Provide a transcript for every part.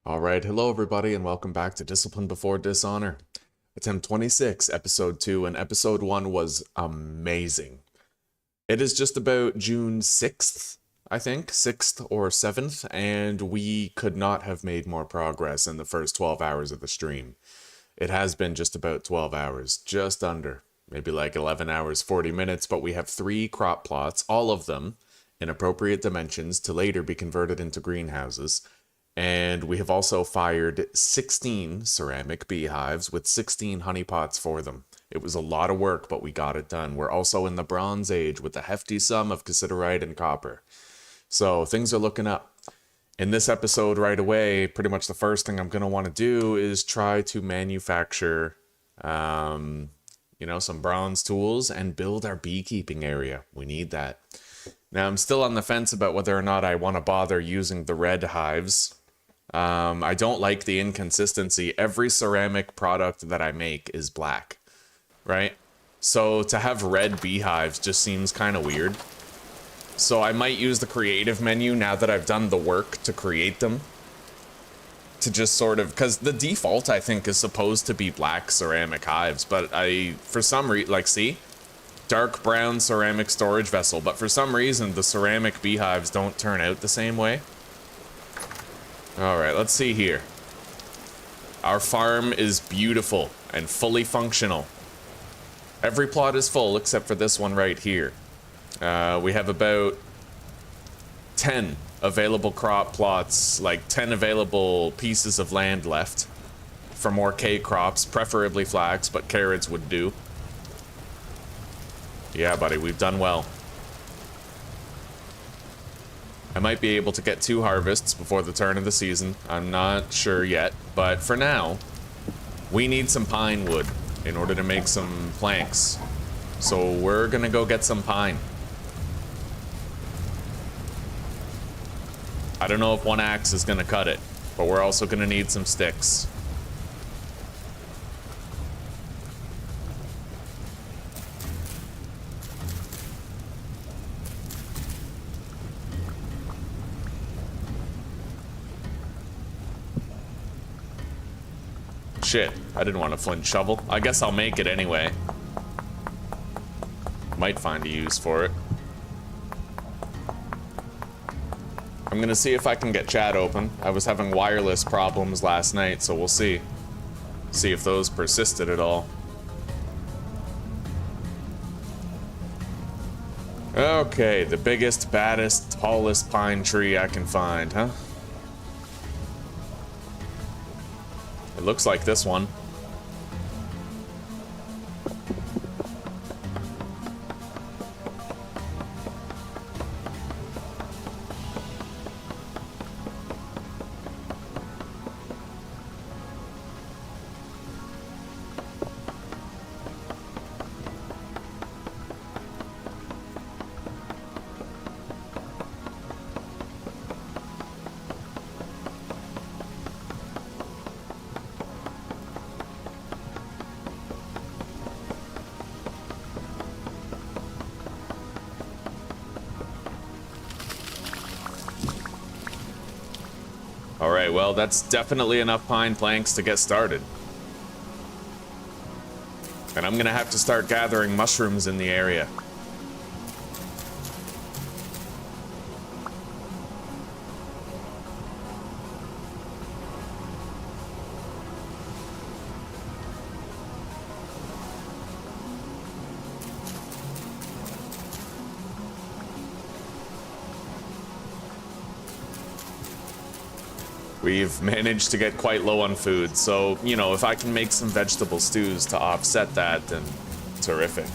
Alright, hello everybody, and welcome back to Discipline Before Dishonor. Attempt 26, Episode 2, and Episode 1 was amazing. It is just about June 6th, I think, 6th or 7th, and we could not have made more progress in the first 12 hours of the stream. It has been just about 12 hours, just under, maybe like 11 hours, 40 minutes, but we have 3 crop plots, all of them in appropriate dimensions to later be converted into greenhouses. And we have also fired 16 ceramic beehives with 16 honeypots for them. It was a lot of work, but we got it done. We're also in the Bronze Age with a hefty sum of cassiterite and copper. So things are looking up. In this episode right away, pretty much the first thing I'm going to want to do is try to manufacture, some bronze tools and build our beekeeping area. We need that. Now, I'm still on the fence about whether or not I want to bother using the red hives. I don't like the inconsistency. Every ceramic product that I make is black, right? So to have red beehives just seems kind of weird. So I might use the creative menu now that I've done the work to create them. To just sort of, because the default I think is supposed to be black ceramic hives, but for some reason, like see? Dark brown ceramic storage vessel, but for some reason the ceramic beehives don't turn out the same way. Alright, let's see here. Our farm is beautiful and fully functional. Every plot is full except for this one right here. We have about 10 available crop plots, like 10 available pieces of land left for more K crops, preferably flax, but carrots would do. Yeah, buddy, we've done well. I might be able to get 2 harvests before the turn of the season. I'm not sure yet, but for now, we need some pine wood in order to make some planks. So we're gonna go get some pine. I don't know if one axe is gonna cut it, but we're also gonna need some sticks. Shit, I didn't want a flint shovel. I guess I'll make it anyway. Might find a use for it. I'm gonna see if I can get chat open. I was having wireless problems last night, so we'll see. See if those persisted at all. Okay, the biggest, baddest, tallest pine tree I can find, huh? It looks like this one. Alright, well, that's definitely enough pine planks to get started. And I'm gonna have to start gathering mushrooms in the area. We've managed to get quite low on food, so, you know, if I can make some vegetable stews to offset that, then terrific.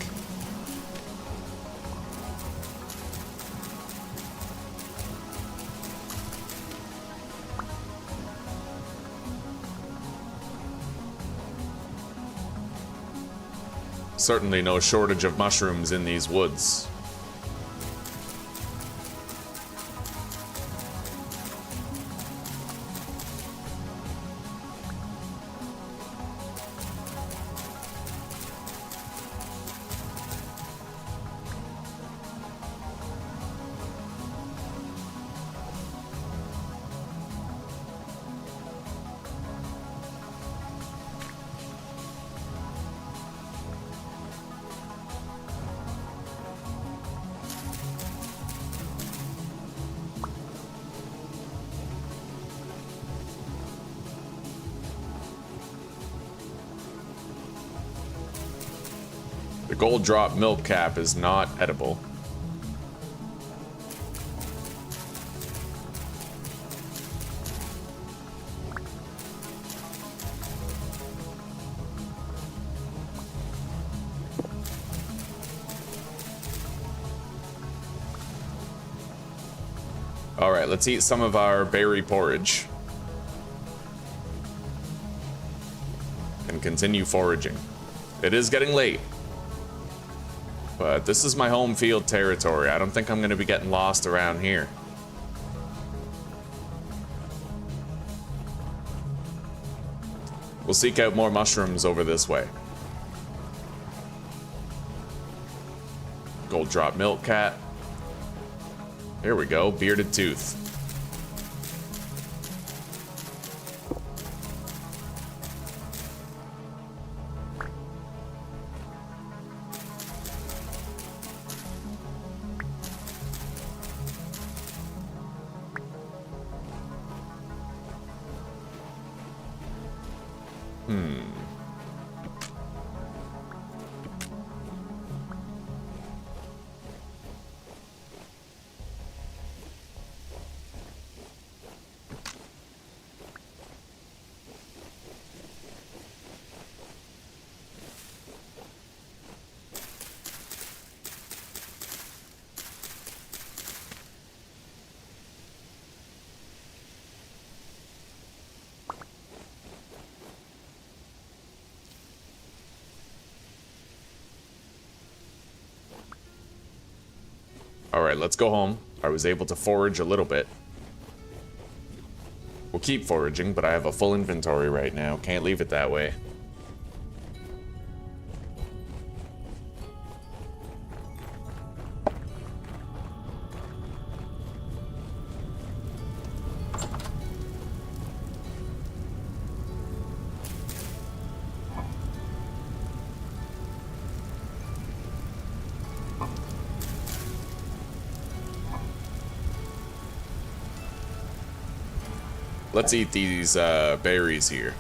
Certainly no shortage of mushrooms in these woods. The gold drop milk cap is not edible. Alright, let's eat some of our berry porridge. And continue foraging. It is getting late. But this is my home field territory. I don't think I'm going to be getting lost around here. We'll seek out more mushrooms over this way. Gold drop milk cat. There we go, bearded tooth. Alright, let's go home. I was able to forage a little bit. We'll keep foraging, but I have a full inventory right now. Can't leave it that way. Let's eat these berries here.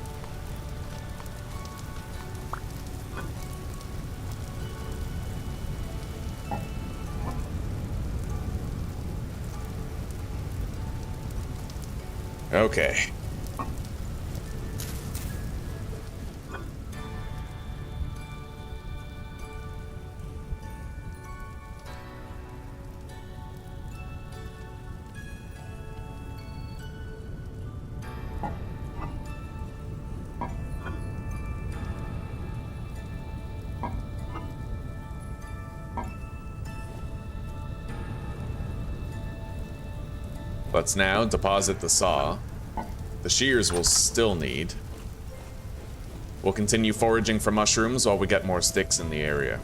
Okay. Let's now deposit the saw. The shears we'll still need. We'll continue foraging for mushrooms while we get more sticks in the area.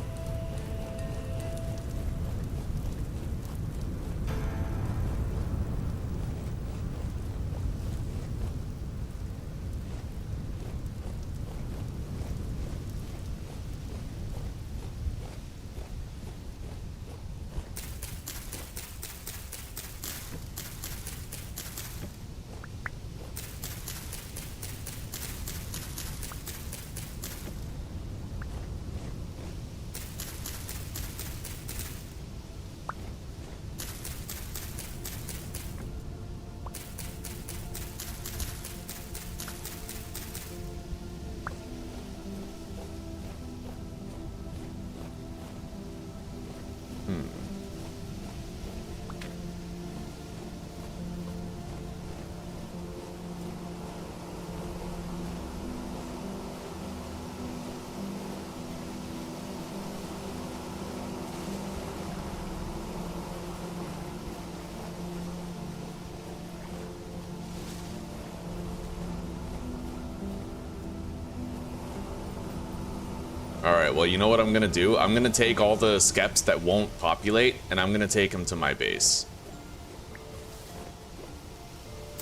Alright, well, you know what I'm gonna do? I'm gonna take all the skeps that won't populate, and I'm gonna take them to my base.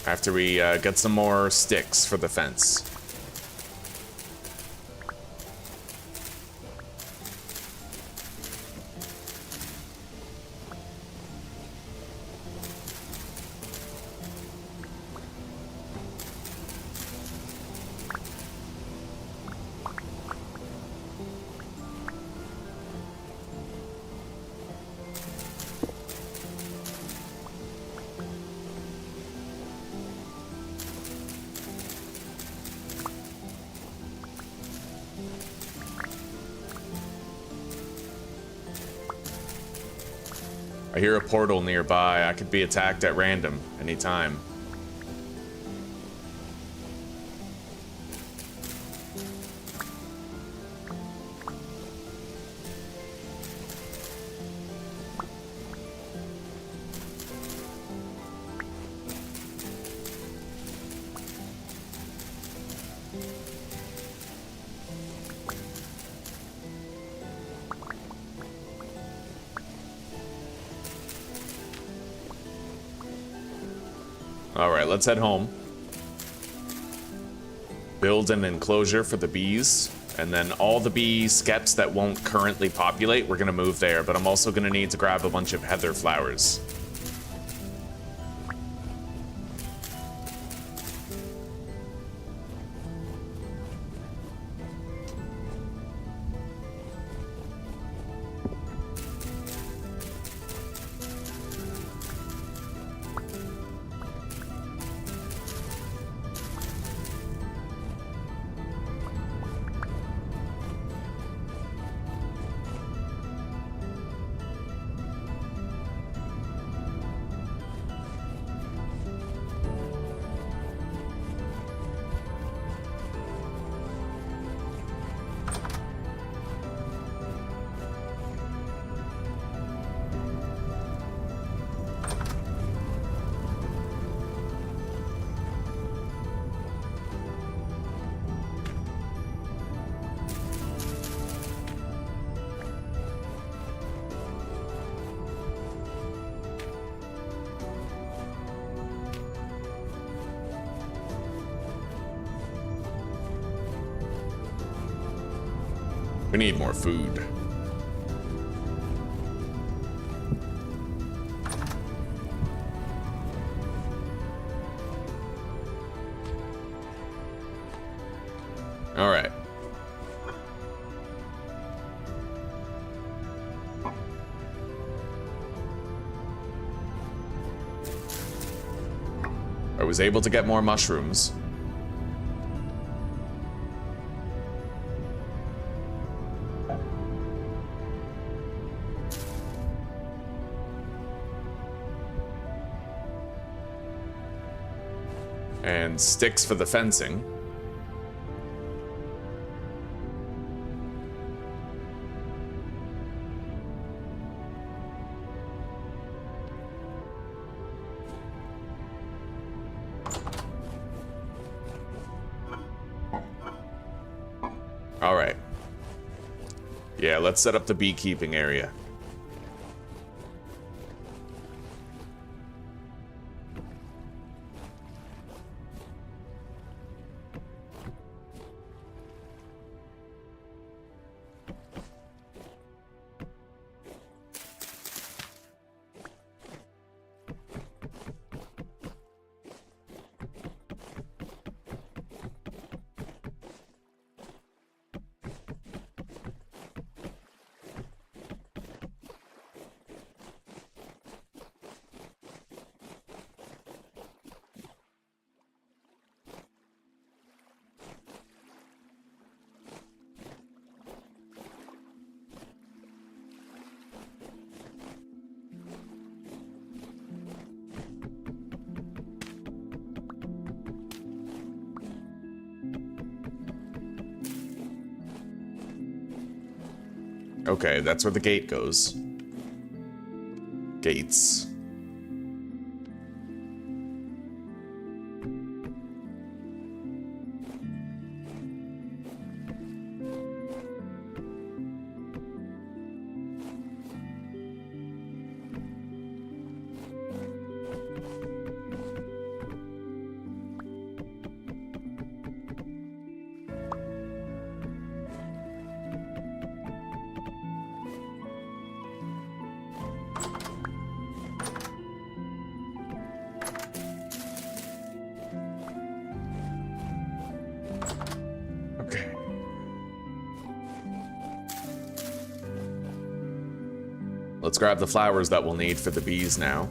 After we get some more sticks for the fence. I hear a portal nearby. I could be attacked at random anytime. Alright, let's head home. Build an enclosure for the bees. And then all the bee skeps that won't currently populate, we're gonna move there. But I'm also gonna need to grab a bunch of heather flowers. We need more food. All right. I was able to get more mushrooms. And sticks for the fencing. All right. Yeah, let's set up the beekeeping area. Okay, that's where the gate goes. Gates. Let's grab the flowers that we'll need for the bees now.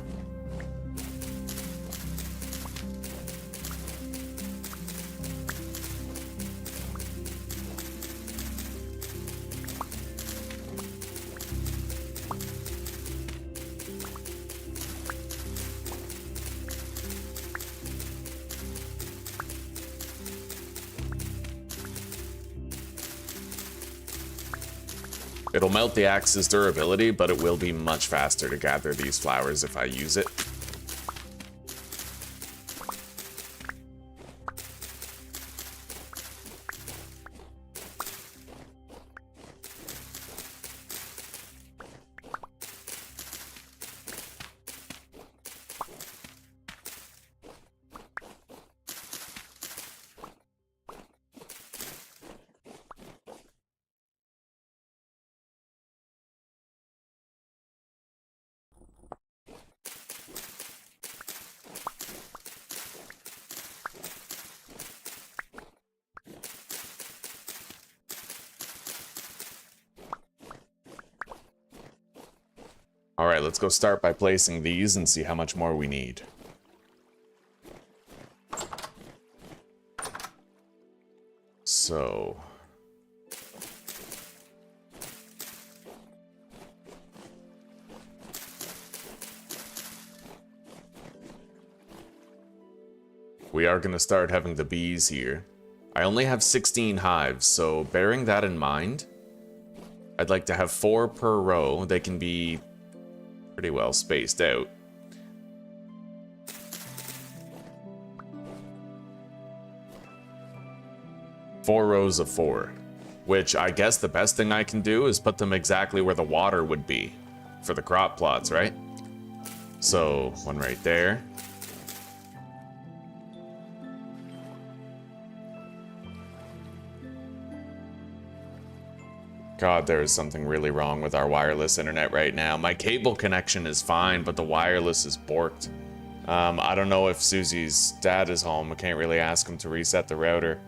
It'll melt the axe's durability, but it will be much faster to gather these flowers if I use it. Alright, let's go start by placing these and see how much more we need. So... we are going to start having the bees here. I only have 16 hives, so bearing that in mind, I'd like to have 4 per row. They can be pretty well spaced out. Four rows of 4, which I guess the best thing I can do is put them exactly where the water would be for the crop plots, right? So, one right there. God, there is something really wrong with our wireless internet right now. My cable connection is fine, but the wireless is borked. I don't know if Susie's dad is home. I can't really ask him to reset the router.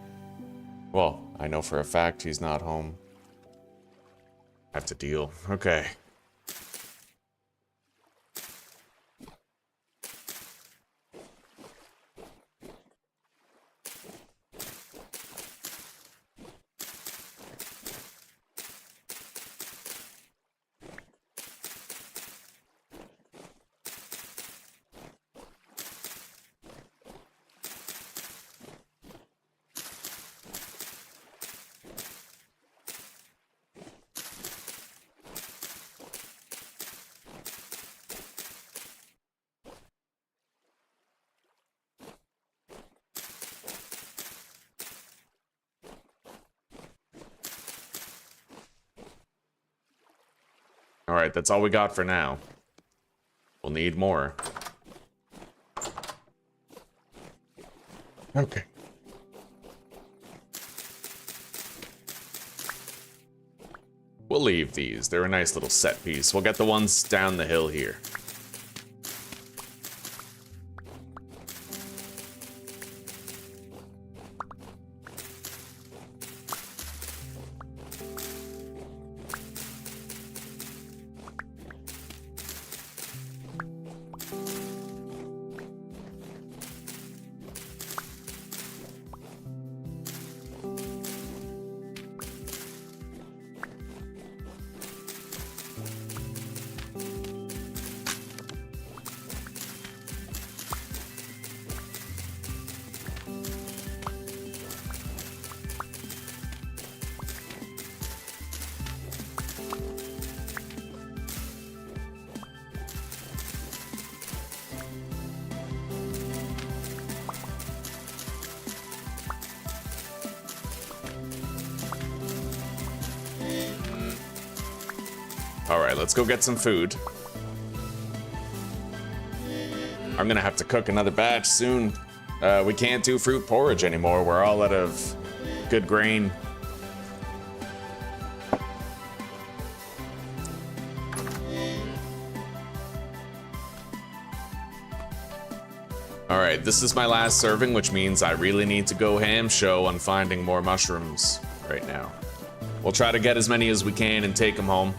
Well, I know for a fact he's not home. I have to deal. Okay. Alright, that's all we got for now. We'll need more. Okay. We'll leave these. They're a nice little set piece. We'll get the ones down the hill here. Alright, let's go get some food. I'm gonna have to cook another batch soon. We can't do fruit porridge anymore. We're all out of good grain. Alright, this is my last serving, which means I really need to go ham show on finding more mushrooms right now. We'll try to get as many as we can and take them home.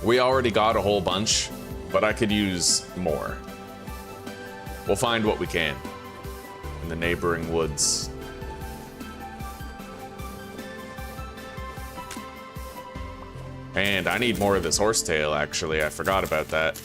We already got a whole bunch, but I could use more. We'll find what we can in the neighboring woods. And I need more of this horsetail, actually. I forgot about that.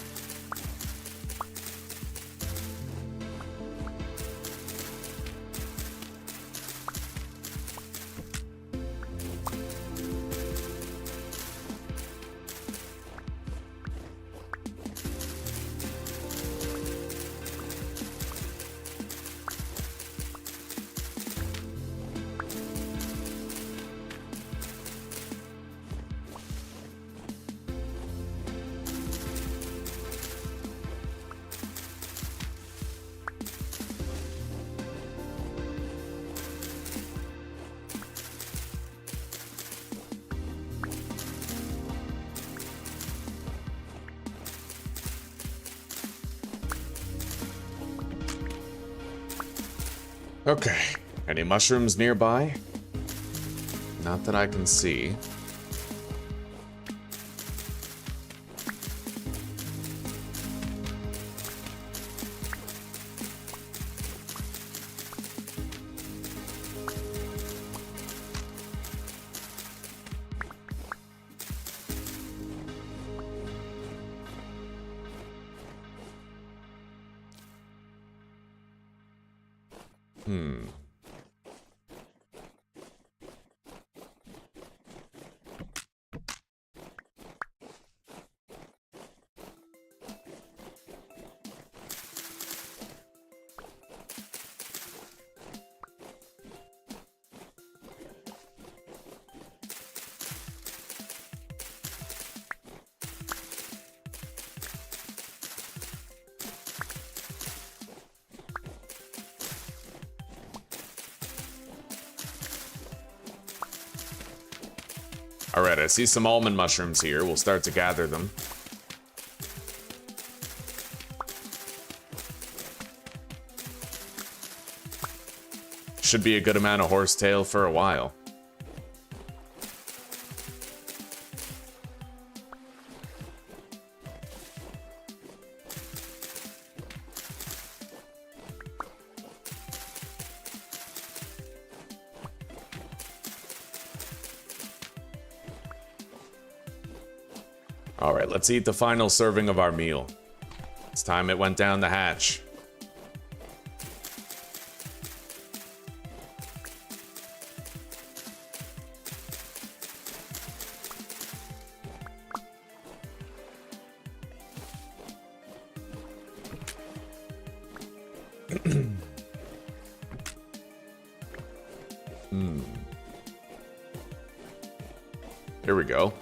Okay. Any mushrooms nearby? Not that I can see. Alright, I see some almond mushrooms here. We'll start to gather them. Should be a good amount of horsetail for a while. Alright, let's eat the final serving of our meal. It's time it went down the hatch. Here we go.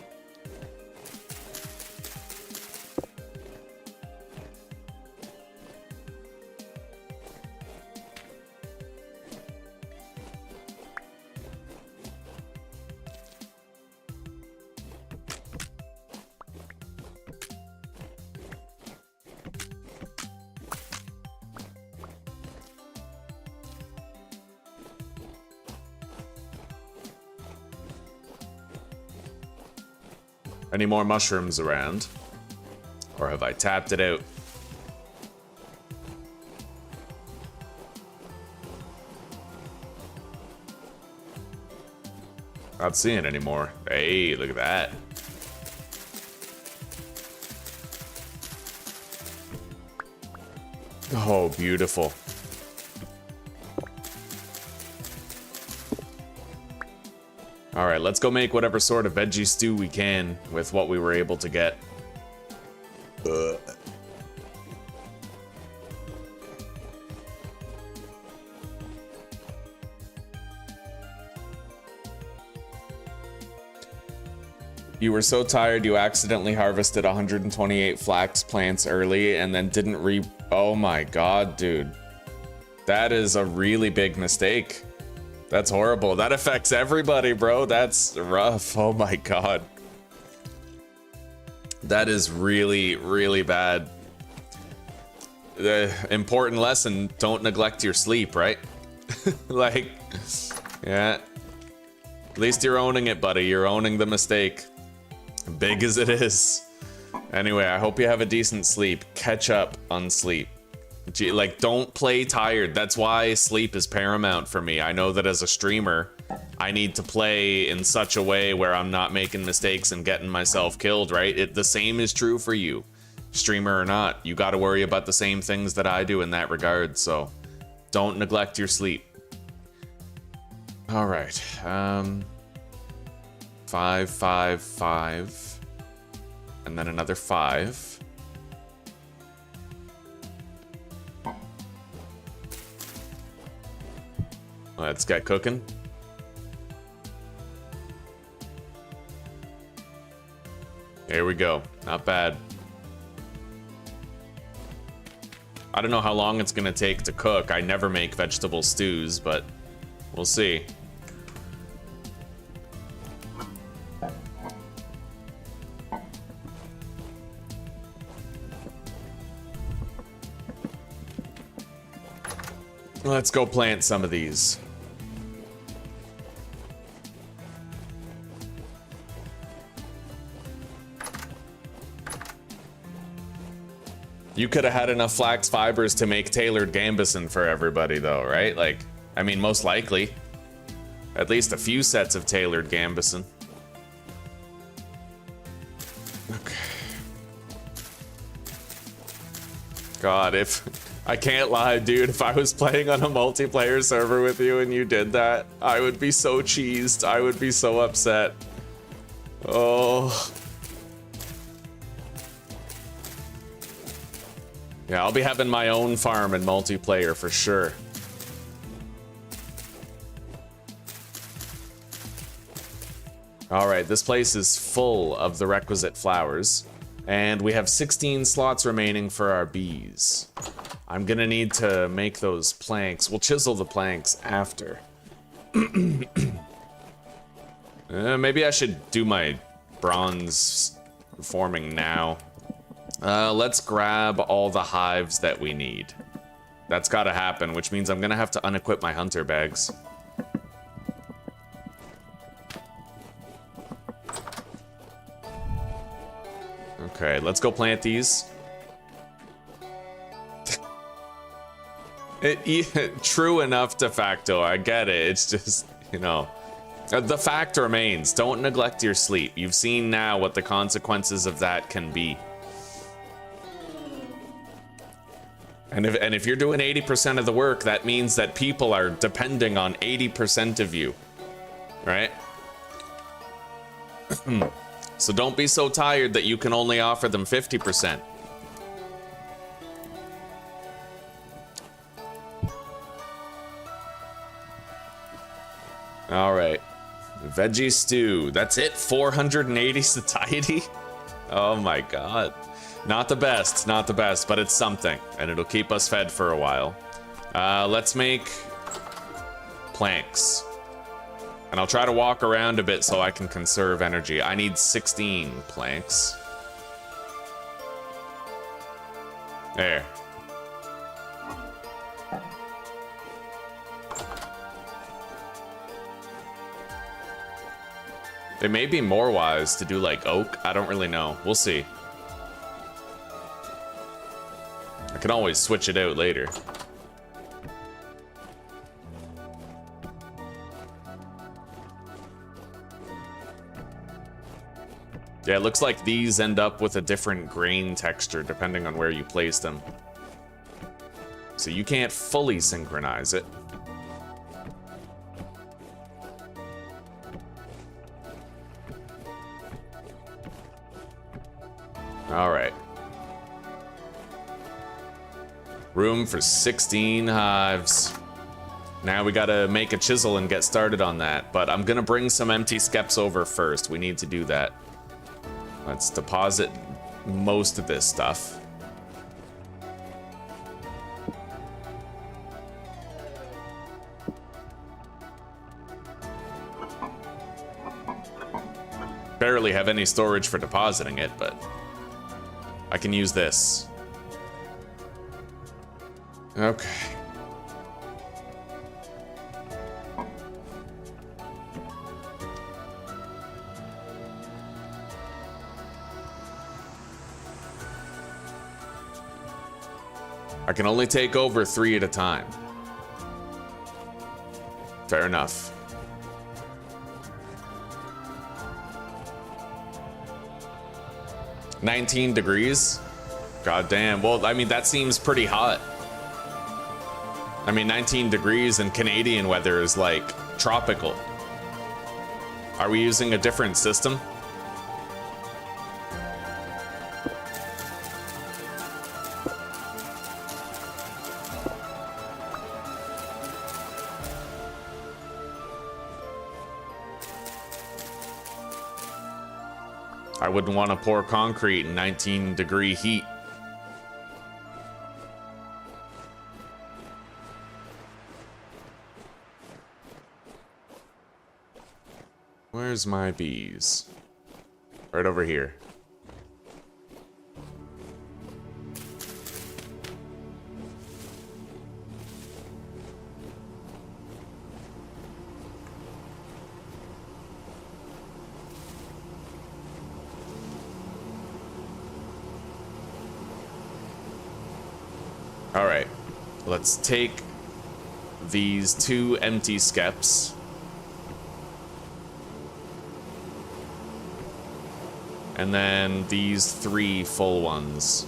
Any more mushrooms around? Or have I tapped it out? Not seeing any more. Hey, look at that. Oh, beautiful. Alright, let's go make whatever sort of veggie stew we can with what we were able to get. You were so tired you accidentally harvested 128 flax plants early and then didn't Oh my god, dude. That is a really big mistake. That's horrible. That affects everybody, bro. That's rough. Oh my god. That is really, really bad. The important lesson, don't neglect your sleep, right? Like, yeah. At least you're owning it, buddy. You're owning the mistake. Big as it is. Anyway, I hope you have a decent sleep. Catch up on sleep. Like, don't play tired. That's why sleep is paramount for me. I know that as a streamer, I need to play in such a way where I'm not making mistakes and getting myself killed, right? The same is true for you, streamer or not. You got to worry about the same things that I do in that regard, so don't neglect your sleep. All right. 5, 5, 5. And then another 5. Let's get cooking. Here we go. Not bad. I don't know how long it's gonna take to cook. I never make vegetable stews, but we'll see. Let's go plant some of these. You could have had enough flax fibers to make tailored gambeson for everybody, though, right? Like, I mean, most likely. At least a few sets of tailored gambeson. Okay. God, if... I can't lie, dude. If I was playing on a multiplayer server with you and you did that, I would be so cheesed. I would be so upset. Oh... Yeah, I'll be having my own farm in multiplayer for sure. All right, this place is full of the requisite flowers, and we have 16 slots remaining for our bees. I'm gonna need to make those planks. We'll chisel the planks after. Maybe I should do my bronze forming now. Let's grab all the hives that we need. That's gotta happen, which means I'm gonna have to unequip my hunter bags. Okay, let's go plant these. True enough de facto, I get it. It's just, you know, the fact remains, don't neglect your sleep. You've seen now what the consequences of that can be. And if you're doing 80% of the work, that means that people are depending on 80% of you, right? So don't be so tired that you can only offer them 50%. All right, veggie stew. That's it, 480 satiety? Oh my God. Not the best, not the best, but it's something, and it'll keep us fed for a while. Let's make planks. And I'll try to walk around a bit so I can conserve energy. I need 16 planks. There. It may be more wise to do like oak. I don't really know. We'll see. I can always switch it out later. Yeah, it looks like these end up with a different grain texture depending on where you place them. So you can't fully synchronize it. All right. Room for 16 hives. Now we gotta make a chisel and get started on that, but I'm gonna bring some empty skeps over first. We need to do that. Let's deposit most of this stuff. Barely have any storage for depositing it, but I can use this. Okay. I can only take over 3 at a time. Fair enough. $19 degrees? God damn. Well, I mean, that seems pretty hot. I mean, 19 degrees in Canadian weather is like tropical. Are we using a different system? I wouldn't want to pour concrete in 19-degree heat. Where's my bees? Right over here. All right, let's take these 2 empty skeps. And then these 3 full ones.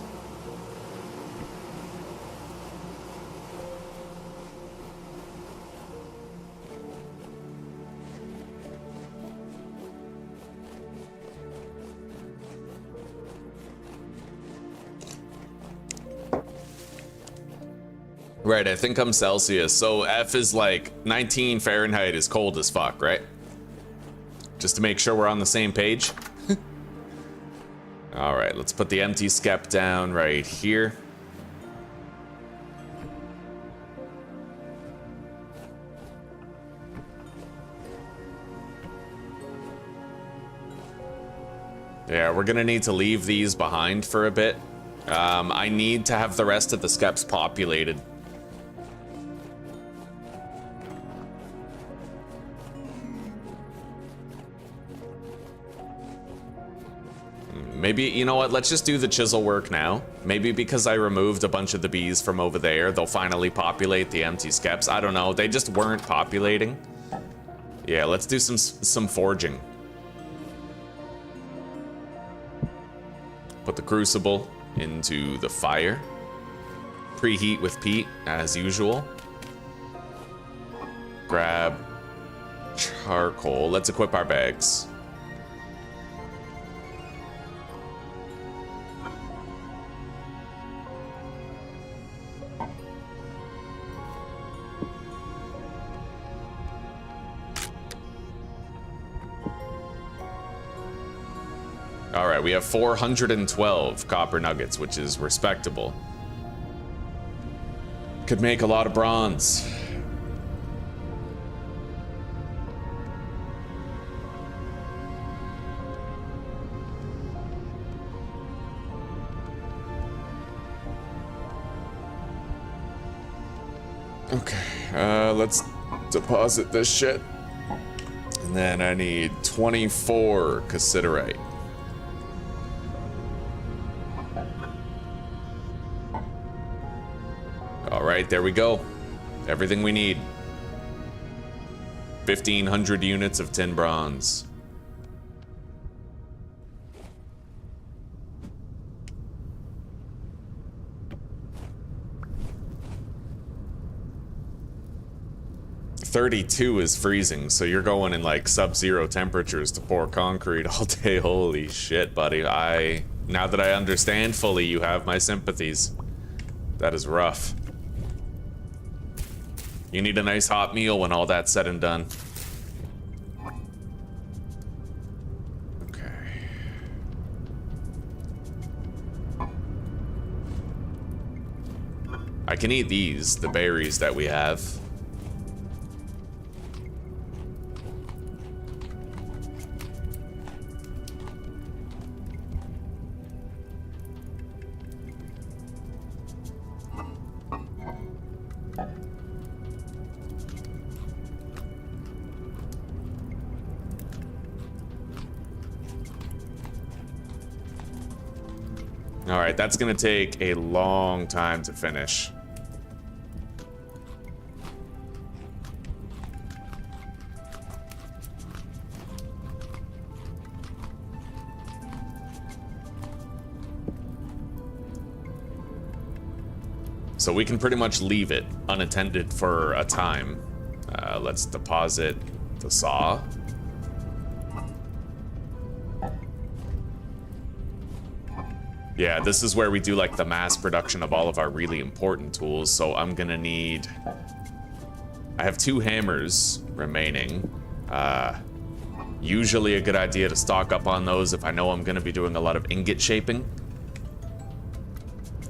Right, I think I'm Celsius, so F is like 19 Fahrenheit is cold as fuck, right? Just to make sure we're on the same page. All right, let's put the empty skep down right here. Yeah, we're gonna need to leave these behind for a bit. I need to have the rest of the skeps populated. Maybe, you know what, let's just do the chisel work now. Maybe because I removed a bunch of the bees from over there, they'll finally populate the empty skeps. I don't know, they just weren't populating. Yeah, let's do some forging. Put the crucible into the fire. Preheat with peat, as usual. Grab charcoal. Let's equip our bags. All right, we have 412 copper nuggets, which is respectable. Could make a lot of bronze. Okay, let's deposit this shit. And then I need 24 cassiterite. All right, there we go. Everything we need. 1,500 units of tin bronze. .32 is freezing, so you're going in like sub-zero temperatures to pour concrete all day. Holy shit, buddy. Now that I understand fully, you have my sympathies. That is rough. You need a nice hot meal when all that's said and done. Okay. I can eat these, the berries that we have. All right, that's gonna take a long time to finish. So we can pretty much leave it unattended for a time. Let's deposit the saw. Yeah, this is where we do like the mass production of all of our really important tools, so I'm gonna need... I have 2 hammers remaining. Usually a good idea to stock up on those if I know I'm gonna be doing a lot of ingot shaping.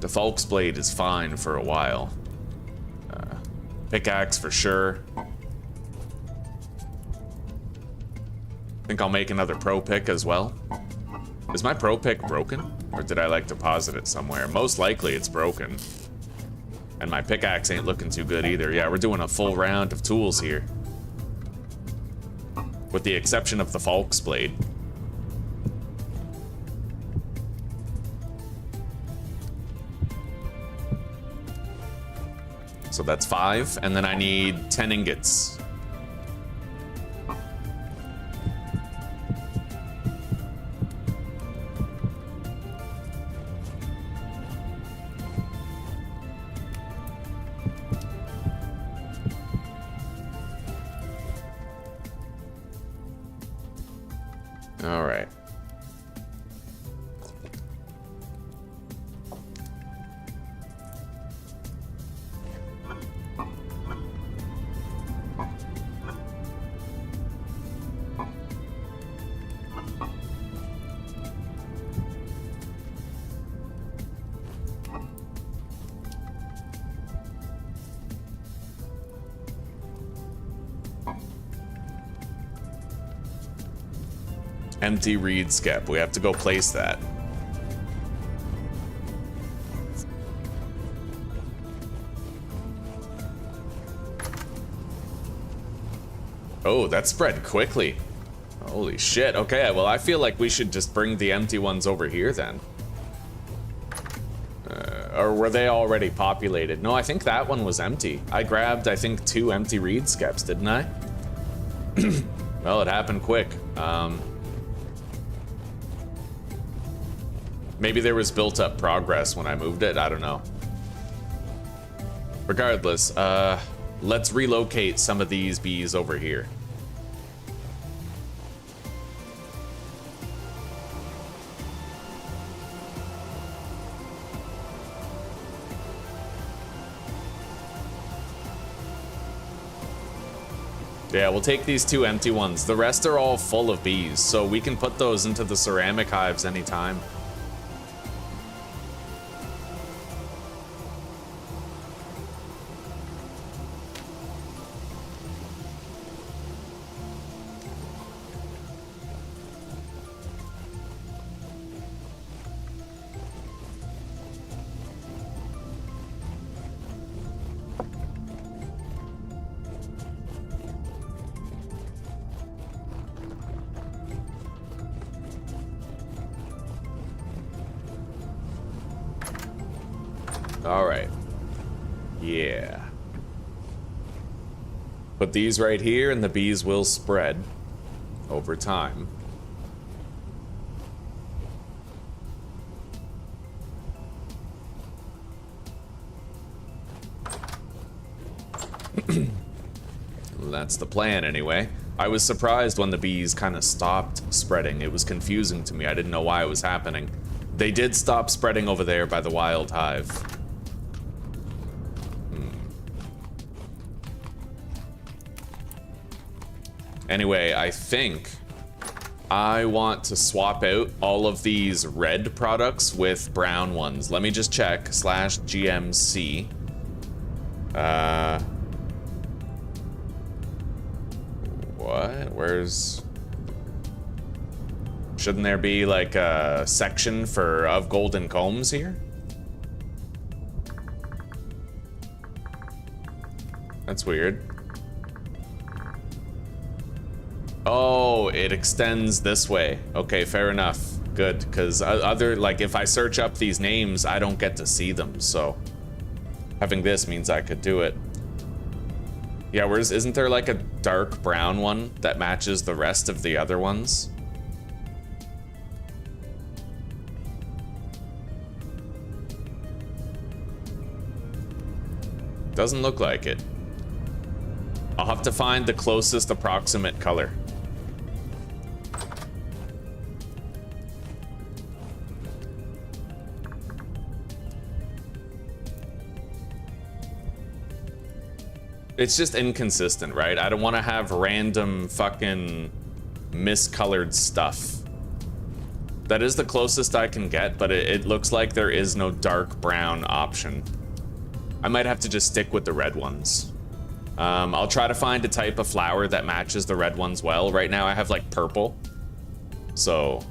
The Falk's blade is fine for a while. Pickaxe for sure. Think I'll make another pro pick as well. Is my pro pick broken? Or did I like deposit it somewhere? Most likely it's broken. And my pickaxe ain't looking too good either. Yeah, we're doing a full round of tools here. With the exception of the Falk's blade. So that's 5, and then I need 10 ingots. All right. Empty reed skep. We have to go place that. Oh, that spread quickly. Holy shit. Okay, well, I feel like we should just bring the empty ones over here then. Or were they already populated? No, I think that one was empty. I grabbed, I think, 2 empty reed skeps, didn't I? Well, it happened quick. Maybe there was built-up progress when I moved it. I don't know. Regardless, let's relocate some of these bees over here. Yeah, we'll take these 2 empty ones. The rest are all full of bees, so we can put those into the ceramic hives anytime. All right. Yeah. Put these right here and the bees will spread over time. That's the plan anyway. I was surprised when the bees kind of stopped spreading. It was confusing to me. I didn't know why it was happening. They did stop spreading over there by the wild hive. Anyway, I think I want to swap out all of these red products with brown ones. Let me just check. /GMC. What? Where's... Shouldn't there be like a section for of golden combs here? That's weird. Oh, it extends this way. Okay, fair enough. Good, because other, like, if I search up these names, I don't get to see them, so having this means I could do it. Yeah, isn't there like a dark brown one that matches the rest of the other ones? Doesn't look like it. I'll have to find the closest approximate color. It's just inconsistent, right? I don't want to have random fucking miscolored stuff. That is the closest I can get, but it looks like there is no dark brown option. I might have to just stick with the red ones. I'll try to find a type of flower that matches the red ones well. Right now I have like purple. So,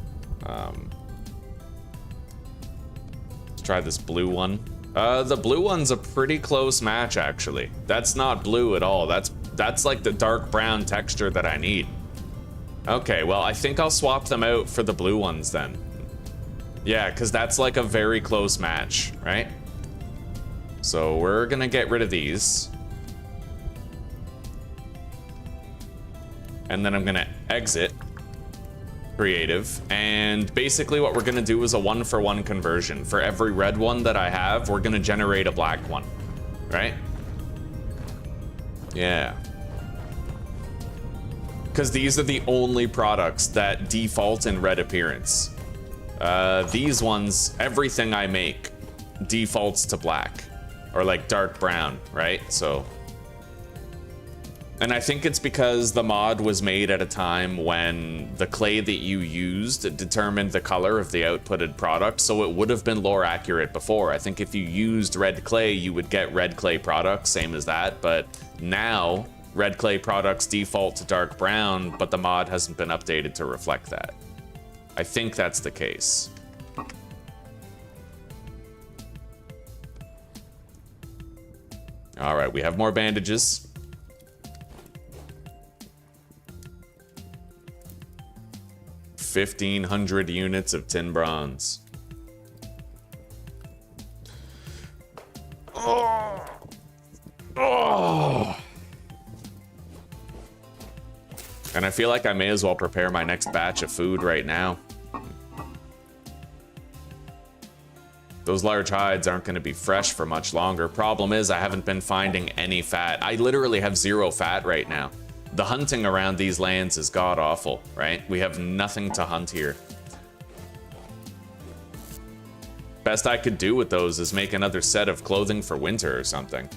let's try this blue one. The blue one's a pretty close match, actually. That's not blue at all. That's like the dark brown texture that I need. Okay, well, I think I'll swap them out for the blue ones then. Yeah, because that's like a very close match, right? So we're gonna get rid of these. And then I'm gonna exit creative. And basically what we're gonna do is a 1-for-1 conversion. For every red one that I have, we're gonna generate a black one, right? Yeah. Because these are the only products that default in red appearance. These ones, everything I make defaults to black or like dark brown, right? So, and I think it's because the mod was made at a time when the clay that you used determined the color of the outputted product, so it would have been lore accurate before. I think if you used red clay, you would get red clay products, same as that, but now red clay products default to dark brown, but the mod hasn't been updated to reflect that. I think that's the case. All right, we have more bandages. $1,500 units of tin bronze. Oh. Oh. And I feel like I may as well prepare my next batch of food right now. Those large hides aren't going to be fresh for much longer. Problem is, I haven't been finding any fat. I literally have 0 fat right now. The hunting around these lands is god-awful, right? We have nothing to hunt here. Best I could do with those is make another set of clothing for winter or something.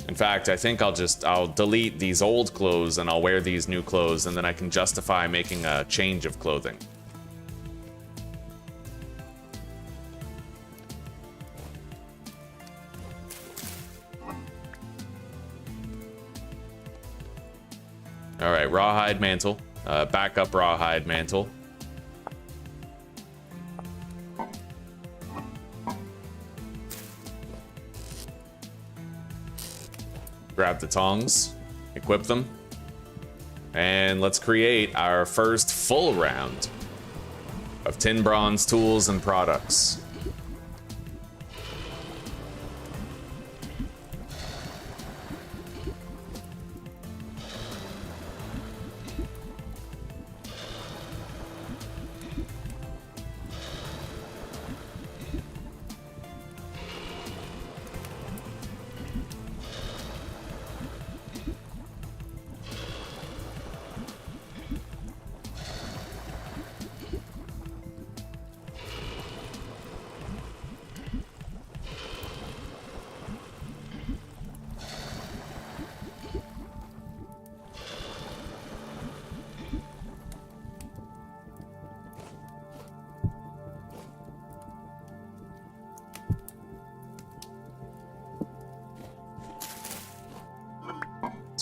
In fact, I think I'll delete these old clothes and I'll wear these new clothes, and then I can justify making a change of clothing. All right, rawhide mantle, backup rawhide mantle. Grab the tongs, equip them, and let's create our first full round of tin bronze tools and products.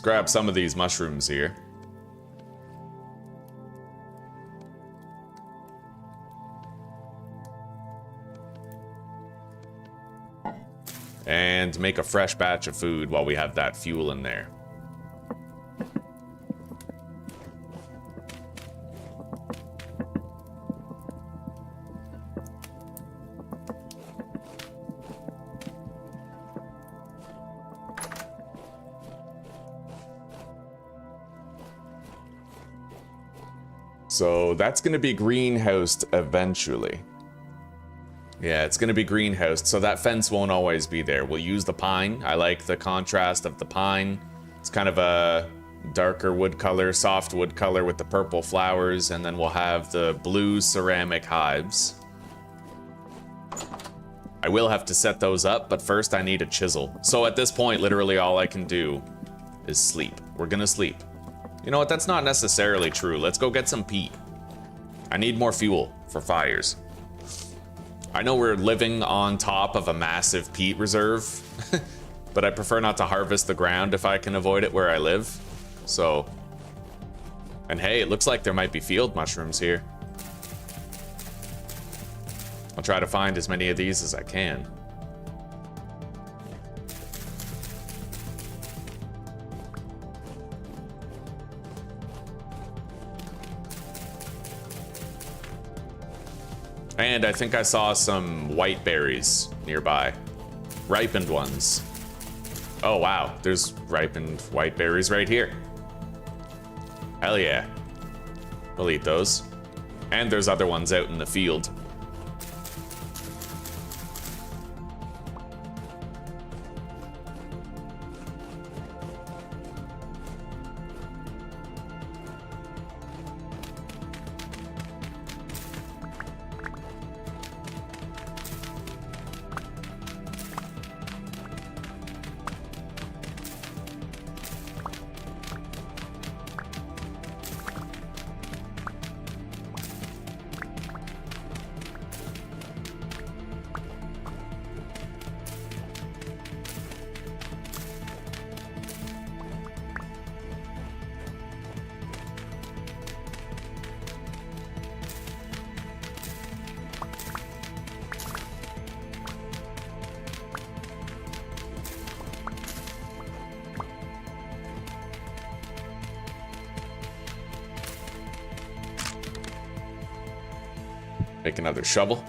Grab some of these mushrooms here. And make a fresh batch of food while we have that fuel in there. So that's going to be greenhoused eventually. Yeah, it's going to be greenhoused, so that fence won't always be there. We'll use the pine. I like the contrast of the pine. It's kind of a darker wood color, soft wood color with the purple flowers, and then we'll have the blue ceramic hives. I will have to set those up, but first I need a chisel. So at this point, literally all I can do is sleep. We're going to sleep. You know what? That's not necessarily true. Let's go get some peat. I need more fuel for fires. I know we're living on top of a massive peat reserve, but I prefer not to harvest the ground if I can avoid it where I live. So, and hey, it looks like there might be field mushrooms here. I'll try to find as many of these as I can. And I think I saw some white berries nearby. Ripened ones. Oh wow, there's ripened white berries right here. Hell yeah. We'll eat those. And there's other ones out in the field. Make another shovel.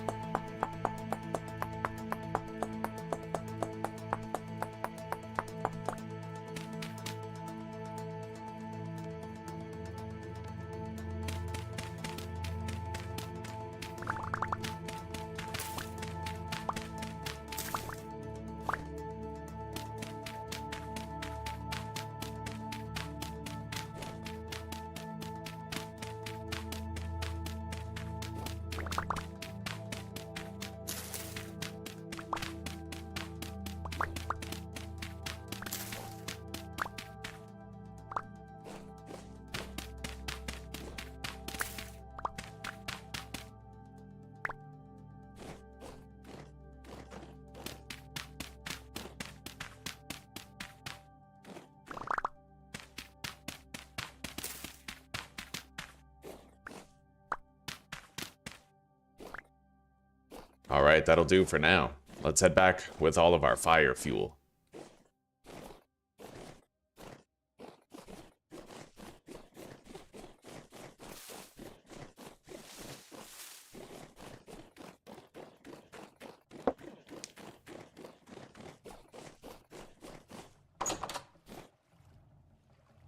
All right, that'll do for now. Let's head back with all of our fire fuel.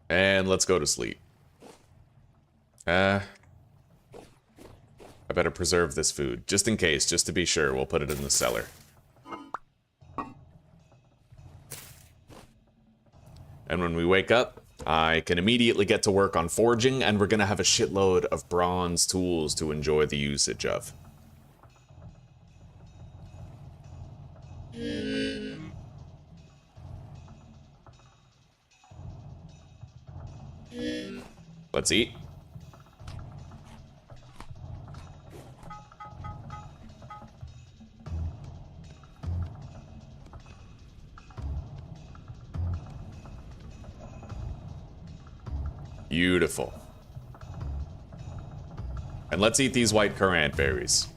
And let's go to sleep. I better preserve this food, just in case, just to be sure. We'll put it in the cellar. And when we wake up, I can immediately get to work on forging, and we're gonna have a shitload of bronze tools to enjoy the usage of. Let's eat. Beautiful. And let's eat these white currant berries.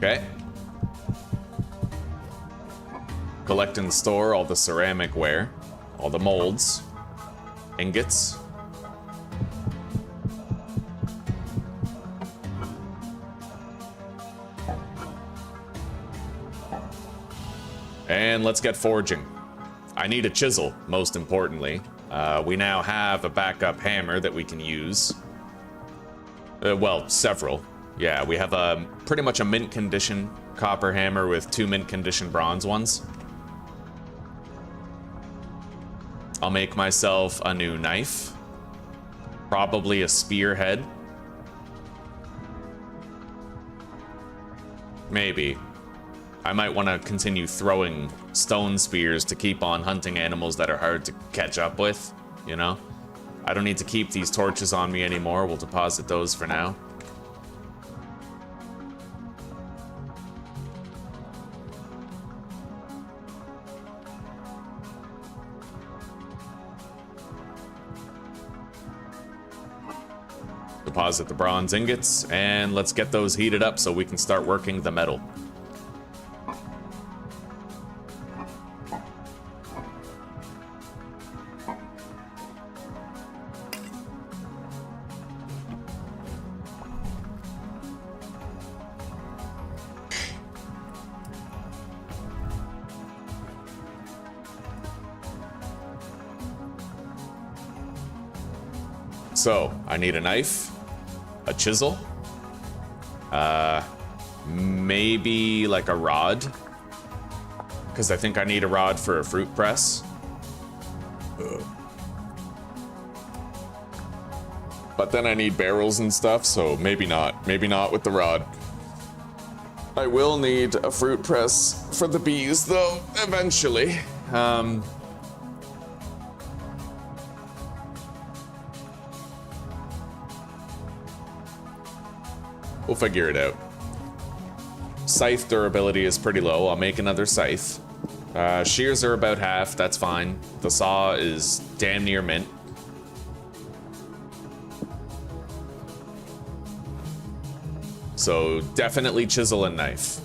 Okay. Collect and store all the ceramic ware, all the molds, ingots. And let's get forging. I need a chisel, most importantly. We now have a backup hammer that we can use. Well, several. Yeah, we have a pretty much a mint condition copper hammer with 2 mint condition bronze ones. I'll make myself a new knife. Probably a spearhead. Maybe. I might want to continue throwing stone spears to keep on hunting animals that are hard to catch up with, you know? I don't need to keep these torches on me anymore. We'll deposit those for now. Deposit the bronze ingots, and let's get those heated up so we can start working the metal. So, I need a knife, a chisel, maybe like a rod, because I think I need a rod for a fruit press. But then I need barrels and stuff, so maybe not. Maybe not with the rod. I will need a fruit press for the bees, though, eventually. We'll figure it out. Scythe durability is pretty low. I'll make another scythe. Shears are about half. That's fine. The saw is damn near mint. So definitely chisel and knife.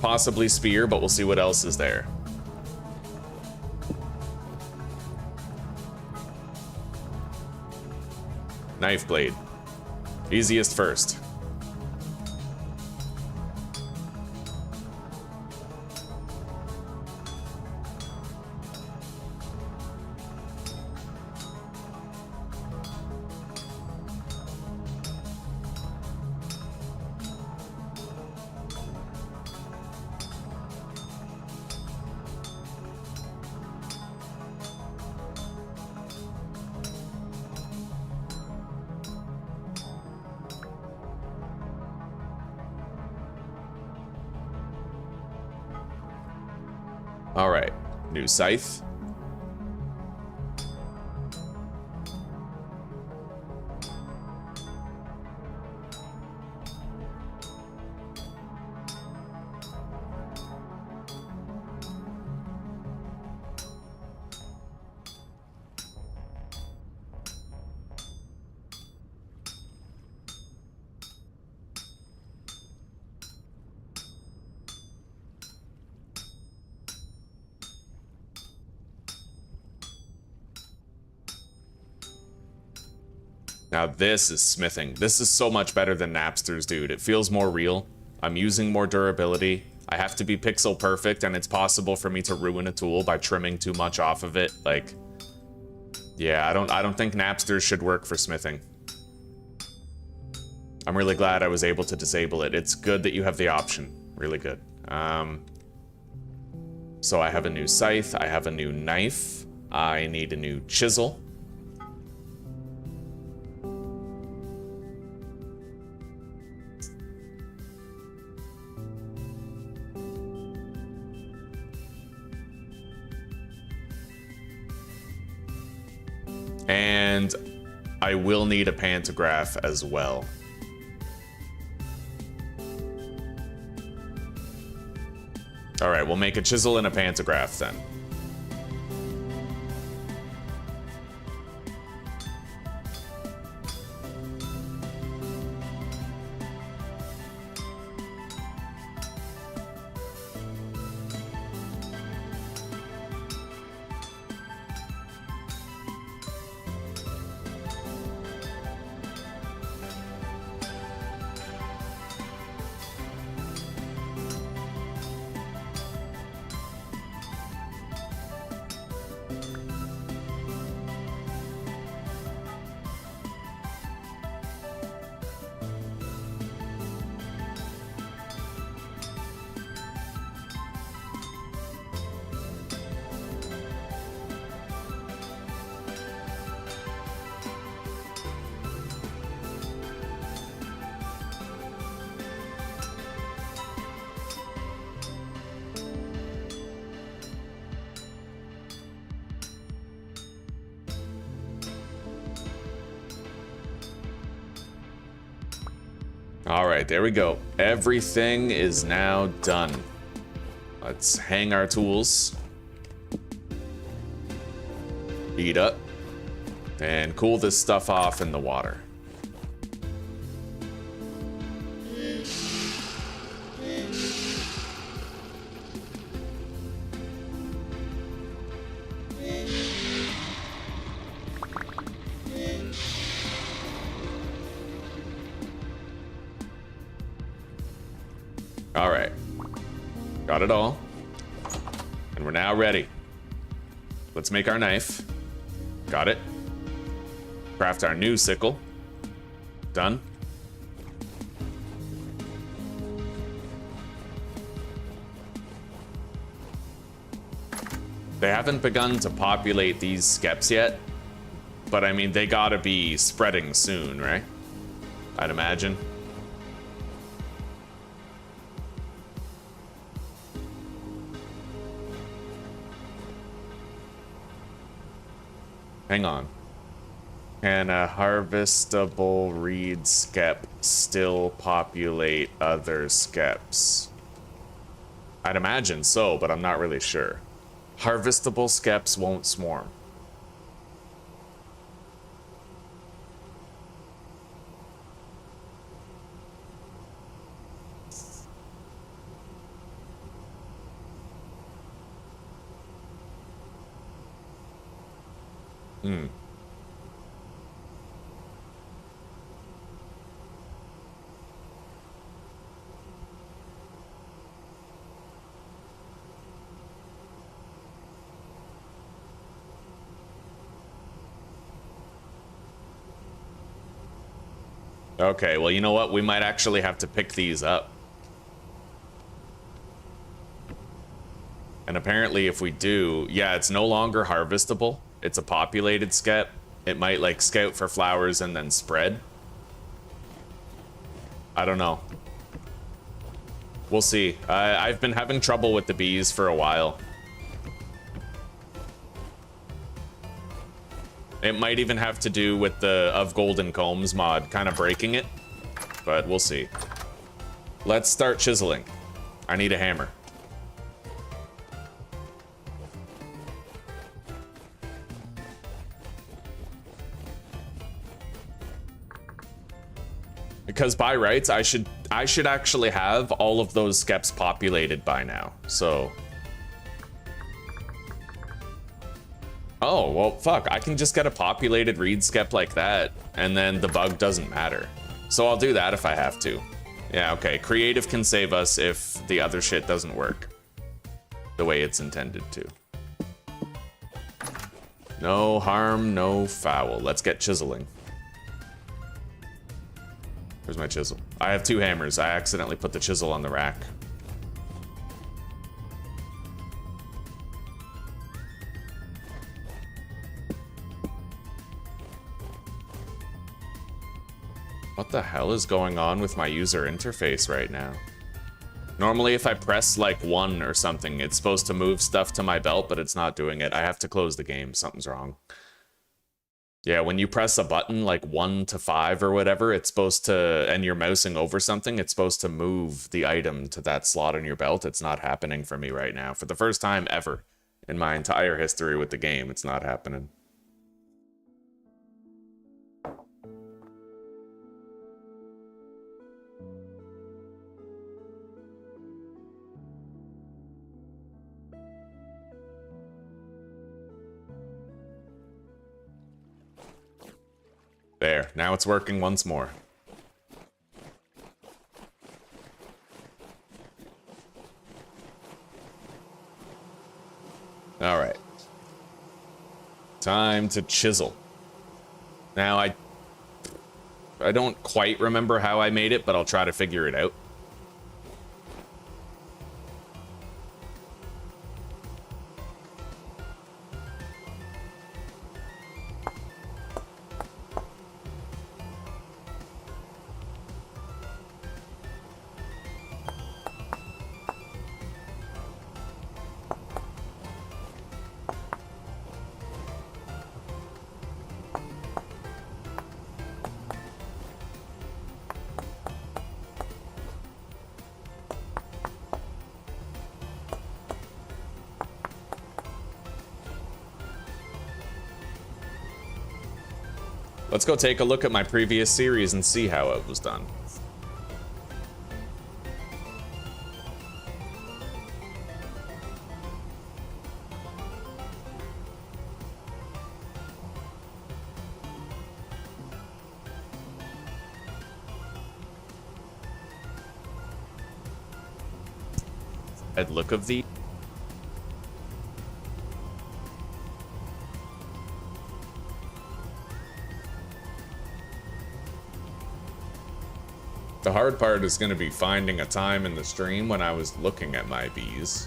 Possibly spear, but we'll see what else is there. Knife blade. Easiest first. All right, new scythe. Now this is smithing. This is so much better than Napster's, dude. It feels more real. I'm using more durability. I have to be pixel perfect, and it's possible for me to ruin a tool by trimming too much off of it. Like, yeah, I don't think Napster should work for smithing. I'm really glad I was able to disable it. It's good that you have the option. Really good. So I have a new scythe. I have a new knife. I need a new chisel. And I will need a pantograph as well. All right, we'll make a chisel and a pantograph then. All right, there we go. Everything is now done. Let's hang our tools. Heat up. And cool this stuff off in the water. All right, got it all. And we're now ready. Let's make our knife. Got it. Craft our new sickle. Done. They haven't begun to populate these skeps yet, but I mean, they gotta be spreading soon, right? I'd imagine. Hang on. Can a harvestable reed skep still populate other skeps? I'd imagine so, but I'm not really sure. Harvestable skeps won't swarm. Hmm. Okay, well, you know what? We might actually have to pick these up. And apparently if we do, yeah, it's no longer harvestable. It's a populated skep. It might, like, scout for flowers and then spread. I don't know. We'll see. I've been having trouble with the bees for a while. It might even have to do with the Of Golden Combs mod kind of breaking it, but we'll see. Let's start chiseling. I need a hammer. Because by rights, I should actually have all of those skeps populated by now. So oh, well, fuck. I can just get a populated reed skep like that, and then the bug doesn't matter. So I'll do that if I have to. Yeah, okay. Creative can save us if the other shit doesn't work the way it's intended to. No harm, no foul. Let's get chiseling. Where's my chisel? I have two hammers. I accidentally put the chisel on the rack. What the hell is going on with my user interface right now? Normally if I press like 1 or something, it's supposed to move stuff to my belt, but it's not doing it. I have to close the game. Something's wrong. Yeah, when you press a button like 1 to 5 or whatever, it's supposed to, and you're mousing over something, it's supposed to move the item to that slot in your belt. It's not happening for me right now. For the first time ever in my entire history with the game, it's not happening. There, now it's working once more. All right. Time to chisel. Now, I don't quite remember how I made it, but I'll try to figure it out. Let's go take a look at my previous series and see how it was done. At look of the hard part is going to be finding a time in the stream when I was looking at my bees.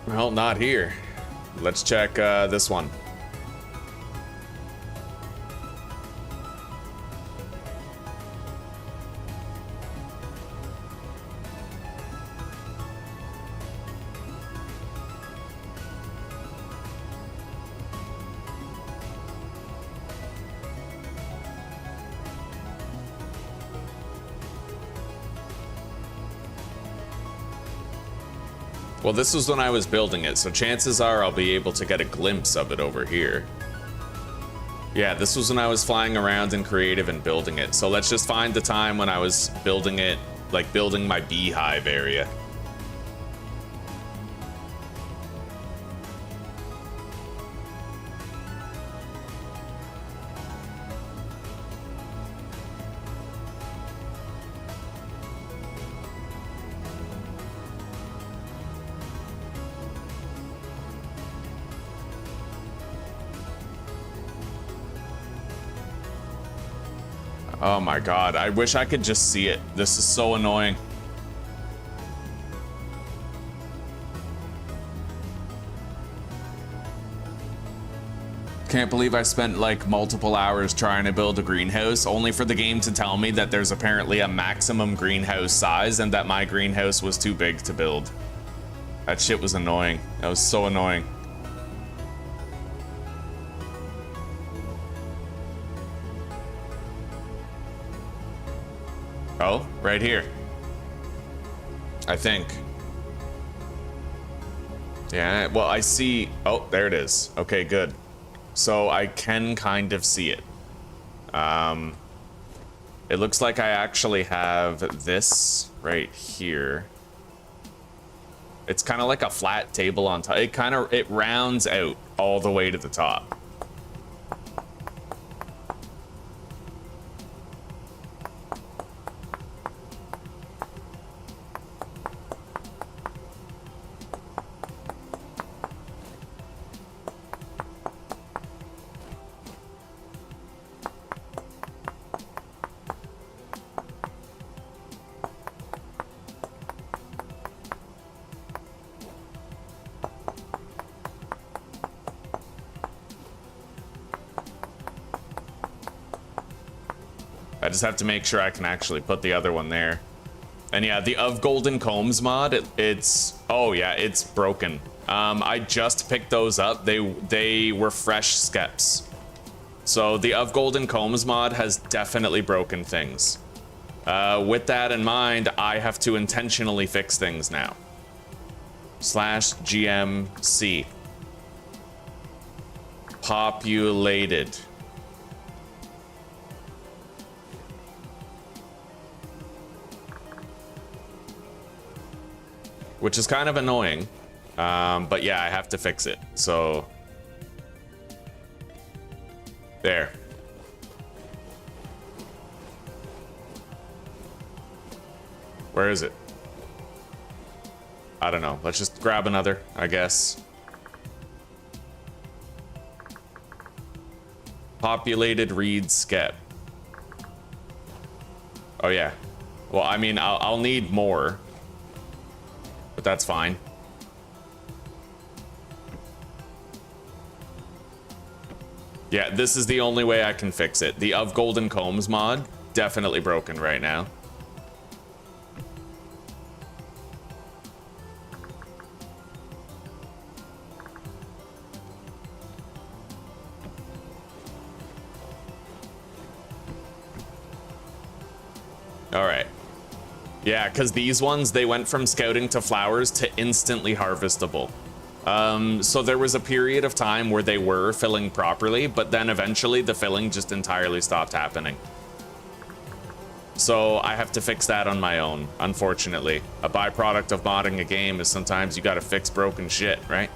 Well, not here. Let's check this one. Well, this was when I was building it, so chances are I'll be able to get a glimpse of it over here. Yeah, this was when I was flying around in creative and building it. So let's just find the time when I was building it, like building my beehive area. Oh my god, I wish I could just see it. This is so annoying. Can't believe I spent like multiple hours trying to build a greenhouse, only for the game to tell me that there's apparently a maximum greenhouse size and that my greenhouse was too big to build. That shit was annoying. That was so annoying. Oh, right here. I think. Yeah, well, I see. Oh, there it is. Okay, good. So I can kind of see it. It looks like I actually have this right here. It's kind of like a flat table on top. It rounds out all the way to the top. I just have to make sure I can actually put the other one there. And yeah, the Of Golden Combs mod, it's oh yeah, it's broken. I just picked those up. They were fresh skeps. So the Of Golden Combs mod has definitely broken things. With that in mind, I have to intentionally fix things now. /GMC. Populated. which is kind of annoying. But yeah, I have to fix it. So there. Where is it? I don't know. Let's just grab another, I guess. Populated reed skep. Oh yeah. Well, I mean, I'll need more, but that's fine. Yeah, this is the only way I can fix it. The Of Golden Combs mod, definitely broken right now. All right. Yeah, because these ones, they went from scouting to flowers to instantly harvestable. So there was a period of time where they were filling properly, but then eventually the filling just entirely stopped happening. So I have to fix that on my own, unfortunately. A byproduct of modding a game is sometimes you gotta fix broken shit, right?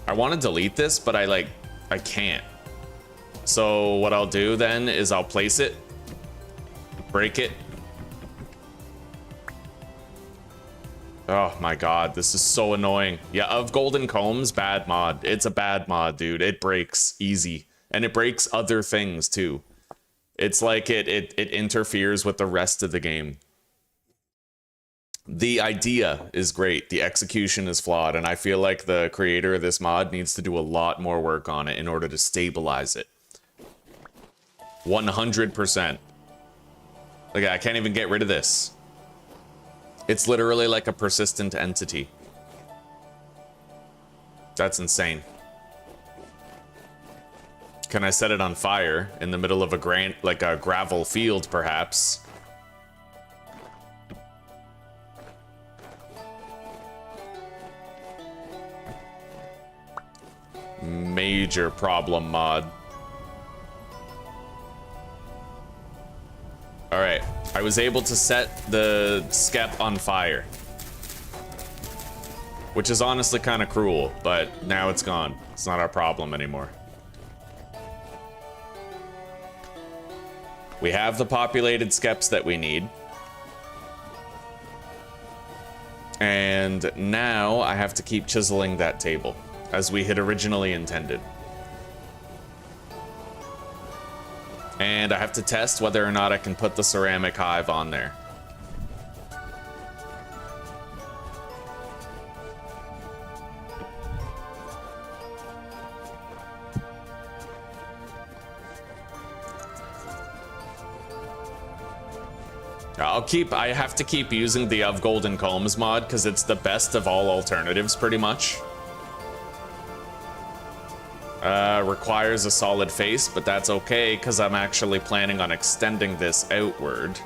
I want to delete this, but I can't. So what I'll do then is I'll place it, break it. Oh my god, this is so annoying. Yeah, Of Golden Combs, bad mod. It's a bad mod, dude. It breaks easy. And it breaks other things too. It's like it interferes with the rest of the game. The idea is great. The execution is flawed, and I feel like the creator of this mod needs to do a lot more work on it in order to stabilize it. 100%. Like, I can't even get rid of this. It's literally like a persistent entity. That's insane. Can I set it on fire in the middle of a gravel field, perhaps? Major problem mod. All right, I was able to set the skep on fire, which is honestly kind of cruel, but now it's gone. It's not our problem anymore. We have the populated skeps that we need. And now I have to keep chiseling that table, as we had originally intended. And I have to test whether or not I can put the ceramic hive on there. I have to keep using the Of Golden Combs mod because it's the best of all alternatives, pretty much. Requires a solid face, but that's okay because I'm actually planning on extending this outward.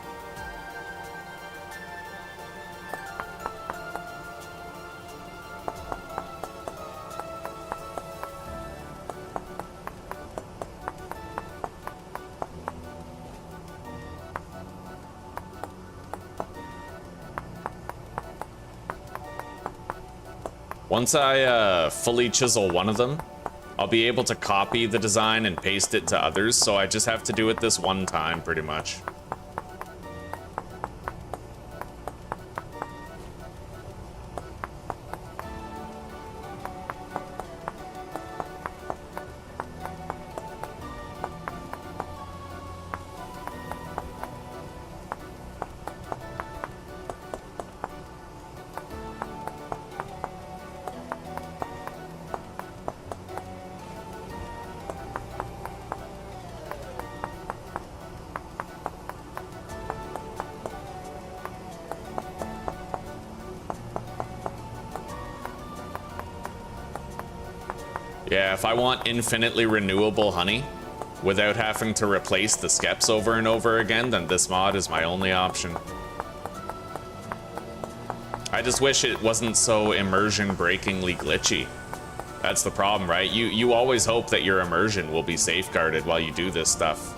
Once I fully chisel one of them, I'll be able to copy the design and paste it to others, so I just have to do it this one time, pretty much. Yeah, if I want infinitely renewable honey without having to replace the skeps over and over again, then this mod is my only option. I just wish it wasn't so immersion-breakingly glitchy. That's the problem, right? You always hope that your immersion will be safeguarded while you do this stuff.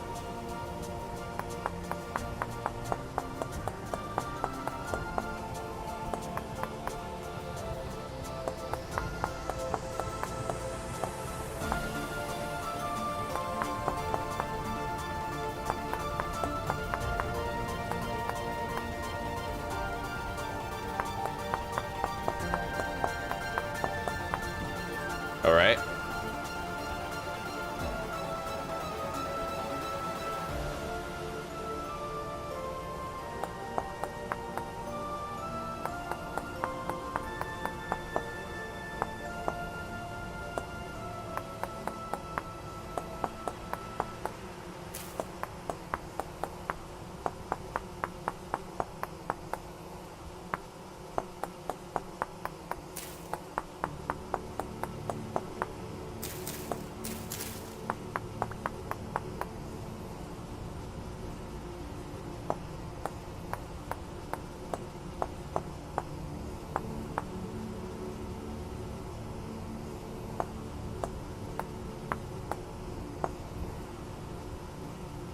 All right.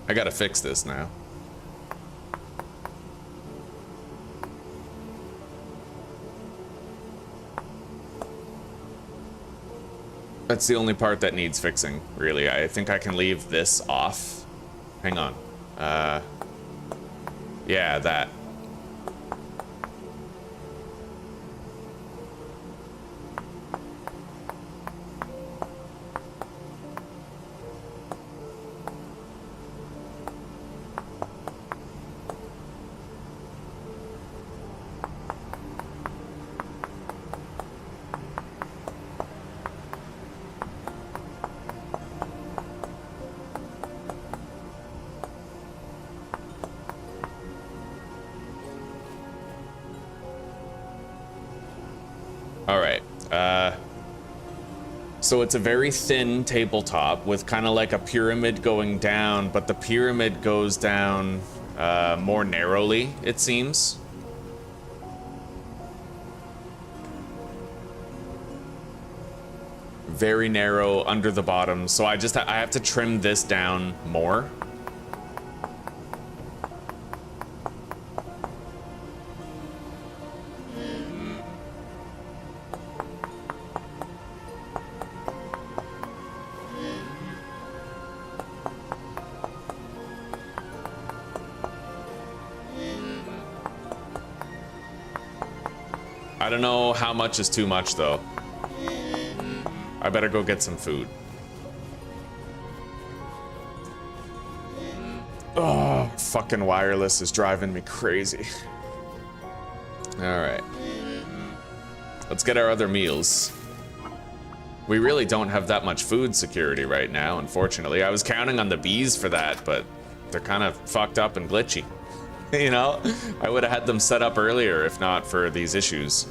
I gotta fix this now. That's the only part that needs fixing, really. I think I can leave this off. Hang on. Yeah, that. All right. So it's a very thin tabletop with kind of like a pyramid going down, but the pyramid goes down more narrowly, it seems. Very narrow under the bottom. So I have to trim this down more. I don't know how much is too much, though. I better go get some food. Oh, fucking wireless is driving me crazy. All right. Let's get our other meals. We really don't have that much food security right now, unfortunately. I was counting on the bees for that, but they're kind of fucked up and glitchy. You know? I would have had them set up earlier if not for these issues.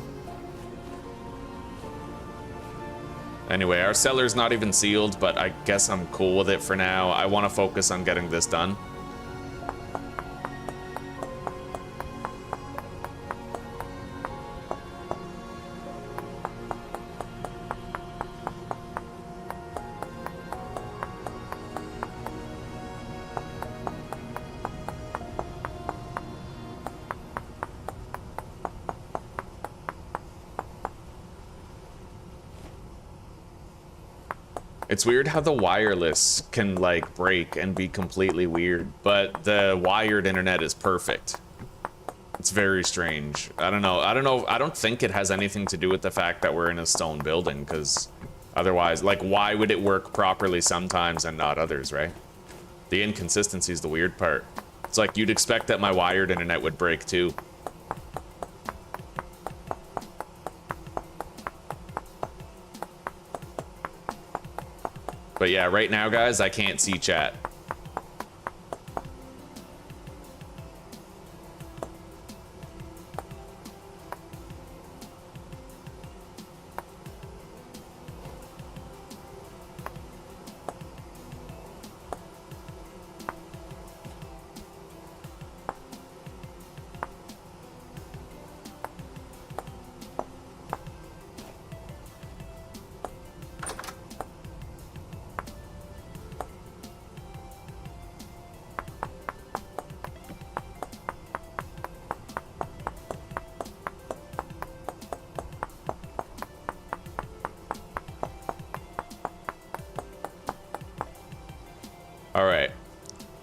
Anyway, our cellar's not even sealed, but I guess I'm cool with it for now. I want to focus on getting this done. It's weird how the wireless can like break and be completely weird, but the wired internet is perfect. It's very strange. I don't know. I don't think it has anything to do with the fact that we're in a stone building, because otherwise, like, why would it work properly sometimes and not others, right? The inconsistency is the weird part. It's like you'd expect that my wired internet would break too. But yeah, right now, guys, I can't see chat. All right.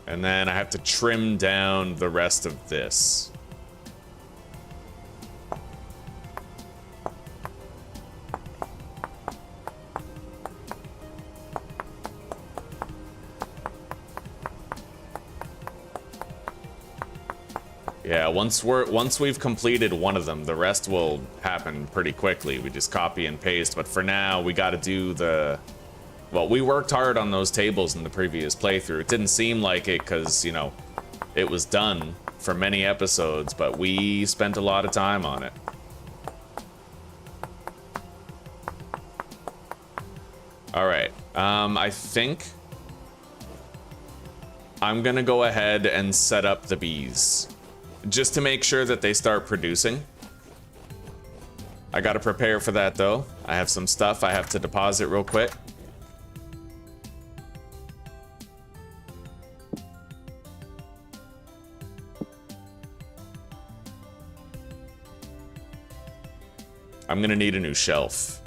And then I have to trim down the rest of this. Yeah, once we've completed one of them, the rest will happen pretty quickly. We just copy and paste, but for now we got to do the... Well, we worked hard on those tables in the previous playthrough. It didn't seem like it because, you know, it was done for many episodes, but we spent a lot of time on it. All right, I think I'm gonna go ahead and set up the bees. Just to make sure that they start producing. I gotta prepare for that though. I have some stuff I have to deposit real quick. I'm gonna need a new shelf.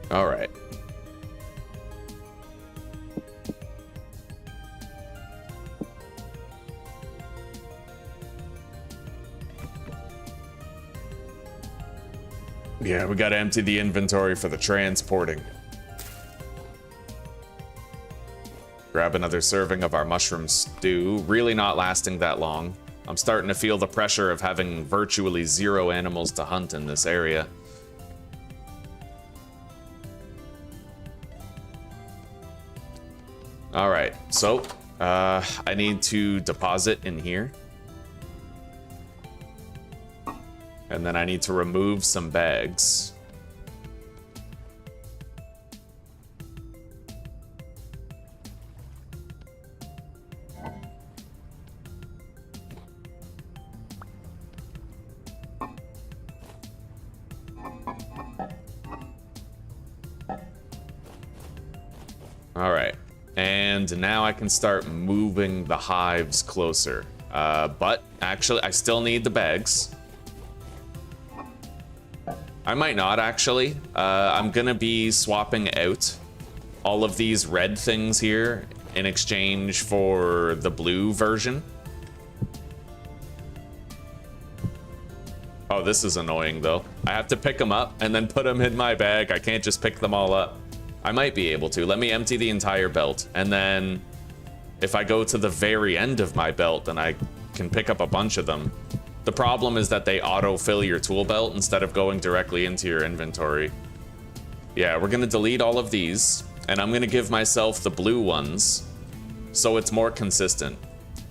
All right. Yeah, we gotta empty the inventory for the transporting. Grab another serving of our mushroom stew. Really not lasting that long. I'm starting to feel the pressure of having virtually 0 animals to hunt in this area. All right, so I need to deposit in here. And then I need to remove some bags. All right. And now I can start moving the hives closer. But actually, I still need the bags. I might not, actually. I'm gonna be swapping out all of these red things here in exchange for the blue version. Oh, this is annoying, though. I have to pick them up and then put them in my bag. I can't just pick them all up. I might be able to. Let me empty the entire belt, and then if I go to the very end of my belt, then I can pick up a bunch of them. The problem is that they auto-fill your tool belt instead of going directly into your inventory. Yeah, we're gonna delete all of these, and I'm gonna give myself the blue ones so it's more consistent.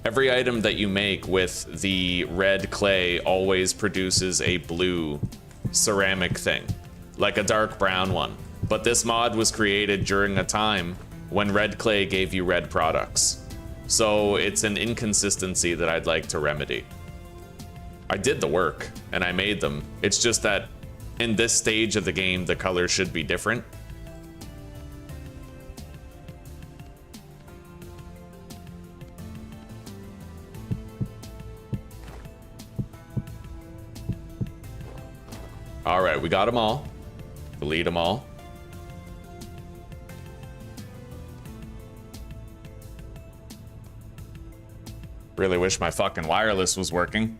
Every item that you make with the red clay always produces a blue ceramic thing, like a dark brown one. But this mod was created during a time when red clay gave you red products. So it's an inconsistency that I'd like to remedy. I did the work, and I made them. It's just that in this stage of the game, the colors should be different. All right, we got them all. Delete them all. Really wish my fucking wireless was working.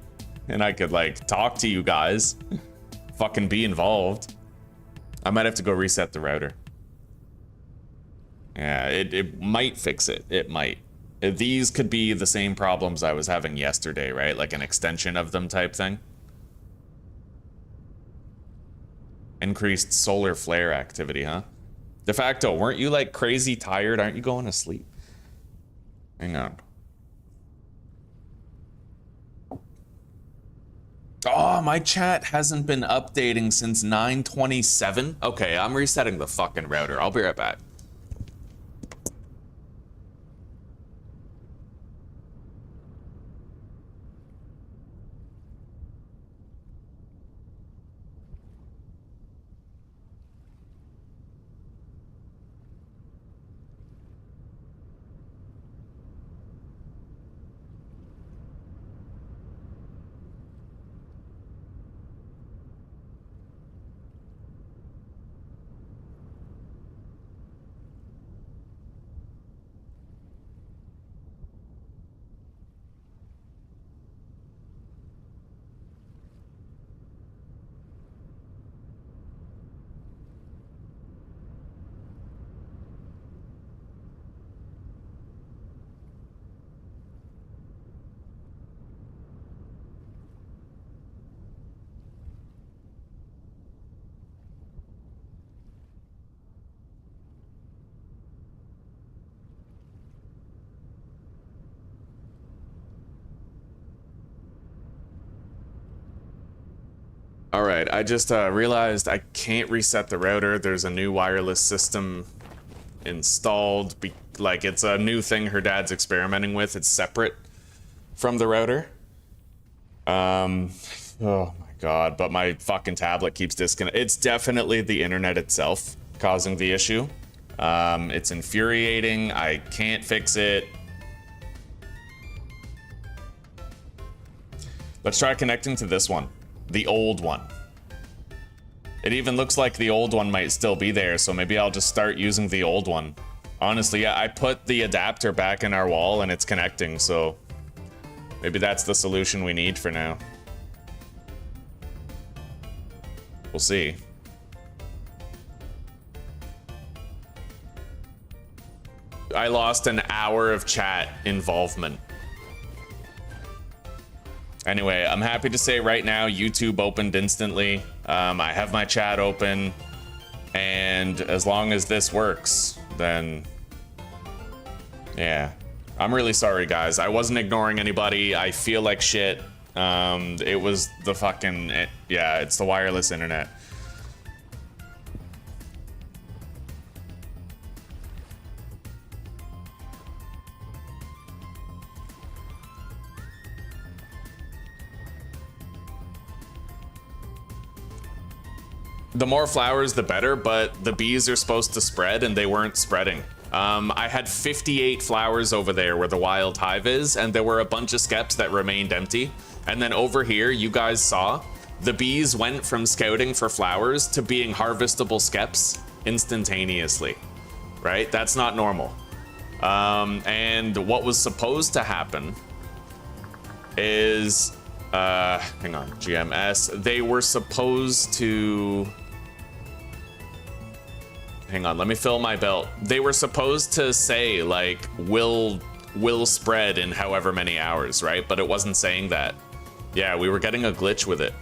And I could, like, talk to you guys. Fucking be involved. I might have to go reset the router. Yeah, it might fix it. It might. These could be the same problems I was having yesterday, right? Like an extension of them type thing. Increased solar flare activity, huh? De facto, weren't you, like, crazy tired? Aren't you going to sleep? Hang on. Oh, my chat hasn't been updating since 9/27. Okay, I'm resetting the fucking router. I'll be right back. All right, I just realized I can't reset the router. There's a new wireless system installed. Like, it's a new thing her dad's experimenting with. It's separate from the router. Oh my god, but my fucking tablet keeps disconnecting. It's definitely the internet itself causing the issue. It's infuriating. I can't fix it. Let's try connecting to this one. The old one. It even looks like the old one might still be there, so maybe I'll just start using the old one. Honestly, yeah, I put the adapter back in our wall and it's connecting, so maybe that's the solution we need for now. We'll see. I lost an hour of chat involvement. Anyway, I'm happy to say right now YouTube opened instantly. I have my chat open, and as long as this works, then yeah. I'm really sorry, guys. I wasn't ignoring anybody. I feel like shit. It was the fucking yeah, it's the wireless internet. The more flowers, the better, but the bees are supposed to spread and they weren't spreading. I had 58 flowers over there where the wild hive is, and there were a bunch of skeps that remained empty. And then over here, you guys saw, the bees went from scouting for flowers to being harvestable skeps instantaneously, right? That's not normal. And what was supposed to happen is, hang on, GMS, they were supposed to, hang on, let me fill my belt. They were supposed to say, like, will spread in however many hours, right? But it wasn't saying that. Yeah, we were getting a glitch with it.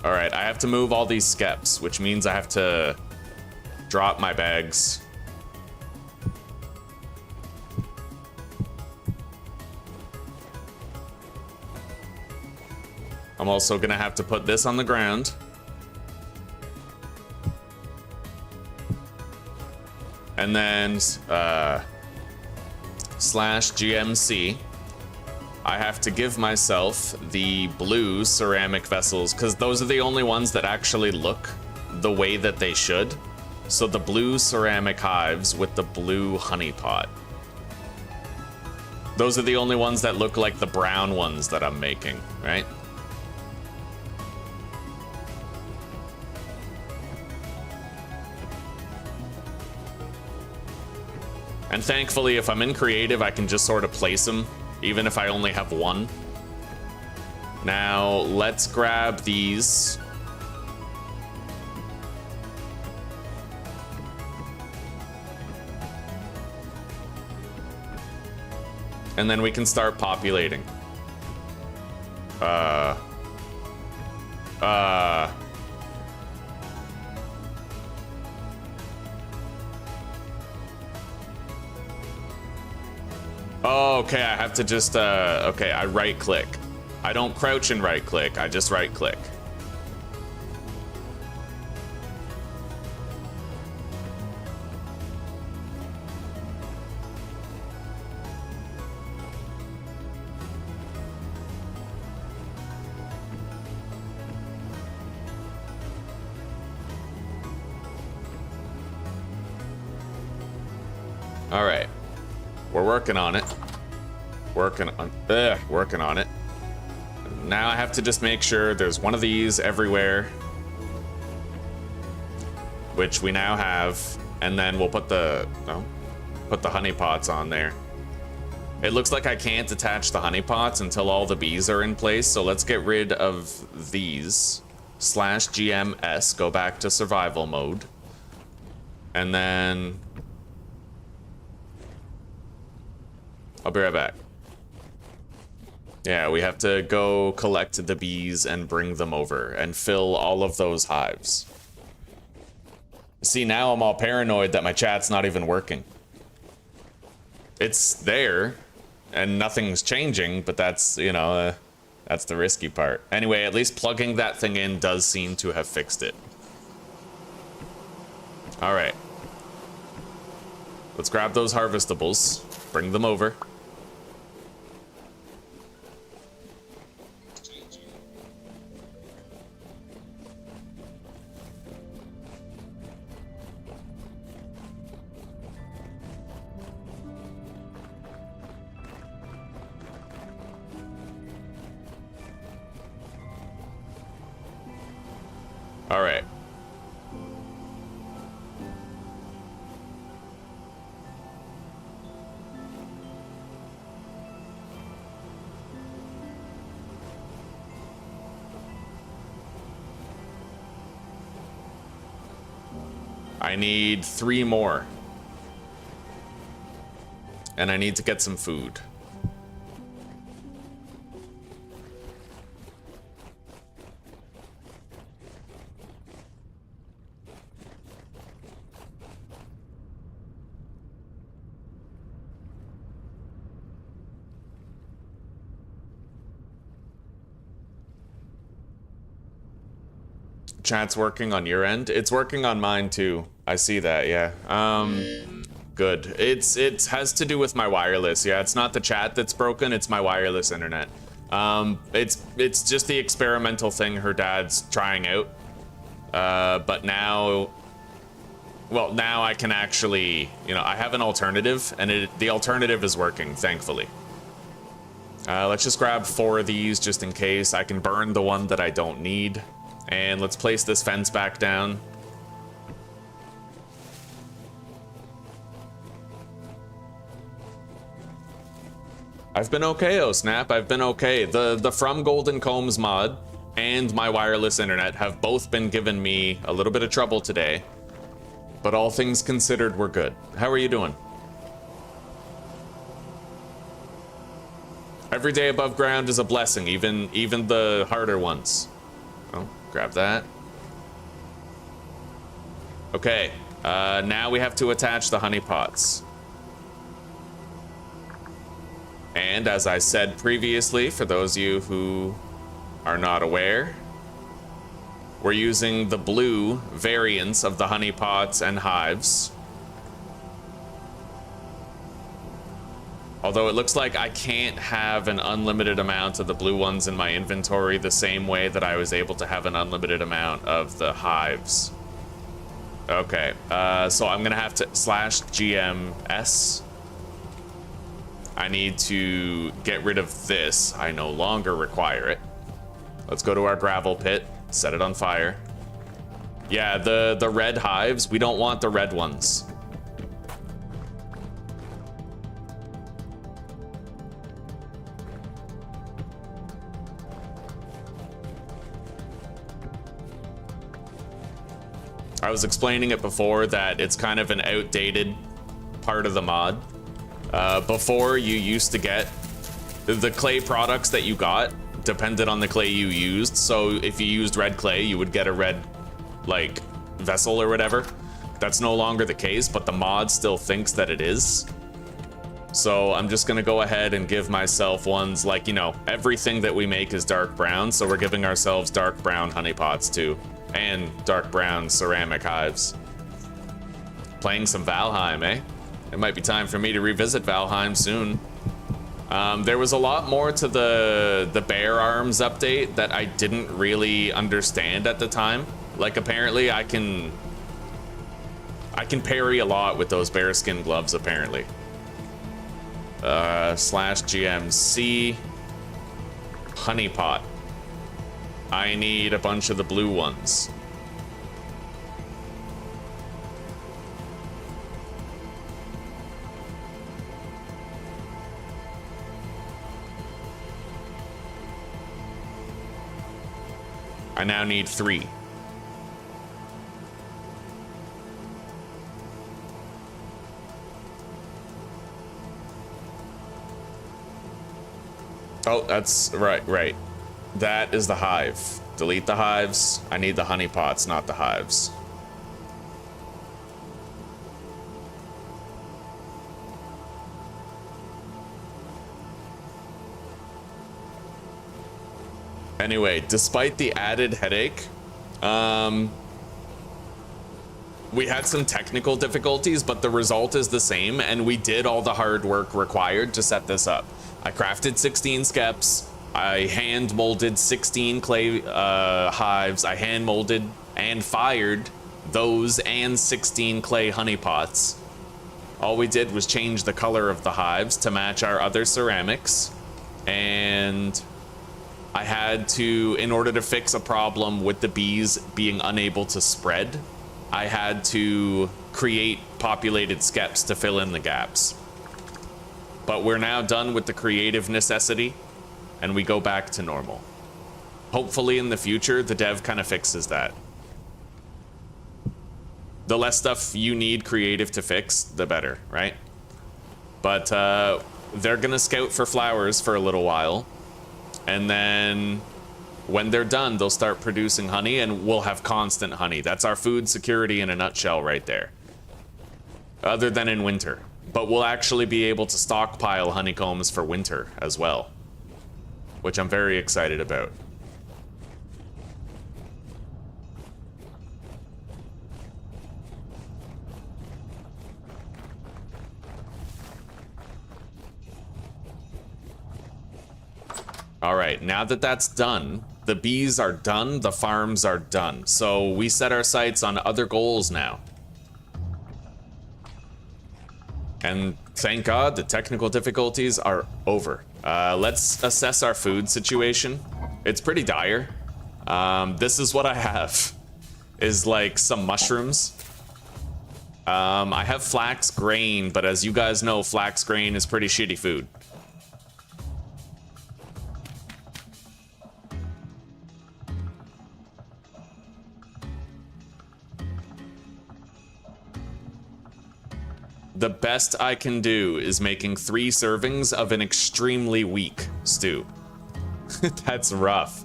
All right, I have to move all these skeps, which means I have to drop my bags. I'm also gonna have to put this on the ground. And then /GMC, I have to give myself the blue ceramic vessels, because those are the only ones that actually look the way that they should. So the blue ceramic hives with the blue honey pot. Those are the only ones that look like the brown ones that I'm making, right? And thankfully, if I'm in creative, I can just sort of place them, even if I only have one. Now, let's grab these. And then we can start populating. Oh, okay, I have to just, okay, I right click. I don't crouch and right click, I just right click. All right. We're working on it. Working on it. Now I have to just make sure there's one of these everywhere, which we now have, and then we'll put the honey pots on there. It looks like I can't attach the honey pots until all the bees are in place, so let's get rid of these. /GMS, go back to survival mode. And then I'll be right back. Yeah, we have to go collect the bees and bring them over and fill all of those hives. See, now I'm all paranoid that my chat's not even working. It's there, and nothing's changing, but that's, you know, that's the risky part. Anyway, at least plugging that thing in does seem to have fixed it. All right. Let's grab those harvestables, bring them over. All right. I need 3 more. And I need to get some food. Chat's working on your end. It's working on mine too. I see that, yeah. Good. It has to do with my wireless. Yeah, it's not the chat that's broken, it's my wireless internet. It's just the experimental thing her dad's trying out. But now, well, now I can actually, you know, I have an alternative, and the alternative is working, thankfully. Let's just grab 4 of these just in case. I can burn the one that I don't need. And let's place this fence back down. I've been okay, oh snap, I've been okay. The From Golden Combs mod and my wireless internet have both been giving me a little bit of trouble today. But all things considered, we're good. How are you doing? Every day above ground is a blessing, even the harder ones. Oh, grab that. Okay, now we have to attach the honey pots. And as I said previously, for those of you who are not aware, we're using the blue variants of the honey pots and hives. Although it looks like I can't have an unlimited amount of the blue ones in my inventory the same way that I was able to have an unlimited amount of the hives. Okay, so I'm gonna have to /GMS. I need to get rid of this. I no longer require it. Let's go to our gravel pit, set it on fire. Yeah, the red hives, we don't want the red ones. I was explaining it before that it's kind of an outdated part of the mod. Before, you used to get the clay products that you got depended on the clay you used. So if you used red clay, you would get a red, like, vessel or whatever. That's no longer the case, but the mod still thinks that it is. So I'm just gonna go ahead and give myself ones like, you know, everything that we make is dark brown, so we're giving ourselves dark brown honey pots too. And dark brown ceramic hives. Playing some Valheim, eh? It might be time for me to revisit Valheim soon. There was a lot more to the bear arms update that I didn't really understand at the time. Like, apparently I can parry a lot with those bearskin gloves, apparently. /GMC honeypot. I need a bunch of the blue ones. I now need 3. Oh, that's right. That is the hive. Delete the hives. I need the honey pots, not the hives. Anyway, despite the added headache, we had some technical difficulties, but the result is the same, and we did all the hard work required to set this up. I crafted 16 skeps, I hand molded 16 clay hives, I hand molded and fired those and 16 clay honeypots. All we did was change the color of the hives to match our other ceramics, and I had to, in order to fix a problem with the bees being unable to spread, I had to create populated skeps to fill in the gaps. But we're now done with the creative necessity, and we go back to normal. Hopefully in the future, the dev kind of fixes that. The less stuff you need creative to fix, the better, right? But they're gonna scout for flowers for a little while, and then when they're done, they'll start producing honey, and we'll have constant honey. That's our food security in a nutshell right there. Other than in winter. But we'll actually be able to stockpile honeycombs for winter as well, which I'm very excited about. All right, now that that's done, the bees are done, the farms are done. So we set our sights on other goals now. And thank God the technical difficulties are over. Let's assess our food situation. It's pretty dire. This is what I have, is like some mushrooms. I have flax grain, but as you guys know, flax grain is pretty shitty food. The best I can do is making 3 servings of an extremely weak stew. That's rough,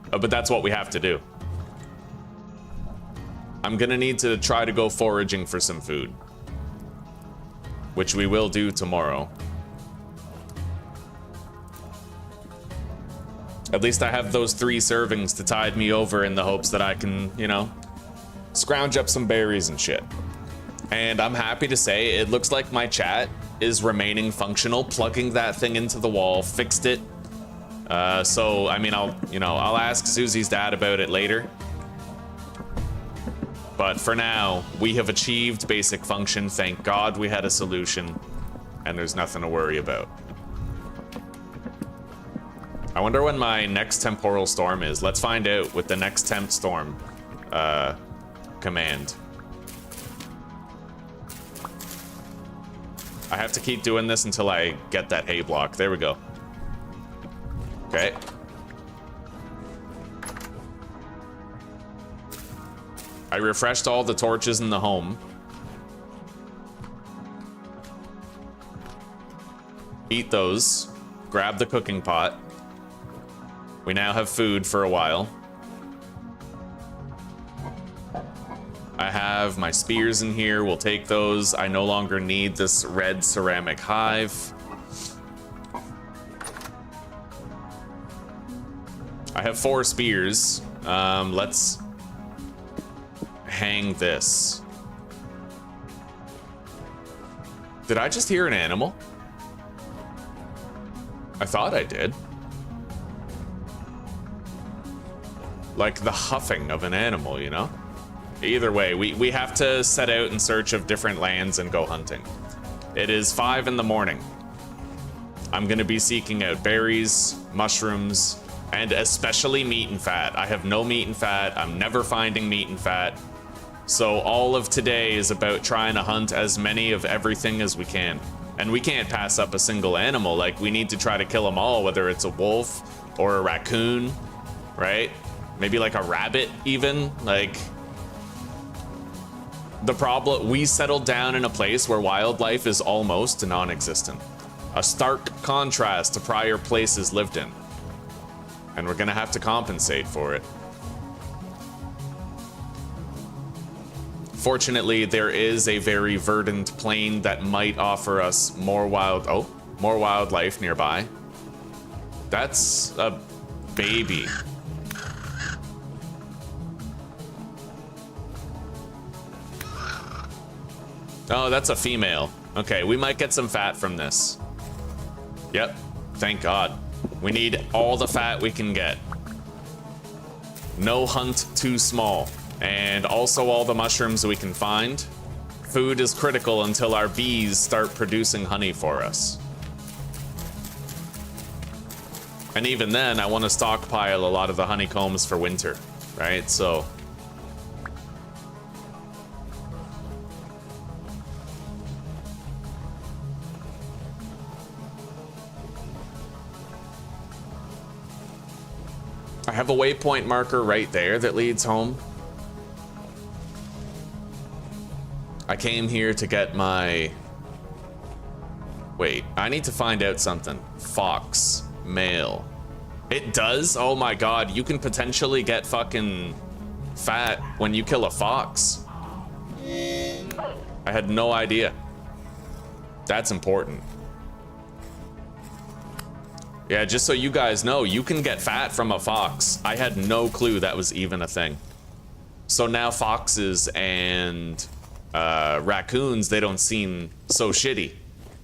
but that's what we have to do. I'm gonna need to try to go foraging for some food, which we will do tomorrow. At least I have those 3 servings to tide me over in the hopes that I can, you know, scrounge up some berries and shit. And I'm happy to say it looks like my chat is remaining functional. Plugging that thing into the wall fixed it. So I mean, I'll ask Susie's dad about it later. But for now, we have achieved basic function. Thank God we had a solution, and there's nothing to worry about. I wonder when my next Temporal Storm is. Let's find out with the next Temp Storm command. I have to keep doing this until I get that hay block. There we go. Okay. I refreshed all the torches in the home. Eat those. Grab the cooking pot. We now have food for a while. I have my spears in here. We'll take those. I no longer need this red ceramic hive. I have 4 spears. Let's hang this. Did I just hear an animal? I thought I did. Like the huffing of an animal, you know? Either way, we have to set out in search of different lands and go hunting. It is 5 in the morning. I'm gonna be seeking out berries, mushrooms, and especially meat and fat. I have no meat and fat. I'm never finding meat and fat. So all of today is about trying to hunt as many of everything as we can. And we can't pass up a single animal. Like, we need to try to kill them all, whether it's a wolf or a raccoon, right? Maybe like a rabbit even, like... The problem, we settled down in a place where wildlife is almost non-existent. A stark contrast to prior places lived in. And we're gonna have to compensate for it. Fortunately, there is a very verdant plain that might offer us more wildlife nearby. That's a baby. Oh, that's a female. Okay, we might get some fat from this. Yep, thank God. We need all the fat we can get. No hunt too small. And also all the mushrooms we can find. Food is critical until our bees start producing honey for us. And even then, I want to stockpile a lot of the honeycombs for winter, right? So... I have a waypoint marker right there that leads home. I came here to get my... Wait, I need to find out something. Fox, male. It does? Oh my god, you can potentially get fucking fat when you kill a fox. I had no idea. That's important. Yeah, just so you guys know, you can get fat from a fox. I had no clue that was even a thing. So now foxes and raccoons, they don't seem so shitty,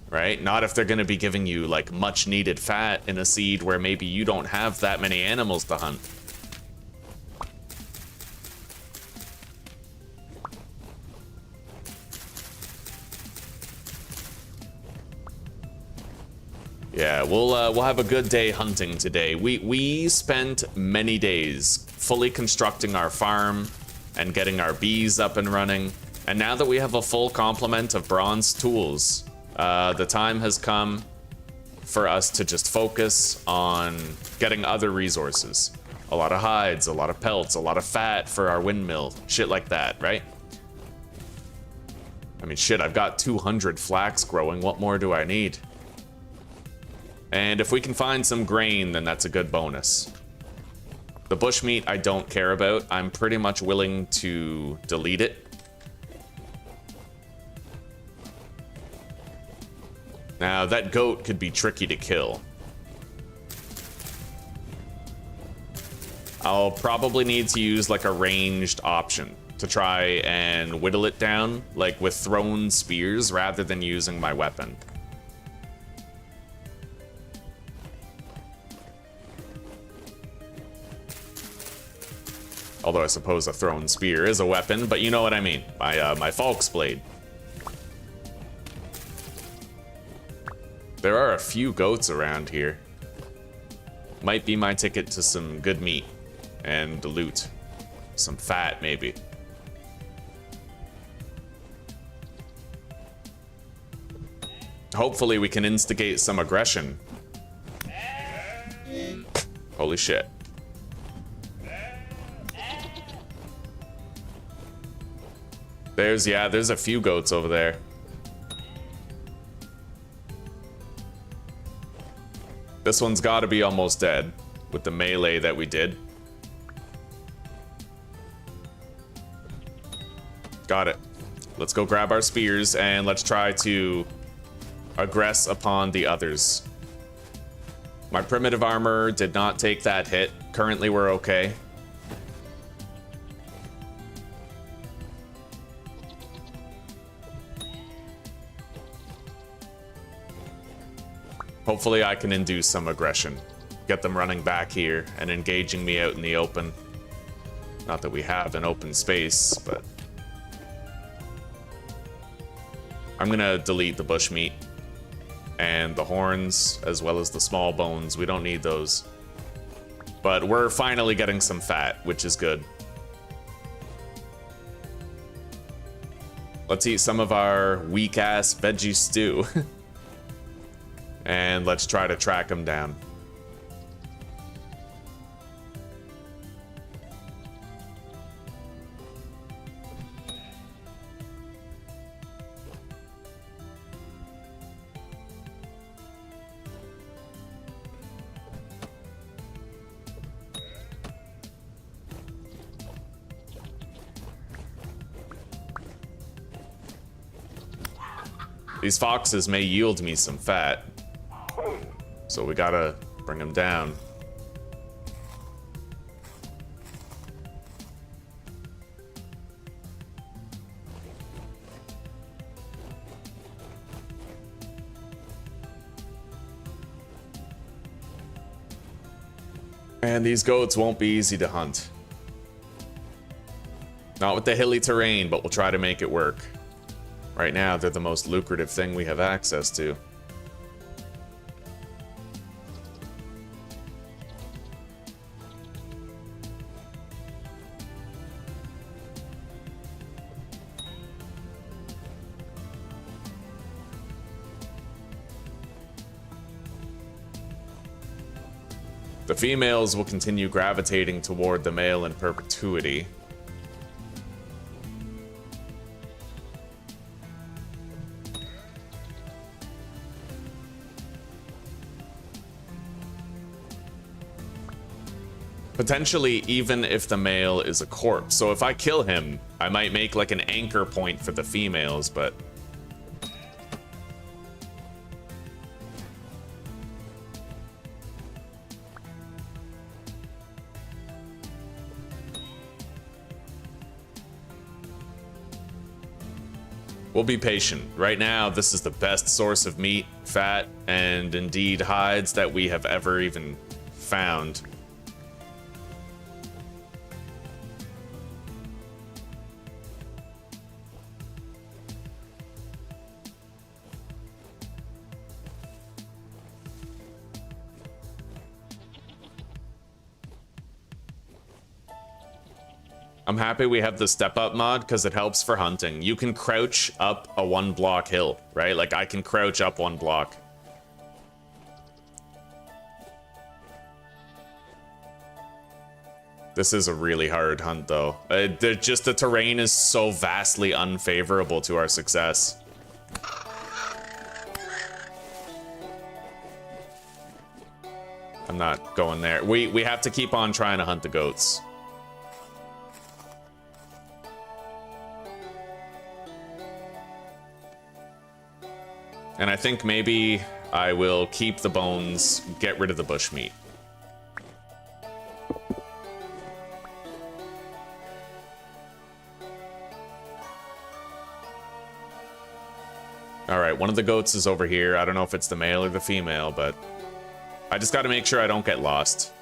right? Not if they're gonna be giving you like much needed fat in a seed where maybe you don't have that many animals to hunt. Yeah, we'll have a good day hunting today. We spent many days fully constructing our farm and getting our bees up and running. And now that we have a full complement of bronze tools, the time has come for us to just focus on getting other resources. A lot of hides, a lot of pelts, a lot of fat for our windmill, shit like that, right? I mean, shit, I've got 200 flax growing. What more do I need? And if we can find some grain, then that's a good bonus. The bushmeat I don't care about. I'm pretty much willing to delete it. Now, that goat could be tricky to kill. I'll probably need to use like a ranged option to try and whittle it down, like with thrown spears rather than using my weapon. Although I suppose a thrown spear is a weapon, but you know what I mean. My Falk's blade. There are a few goats around here. Might be my ticket to some good meat and loot. Some fat, maybe. Hopefully we can instigate some aggression. Holy shit. There's a few goats over there. This one's gotta be almost dead with the melee that we did. Got it. Let's go grab our spears and let's try to aggress upon the others. My primitive armor did not take that hit. Currently we're okay. Hopefully I can induce some aggression. Get them running back here and engaging me out in the open. Not that we have an open space, but... I'm gonna delete the bushmeat. And the horns, as well as the small bones. We don't need those. But we're finally getting some fat, which is good. Let's eat some of our weak-ass veggie stew. And let's try to track him down. These foxes may yield me some fat. So we gotta bring them down. And these goats won't be easy to hunt. Not with the hilly terrain, but we'll try to make it work. Right now, they're the most lucrative thing we have access to. The females will continue gravitating toward the male in perpetuity. Potentially, even if the male is a corpse. So if I kill him, I might make like an anchor point for the females, but... we'll be patient. Right now, this is the best source of meat, fat, and indeed hides that we have ever even found. I'm happy we have the step up mod because it helps for hunting. You can crouch up a 1-block hill, right? Like I can crouch up 1 block. This is a really hard hunt though. The terrain is so vastly unfavorable to our success. I'm not going there. We have to keep on trying to hunt the goats. And I think maybe I will keep the bones, get rid of the bushmeat. Alright, one of the goats is over here. I don't know if it's the male or the female, but I just gotta make sure I don't get lost.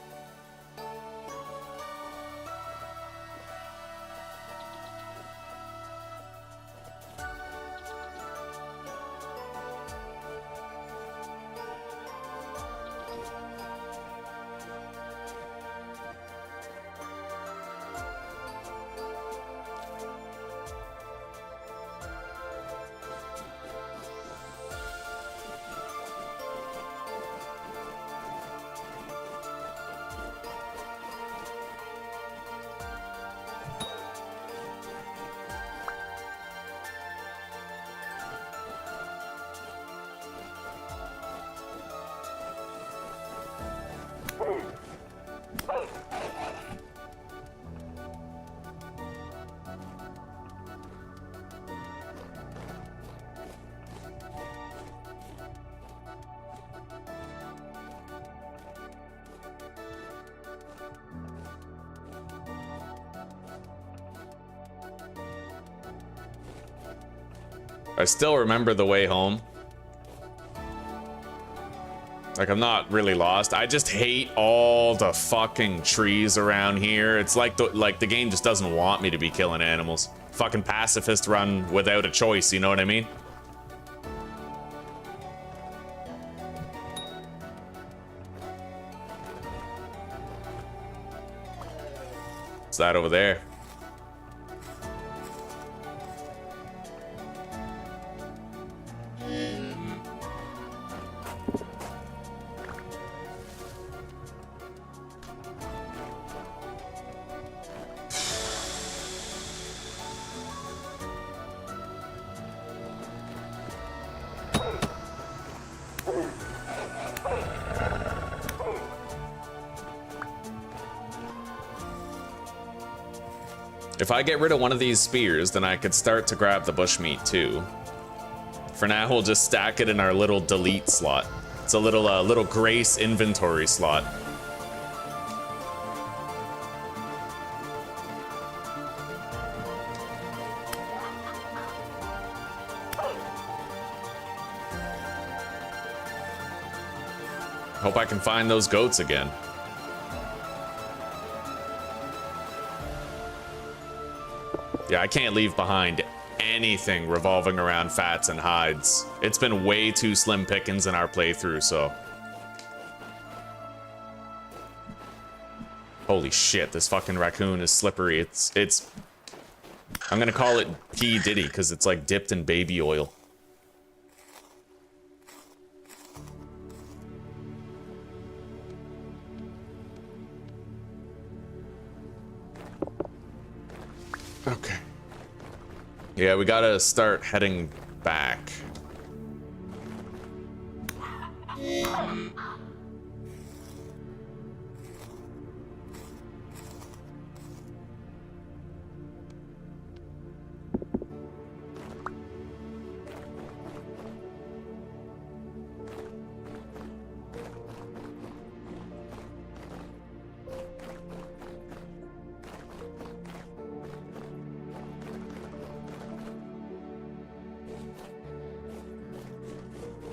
I still remember the way home. Like, I'm not really lost. I just hate all the fucking trees around here. It's like the game just doesn't want me to be killing animals. Fucking pacifist run without a choice, you know what I mean? What's that over there? If I get rid of one of these spears, then I could start to grab the bushmeat too. For now, we'll just stack it in our little delete slot. It's a little grace inventory slot. Hope I can find those goats again. Yeah, I can't leave behind anything revolving around fats and hides. It's been way too slim pickings in our playthrough, so. Holy shit, this fucking raccoon is slippery. It's I'm gonna call it P. Diddy, because it's like dipped in baby oil. Okay. Yeah, we gotta start heading back.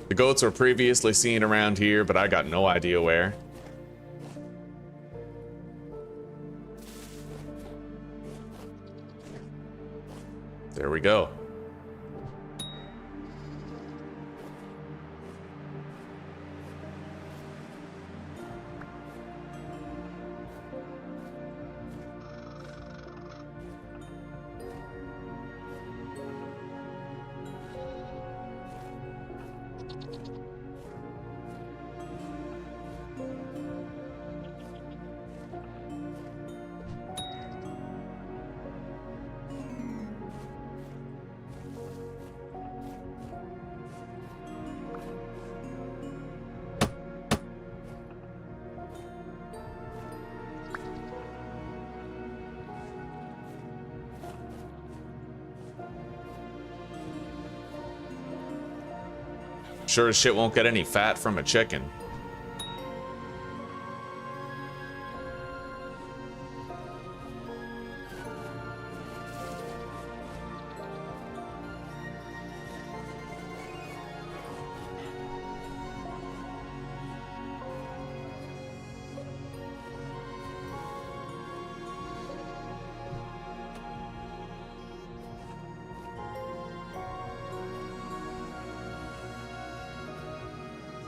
The goats were previously seen around here, but I got no idea where. There we go. Sure as shit won't get any fat from a chicken.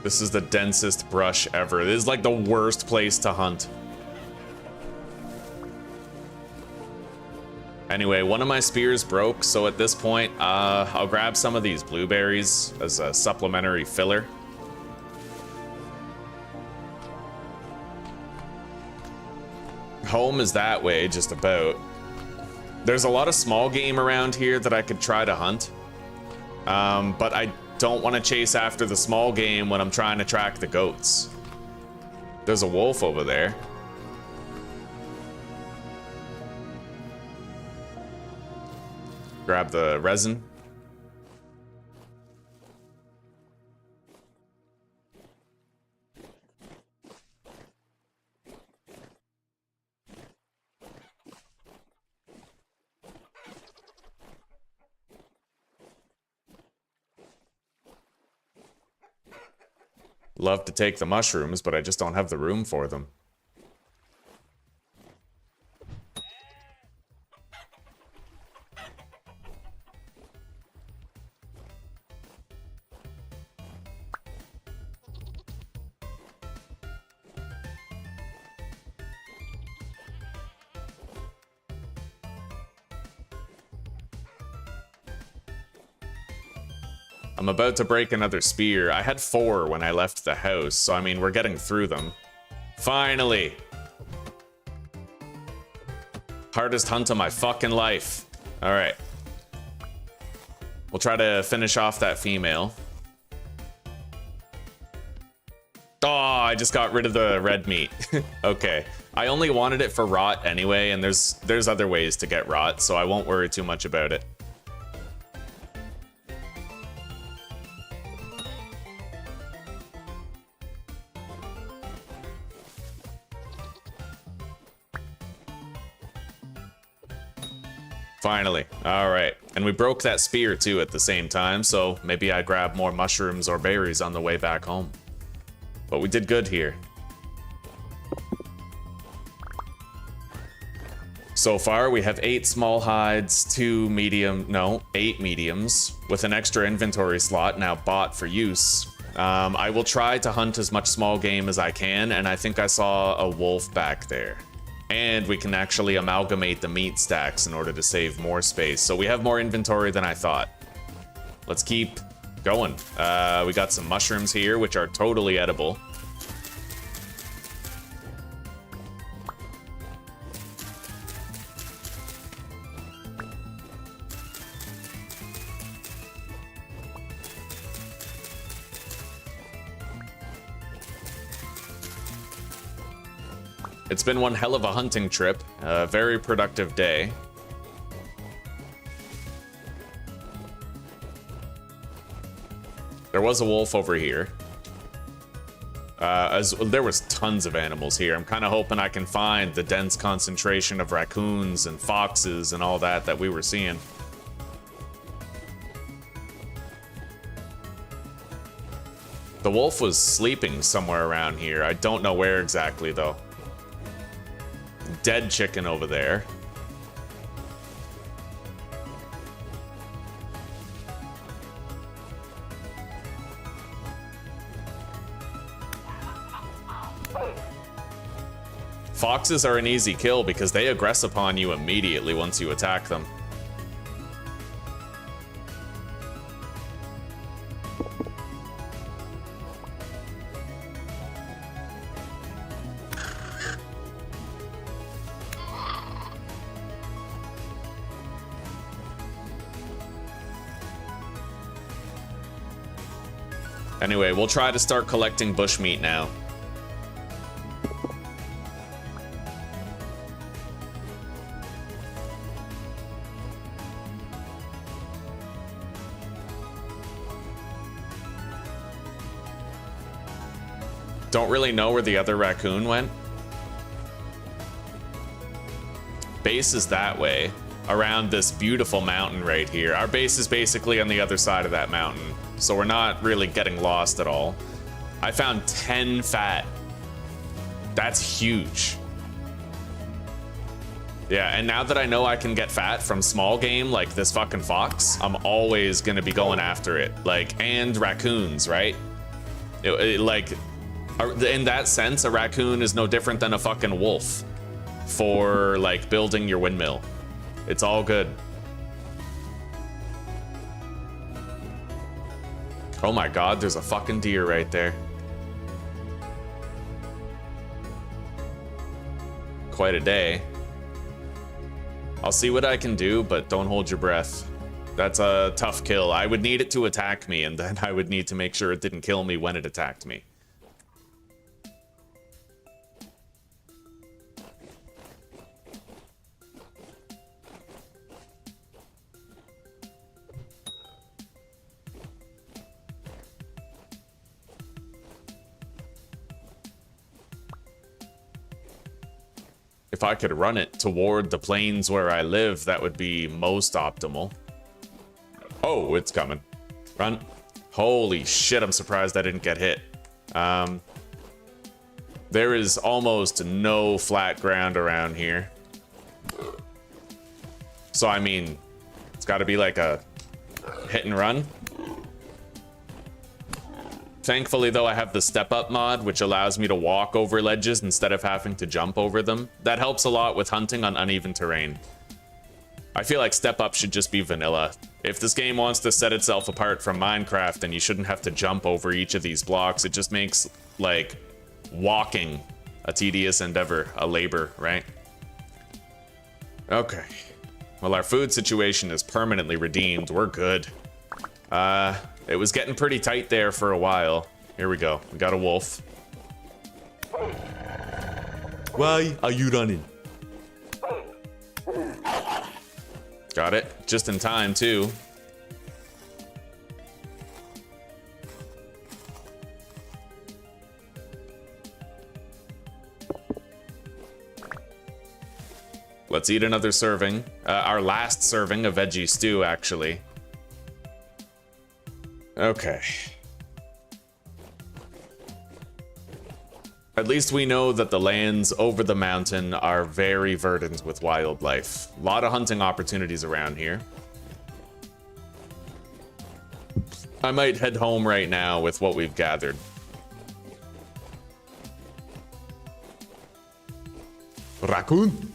This is the densest brush ever. This is like the worst place to hunt. Anyway, one of my spears broke, so at this point, I'll grab some of these blueberries as a supplementary filler. Home is that way, just about. There's a lot of small game around here that I could try to hunt. But I don't want to chase after the small game when I'm trying to track the goats. There's a wolf over there. Grab the resin. Love to take the mushrooms, but I just don't have the room for them. I'm about to break another spear. I had 4 when I left the house, so I mean, we're getting through them. Finally! Hardest hunt of my fucking life. Alright. We'll try to finish off that female. Oh, I just got rid of the red meat. Okay. I only wanted it for rot anyway, and there's other ways to get rot, so I won't worry too much about it. Finally. All right. And we broke that spear too at the same time, so maybe I grab more mushrooms or berries on the way back home. But we did good here. So far, we have 8 small hides, 8 mediums, with an extra inventory slot now bought for use. I will try to hunt as much small game as I can, and I think I saw a wolf back there. And we can actually amalgamate the meat stacks in order to save more space. So we have more inventory than I thought. Let's keep going. We got some mushrooms here, which are totally edible. It's been one hell of a hunting trip, a very productive day. There was a wolf over here. There was tons of animals here. I'm kind of hoping I can find the dense concentration of raccoons and foxes and all that we were seeing. The wolf was sleeping somewhere around here. I don't know where exactly, though. Dead chicken over there. Foxes are an easy kill because they aggress upon you immediately once you attack them. Anyway, we'll try to start collecting bushmeat now. Don't really know where the other raccoon went. Base is that way, around this beautiful mountain right here. Our base is basically on the other side of that mountain, so we're not really getting lost at all. I found 10 fat. That's huge. Yeah, and now that I know I can get fat from small game like this fucking fox, I'm always gonna be going after it. Like, and raccoons, right? Like, in that sense, a raccoon is no different than a fucking wolf for, like, building your windmill. It's all good. Oh my god, there's a fucking deer right there. Quite a day. I'll see what I can do, but don't hold your breath. That's a tough kill. I would need it to attack me, and then I would need to make sure it didn't kill me when it attacked me. If I could run it toward the plains where I live, that would be most optimal. Oh, it's coming. Run. Holy shit, I'm surprised I didn't get hit. There is almost no flat ground around here. So, I mean, it's got to be like a hit and run. Thankfully, though, I have the step up mod, which allows me to walk over ledges instead of having to jump over them. That helps a lot with hunting on uneven terrain. I feel like step up should just be vanilla. If this game wants to set itself apart from Minecraft, then you shouldn't have to jump over each of these blocks. It just makes, like, walking a tedious endeavor, a labor, right? Okay. Well, our food situation is permanently redeemed. We're good. It was getting pretty tight there for a while. Here we go. We got a wolf. Why are you running? Got it. Just in time, too. Let's eat another serving. Our last serving of veggie stew, actually. Okay. At least we know that the lands over the mountain are very verdant with wildlife. A lot of hunting opportunities around here. I might head home right now with what we've gathered. Raccoon.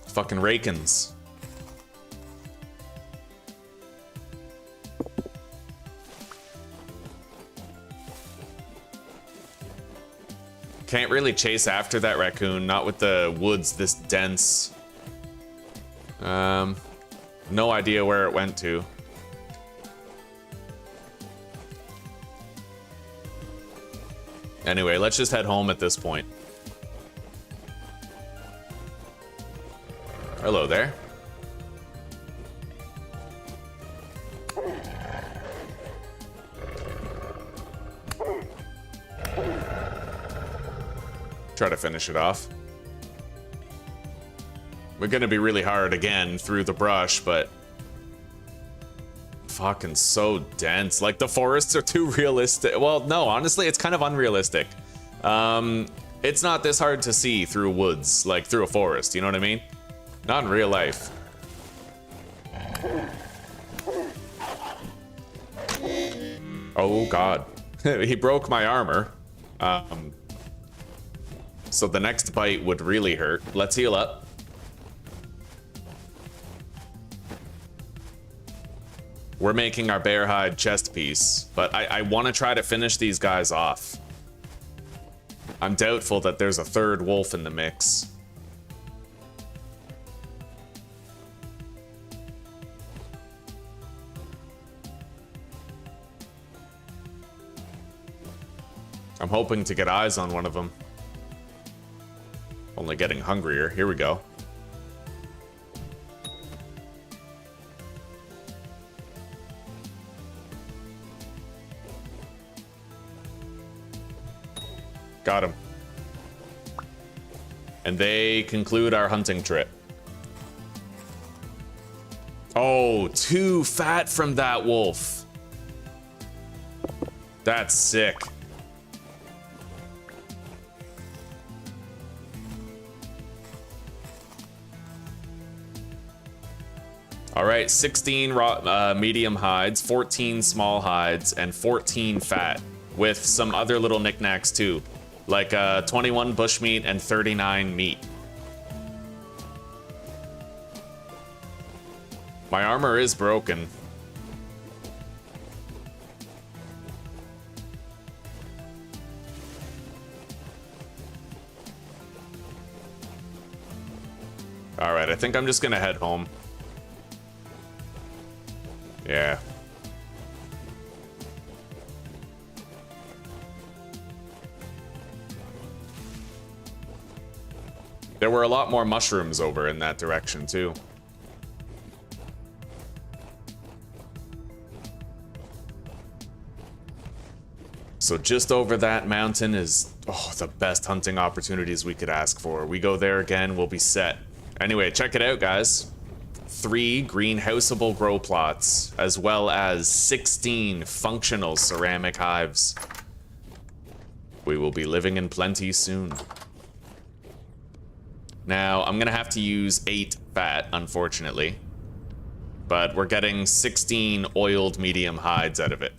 Fucking rakins. Can't really chase after that raccoon, not with the woods this dense. No idea where it went to. Anyway, let's just head home at this point. Hello there. Try to finish it off. We're gonna be really hard again through the brush, but fucking so dense. Like, the forests are too realistic. Well, no, honestly, it's kind of unrealistic. It's not this hard to see through woods, like through a forest, you know what I mean? Not in real life. Oh god. He broke my armor. So the next bite would really hurt. Let's heal up. We're making our bear hide chest piece, but I want to try to finish these guys off. I'm doubtful that there's a third wolf in the mix. I'm hoping to get eyes on one of them. Only getting hungrier. Here we go. Got him. And they conclude our hunting trip. Oh, 2 fat from that wolf. That's sick. All right, 16 raw, medium hides, 14 small hides, and 14 fat, with some other little knickknacks too, like 21 bushmeat and 39 meat. My armor is broken. All right, I think I'm just gonna head home. Yeah. There were a lot more mushrooms over in that direction, too. So just over that mountain is, oh, the best hunting opportunities we could ask for. We go there again, we'll be set. Anyway, check it out, guys. 3 greenhouseable grow plots, as well as 16 functional ceramic hives. We will be living in plenty soon. Now, I'm gonna have to use 8 fat, unfortunately. But we're getting 16 oiled medium hides out of it.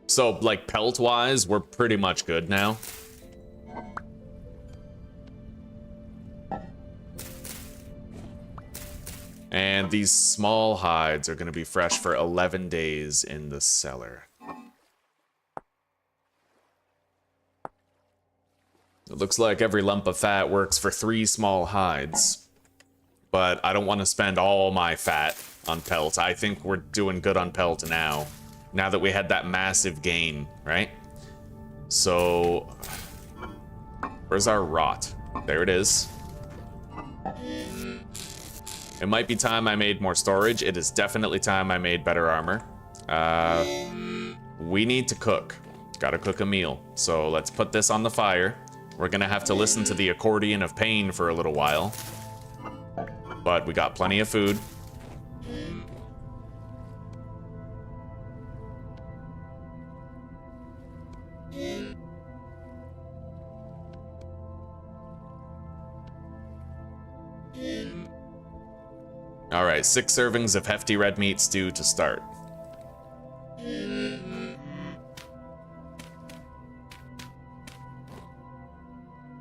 So, like, pelt-wise, we're pretty much good now. And these small hides are going to be fresh for 11 days in the cellar. It looks like every lump of fat works for 3 small hides. But I don't want to spend all my fat on pelt. I think we're doing good on pelt now. Now that we had that massive gain, right? So, where's our rot? There it is. It might be time I made more storage. It is definitely time I made better armor. We need to cook. Gotta cook a meal. So let's put this on the fire. We're gonna have to listen to the accordion of pain for a little while. But we got plenty of food. All right, 6 servings of hefty red meat stew to start.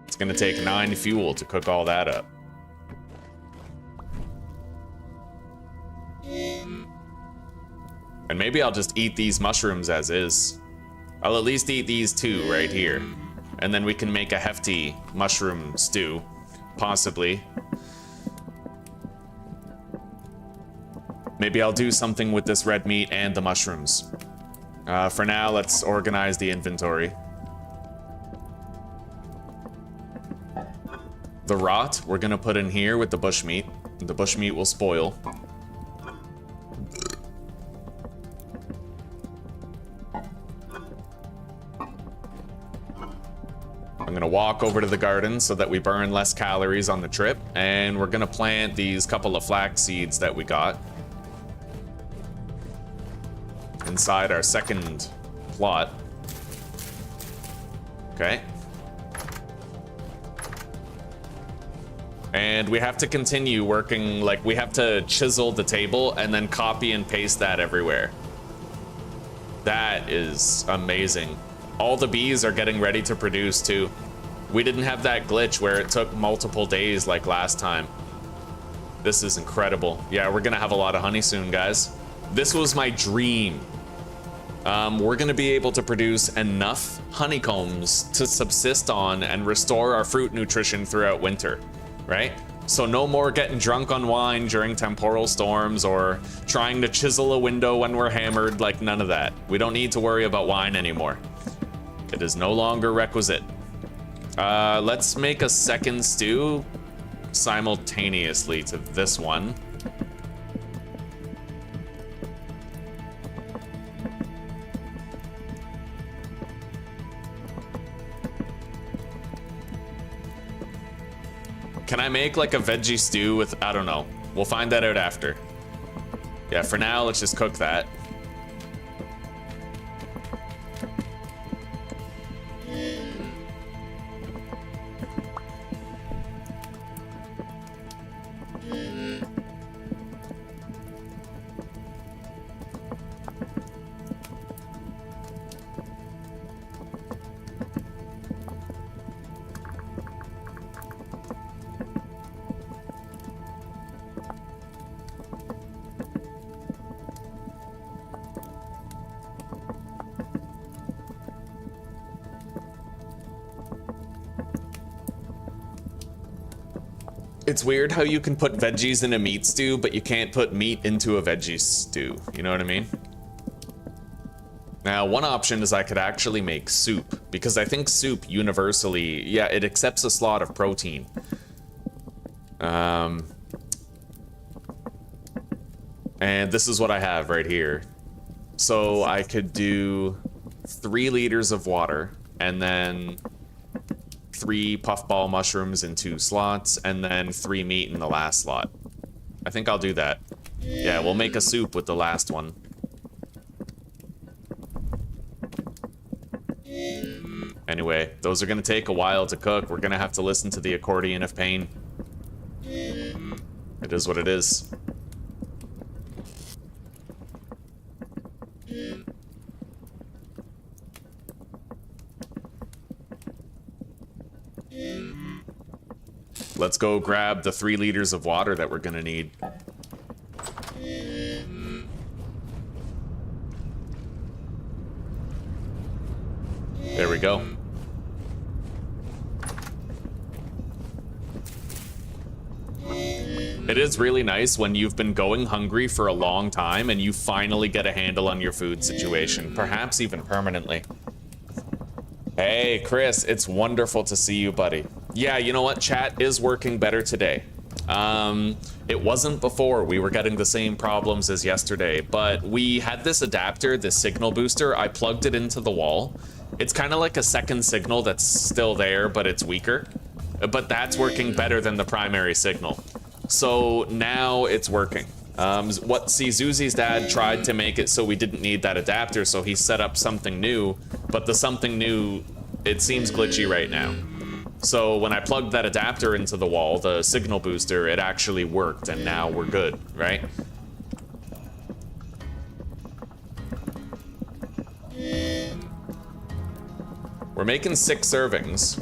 It's gonna take 9 fuel to cook all that up. And maybe I'll just eat these mushrooms as is. I'll at least eat these 2 right here. And then we can make a hefty mushroom stew, possibly. Maybe I'll do something with this red meat and the mushrooms. For now, let's organize the inventory. The rot, we're gonna put in here with the bushmeat. The bushmeat will spoil. I'm gonna walk over to the garden so that we burn less calories on the trip, and we're gonna plant these couple of flax seeds that we got inside our second plot. Okay. And we have to continue working, like we have to chisel the table and then copy and paste that everywhere. That is amazing. All the bees are getting ready to produce too. We didn't have that glitch where it took multiple days like last time. This is incredible. Yeah, we're gonna have a lot of honey soon, guys. This was my dream. We're gonna be able to produce enough honeycombs to subsist on and restore our fruit nutrition throughout winter, right? So no more getting drunk on wine during temporal storms or trying to chisel a window when we're hammered, like none of that. We don't need to worry about wine anymore. It is no longer requisite. Let's make a second stew simultaneously to this one. Can I make like a veggie stew with, I don't know. We'll find that out after. Yeah, for now, let's just cook that. It's weird how you can put veggies in a meat stew, but you can't put meat into a veggie stew. You know what I mean? Now, one option is I could actually make soup, because I think soup universally, yeah, it accepts a slot of protein. And this is what I have right here. So I could do 3 liters of water, and then 3 puffball mushrooms in 2 slots, and then 3 meat in the last slot. I think I'll do that. Yeah, we'll make a soup with the last one. Anyway, those are gonna take a while to cook. We're gonna have to listen to the accordion of pain. It is what it is. Let's go grab the 3 liters of water that we're gonna need. There we go. It is really nice when you've been going hungry for a long time and you finally get a handle on your food situation, perhaps even permanently. Hey, Chris, it's wonderful to see you, buddy. Yeah, you know what? Chat is working better today. It wasn't before. We were getting the same problems as yesterday, but we had this adapter, this signal booster. I plugged it into the wall, It's kind of like a second signal that's still there, but it's weaker. But that's working better than the primary signal. So now it's working. Zuzi's dad tried to make it so we didn't need that adapter, so he set up something new, but the something new, it seems glitchy right now. So when I plugged that adapter into the wall, the signal booster, it actually worked, and now we're good, right? We're making 6 servings.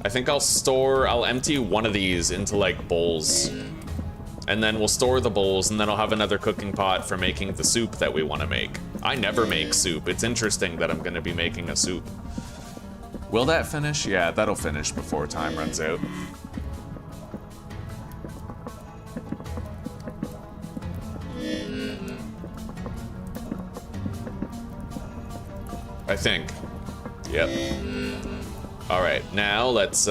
I think I'll empty one of these into like bowls. And then we'll store the bowls, and then I'll have another cooking pot for making the soup that we want to make. I never make soup. It's interesting that I'm going to be making a soup. Will that finish? Yeah, that'll finish before time runs out. I think. Yep. All right, now let's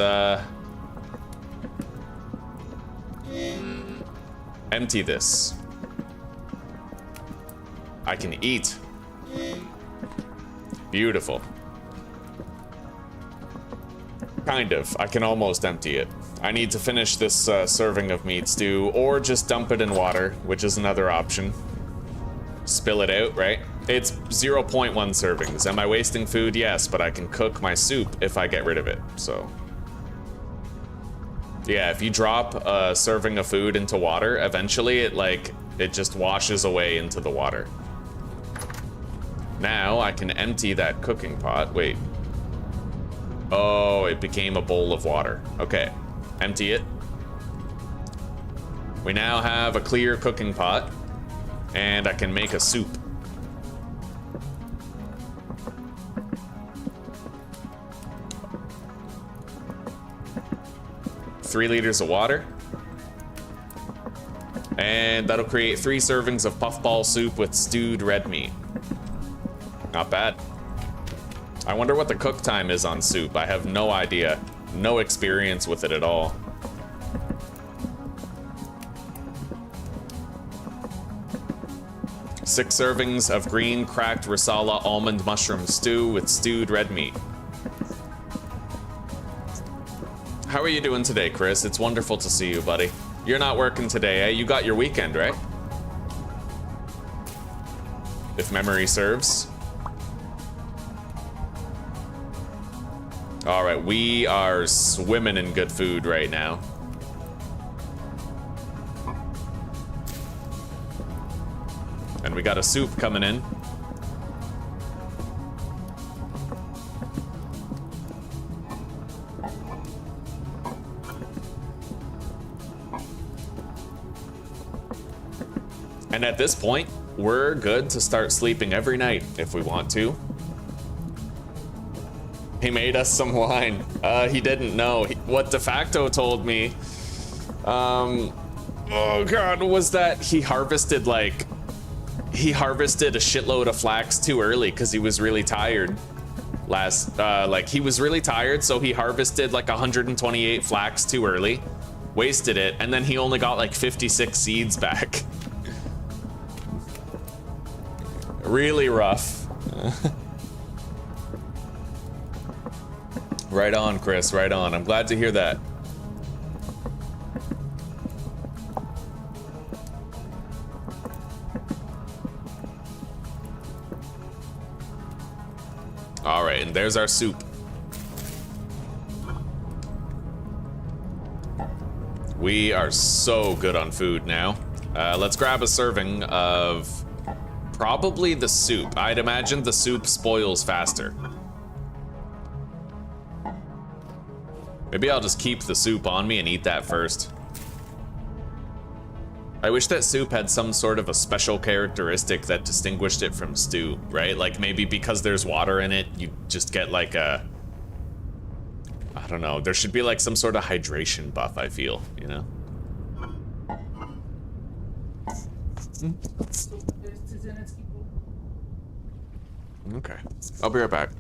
empty this. I can eat. Beautiful. Kind of. I can almost empty it. I need to finish this serving of meat stew, or just dump it in water, which is another option. Spill it out, right? It's 0.1 servings. Am I wasting food? Yes, but I can cook my soup if I get rid of it, so. Yeah, if you drop a serving of food into water, eventually it just washes away into the water. Now I can empty that cooking pot. Wait. Oh, it became a bowl of water. Okay, empty it. We now have a clear cooking pot, and I can make a soup. Three liters of water. And that'll create 3 servings of puffball soup with stewed red meat. Not bad. I wonder what the cook time is on soup. I have no idea. No experience with it at all. Six servings of green cracked risala almond mushroom stew with stewed red meat. How are you doing today, Chris? It's wonderful to see you, buddy. You're not working today, eh? You got your weekend, right? If memory serves. All right, we are swimming in good food right now. And we got a soup coming in. And at this point, we're good to start sleeping every night if we want to. He made us some wine. He didn't know. What De Facto told me, oh God, was that he harvested a shitload of flax too early because he was really tired. He was really tired, so he harvested like 128 flax too early, wasted it, and then he only got like 56 seeds back. Really rough. Right on, Chris, right on. I'm glad to hear that. All right, and there's our soup. We are so good on food now. Let's grab a serving of probably the soup. I'd imagine the soup spoils faster. Maybe I'll just keep the soup on me and eat that first. I wish that soup had some sort of a special characteristic that distinguished it from stew, right? Like maybe because there's water in it, you just get like a... I don't know, there should be like some sort of hydration buff, I feel, you know? Okay, I'll be right back.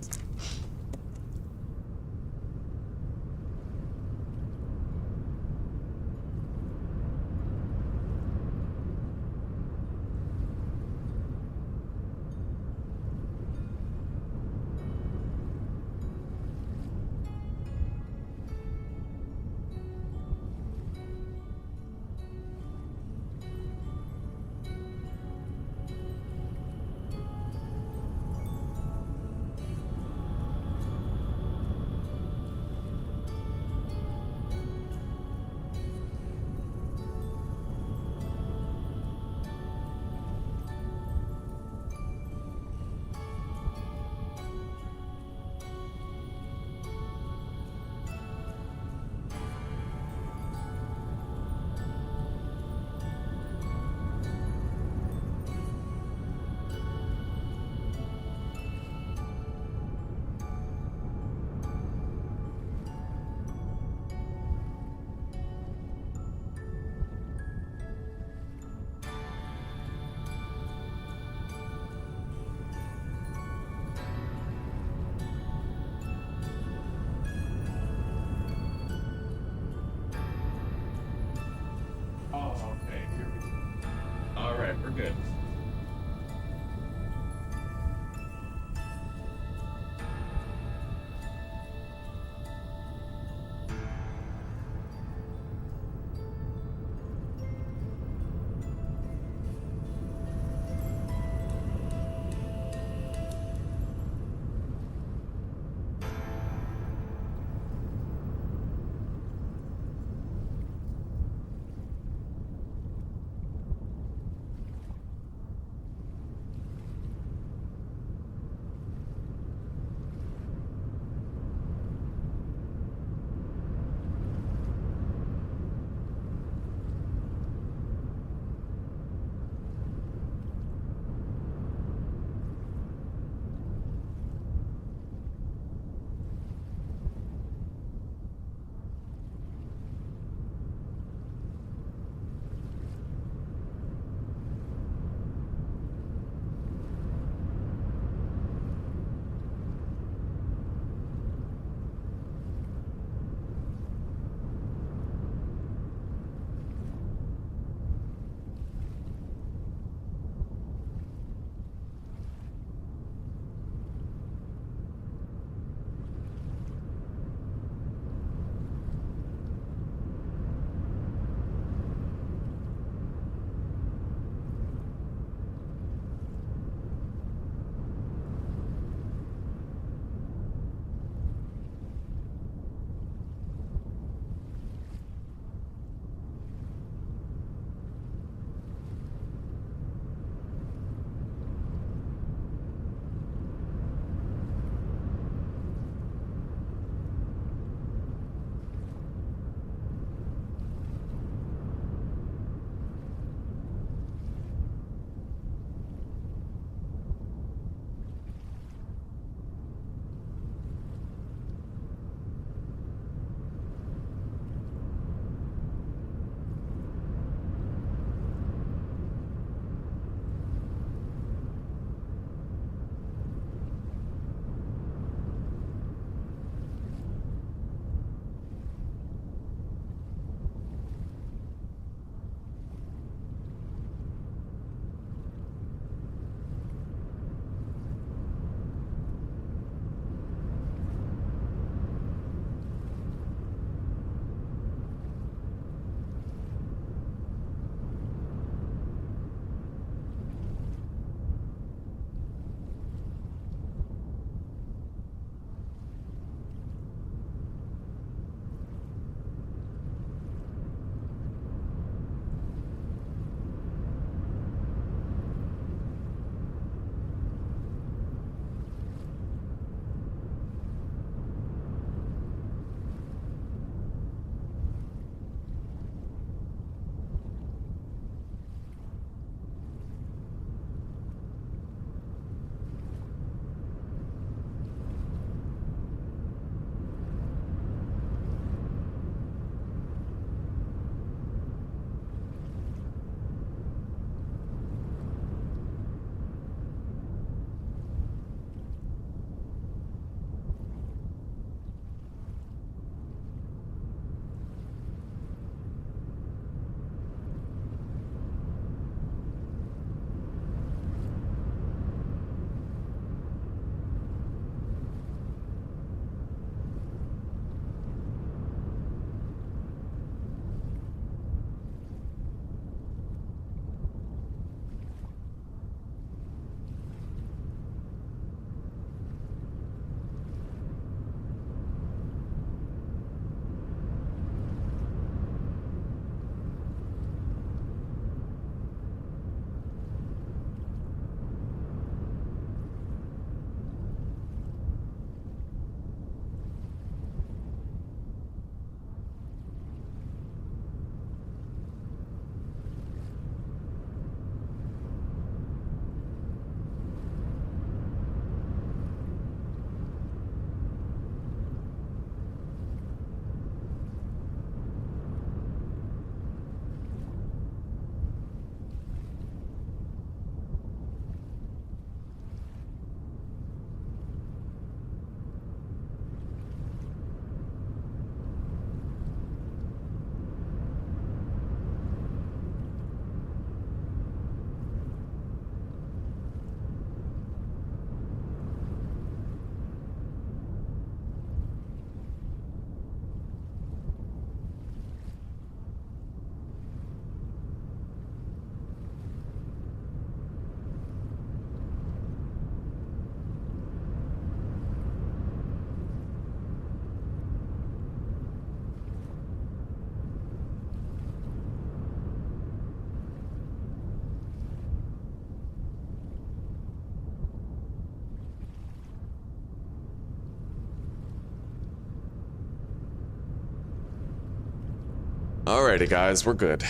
Alrighty, guys, we're good.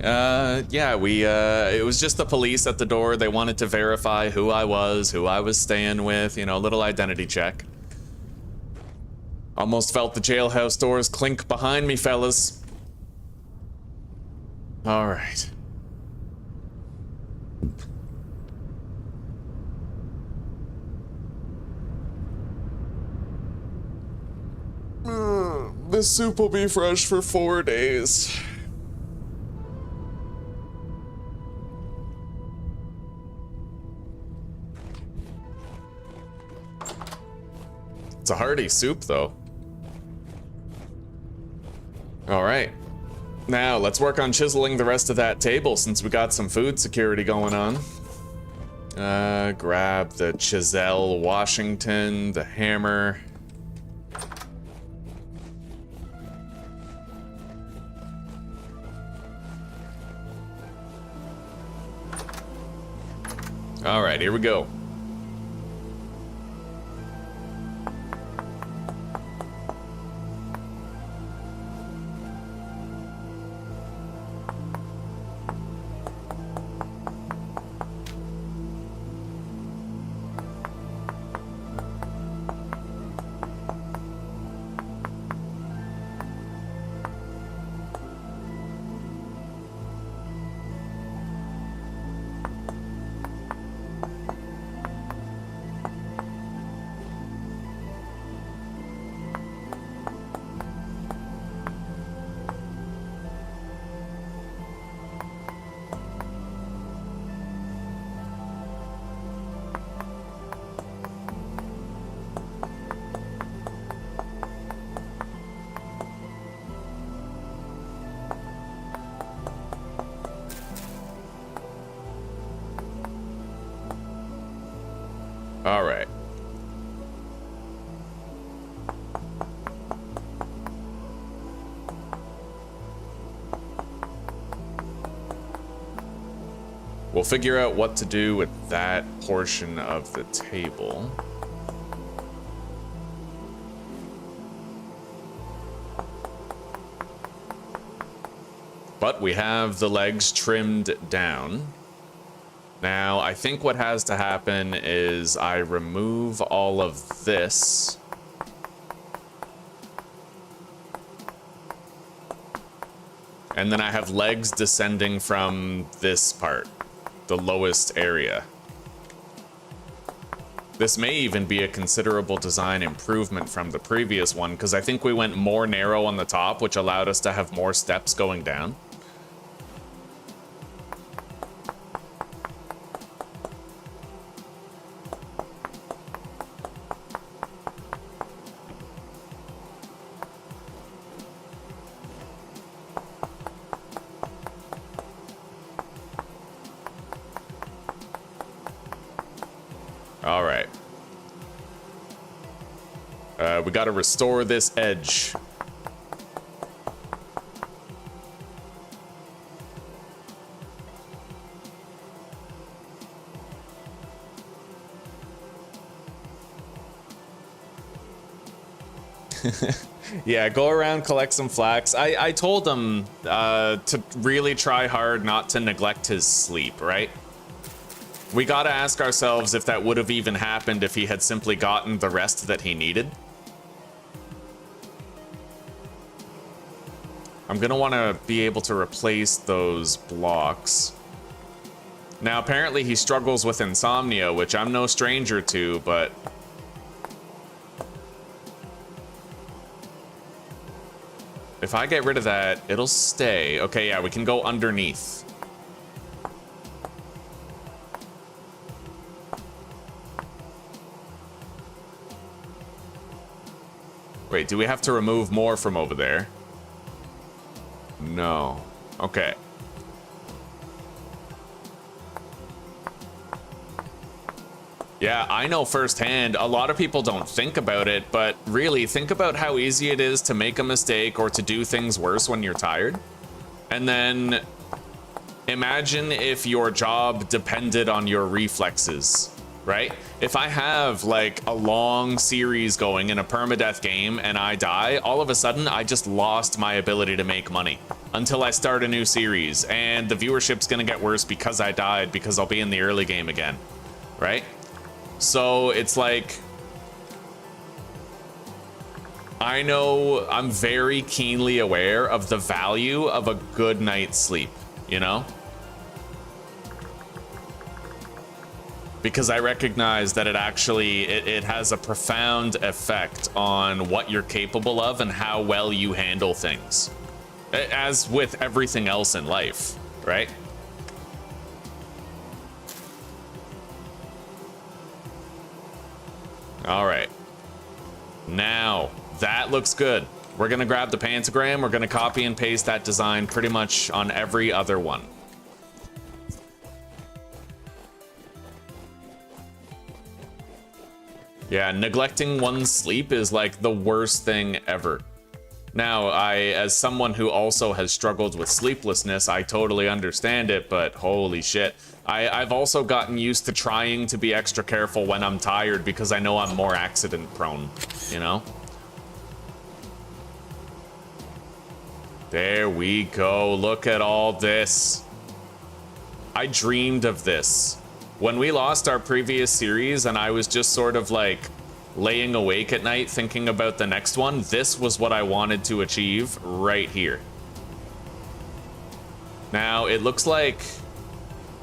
Yeah, it was just the police at the door. They wanted to verify who I was staying with, you know, a little identity check. Almost felt the jailhouse doors clink behind me, fellas. Alright. This soup will be fresh for 4 days. It's a hearty soup, though. Alright. Now, let's work on chiseling the rest of that table since we got some food security going on. Grab the chisel Washington, the hammer. Alright, here we go. All right. We'll figure out what to do with that portion of the table. But we have the legs trimmed down. Now, I think what has to happen is I remove all of this. And then I have legs descending from this part, the lowest area. This may even be a considerable design improvement from the previous one, because I think we went more narrow on the top, which allowed us to have more steps going down. All right. We got to restore this edge. Yeah, go around, collect some flax. I told him to really try hard not to neglect his sleep, right? We gotta ask ourselves if that would have even happened if he had simply gotten the rest that he needed. I'm gonna want to be able to replace those blocks. Now, apparently he struggles with insomnia, which I'm no stranger to, but... if I get rid of that, it'll stay. Okay, yeah, we can go underneath. Wait, do we have to remove more from over there? No. Okay. Yeah, I know firsthand, a lot of people don't think about it, but really, think about how easy it is to make a mistake or to do things worse when you're tired. And then imagine if your job depended on your reflexes. right? If I have like a long series going in a permadeath game and I die, all of a sudden I just lost my ability to make money until I start a new series, and the viewership's gonna get worse because I died, because I'll be in the early game again, right? So it's like, I know I'm very keenly aware of the value of a good night's sleep, you know? Because I recognize that it actually, it has a profound effect on what you're capable of and how well you handle things. As with everything else in life, right? All right. Now, that looks good. We're gonna grab the pentagram, we're gonna copy and paste that design pretty much on every other one. Yeah, neglecting one's sleep is like the worst thing ever. Now, as someone who also has struggled with sleeplessness, I totally understand it, but holy shit. I've also gotten used to trying to be extra careful when I'm tired because I know I'm more accident prone, you know? There we go, look at all this. I dreamed of this. When we lost our previous series and I was just sort of like laying awake at night thinking about the next one, this was what I wanted to achieve right here. Now, it looks like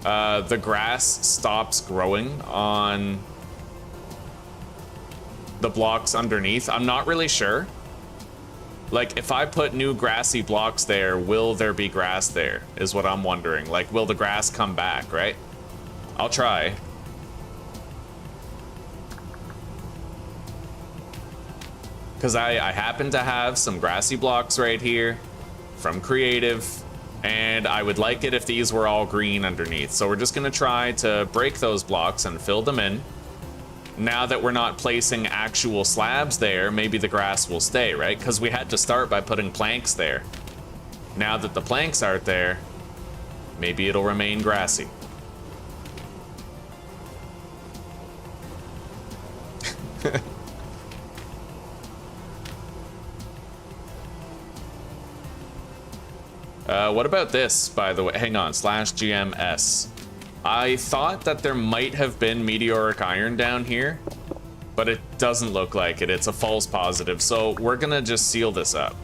the grass stops growing on the blocks underneath. I'm not really sure. Like, if I put new grassy blocks there, will there be grass there, is what I'm wondering. Like, will the grass come back, right? I'll try. Because I happen to have some grassy blocks right here from Creative, and I would like it if these were all green underneath. So we're just going to try to break those blocks and fill them in. Now that we're not placing actual slabs there, maybe the grass will stay, right? Because we had to start by putting planks there. Now that the planks aren't there, maybe it'll remain grassy. What about this, by the way? Hang on, /GMS. I thought that there might have been meteoric iron down here, but it doesn't look like it. It's a false positive, so we're gonna just seal this up.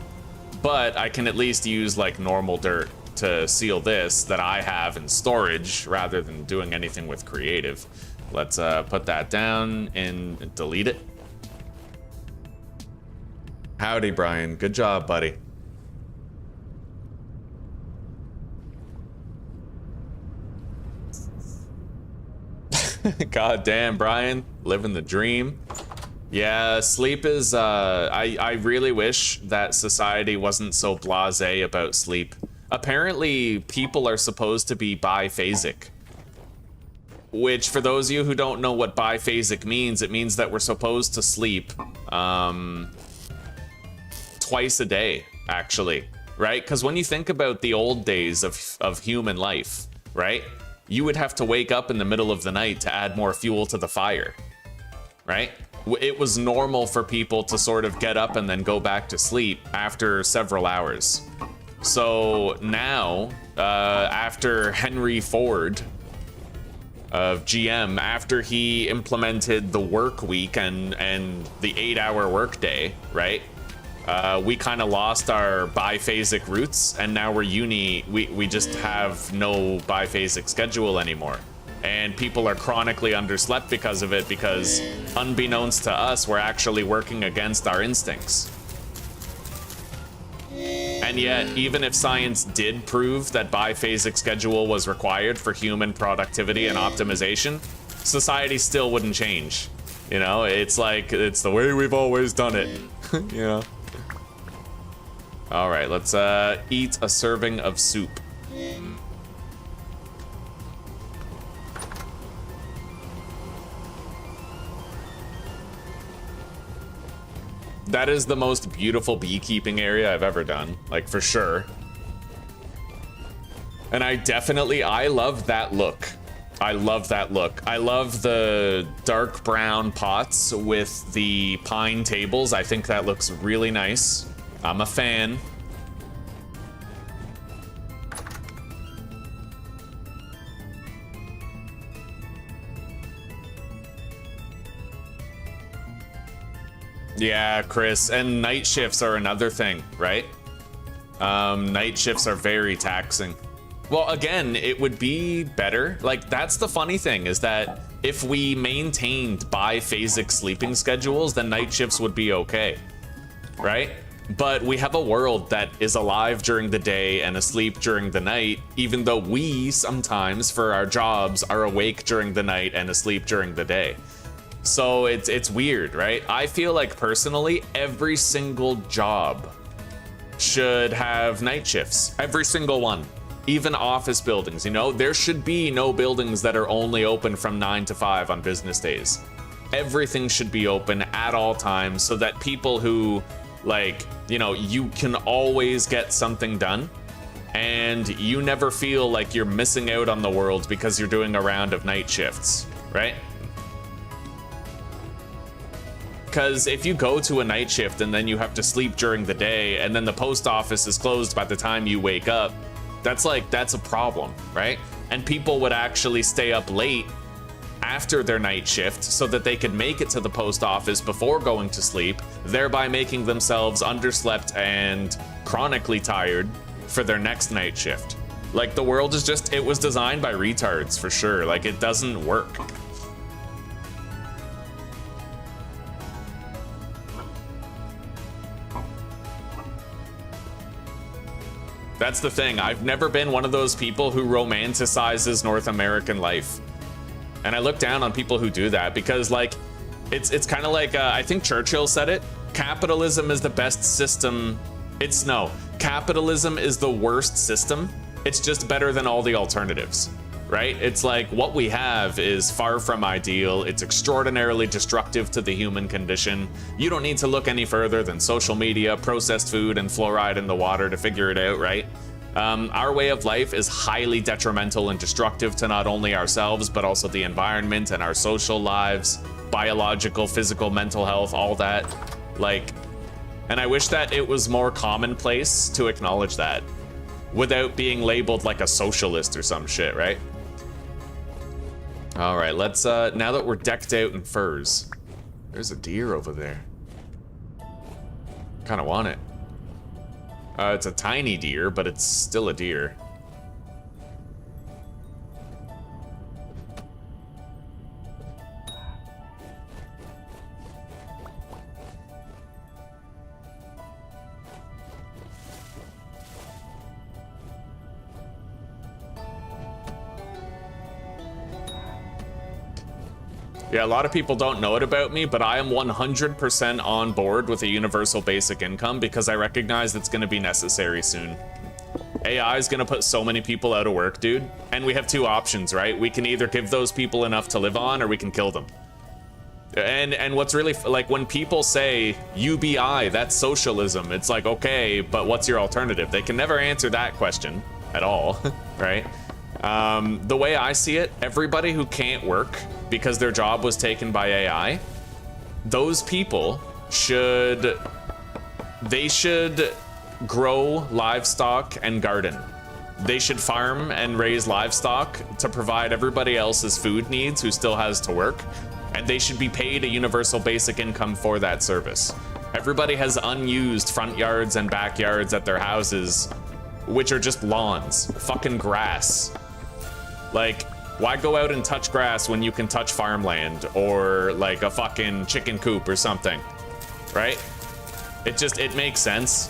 But I can at least use like normal dirt to seal this that I have in storage rather than doing anything with Creative. Let's put that down and delete it. Howdy, Brian. Good job, buddy. God damn, Brian, living the dream. Yeah, sleep is, I really wish that society wasn't so blasé about sleep. Apparently, people are supposed to be biphasic. Which, for those of you who don't know what biphasic means, it means that we're supposed to sleep, twice a day, actually, right? Because when you think about the old days of human life, right? You would have to wake up in the middle of the night to add more fuel to the fire, right? It was normal for people to sort of get up and then go back to sleep after several hours. So now, after Henry Ford of GM, after he implemented the work week and the 8-hour workday, right? We kind of lost our biphasic roots, and now we just have no biphasic schedule anymore. And people are chronically underslept because of it, because unbeknownst to us, we're actually working against our instincts. And yet, even if science did prove that biphasic schedule was required for human productivity and optimization, society still wouldn't change. You know, it's like, it's the way we've always done it, you know? All right, let's eat a serving of soup. That is the most beautiful beekeeping area I've ever done, like for sure. And I love that look. I love that look. I love the dark brown pots with the pine tables. I think that looks really nice. I'm a fan. Yeah, Chris, and night shifts are another thing, right? Night shifts are very taxing. Well, again, it would be better. Like, that's the funny thing, is that if we maintained biphasic sleeping schedules, then night shifts would be okay, right? But we have a world that is alive during the day and asleep during the night, even though we sometimes, for our jobs, are awake during the night and asleep during the day. So it's weird, right? I feel like personally, every single job should have night shifts. Every single one. Even office buildings, you know? There should be no buildings that are only open from 9 to 5 on business days. Everything should be open at all times so that people who, like, you know, you can always get something done and you never feel like you're missing out on the world because you're doing a round of night shifts, right? Because if you go to a night shift and then you have to sleep during the day and then the post office is closed by the time you wake up, that's a problem, right? And people would actually stay up late after their night shift so that they could make it to the post office before going to sleep, thereby making themselves underslept and chronically tired for their next night shift. Like, the world is just, it was designed by retards for sure. Like, it doesn't work. That's the thing. I've never been one of those people who romanticizes North American life. And I look down on people who do that because, like, it's kind of like, I think Churchill said it, capitalism is the best system. Capitalism is the worst system. It's just better than all the alternatives, right? It's like, what we have is far from ideal. It's extraordinarily destructive to the human condition. You don't need to look any further than social media, processed food, and fluoride in the water to figure it out, right? Our way of life is highly detrimental and destructive to not only ourselves, but also the environment and our social lives, biological, physical, mental health, all that. Like, and I wish that it was more commonplace to acknowledge that without being labeled like a socialist or some shit, right? All right, let's, now that we're decked out in furs, there's a deer over there. Kind of want it. It's a tiny deer, but it's still a deer. Yeah, a lot of people don't know it about me, but I am 100% on board with a universal basic income because I recognize it's going to be necessary soon. AI is going to put so many people out of work, dude. And we have two options, right? We can either give those people enough to live on or we can kill them. And what's really, like, when people say UBI, that's socialism, it's like, okay, but what's your alternative? They can never answer that question at all, right? The way I see it, everybody who can't work because their job was taken by AI, those people should grow livestock and garden. They should farm and raise livestock to provide everybody else's food needs who still has to work, and they should be paid a universal basic income for that service. Everybody has unused front yards and backyards at their houses, which are just lawns, fucking grass. Like, why go out and touch grass when you can touch farmland or like a fucking chicken coop or something, right? It makes sense.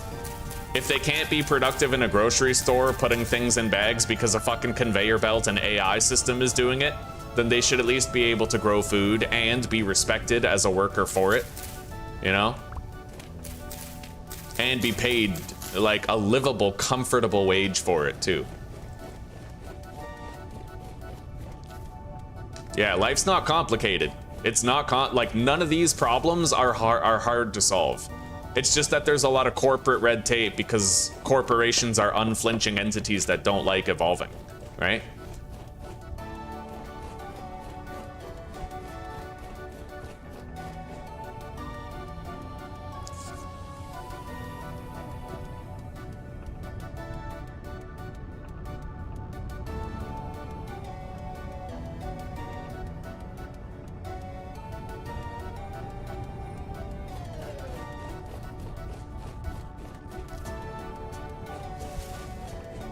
If they can't be productive in a grocery store putting things in bags because a fucking conveyor belt and AI system is doing it, then they should at least be able to grow food and be respected as a worker for it, you know? And be paid like a livable, comfortable wage for it too. Yeah, life's not complicated. It's not like, none of these problems are hard to solve. It's just that there's a lot of corporate red tape because corporations are unflinching entities that don't like evolving, right?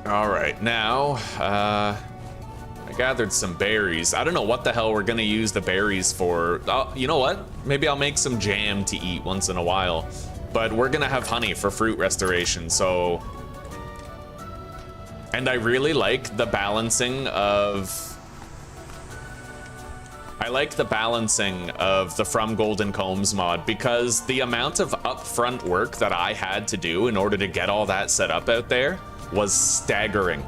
All right, now, I gathered some berries. I don't know what the hell we're gonna use the berries for. Oh, you know what? Maybe I'll make some jam to eat once in a while. But we're gonna have honey for fruit restoration, so... And I really like the balancing of... I like the balancing of the From Golden Combs mod, because the amount of upfront work that I had to do in order to get all that set up out there was staggering.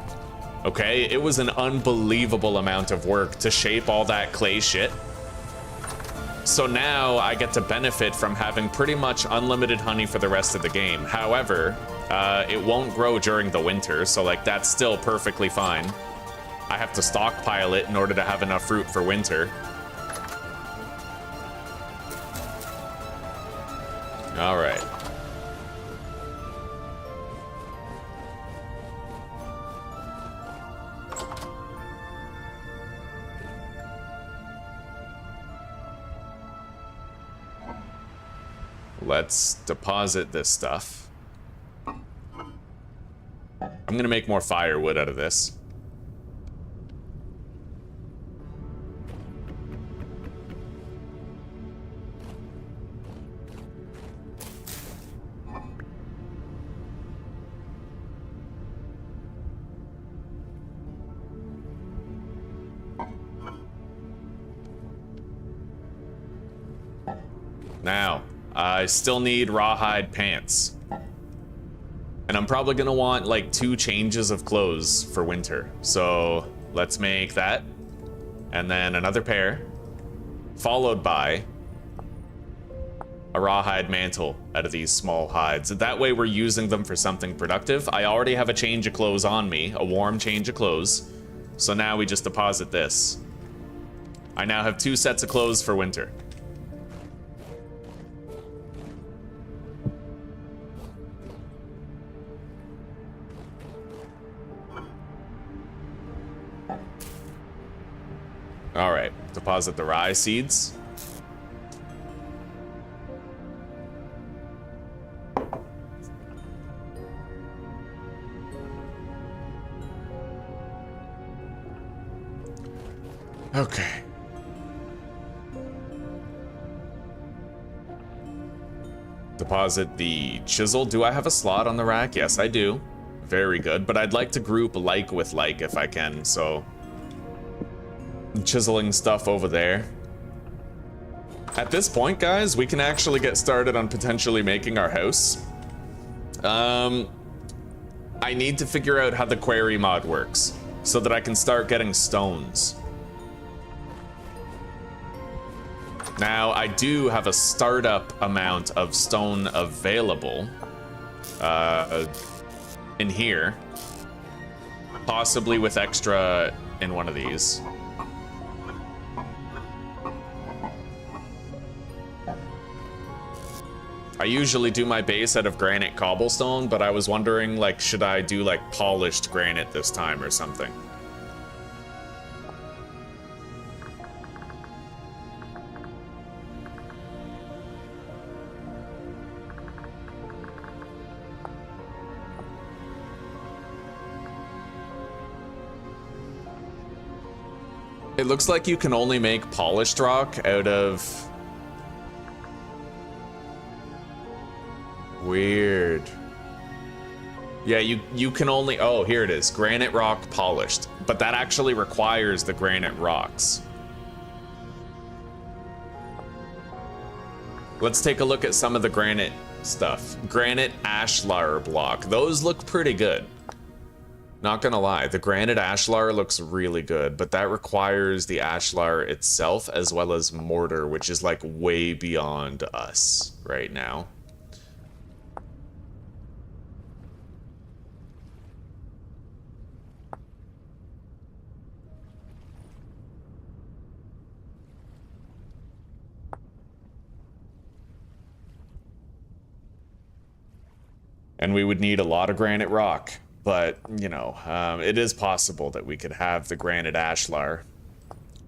Okay, it was an unbelievable amount of work to shape all that clay shit. So now I get to benefit from having pretty much unlimited honey for the rest of the game. However, it won't grow during the winter, so like that's still perfectly fine. I have to stockpile it in order to have enough fruit for winter. All right. Let's deposit this stuff. I'm gonna make more firewood out of this. Now, I still need rawhide pants. And I'm probably gonna want like 2 changes of clothes for winter. So let's make that. And then another pair. Followed by a rawhide mantle out of these small hides. That way we're using them for something productive. I already have a change of clothes on me, a warm change of clothes. So now we just deposit this. I now have 2 sets of clothes for winter. All right, deposit the rye seeds. Okay. Deposit the chisel. Do I have a slot on the rack? Yes, I do. Very good, but I'd like to group like with like if I can, so... chiseling stuff over there. At this point, guys, we can actually get started on potentially making our house. I need to figure out how the quarry mod works so that I can start getting stones. Now, I do have a startup amount of stone available in here, possibly with extra in one of these. I usually do my base out of granite cobblestone, but I was wondering, like, should I do, like, polished granite this time or something? It looks like you can only make polished rock out of... Weird. Yeah, you can only... Oh, here it is. Granite rock polished. But that actually requires the granite rocks. Let's take a look at some of the granite stuff. Granite ashlar block. Those look pretty good. Not gonna lie, the granite ashlar looks really good, but that requires the ashlar itself as well as mortar, which is like way beyond us right now. And we would need a lot of granite rock. But, you know, it is possible that we could have the granite ashlar.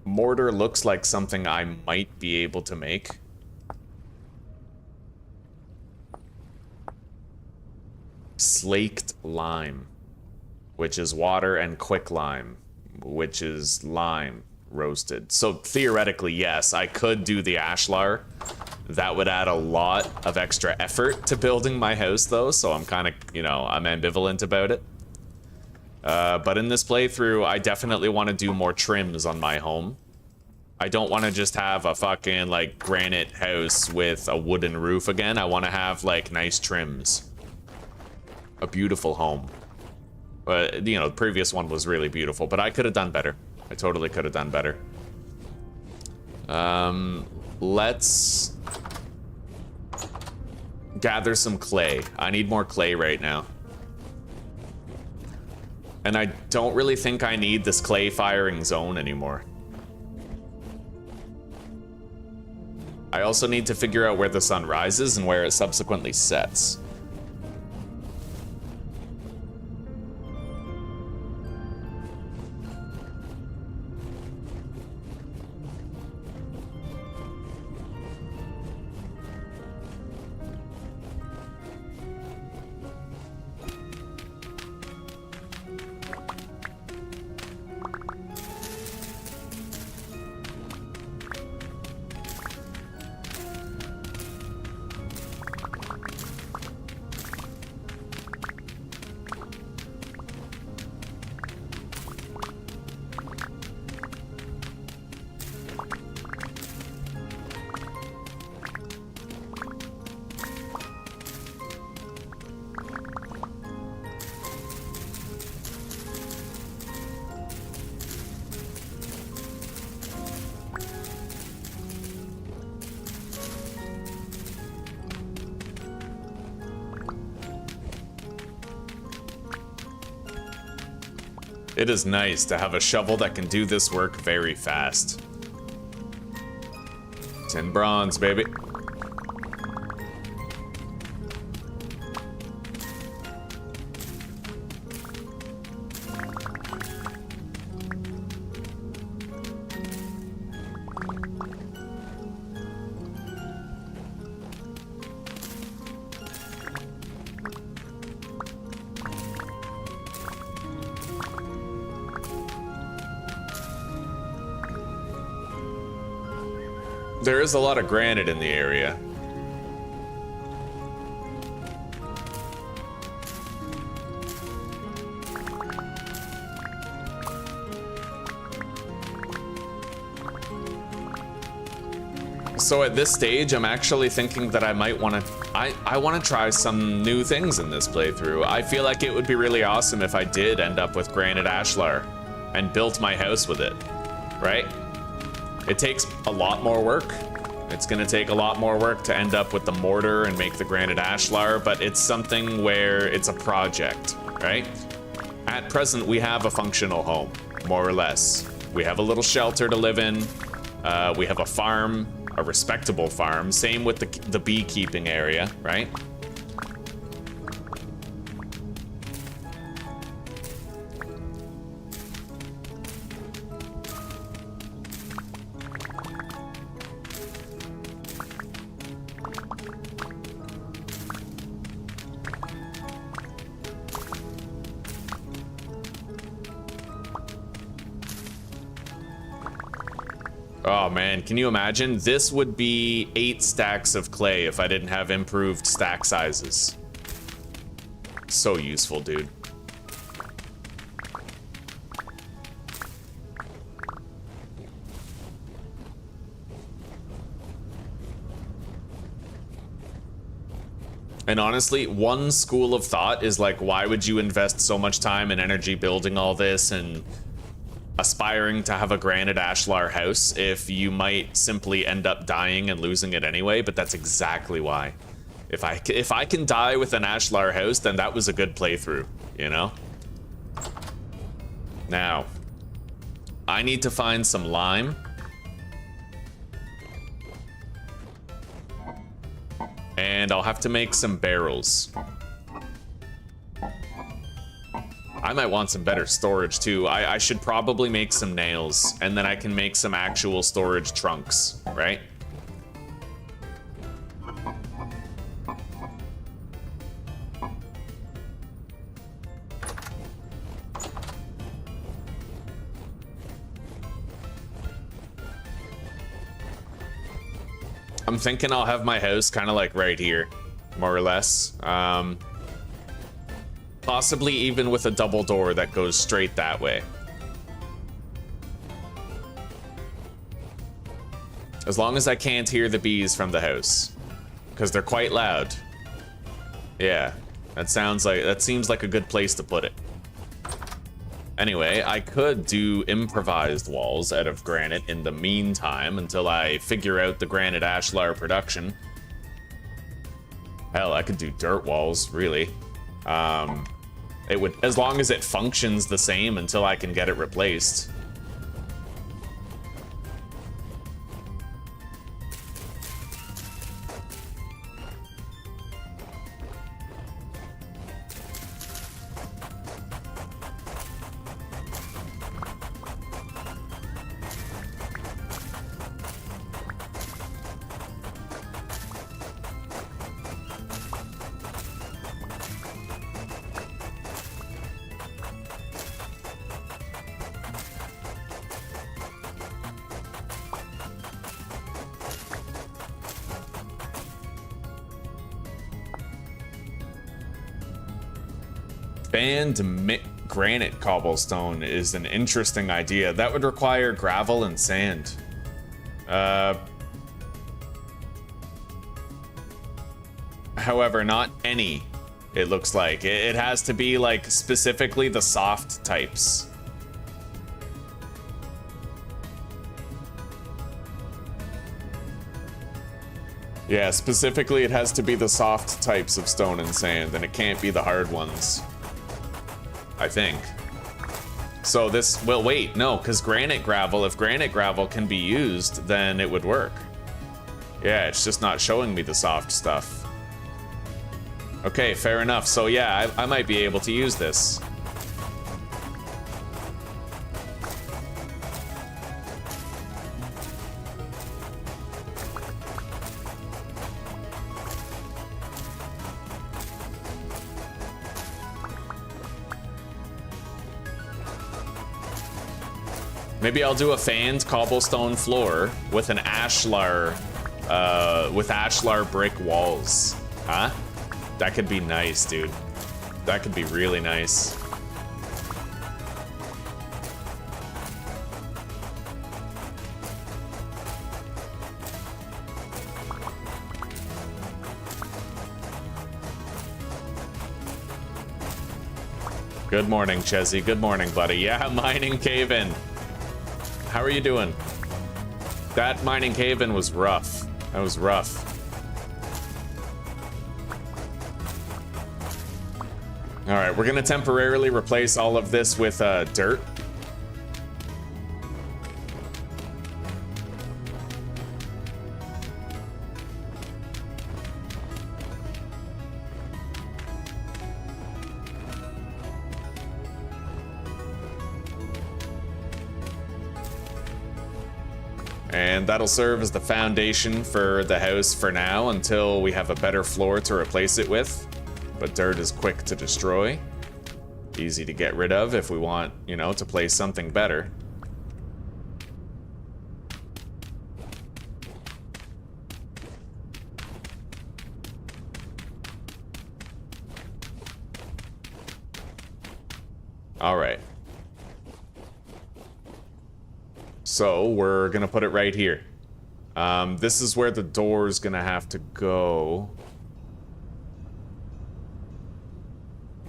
Mortar looks like something I might be able to make. Slaked lime. which is water, and quicklime, which is lime roasted. So theoretically, yes, I could do the ashlar. That would add a lot of extra effort to building my house, though, so I'm kind of, you know, I'm ambivalent about it. But in this playthrough, I definitely want to do more trims on my home. I don't want to just have a fucking, like, granite house with a wooden roof again. I want to have, like, nice trims. A beautiful home. But, you know, the previous one was really beautiful, but I could have done better. I totally could have done better. Let's gather some clay. I need more clay right now. And I don't really think I need this clay firing zone anymore. I also need to figure out where the sun rises and where it subsequently sets. It is nice to have a shovel that can do this work very fast. 10 bronze, baby. There is a lot of granite in the area. So at this stage, I'm actually thinking that I might want to... I want to try some new things in this playthrough. I feel like it would be really awesome if I did end up with granite ashlar and built my house with it, right? It takes a lot more work. It's gonna take a lot more work to end up with the mortar and make the granite ashlar, but it's something where it's a project, right? At present, we have a functional home, more or less. We have a little shelter to live in. We have a farm, a respectable farm. Same with the beekeeping area, right? Oh man, can you imagine? This would be 8 stacks of clay if I didn't have improved stack sizes. So useful, dude. And honestly, one school of thought is like, why would you invest so much time and energy building all this and aspiring to have a granite ashlar house if you might simply end up dying and losing it anyway? But that's exactly why. If I can die with an ashlar house, then that was a good playthrough, you know? Now, I need to find some lime. And I'll have to make some barrels. I might want some better storage too. I should probably make some nails, and then I can make some actual storage trunks, right? I'm thinking I'll have my house kind of like right here, more or less. Possibly even with a double door that goes straight that way. As long as I can't hear the bees from the house, because they're quite loud. Yeah, that seems like a good place to put it. Anyway, I could do improvised walls out of granite in the meantime until I figure out the granite ashlar production. Hell, I could do dirt walls, really. It would, as long as it functions the same until I can get it replaced. Granite cobblestone is an interesting idea. That would require gravel and sand. However, not any, it looks like. It has to be like specifically the soft types. Yeah, specifically it has to be the soft types of stone and sand, and it can't be the hard ones. I think. So this, well, wait, no, because granite gravel, if granite gravel can be used, then it would work. Yeah, it's just not showing me the soft stuff. Okay, fair enough. So yeah, I might be able to use this. Maybe I'll do a fanned cobblestone floor with an ashlar, with ashlar brick walls. Huh? That could be nice, dude. That could be really nice. Good morning, Chezzy. Good morning, buddy. Yeah, mining cave-in. How are you doing? That mining cave-in was rough. That was rough. All right, we're gonna temporarily replace all of this with dirt. And that'll serve as the foundation for the house for now until we have a better floor to replace it with. But dirt is quick to destroy, easy to get rid of if we want, you know, to place something better. All right. So we're gonna put it right here. This is where the door is gonna have to go.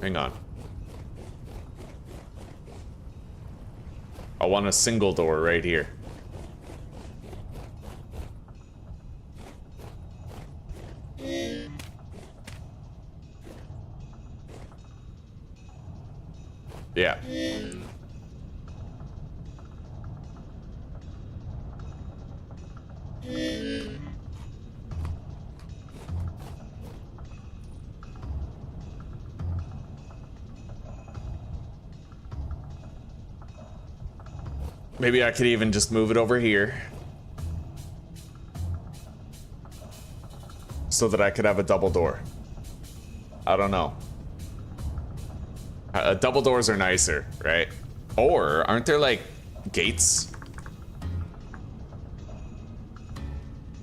Hang on. I want a single door right here. Yeah. Maybe I could even just move it over here so that I could have a double door. I don't know. Double doors are nicer, right? Or aren't there like gates?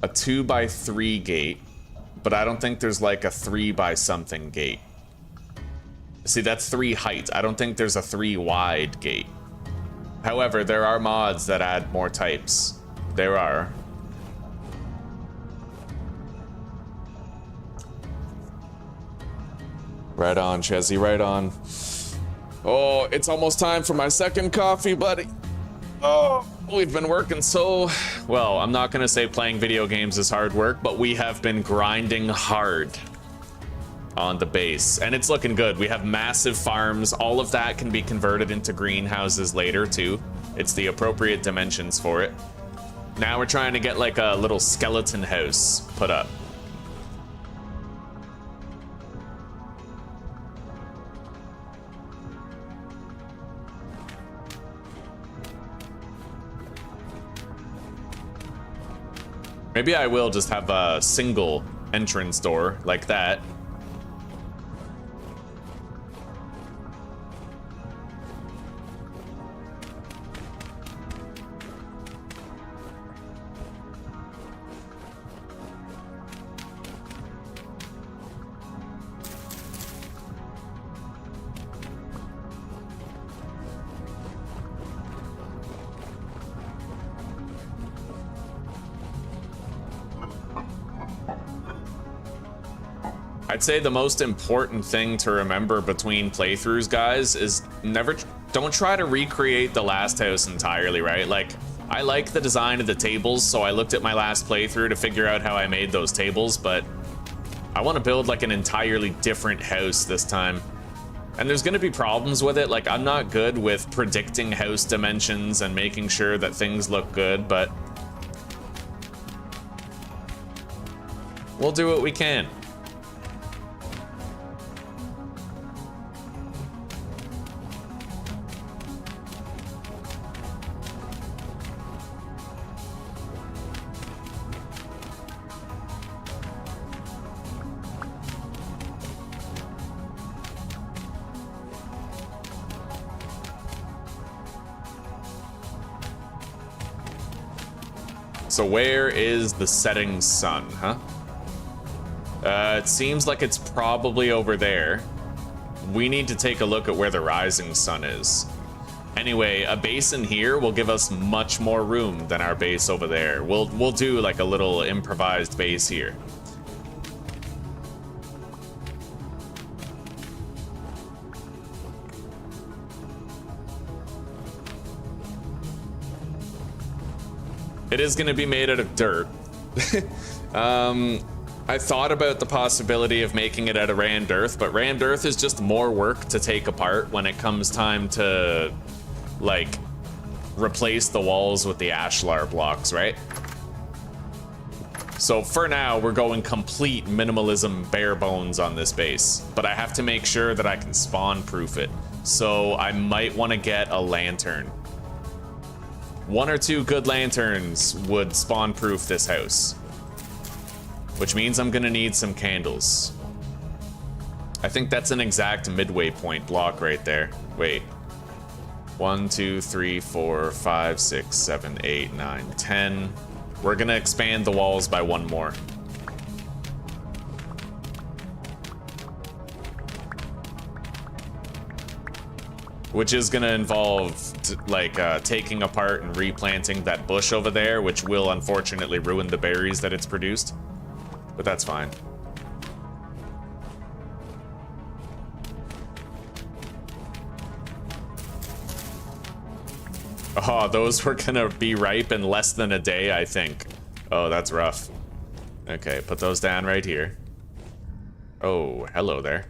a 2x3 gate, but I don't think there's like a 3 by something gate. See, that's 3 height. I don't think there's a 3 wide gate. However, there are mods that add more types. There are. Right on, Chezzy, right on. Oh, it's almost time for my second coffee, buddy. Oh, we've been working so... Well, I'm not gonna say playing video games is hard work, but we have been grinding hard on the base, and it's looking good. We have massive farms. All of that can be converted into greenhouses later, too. It's the appropriate dimensions for it. Now we're trying to get like a little skeleton house put up. Maybe I will just have a single entrance door like that. I'd say the most important thing to remember between playthroughs, guys, is don't try to recreate the last house entirely, right? Like, I like the design of the tables, so I looked at my last playthrough to figure out how I made those tables, but I want to build like an entirely different house this time. And there's gonna be problems with it. Like, I'm not good with predicting house dimensions and making sure that things look good, but we'll do what we can. So where is the setting sun, huh? It seems like it's probably over there. We need to take a look at where the rising sun is. Anyway, a base in here will give us much more room than our base over there. We'll do like a little improvised base here. It is going to be made out of dirt. I thought about the possibility of making it out of rammed earth, but rammed earth is just more work to take apart when it comes time to, like, replace the walls with the ashlar blocks, right? So for now, we're going complete minimalism, bare bones on this base, but I have to make sure that I can spawn-proof it. So I might want to get a lantern. 1 or 2 good lanterns would spawn-proof this house, which means I'm gonna need some candles. I think that's an exact midway point block right there. Wait. 1, 2, 3, 4, 5, 6, 7, 8, 9, 10. We're gonna expand the walls by 1 more. Which is gonna involve taking apart and replanting that bush over there, which will unfortunately ruin the berries that it's produced. But that's fine. Oh, those were gonna be ripe in less than a day, I think. Oh, that's rough. Okay, put those down right here. Oh, hello there.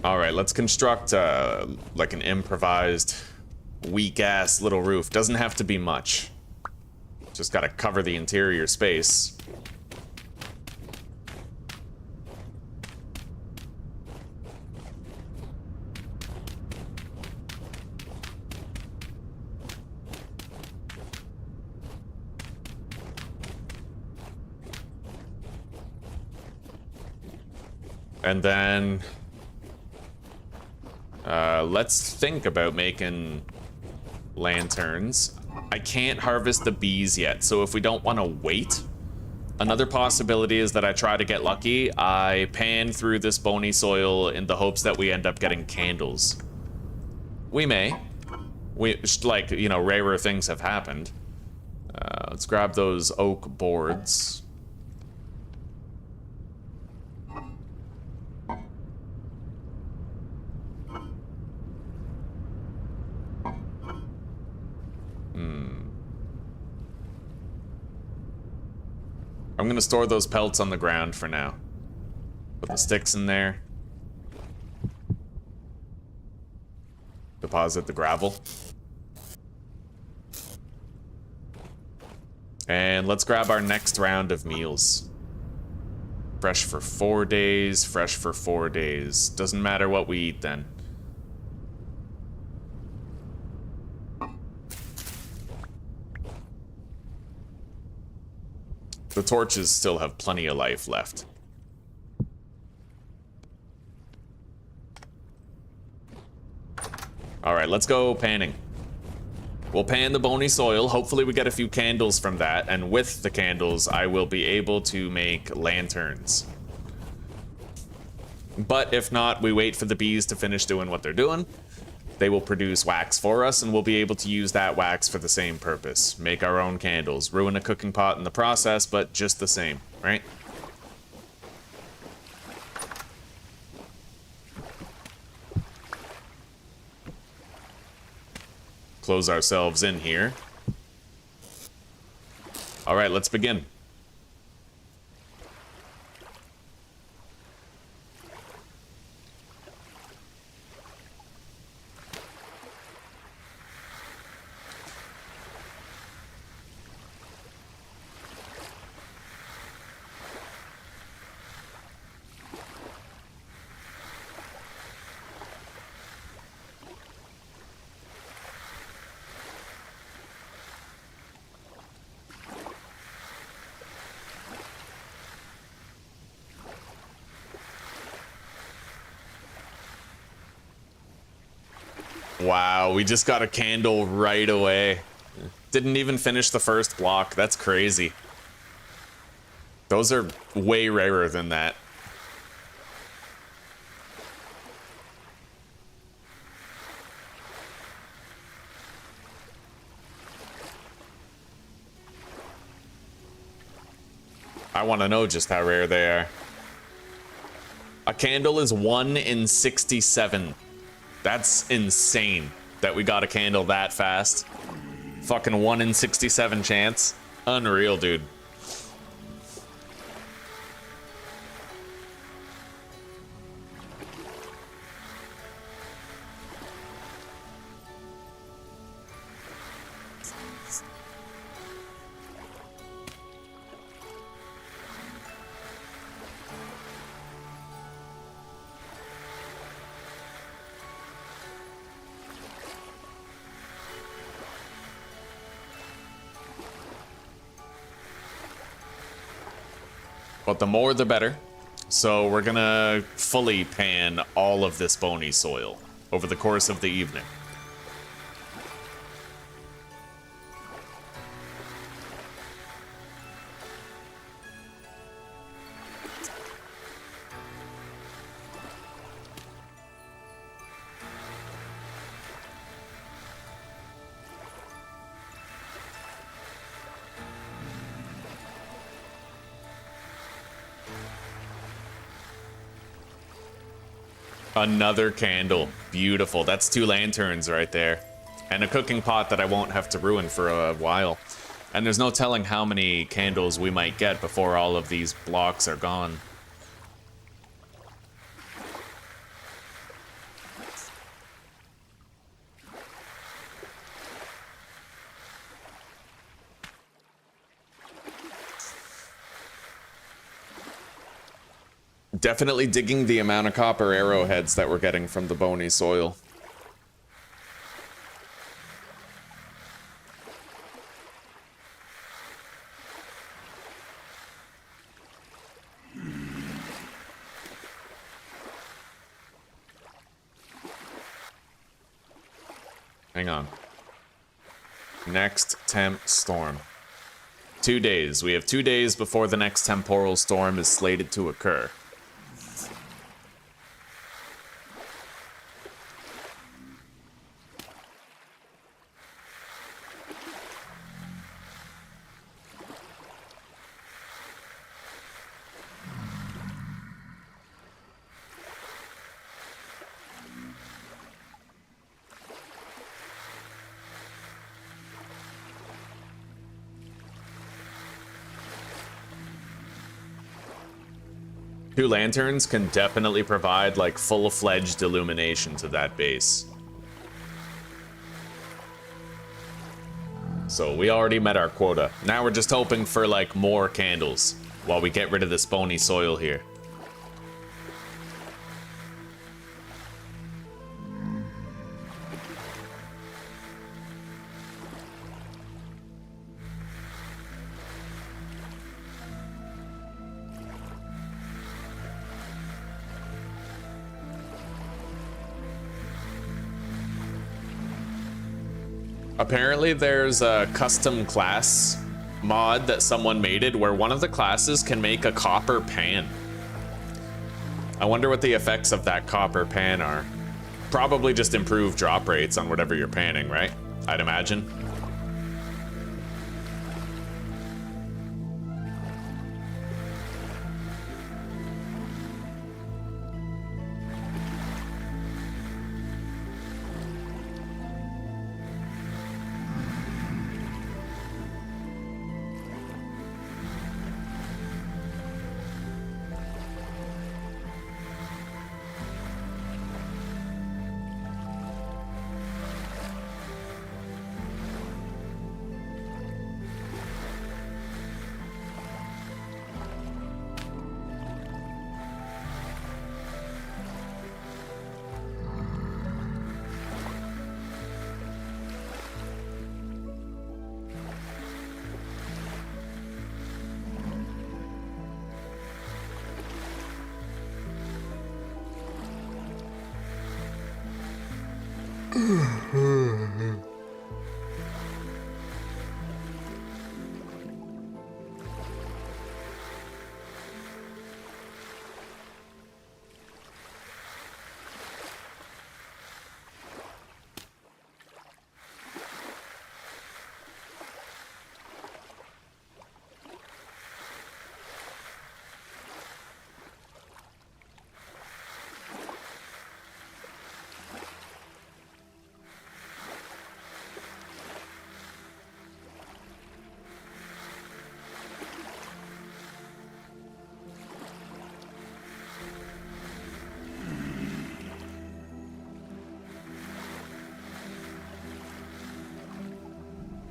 All right, let's construct like an improvised, weak-ass little roof. Doesn't have to be much. Just gotta cover the interior space. And then let's think about making lanterns. I can't harvest the bees yet, so if we don't want to wait, another possibility is that I try to get lucky. I pan through this bony soil in the hopes that we end up getting candles. We may. Like, you know, rarer things have happened. Let's grab those oak boards. I'm gonna store those pelts on the ground for now. Put the sticks in there. Deposit the gravel. And let's grab our next round of meals. Fresh for 4 days, fresh for 4 days. Doesn't matter what we eat then. The torches still have plenty of life left. All right, let's go panning. We'll pan the bony soil. Hopefully we get a few candles from that, and with the candles, I will be able to make lanterns. But if not, we wait for the bees to finish doing what they're doing. They will produce wax for us, and we'll be able to use that wax for the same purpose. Make our own candles. Ruin a cooking pot in the process, but just the same, right? Close ourselves in here. All right, let's begin. Wow, we just got a candle right away. Didn't even finish the first block. That's crazy. Those are way rarer than that. I want to know just how rare they are. A candle is 1 in 67. That's insane that we got a candle that fast. Fucking 1 in 67 chance. Unreal, dude. But the more the better. So we're gonna fully pan all of this bony soil over the course of the evening. Another candle. Beautiful. That's 2 lanterns right there. And a cooking pot that I won't have to ruin for a while. And there's no telling how many candles we might get before all of these blocks are gone. Definitely digging the amount of copper arrowheads that we're getting from the bony soil. Hang on. Next temp storm. 2 days. We have 2 days before the next temporal storm is slated to occur. Two lanterns can definitely provide, like, full-fledged illumination to that base. So we already met our quota. Now we're just hoping for, like, more candles while we get rid of this bony soil here. Apparently there's a custom class mod that someone made it where one of the classes can make a copper pan. I wonder what the effects of that copper pan are. Probably just improve drop rates on whatever you're panning, right? I'd imagine.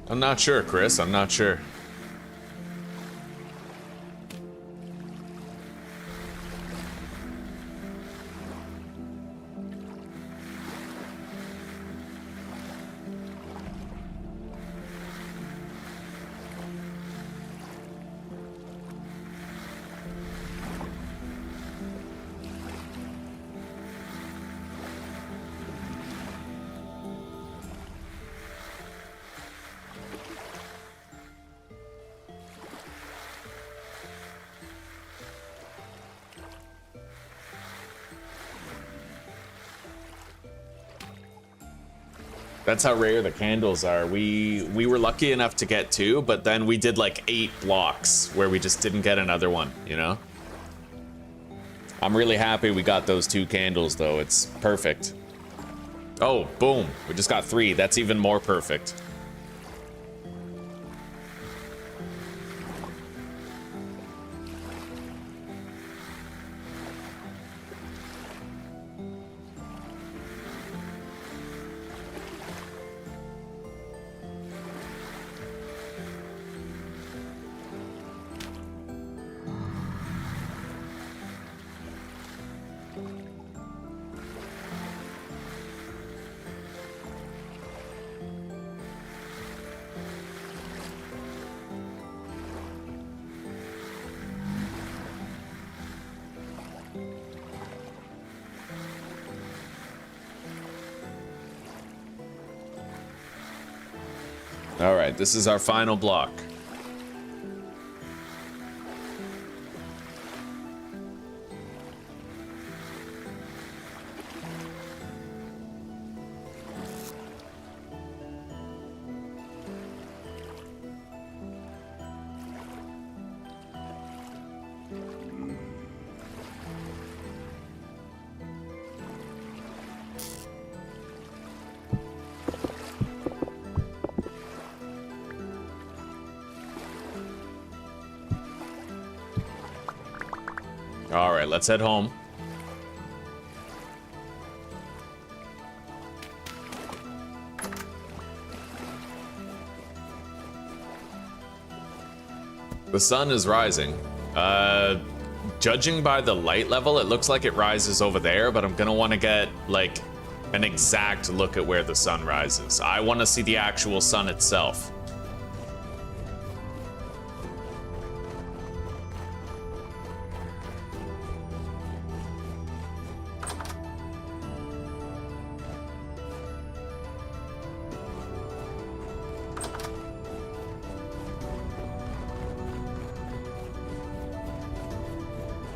I'm not sure, Chris. I'm not sure. That's how rare the candles are. We were lucky enough to get 2, but then we did like 8 blocks where we just didn't get another one, you know? I'm really happy we got those 2 candles though. It's perfect. Oh, boom. We just got 3. That's even more perfect. All right, this is our final block. All right, let's head home. The sun is rising. Judging by the light level, it looks like it rises over there, but I'm gonna want to get, like, an exact look at where the sun rises. I want to see the actual sun itself.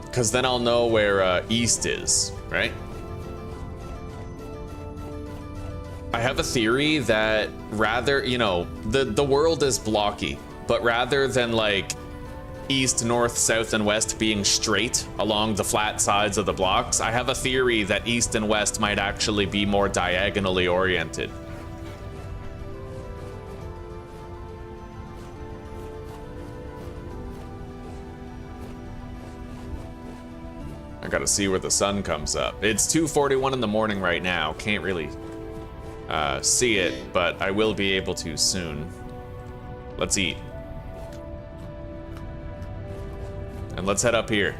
Because then I'll know where east is, right? I have a theory that rather, you know, the world is blocky, but rather than like east, north, south, and west being straight along the flat sides of the blocks, I have a theory that east and west might actually be more diagonally oriented. I gotta see where the sun comes up. It's 2:41 in the morning right now. Can't really see it, but I will be able to soon. Let's eat. And let's head up here.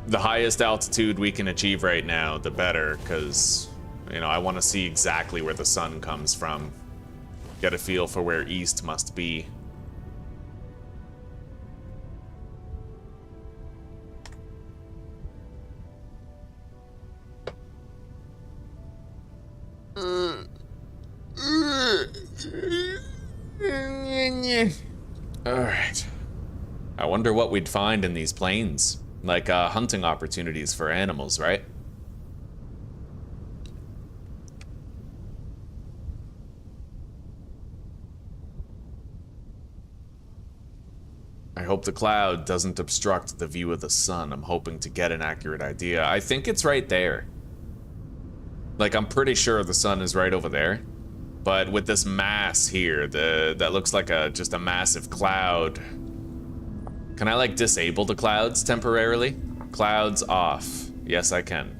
The highest altitude we can achieve right now, the better, because, you know, I want to see exactly where the sun comes from. Get a feel for where east must be. Alright. I wonder what we'd find in these plains. Like, hunting opportunities for animals, right? I hope the cloud doesn't obstruct the view of the sun. I'm hoping to get an accurate idea. I think it's right there. Like, I'm pretty sure the sun is right over there. But with this mass here, that looks like just a massive cloud. Can I, like, disable the clouds temporarily? Clouds off. Yes, I can.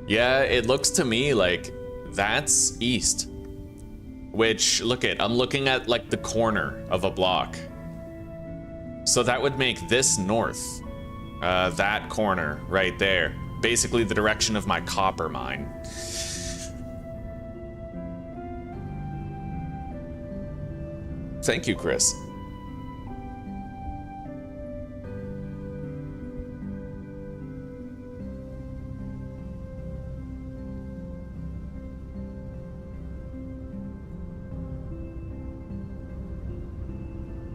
Yeah, it looks to me like that's east. Which, I'm looking at like the corner of a block. So that would make this north. That corner right there. Basically the direction of my copper mine. Thank you, Chris.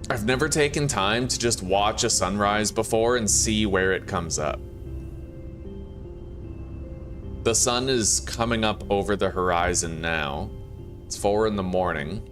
I've never taken time to just watch a sunrise before and see where it comes up. The sun is coming up over the horizon now. It's 4 in the morning.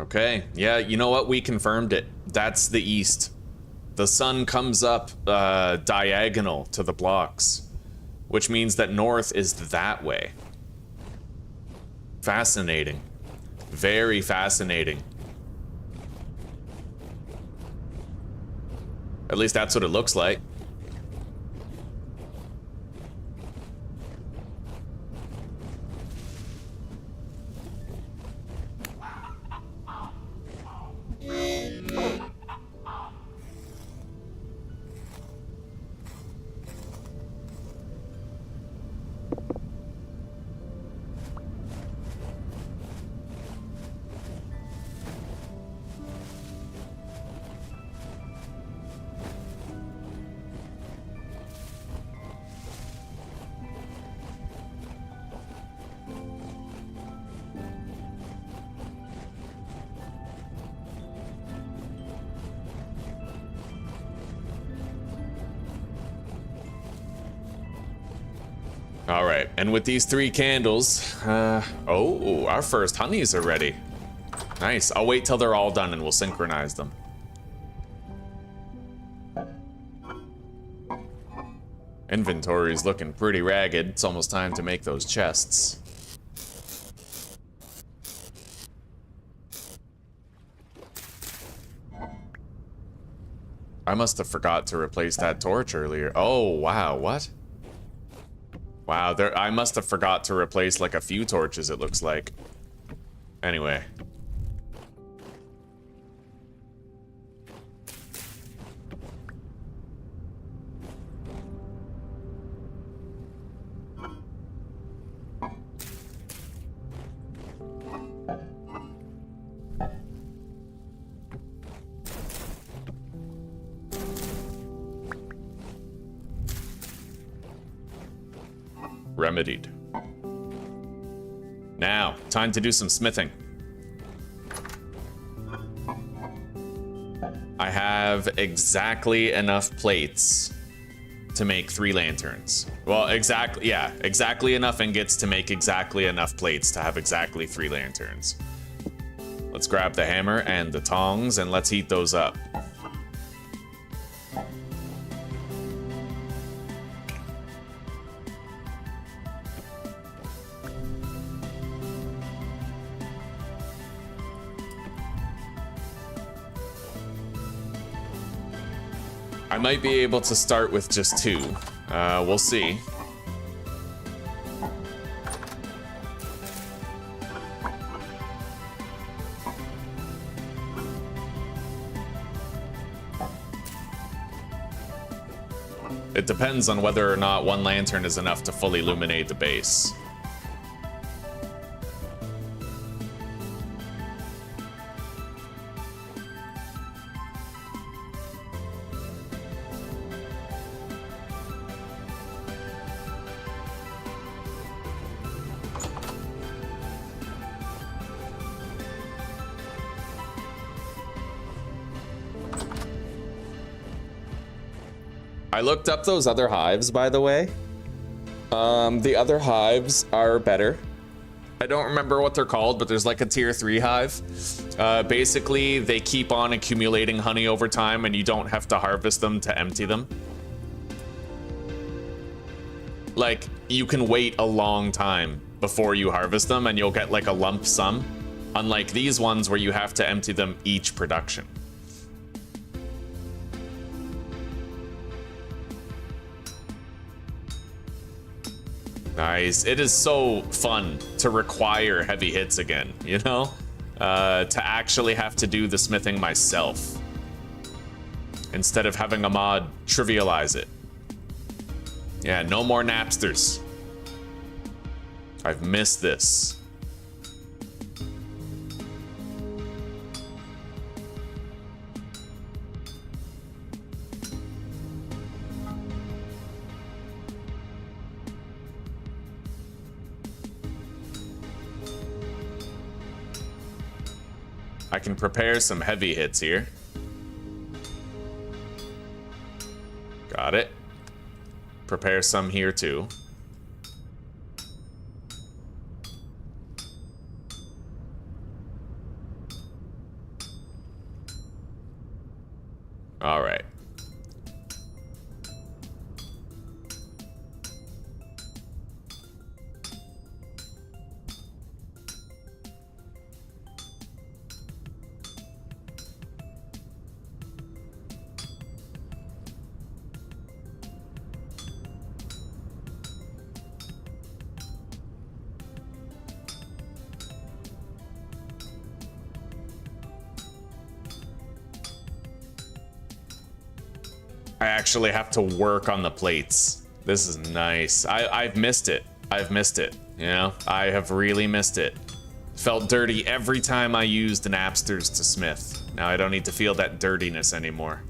Okay, yeah, you know what? We confirmed it. That's the east. The sun comes up diagonal to the blocks, which means that north is that way. Fascinating. Very fascinating. At least that's what it looks like. All right, and with these 3 candles, oh, our first honeys are ready. Nice, I'll wait till they're all done and we'll synchronize them. Inventory's looking pretty ragged. It's almost time to make those chests. I must have forgot to replace that torch earlier. Oh, wow, what? Wow, I must have forgot to replace like a few torches, it looks like. Anyway. Remedied. Now, time to do some smithing. I have exactly enough plates to make 3 lanterns. Well, exactly enough ingots to make exactly enough plates to have exactly 3 lanterns. Let's grab the hammer and the tongs and let's heat those up. I might be able to start with just 2. We'll see. It depends on whether or not 1 lantern is enough to fully illuminate the base. I looked up those other hives, by the way. The other hives are better. I don't remember what they're called, but there's like a tier 3 hive. Basically, they keep on accumulating honey over time and you don't have to harvest them to empty them. Like, you can wait a long time before you harvest them and you'll get like a lump sum. Unlike these ones where you have to empty them each production. Nice. It is so fun to require heavy hits again, you know? To actually have to do the smithing myself. Instead of having a mod trivialize it. Yeah, no more Napsters. I've missed this. I can prepare some heavy hits here. Got it. Prepare some here too. All right. I actually have to work on the plates. This is nice. I've missed it. I've missed it. You know, I have really missed it. Felt dirty every time I used Napsters to smith. Now I don't need to feel that dirtiness anymore.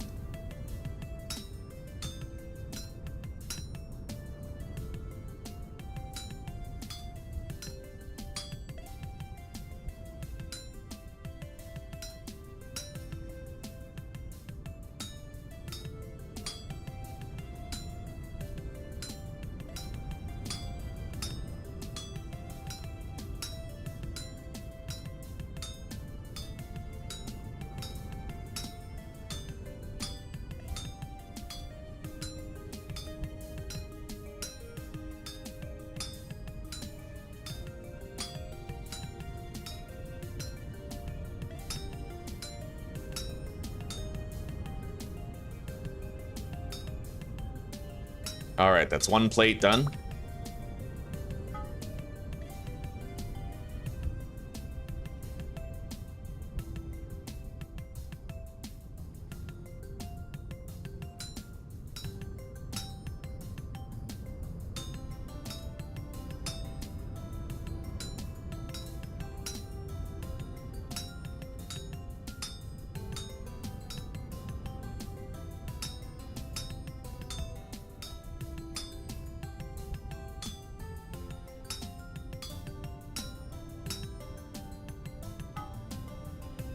All right, that's one plate done.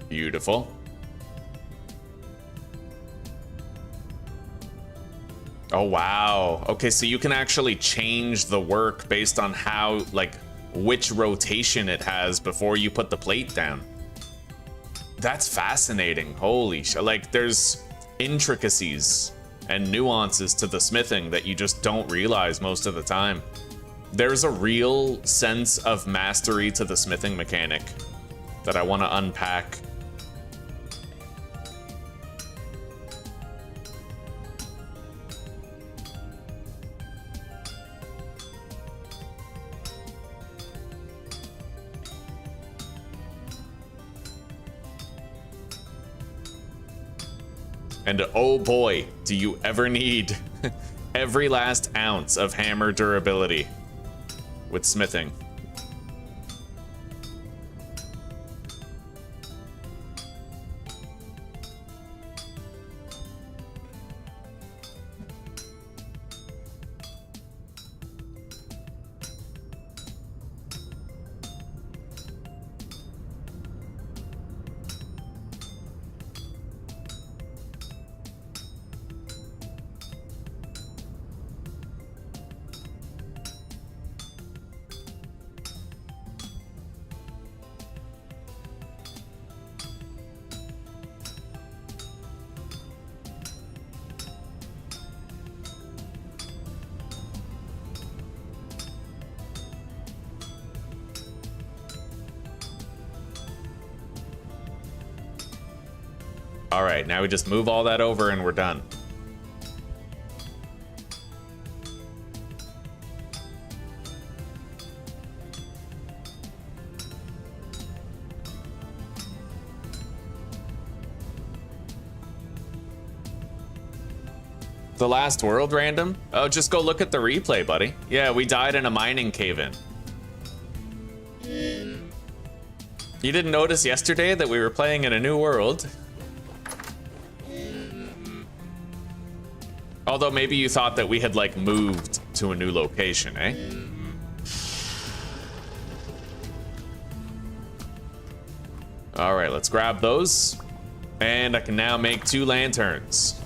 Beautiful. Oh, wow. Okay, so you can actually change the work based on how, like, which rotation it has before you put the plate down. That's fascinating. Holy shit. Like, there's intricacies and nuances to the smithing that you just don't realize most of the time. There's a real sense of mastery to the smithing mechanic that I want to unpack. And oh boy, do you ever need every last ounce of hammer durability with smithing. All right, now we just move all that over and we're done. The last world random? Oh, just go look at the replay, buddy. Yeah, we died in a mining cave-in. You didn't notice yesterday that we were playing in a new world? Although maybe you thought that we had, like, moved to a new location, eh? All right, let's grab those. And I can now make 2 lanterns.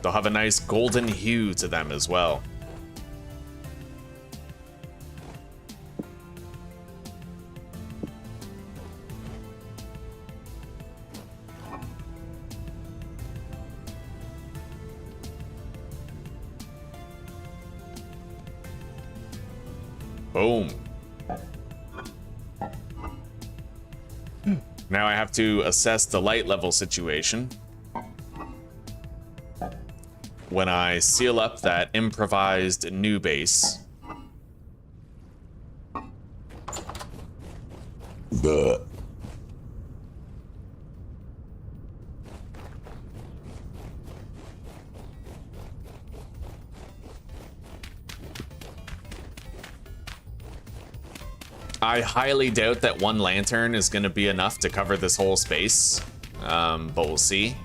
They'll have a nice golden hue to them as well. Boom. Now I have to assess the light level situation when I seal up that improvised new base. Bleh. I highly doubt that one lantern is going to be enough to cover this whole space, but we'll see.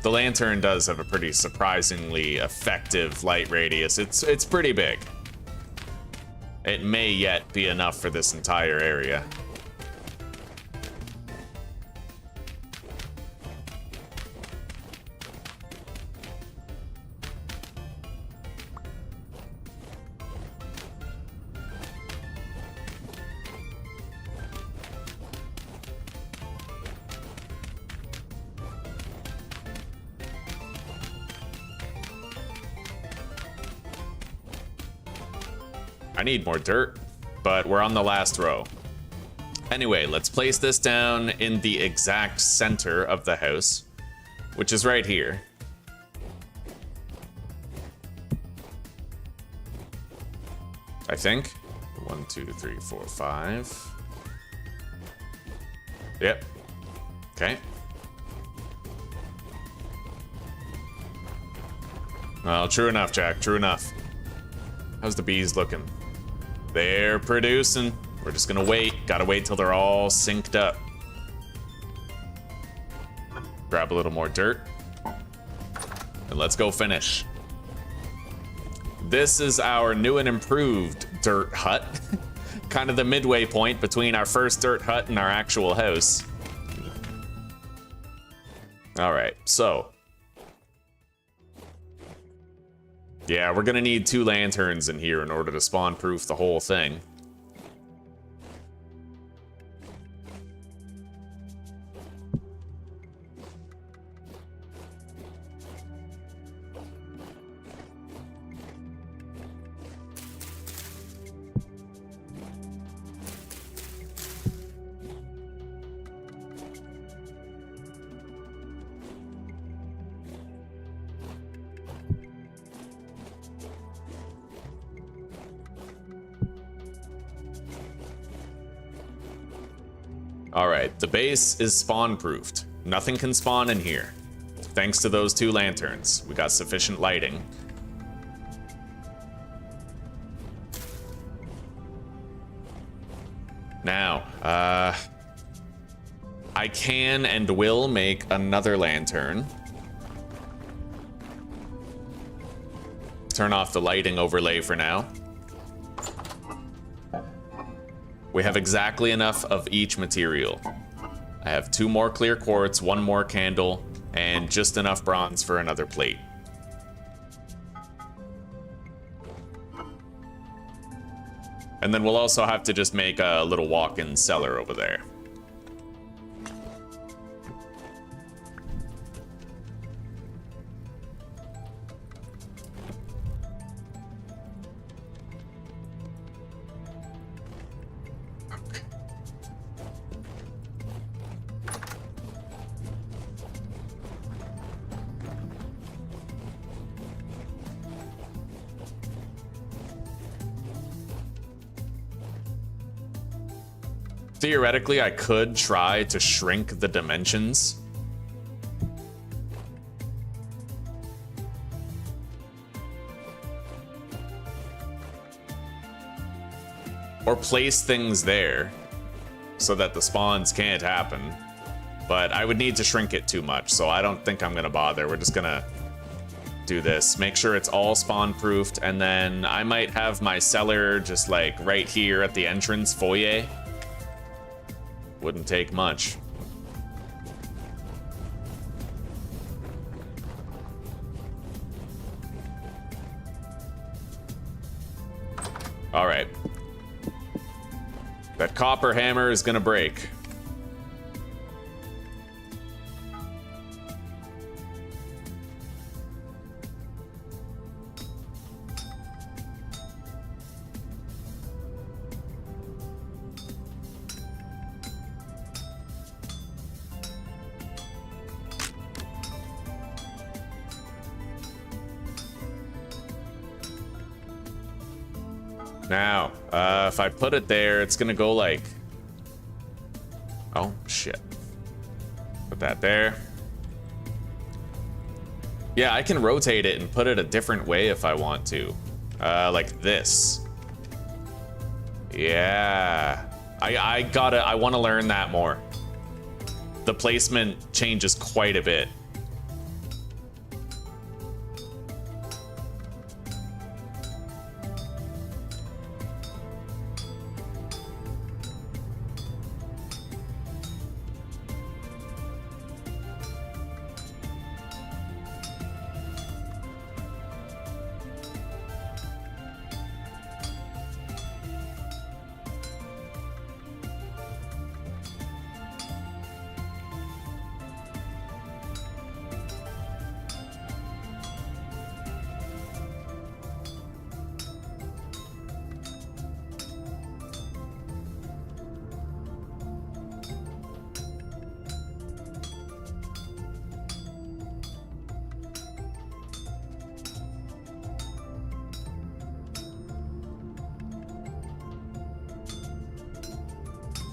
The lantern does have a pretty surprisingly effective light radius. It's pretty big. It may yet be enough for this entire area. I need more dirt, but we're on the last row. Anyway, let's place this down in the exact center of the house, which is right here. I think. 1, 2, 3, 4, 5. Yep. Okay. Well, true enough, Jack. True enough. How's the bees looking? They're producing. We're just gonna wait. Gotta wait till they're all synced up. Grab a little more dirt. And let's go finish. This is our new and improved dirt hut. Kind of the midway point between our first dirt hut and our actual house. All right, so. Yeah, we're gonna need 2 lanterns in here in order to spawn-proof the whole thing. All right, the base is spawn-proofed. Nothing can spawn in here. Thanks to those 2 lanterns, we got sufficient lighting. Now, I can and will make another lantern. Turn off the lighting overlay for now. We have exactly enough of each material. I have 2 more clear quartz, 1 more candle, and just enough bronze for another plate. And then we'll also have to just make a little walk-in cellar over there. Theoretically, I could try to shrink the dimensions. Or place things there so that the spawns can't happen. But I would need to shrink it too much, so I don't think I'm gonna bother. We're just gonna do this. Make sure it's all spawn-proofed, and then I might have my cellar just like right here at the entrance foyer. Wouldn't take much. All right. That copper hammer is gonna break. Now, if I put it there, it's gonna go like... Oh, shit. Put that there. Yeah, I can rotate it and put it a different way if I want to. Like this. Yeah. I want to learn that more. The placement changes quite a bit.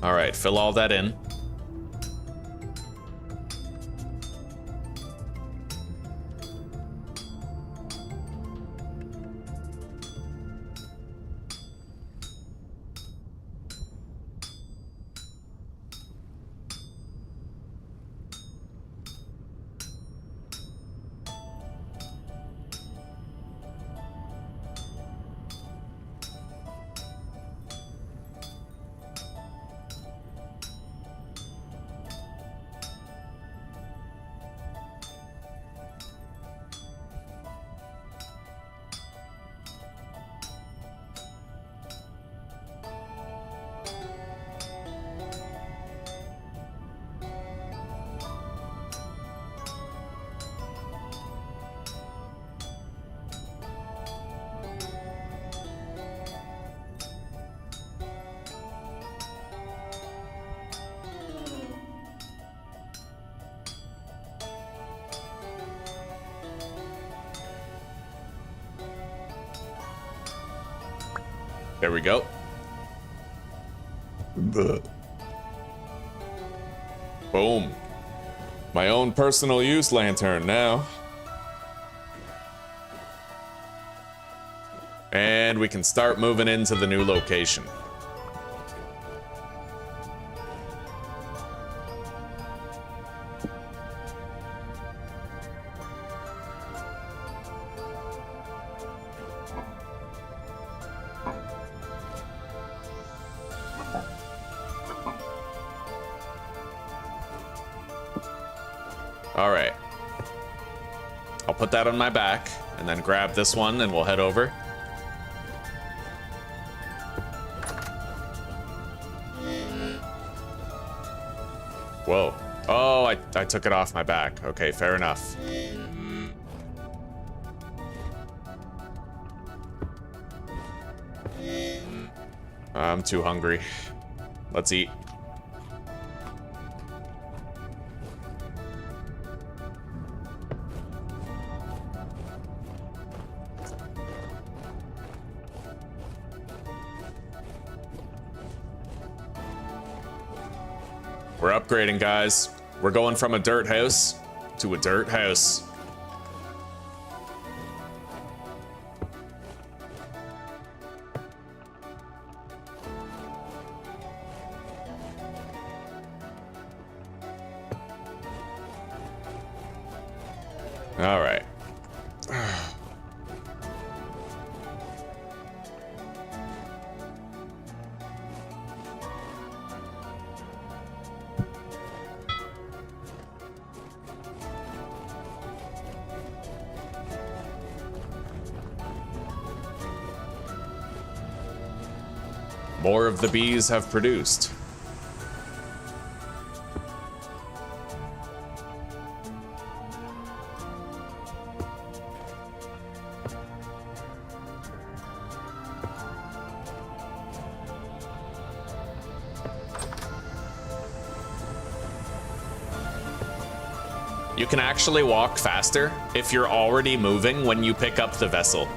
All right, fill all that in. There we go. Boom. My own personal use lantern now. And we can start moving into the new location. All right. I'll put that on my back and then grab this one and we'll head over. Whoa. Oh, I took it off my back. Okay, fair enough. I'm too hungry. Let's eat. We're upgrading, guys. We're going from a dirt house to a dirt house. All right. More of the bees have produced. You can actually walk faster if you're already moving when you pick up the vessel.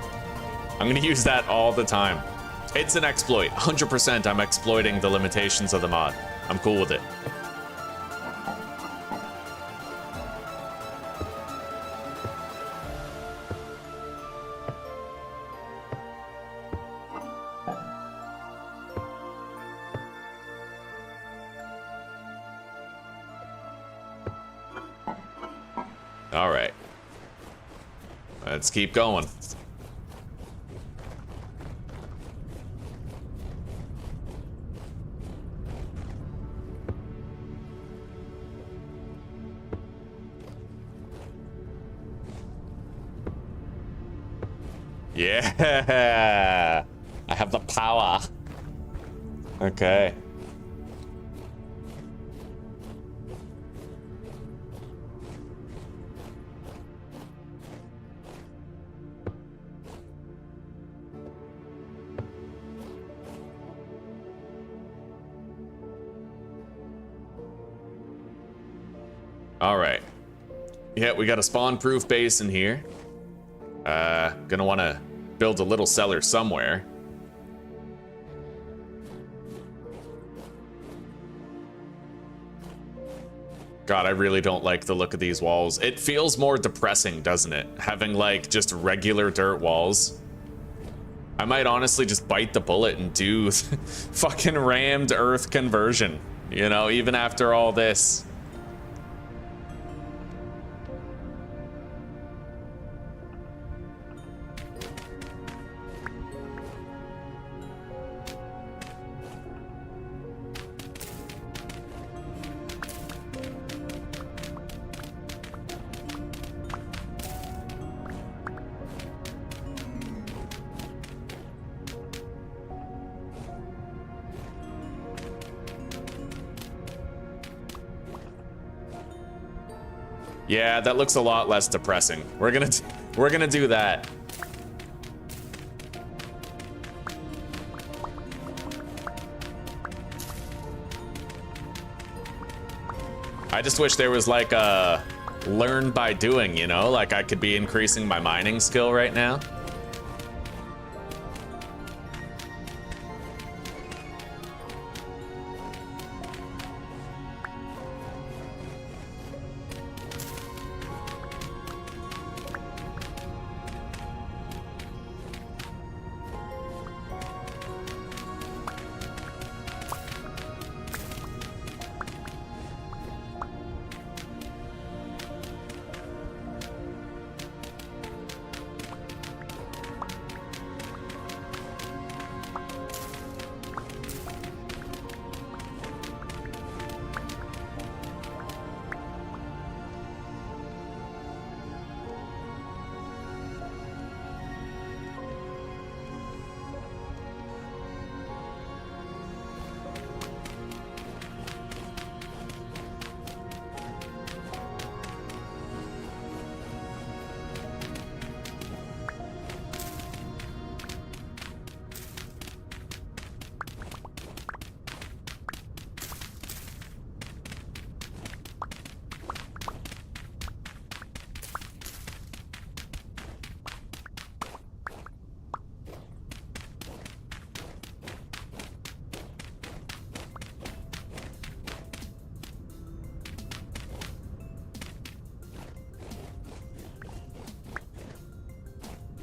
I'm gonna use that all the time. It's an exploit. 100% I'm exploiting the limitations of the mod. I'm cool with it. All right. Let's keep going. Yeah, I have the power. Okay. All right. Yeah, we got a spawn-proof base in here. Gonna want to build a little cellar somewhere. God, I really don't like the look of these walls. It feels more depressing, doesn't it? Having, like, just regular dirt walls. I might honestly just bite the bullet and do fucking rammed earth conversion. You know, even after all this. Yeah, that looks a lot less depressing. We're gonna do that. I just wish there was like a learn by doing, you know? Like I could be increasing my mining skill right now.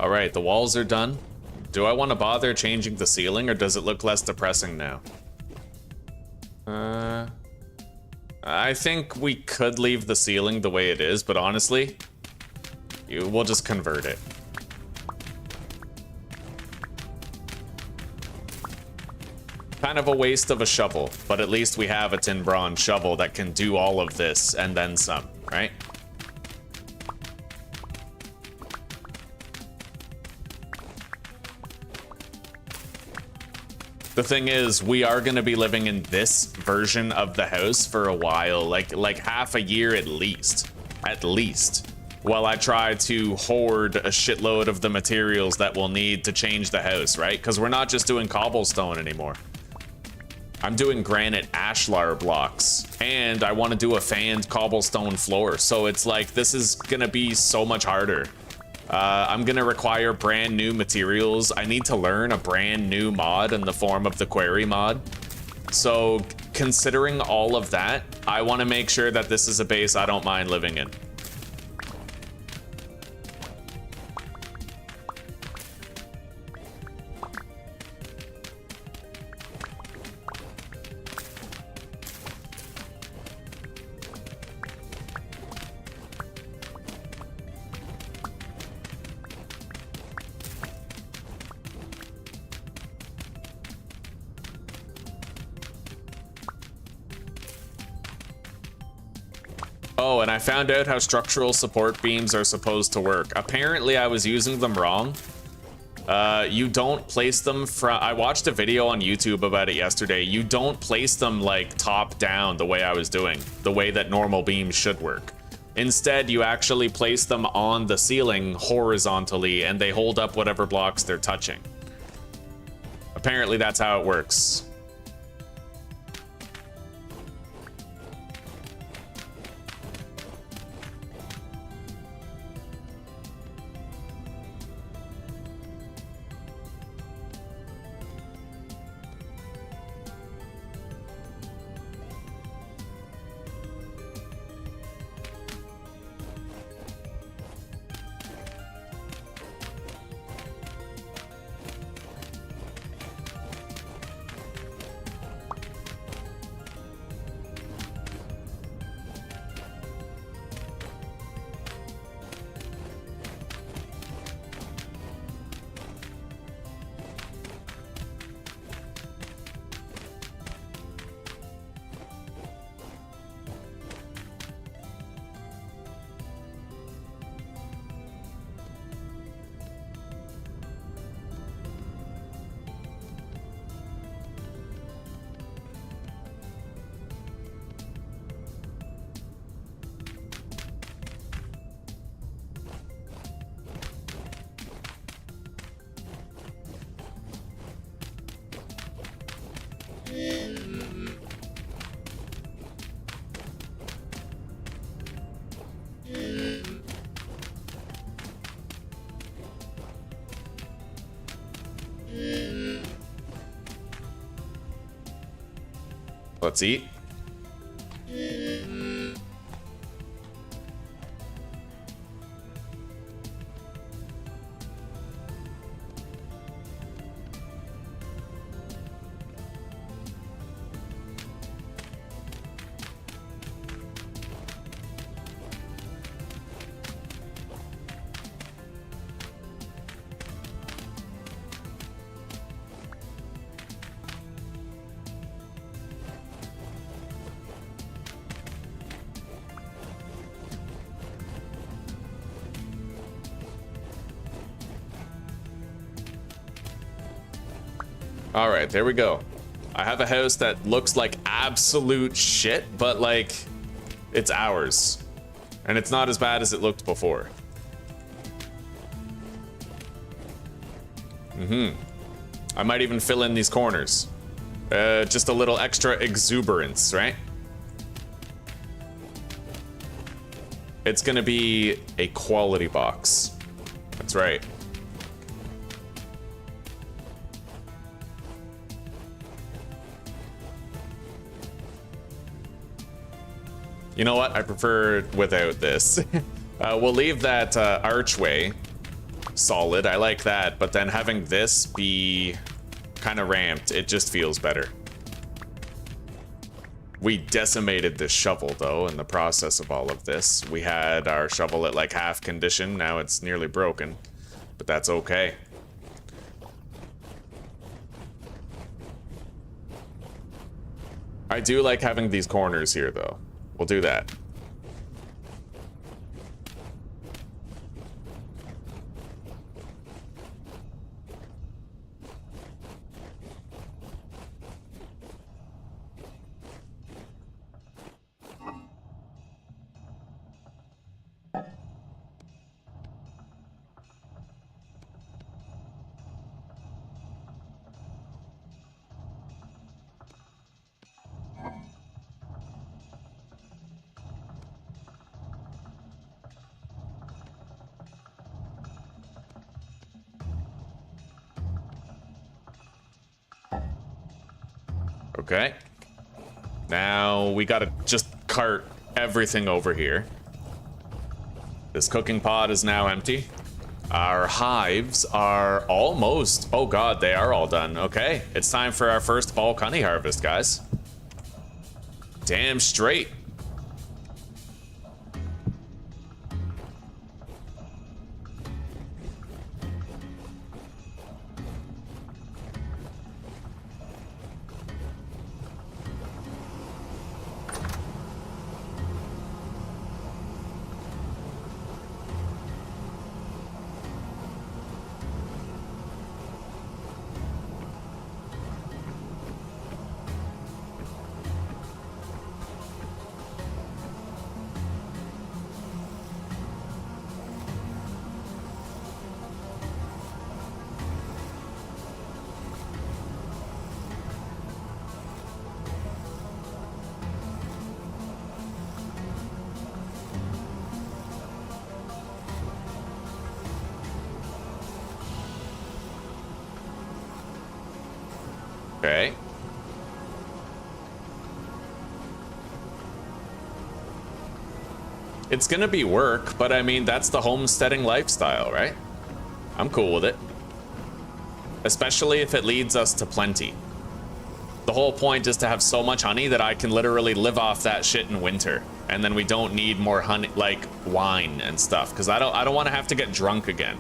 All right, the walls are done. Do I want to bother changing the ceiling, or does it look less depressing now? I think we could leave the ceiling the way it is, but honestly, we'll just convert it. Kind of a waste of a shovel, but at least we have a tin bronze shovel that can do all of this and then some, right? The thing is, we are going to be living in this version of the house for a while, like half a year at least, while I try to hoard a shitload of the materials that we'll need to change the house, right? Because we're not just doing cobblestone anymore. I'm doing granite ashlar blocks, and I want to do a fanned cobblestone floor, so it's like, this is going to be so much harder. I'm gonna require brand new materials. I need to learn a brand new mod in the form of the query mod. So considering all of that, I want to make sure that this is a base I don't mind living in. Oh, and I found out how structural support beams are supposed to work. Apparently, I was using them wrong. You don't place them from... I watched a video on YouTube about it yesterday. You don't place them, like, top down the way I was doing, the way that normal beams should work. Instead, you actually place them on the ceiling horizontally, and they hold up whatever blocks they're touching. Apparently, that's how it works. Let's eat. All right, there we go. I have a house that looks like absolute shit, but like, it's ours. And it's not as bad as it looked before. I might even fill in these corners. Just a little extra exuberance, right? It's gonna be a quality box. That's right. You know what? I prefer without this. We'll leave that archway solid. I like that, but then having this be kind of ramped, it just feels better. We decimated this shovel, though, in the process of all of this. We had our shovel at like half condition. Now it's nearly broken, but that's okay. I do like having these corners here, though. We'll do that. Okay. Now we gotta just cart everything over here. This cooking pot is now empty. Our hives are almost... Oh god, they are all done. Okay, it's time for our first bulk honey harvest, guys. Damn straight. Okay. It's gonna be work, but I mean, that's the homesteading lifestyle, right? I'm cool with it. Especially if it leads us to plenty. The whole point is to have so much honey that I can literally live off that shit in winter. And then we don't need more honey, like wine and stuff, because I don't want to have to get drunk again.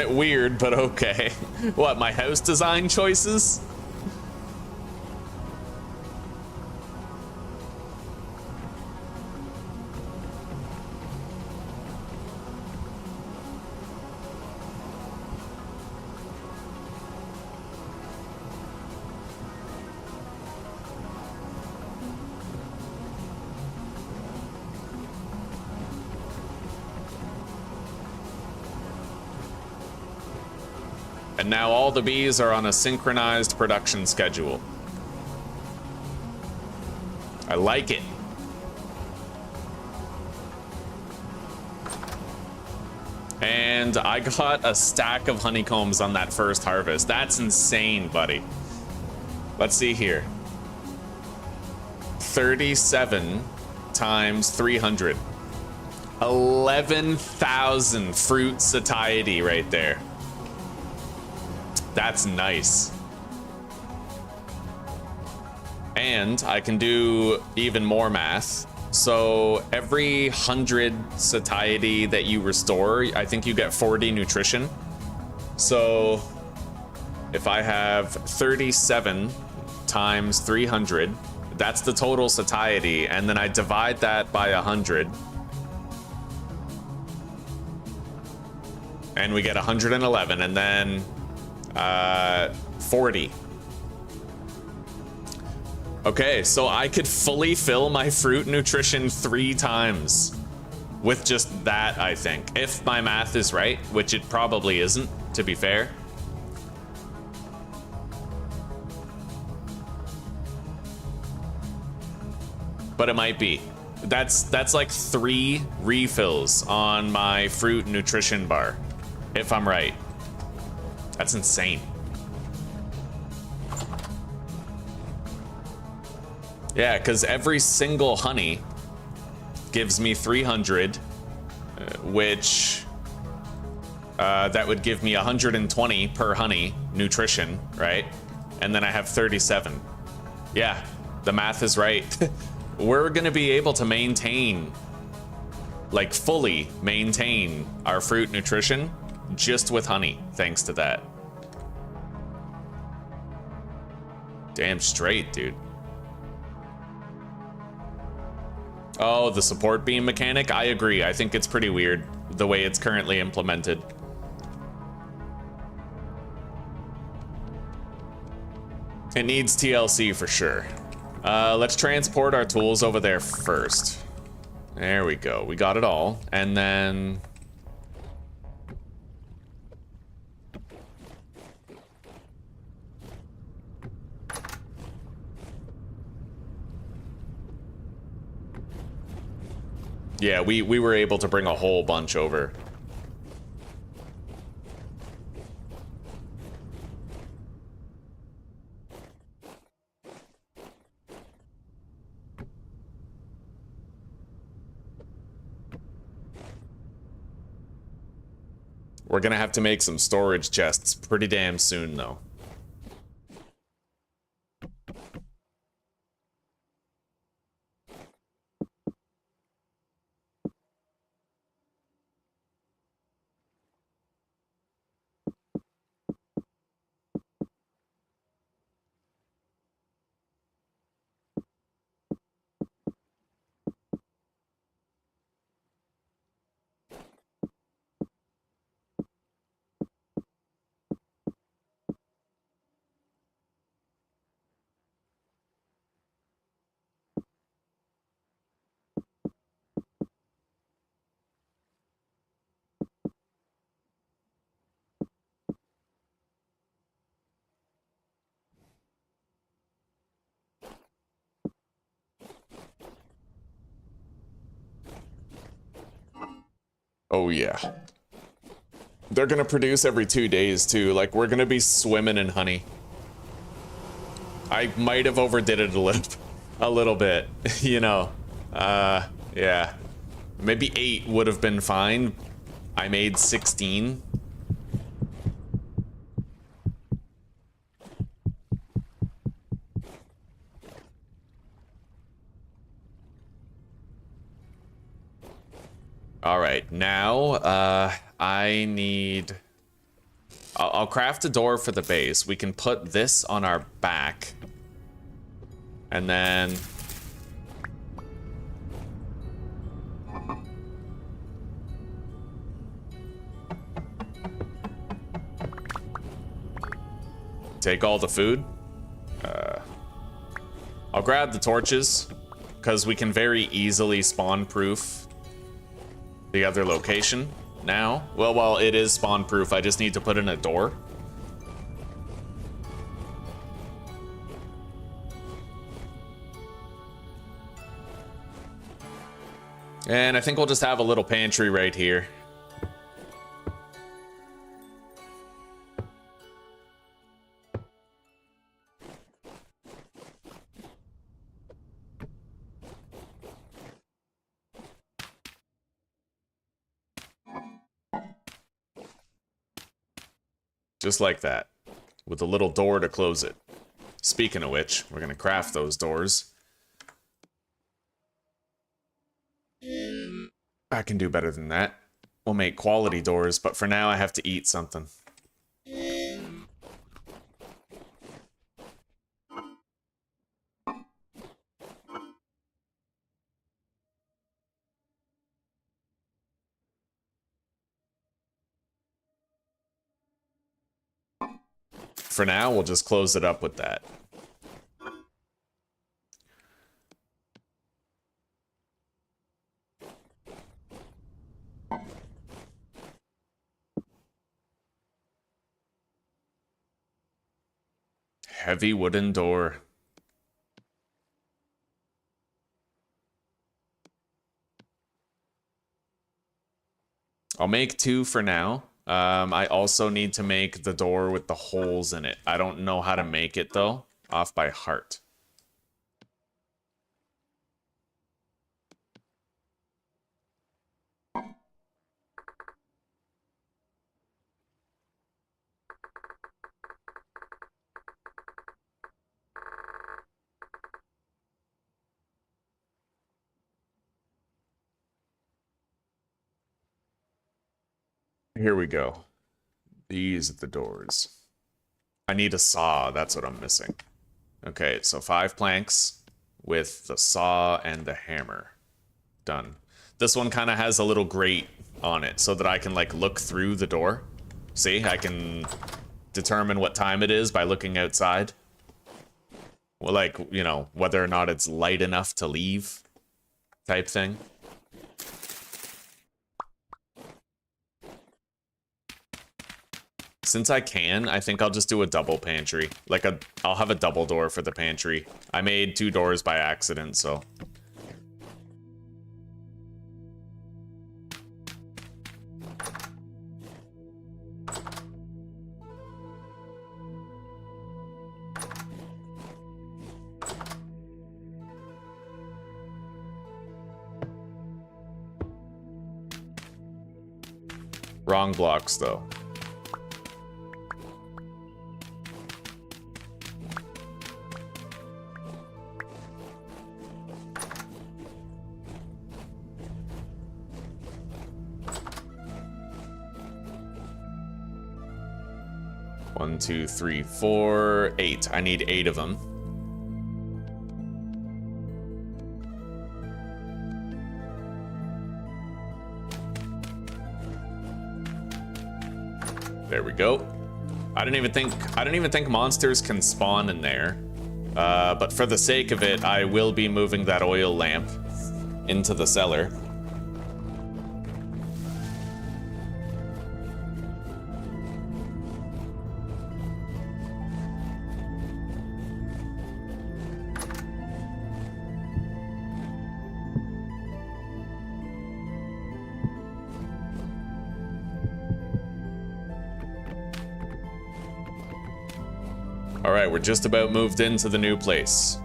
Weird, but okay. What, my house design choices? And now all the bees are on a synchronized production schedule. I like it. And I got a stack of honeycombs on that first harvest. That's insane, buddy. Let's see here. 37 times 300. 11,000 fruit satiety right there. That's nice. And I can do even more math. So every 100 satiety that you restore, I think you get 40 nutrition. So if I have 37 times 300, that's the total satiety. And then I divide that by 100. And we get 111, and then 40. Okay, so I could fully fill my fruit nutrition 3 times with just that, I think. If my math is right, which it probably isn't, to be fair. But it might be. That's like 3 refills on my fruit nutrition bar, if I'm right. That's insane. Yeah, because every single honey gives me 300, which that would give me 120 per honey nutrition, right? And then I have 37. Yeah, the math is right. We're gonna be able to maintain, like fully maintain our fruit nutrition just with honey, thanks to that. Damn straight, dude. Oh, the support beam mechanic? I agree. I think it's pretty weird the way it's currently implemented. It needs TLC for sure. Let's transport our tools over there first. There we go. We got it all. And then... yeah, we were able to bring a whole bunch over. We're gonna have to make some storage chests pretty damn soon, though. Oh yeah. They're gonna produce every 2 days too. Like, we're gonna be swimming in honey. I might have overdid it a little bit, you know. Yeah. Maybe 8 would have been fine. I made 16. All right, now I need. I'll craft a door for the base. We can put this on our back, and then take all the food. I'll grab the torches because we can very easily spawn proof the other location now. Well, it is spawn proof. I just need to put in a door. And I think we'll just have a little pantry right here. Just like that, with a little door to close it. Speaking of which, we're gonna craft those doors. I can do better than that. We'll make quality doors, but for now I have to eat something. For now, we'll just close it up with that. Heavy wooden door. I'll make 2 for now. I also need to make the door with the holes in it. I don't know how to make it though, off by heart. Here we go. These are the doors. I need a saw, that's what I'm missing. Okay, so 5 planks with the saw and the hammer. Done. This one kind of has a little grate on it so that I can like look through the door. See, I can determine what time it is by looking outside. Well, like, you know, whether or not it's light enough to leave type thing. Since I can, I think I'll just do a double pantry. Like I'll have a double door for the pantry. I made 2 doors by accident, so. Wrong blocks, though. One, two, three, four, 8. I need 8 of them. There we go. I don't even think monsters can spawn in there. But for the sake of it, I will be moving that oil lamp into the cellar. Alright, we're just about moved into the new place.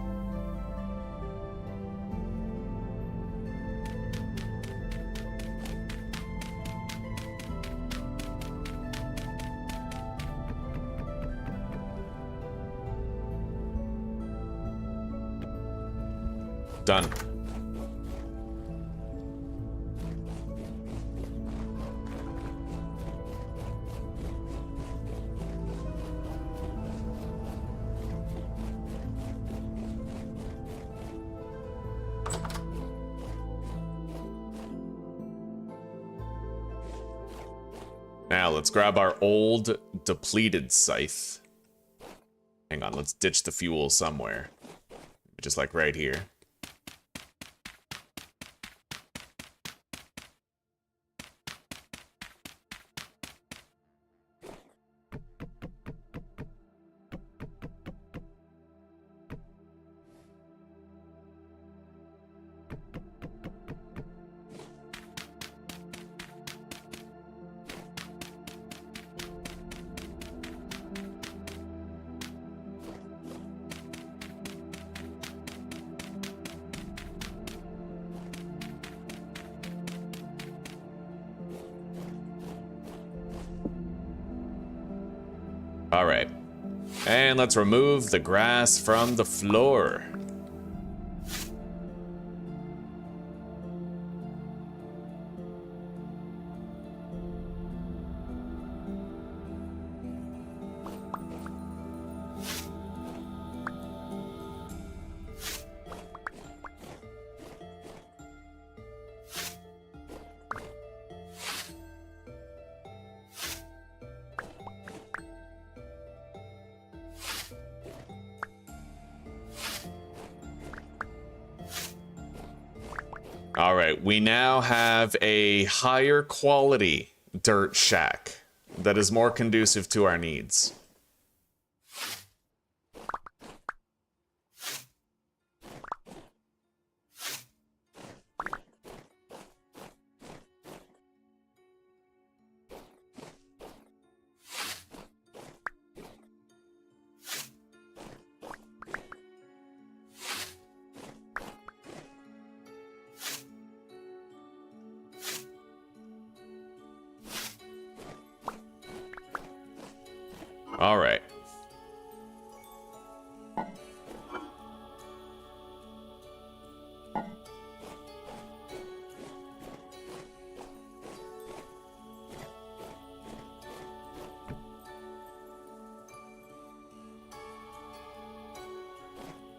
Done. Now, let's grab our old, depleted scythe. Hang on, let's ditch the fuel somewhere. Just like right here. All right, and let's remove the grass from the floor. All right, we now have a higher quality dirt shack that is more conducive to our needs. All right.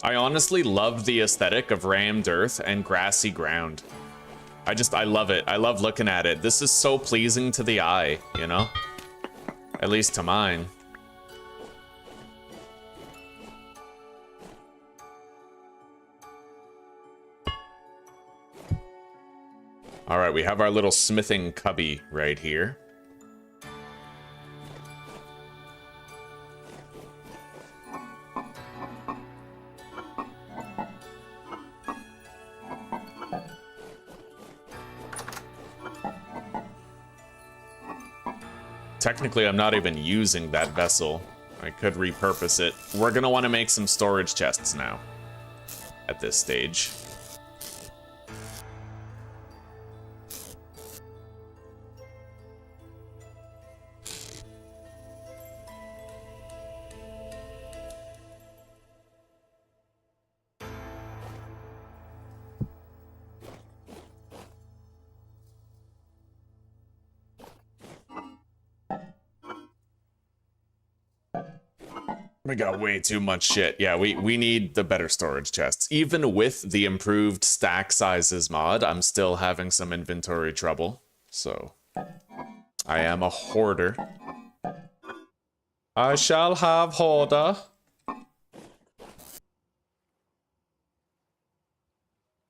I honestly love the aesthetic of rammed earth and grassy ground. I love it. I love looking at it. This is so pleasing to the eye, you know? At least to mine. All right, we have our little smithing cubby right here. Technically, I'm not even using that vessel. I could repurpose it. We're gonna want to make some storage chests now at this stage. We got way too much shit. Yeah, we need the better storage chests. Even with the improved stack sizes mod, I'm still having some inventory trouble. So, I am a hoarder. I shall have hoarder.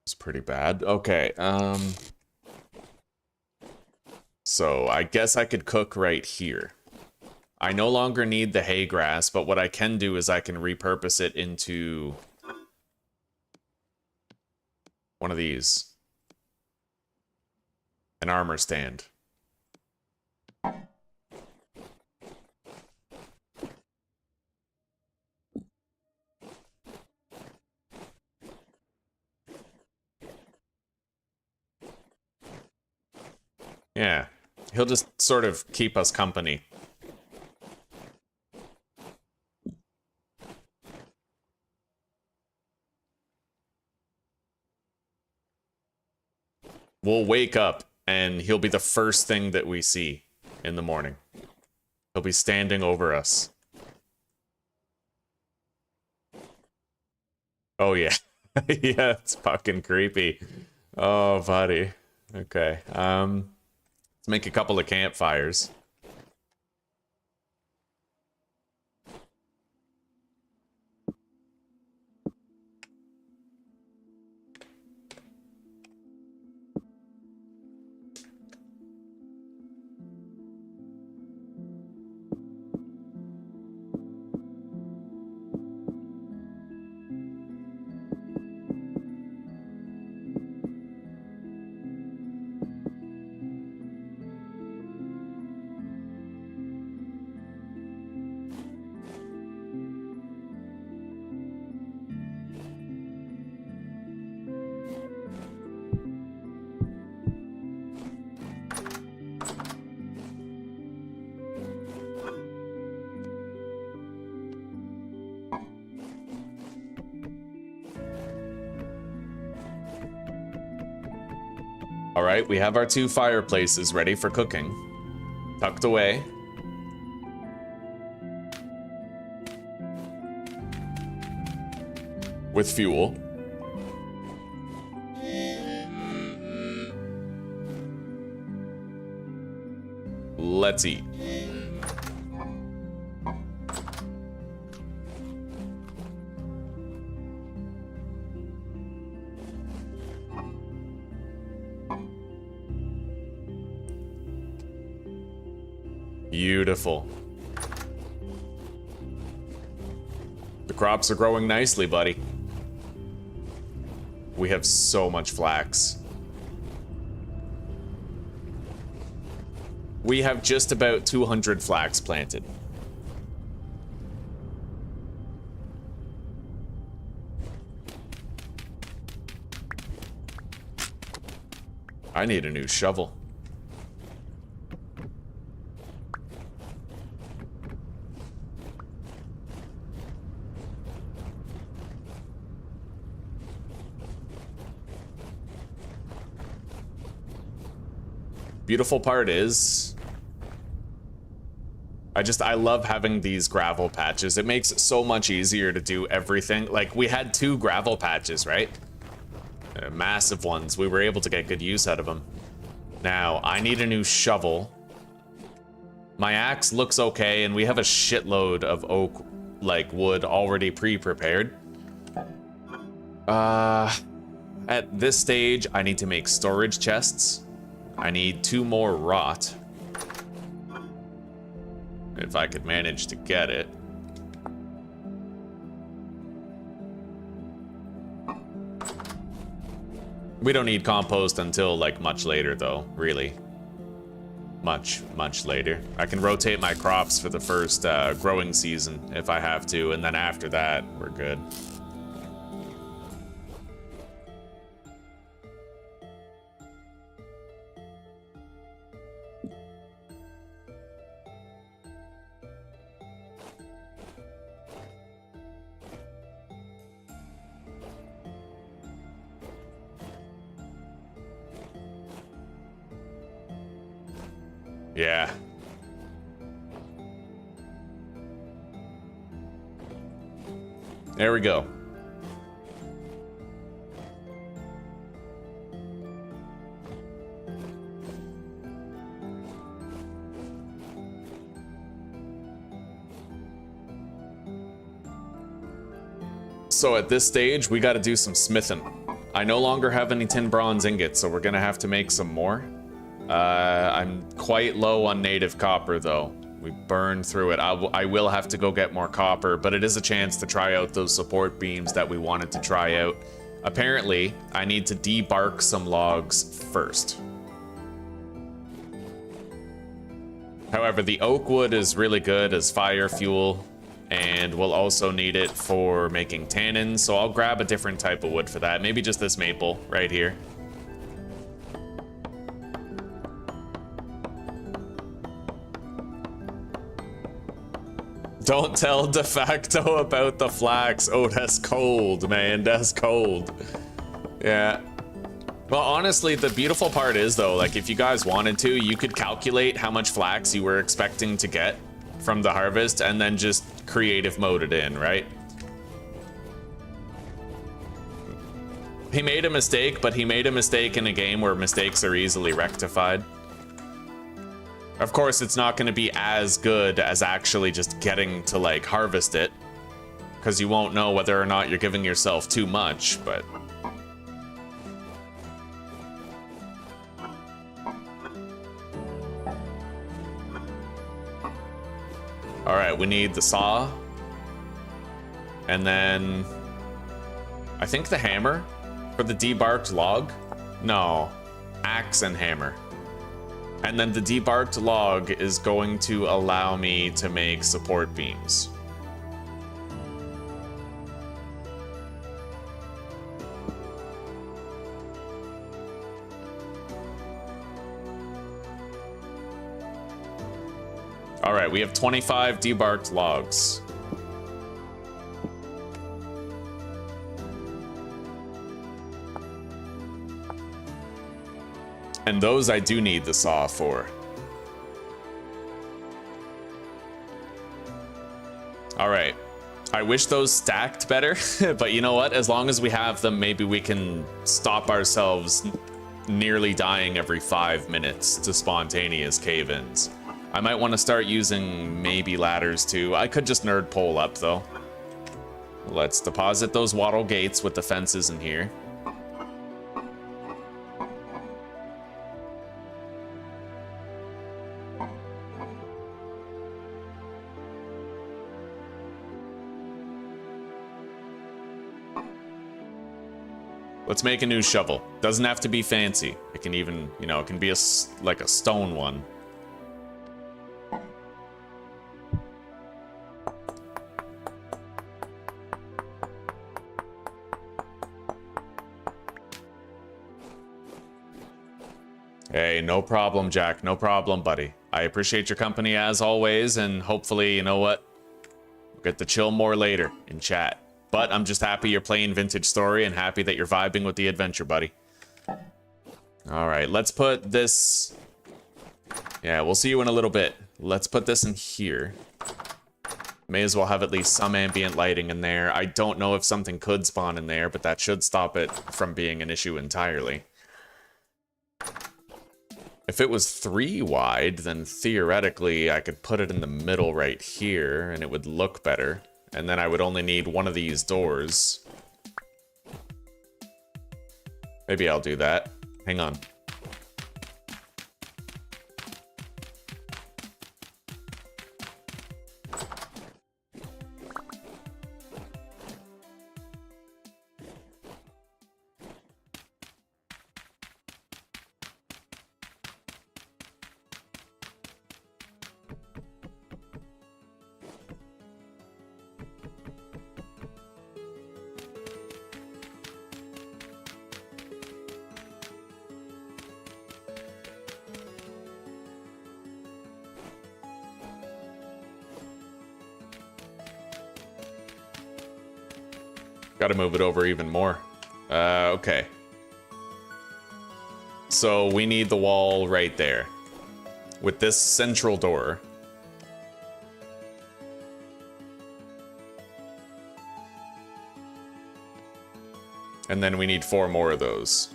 It's pretty bad. Okay, so I guess I could cook right here. I no longer need the hay grass, but what I can do is I can repurpose it into one of these. An armor stand. Yeah, he'll just sort of keep us company. We'll wake up and he'll be the first thing that we see in the morning. He'll be standing over us. Oh yeah. Yeah, it's fucking creepy. Oh, buddy. Okay. Let's make a couple of campfires. All right, we have our 2 fireplaces ready for cooking. Tucked away. With fuel. Let's eat. Beautiful. The crops are growing nicely, buddy. We have so much flax. We have just about 200 flax planted. I need a new shovel. Beautiful part is, I love having these gravel patches. It makes it so much easier to do everything. Like, we had 2 gravel patches, right? Massive ones. We were able to get good use out of them. Now, I need a new shovel. My axe looks okay, and we have a shitload of oak, like, wood already pre-prepared. At this stage, I need to make storage chests. I need 2 more rot. If I could manage to get it. We don't need compost until, like, much later, though, really. Much, much later. I can rotate my crops for the first growing season if I have to, and then after that, we're good. Yeah. There we go. So at this stage, we got to do some smithing. I no longer have any tin bronze ingots, so we're going to have to make some more. I'm quite low on native copper, though. We burned through it. I will have to go get more copper, but it is a chance to try out those support beams that we wanted to try out. Apparently, I need to debark some logs first. However, the oak wood is really good as fire fuel, and we'll also need it for making tannins, so I'll grab a different type of wood for that. Maybe just this maple right here. Don't tell de facto about the flax. Oh, that's cold, man. That's cold. Yeah. Well, honestly, the beautiful part is, though, like, if you guys wanted to, you could calculate how much flax you were expecting to get from the harvest and then just creative mode it in, right? He made a mistake, but he made a mistake in a game where mistakes are easily rectified. Of course, it's not going to be as good as actually just getting to, like, harvest it, because you won't know whether or not you're giving yourself too much, but... Alright, we need the saw. And then... I think the hammer for the debarked log? No. Axe and hammer. And then the debarked log is going to allow me to make support beams. All right, we have 25 debarked logs. And those I do need the saw for. All right. I wish those stacked better, but you know what? As long as we have them, maybe we can stop ourselves nearly dying every 5 minutes to spontaneous cave-ins. I might want to start using maybe ladders too. I could just nerd pole up though. Let's deposit those wattle gates with the fences in here. Let's make a new shovel. Doesn't have to be fancy. It can even, you know, it can be like a stone one. Hey, no problem, Jack. No problem, buddy. I appreciate your company as always, and hopefully, you know what? We'll get to chill more later in chat. But I'm just happy you're playing Vintage Story and happy that you're vibing with the adventure, buddy. All right, let's put this... Yeah, we'll see you in a little bit. Let's put this in here. May as well have at least some ambient lighting in there. I don't know if something could spawn in there, but that should stop it from being an issue entirely. If it was 3 wide, then theoretically I could put it in the middle right here and it would look better. And then I would only need one of these doors. Maybe I'll do that. Hang on. Gotta move it over even more. Okay. So we need the wall right there. With this central door. And then we need 4 more of those.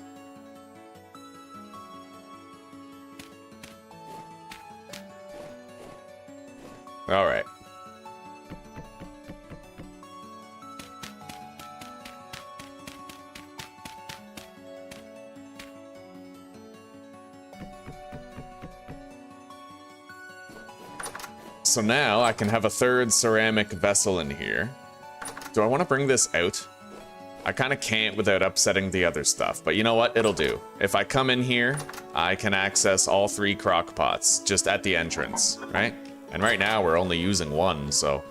All right. So now I can have a 3rd ceramic vessel in here. Do I want to bring this out? I kind of can't without upsetting the other stuff, but you know what? It'll do. If I come in here, I can access all 3 crock pots just at the entrance, right? And right now we're only using 1, so...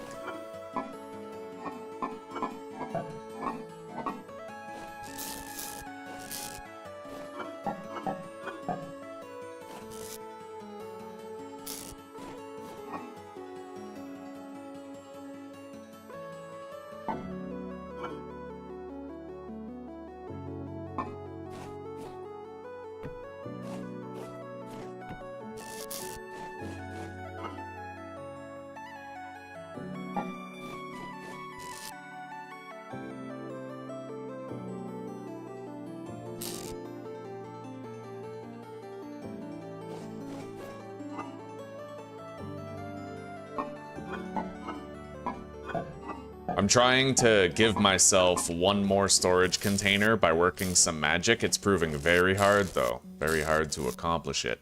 I'm trying to give myself 1 more storage container by working some magic. It's proving very hard, though. Very hard to accomplish it.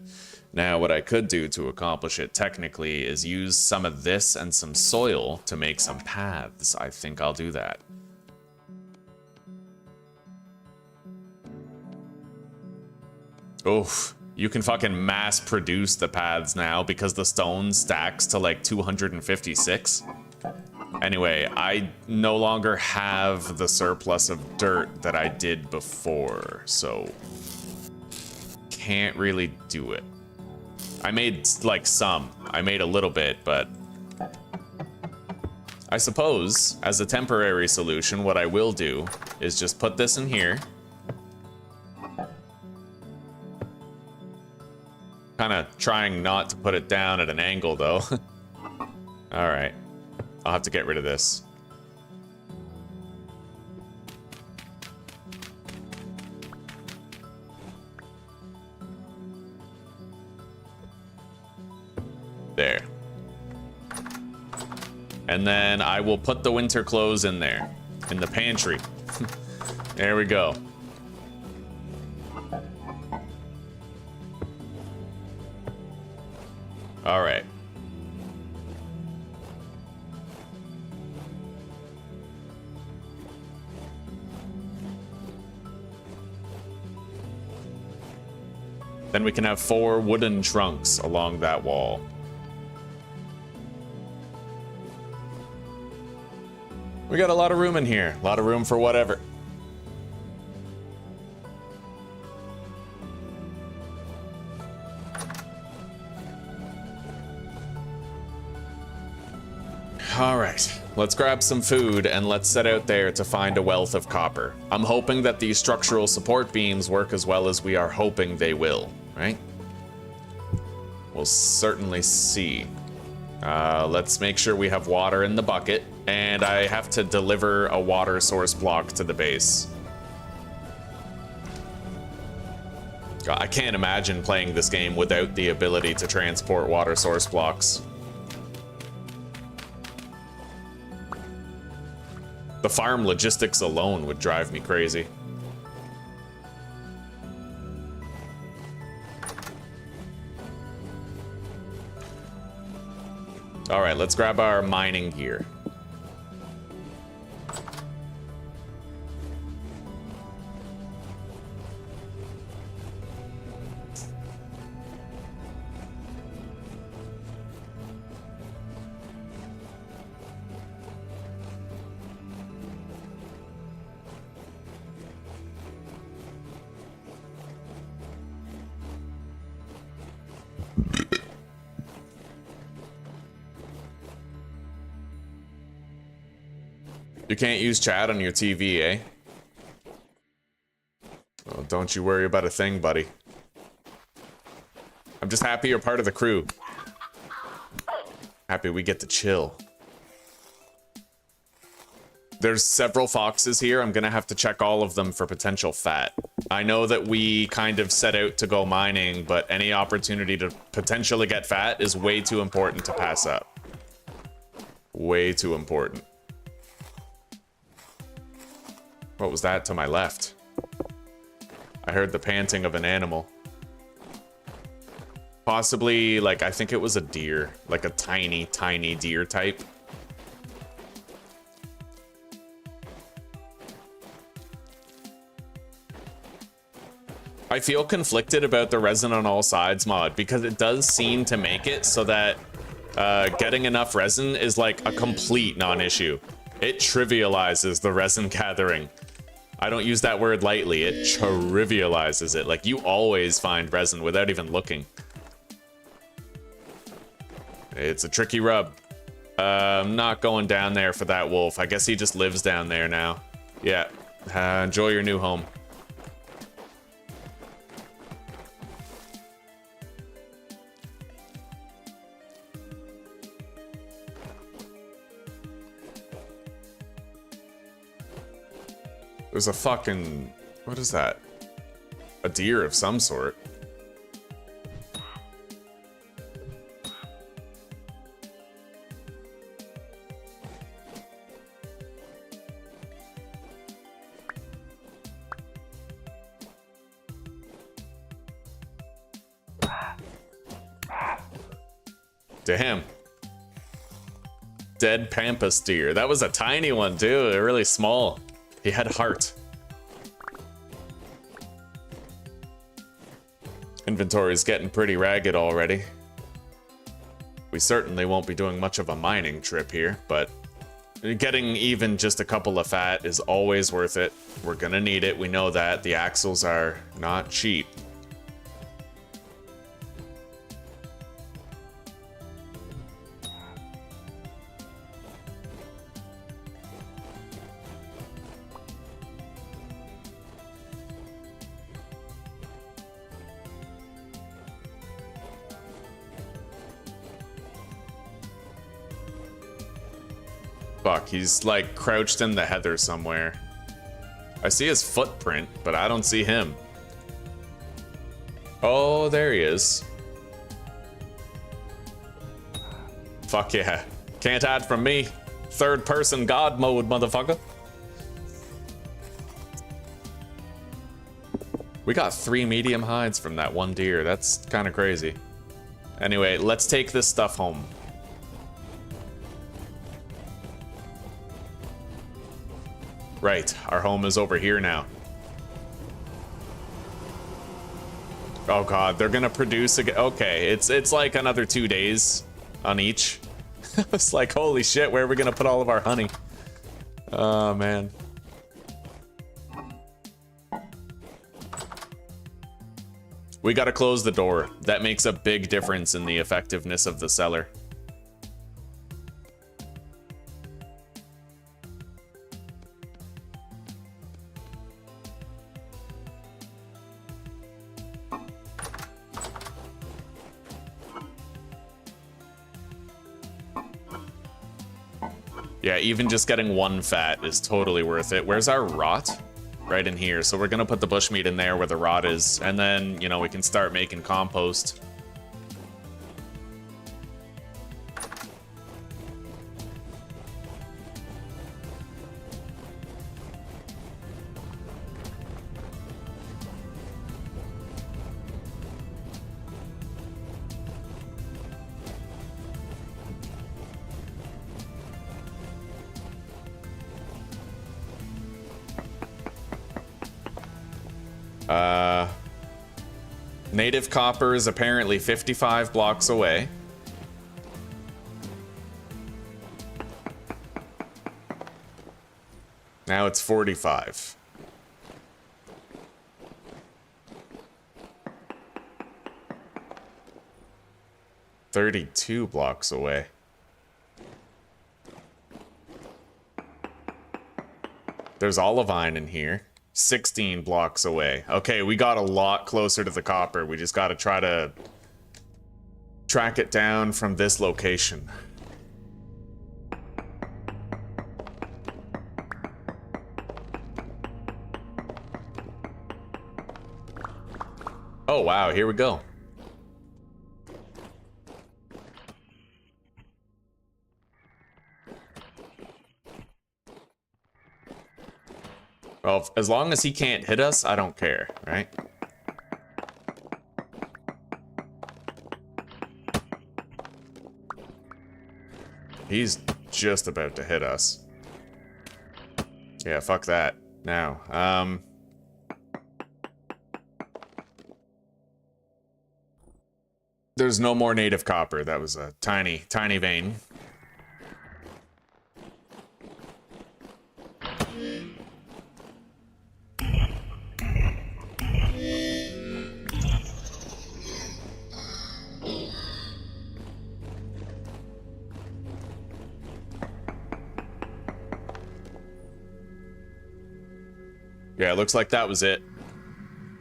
Now, what I could do to accomplish it technically is use some of this and some soil to make some paths. I think I'll do that. Oof. You can fucking mass produce the paths now because the stone stacks to like 256. Anyway, I no longer have the surplus of dirt that I did before, so can't really do it. I made like some. I made a little bit, but I suppose as a temporary solution, what I will do is just put this in here. Kind of trying not to put it down at an angle, though. All right. I'll have to get rid of this. There. And then I will put the winter clothes in there, in the pantry. There we go. All right. Then we can have 4 wooden trunks along that wall. We got a lot of room in here. A lot of room for whatever. All right, let's grab some food and let's set out there to find a wealth of copper. I'm hoping that these structural support beams work as well as we are hoping they will, right? We'll certainly see. Let's make sure we have water in the bucket, and I have to deliver a water source block to the base. God, I can't imagine playing this game without the ability to transport water source blocks. The farm logistics alone would drive me crazy. All right, let's grab our mining gear. You can't use chat on your TV, eh? Well, don't you worry about a thing, buddy. I'm just happy you're part of the crew. Happy we get to chill. There's several foxes here. I'm gonna have to check all of them for potential fat. I know that we kind of set out to go mining, but any opportunity to potentially get fat is way too important to pass up. Way too important. What was that to my left? I heard the panting of an animal. Possibly, like, I think it was a deer. Like a tiny, tiny deer type. I feel conflicted about the resin on all sides mod because it does seem to make it so that getting enough resin is like a complete non-issue. It trivializes the resin gathering. I don't use that word lightly. It trivializes it. Like, you always find resin without even looking. It's a tricky rub. I'm not going down there for that wolf. I guess he just lives down there now. Yeah. Enjoy your new home. There's a fucking... what is that? A deer of some sort. Damn. Dead pampas deer. That was a tiny one too, really small. He had heart. Inventory's getting pretty ragged already. We certainly won't be doing much of a mining trip here, but getting even just a couple of fat is always worth it. We're gonna need it, we know that. The axles are not cheap. Fuck, he's like crouched in the heather somewhere. I see his footprint, but I don't see him. Oh, there he is. Fuck yeah. Can't hide from me. Third person God mode, motherfucker. We got 3 medium hides from that one deer. That's kind of crazy. Anyway, let's take this stuff home. Right, our home is over here now. Oh god, they're gonna produce again. Okay, it's like another 2 days on each. It's like, holy shit, where are we gonna put all of our honey? Oh man. We gotta close the door. That makes a big difference in the effectiveness of the cellar. Yeah, even just getting 1 fat is totally worth it. Where's our rot? Right in here. So we're gonna put the bushmeat in there where the rot is, and then, you know, we can start making compost. Native copper is apparently 55 blocks away. Now it's 45. $32 blocks away. There's olivine in here. 16 blocks away. Okay, we got a lot closer to the copper. We just gotta try to track it down from this location. Oh, wow, here we go. Well, as long as he can't hit us, I don't care, right? He's just about to hit us. Yeah, fuck that. Now, there's no more native copper. That was a tiny, tiny vein. Yeah, it looks like that was it.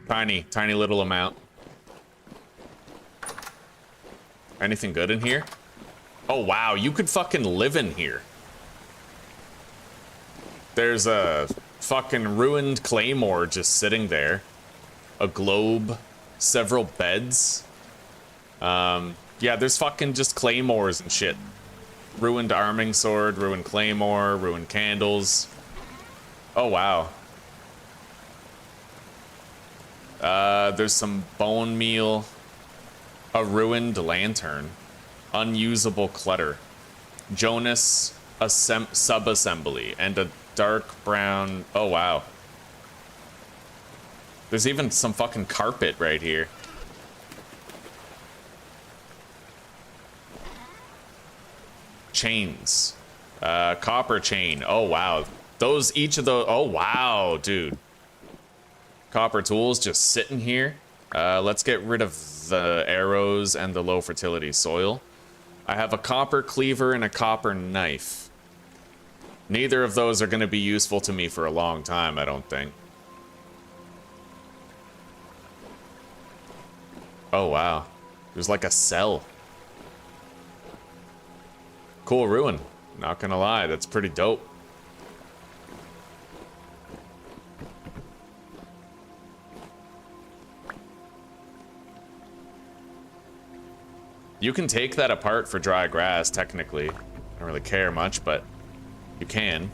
Tiny, tiny little amount. Anything good in here? Oh, wow, you could fucking live in here. There's a fucking ruined claymore just sitting there. A globe, several beds. Yeah, there's fucking just claymores and shit. Ruined arming sword, ruined claymore, ruined candles. Oh, wow. There's some bone meal, a ruined lantern, unusable clutter, Jonas sub-assembly, and a dark brown... Oh, wow. There's even some fucking carpet right here. Chains. Copper chain. Oh, wow. Each of those... Oh, wow, dude. Copper tools just sitting here. Let's get rid of the arrows and the low fertility soil. I have a copper cleaver and a copper knife. Neither of those are going to be useful to me for a long time, I don't think. Oh, wow. There's like a cell. Cool ruin. Not gonna lie, that's pretty dope. You can take that apart for dry grass, technically. I don't really care much, but you can.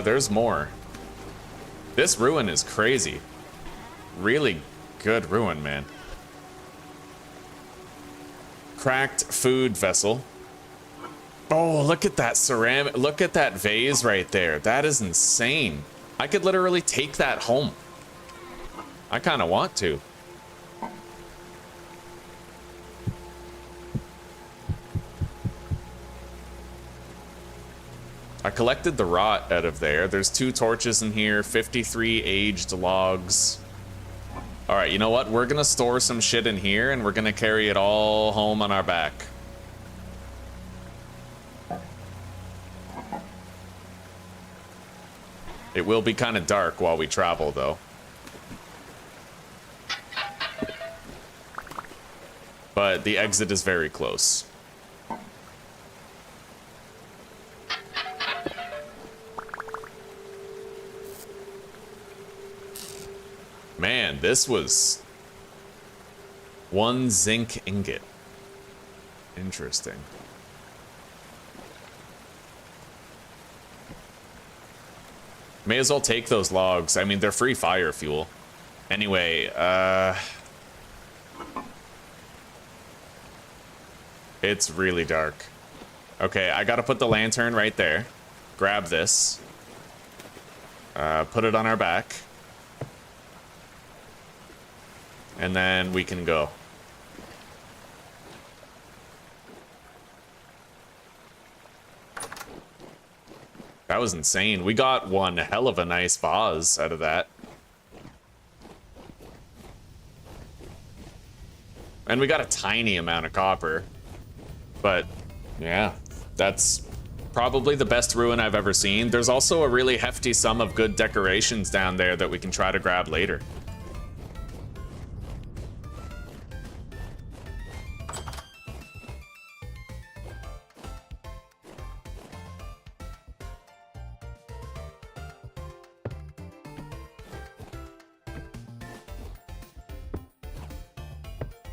There's more. This ruin is crazy. Really good ruin, man. Cracked food vessel. Oh, look at that ceramic. Look at that vase right there. That is insane. I could literally take that home. I kind of want to. I collected the rot out of there. There's 2 torches in here, 53 aged logs. All right, you know what? We're gonna store some shit in here and we're gonna carry it all home on our back. It will be kind of dark while we travel, though. But the exit is very close. Man, this was 1 zinc ingot. Interesting. May as well take those logs. I mean, they're free fire fuel. Anyway, it's really dark. Okay, I gotta put the lantern right there. Grab this. Put it on our back. And then we can go. That was insane. We got one hell of a nice vase out of that. And we got a tiny amount of copper. But, yeah, that's probably the best ruin I've ever seen. There's also a really hefty sum of good decorations down there that we can try to grab later.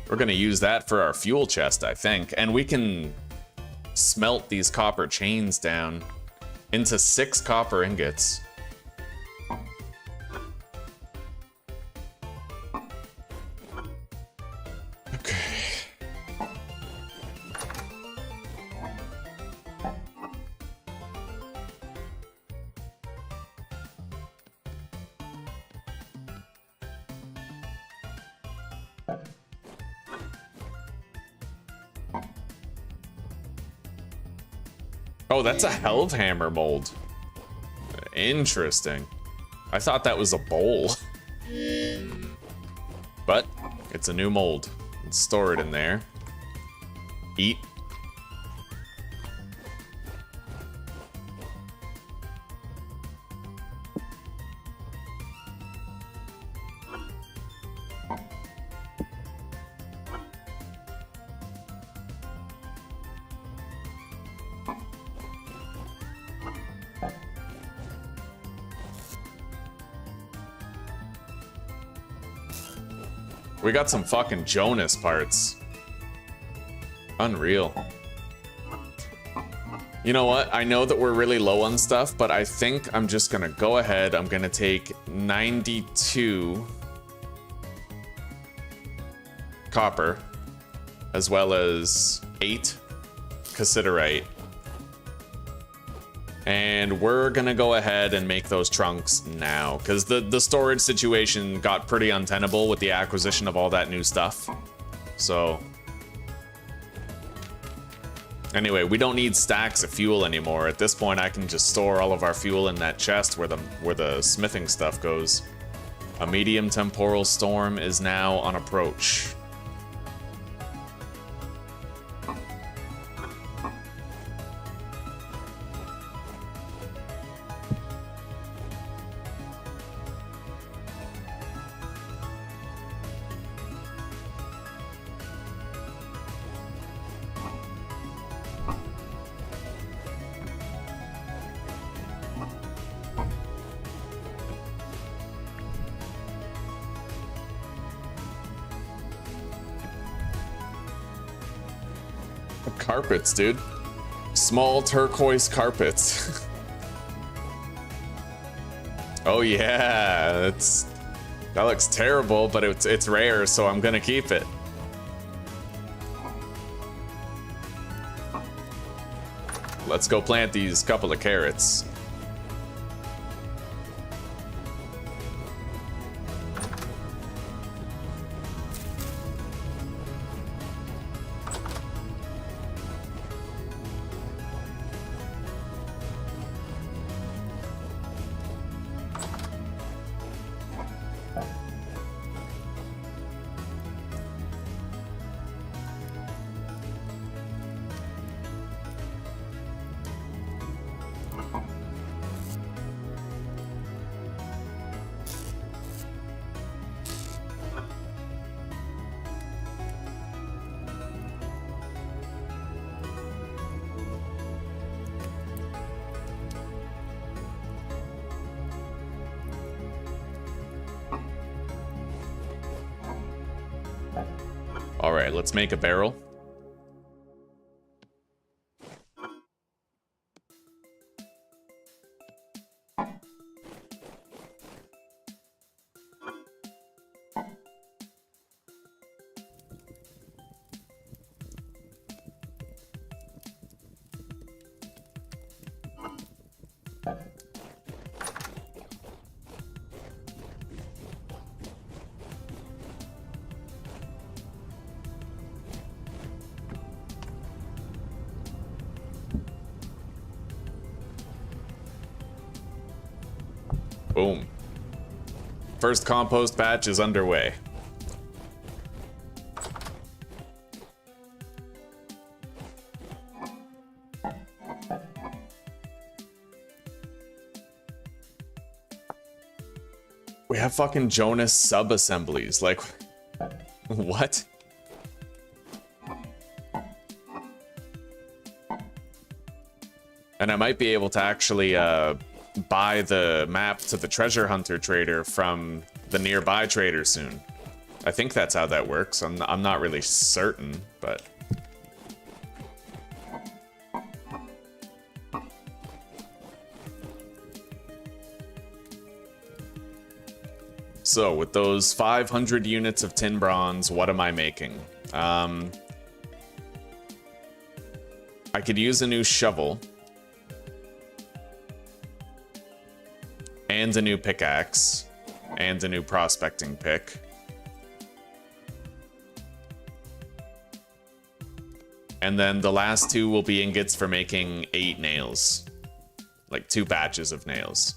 We're gonna use that for our fuel chest, I think. And we can smelt these copper chains down into 6 copper ingots. Okay. Oh, that's a Helvhammer mold. Interesting. I thought that was a bowl. But it's a new mold. Let's store it in there. Eat. We got some fucking Jonas parts. Unreal. You know what? I know that we're really low on stuff, but I think I'm just gonna go ahead. I'm gonna take 92 copper, as well as 8 cassiterite. And we're gonna go ahead and make those trunks now, because the storage situation got pretty untenable with the acquisition of all that new stuff. So anyway, we don't need stacks of fuel anymore. At this point, I can just store all of our fuel in that chest where the smithing stuff goes. A medium temporal storm is now on approach. Carpets, dude. Small turquoise carpets. Oh yeah, that looks terrible, but it's rare, so I'm gonna keep it. Let's go plant these couple of carrots. All right, let's make a barrel. Boom. First compost batch is underway. We have fucking Jonas sub-assemblies. Like, what? And I might be able to actually buy the map to the treasure hunter trader from the nearby trader soon. I think that's how that works. I'm not really certain, but... So, with those 500 units of tin bronze, what am I making? I could use a new shovel. And a new pickaxe. And a new prospecting pick. And then the last 2 will be ingots for making 8 nails. Like 2 batches of nails.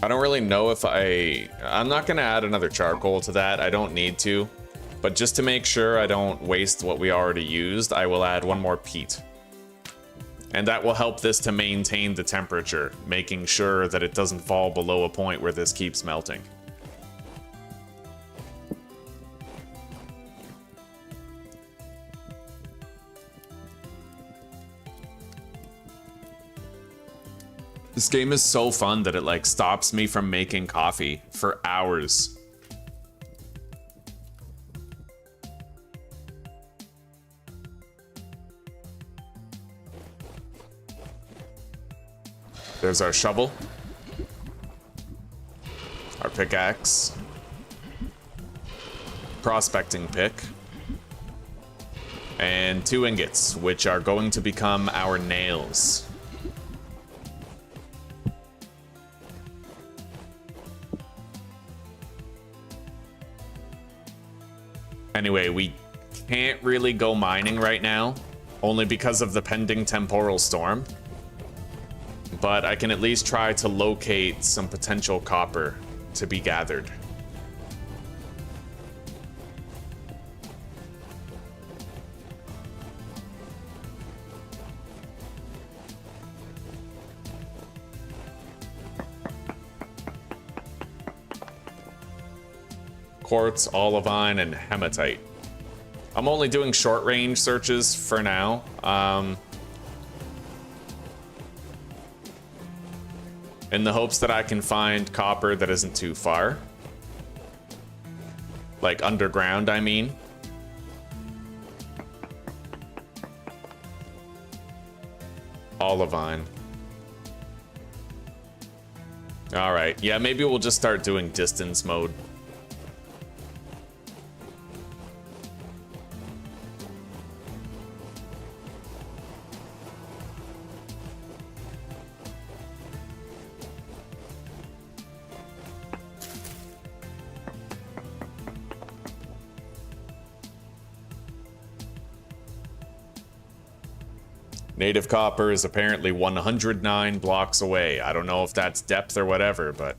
I don't really know if I'm not gonna add another charcoal to that. I don't need to, but just to make sure I don't waste what we already used, I will add 1 more peat. And that will help this to maintain the temperature, making sure that it doesn't fall below a point where this keeps melting. This game is so fun that it like stops me from making coffee for hours. There's our shovel. Our pickaxe. Prospecting pick. And 2 ingots, which are going to become our nails. Anyway, we can't really go mining right now, only because of the pending Temporal Storm. But I can at least try to locate some potential copper to be gathered. Quartz, olivine, and hematite. I'm only doing short range searches for now. In the hopes that I can find copper that isn't too far. Like underground, I mean. Olivine. Alright, yeah, maybe we'll just start doing distance mode. Native copper is apparently 109 blocks away. I don't know if that's depth or whatever, but...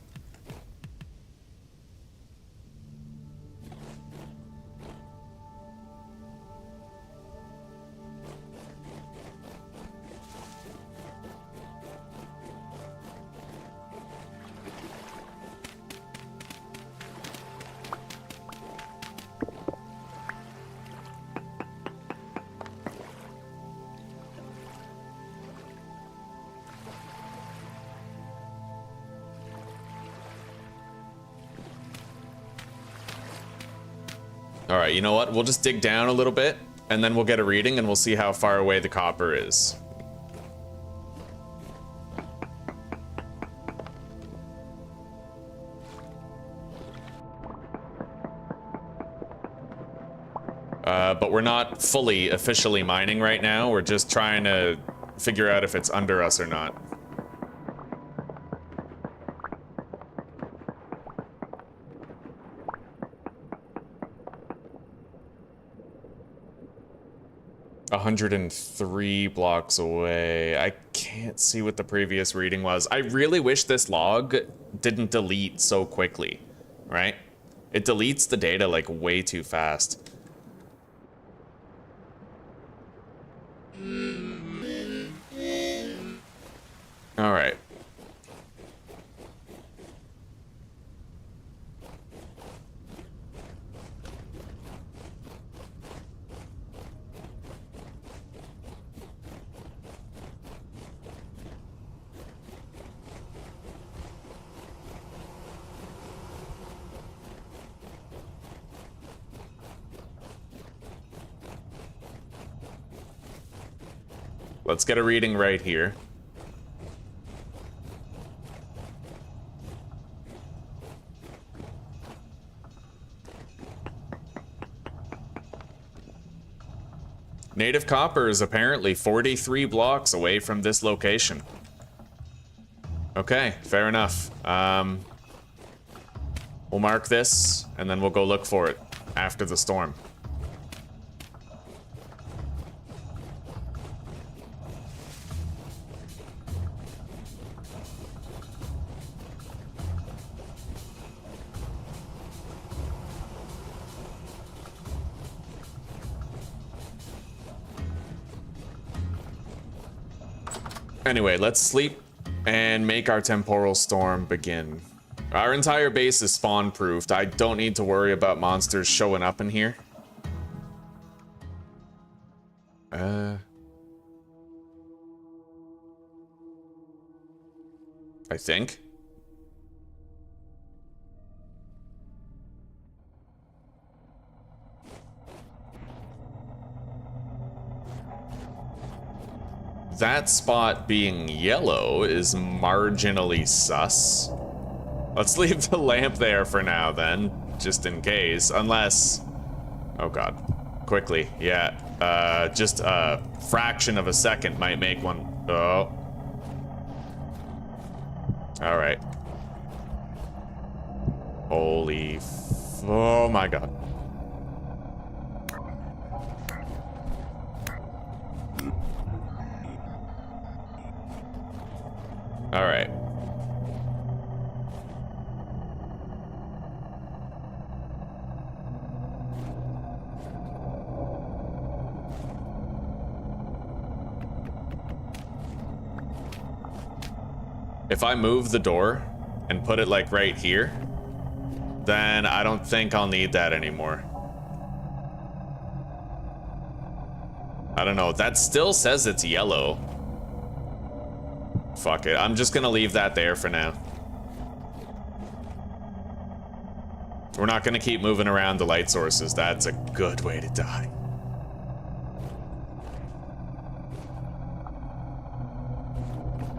Alright, you know what? We'll just dig down a little bit, and then we'll get a reading, and we'll see how far away the copper is. But we're not fully officially mining right now. We're just trying to figure out if it's under us or not. $103 blocks away. I can't see what the previous reading was. I really wish this log didn't delete so quickly, right? It deletes the data like way too fast. All right. Let's get a reading right here. Native copper is apparently 43 blocks away from this location. Okay, fair enough. We'll mark this, and then we'll go look for it after the storm. Anyway, let's sleep and make our Temporal Storm begin. Our entire base is spawn-proofed. I don't need to worry about monsters showing up in here. I think. That spot being yellow is marginally sus. Let's leave the lamp there for now then, just in case, unless... Oh god. Quickly, yeah. Just a fraction of a second might make one... Oh. Alright. Holy... Oh my god. All right. If I move the door and put it like right here, then I don't think I'll need that anymore. I don't know. That still says it's yellow. Fuck it. I'm just gonna leave that there for now. We're not gonna keep moving around the light sources. That's a good way to die.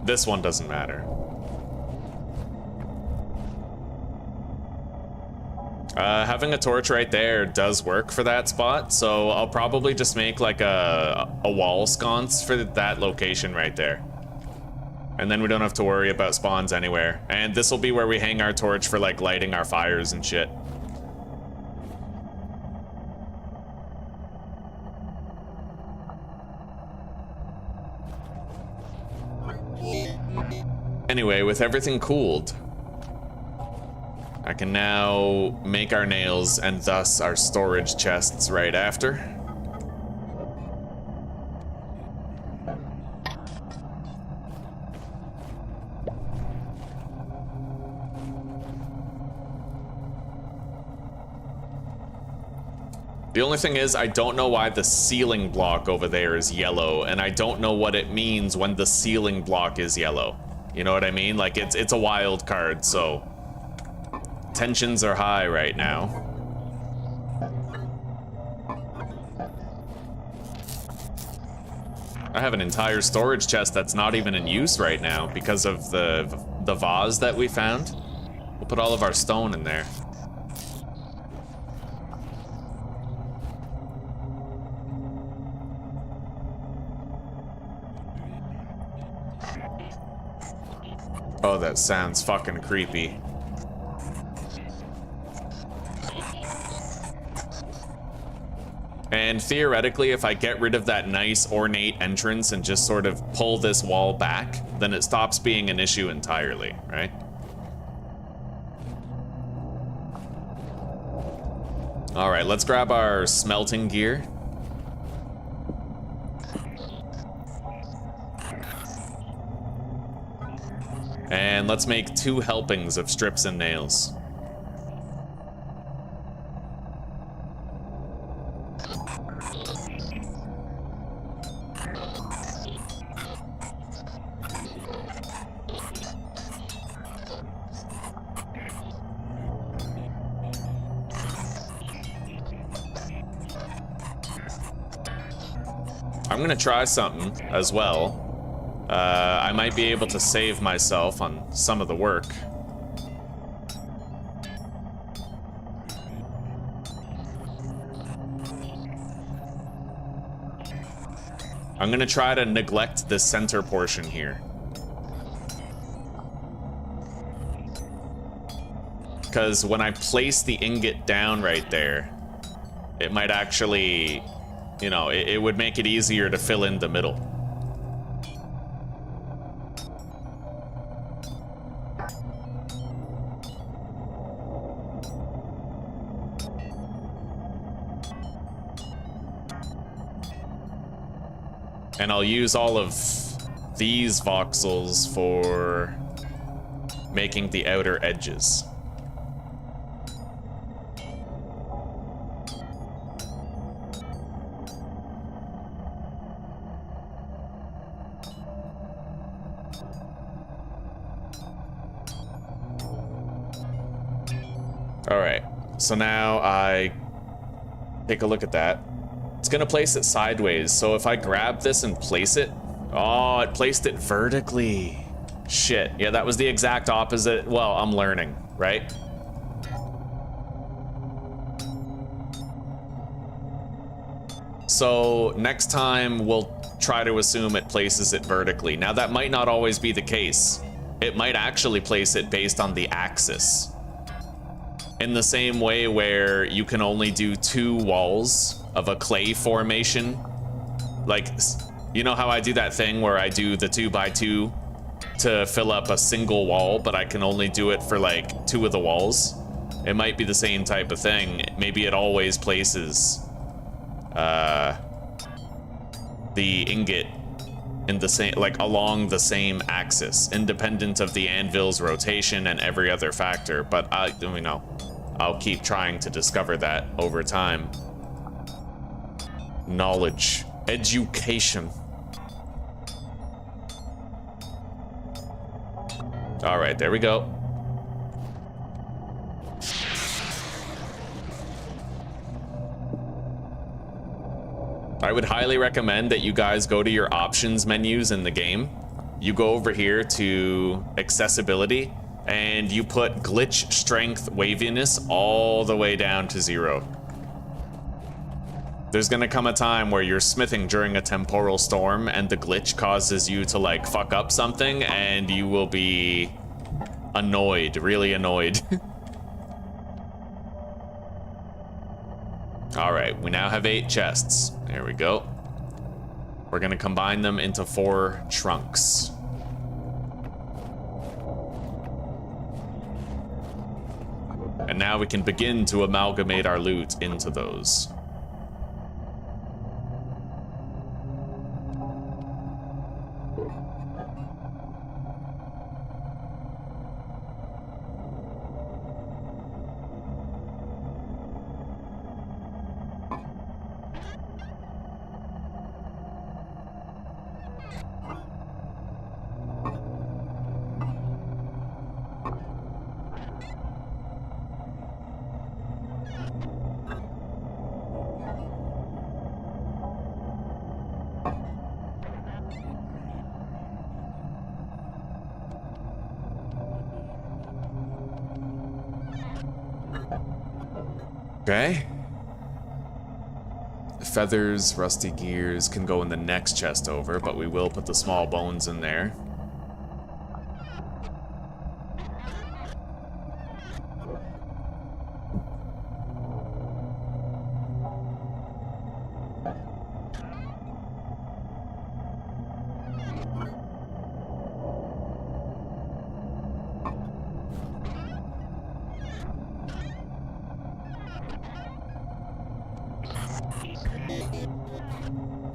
This one doesn't matter. Having a torch right there does work for that spot, so I'll probably just make like a wall sconce for that location right there. And then we don't have to worry about spawns anywhere. And this will be where we hang our torch for like lighting our fires and shit. Anyway, with everything cooled, I can now make our nails and thus our storage chests right after. The only thing is, I don't know why the ceiling block over there is yellow, and I don't know what it means when the ceiling block is yellow. You know what I mean? Like, it's a wild card, so... Tensions are high right now. I have an entire storage chest that's not even in use right now because of the vase that we found. We'll put all of our stone in there. Oh, that sounds fucking creepy. And theoretically, if I get rid of that nice ornate entrance and just sort of pull this wall back, then it stops being an issue entirely, right? All right, let's grab our smelting gear. And let's make 2 helpings of strips and nails. I'm gonna try something as well. I might be able to save myself on some of the work. I'm gonna try to neglect the center portion here. Because when I place the ingot down right there, it might actually, you know, it would make it easier to fill in the middle. And I'll use all of these voxels for making the outer edges. All right, so now I take a look at that. It's gonna place it sideways, so if I grab this and place it, oh, it placed it vertically. Shit, yeah, that was the exact opposite. Well, I'm learning, right? So next time we'll try to assume it places it vertically. Now that might not always be the case. It might actually place it based on the axis. In the same way where you can only do 2 walls of a clay formation. Like, you know how I do that thing where I do the 2x2 to fill up a single wall, but I can only do it for like 2 of the walls? It might be the same type of thing. Maybe it always places the ingot in the same, like along the same axis, independent of the anvil's rotation and every other factor. But I'll keep trying to discover that over time. Knowledge, education. All right, there we go. I would highly recommend that you guys go to your options menus in the game. You go over here to accessibility and you put glitch strength waviness all the way down to 0. There's gonna come a time where you're smithing during a temporal storm and the glitch causes you to like fuck up something and you will be annoyed, really annoyed. All right, we now have 8 chests. There we go. We're gonna combine them into 4 trunks. And now we can begin to amalgamate our loot into those. Okay. Feathers, rusty gears can go in the next chest over, but we will put the small bones in there.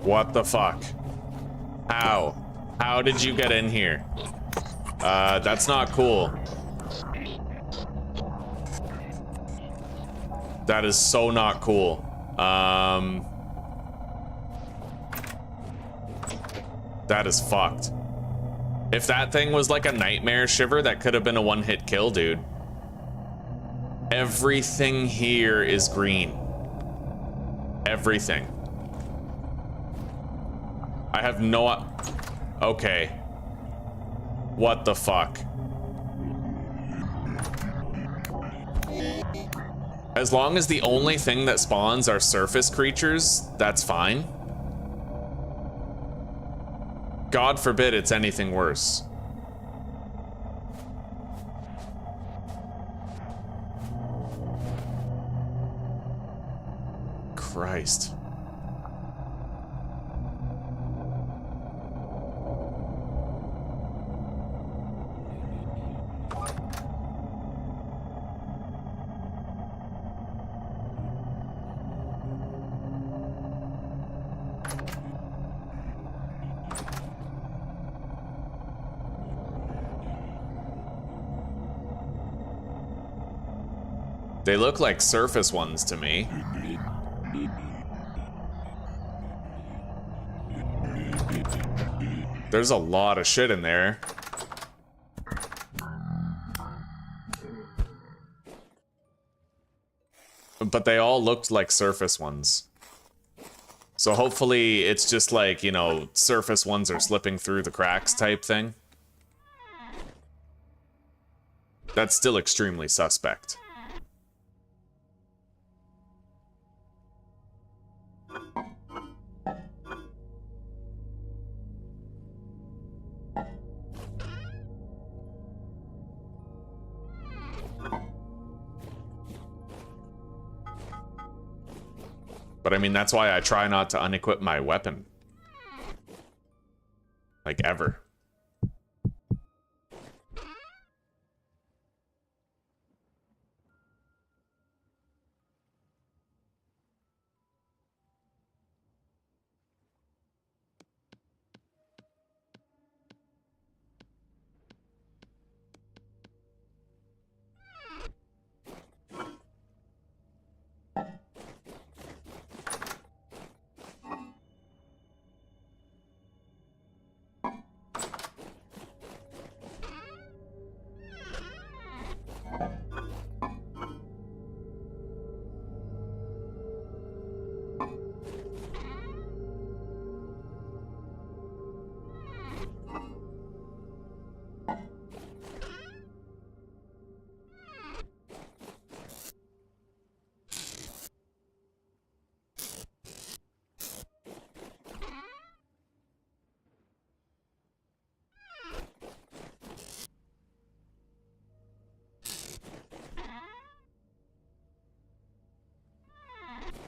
What the fuck? How? How did you get in here? That's not cool. That is so not cool. That is fucked. If that thing was like a nightmare shiver, that could have been a one-hit kill, dude. Everything here is green. Everything. I have no... Okay. What the fuck? As long as the only thing that spawns are surface creatures, that's fine. God forbid it's anything worse. Christ. They look like surface ones to me. There's a lot of shit in there. But they all looked like surface ones. So hopefully it's just like, you know, surface ones are slipping through the cracks type thing. That's still extremely suspect. But I mean, that's why I try not to unequip my weapon. Like, ever.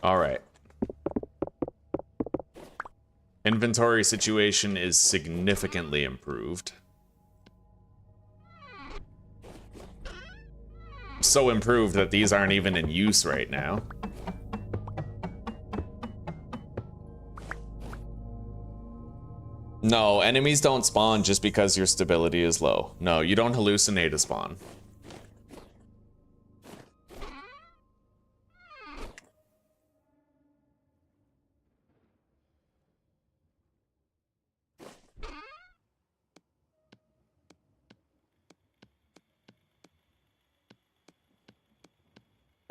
All right. Inventory situation is significantly improved. So improved that these aren't even in use right now. No, enemies don't spawn just because your stability is low. No, you don't hallucinate a spawn.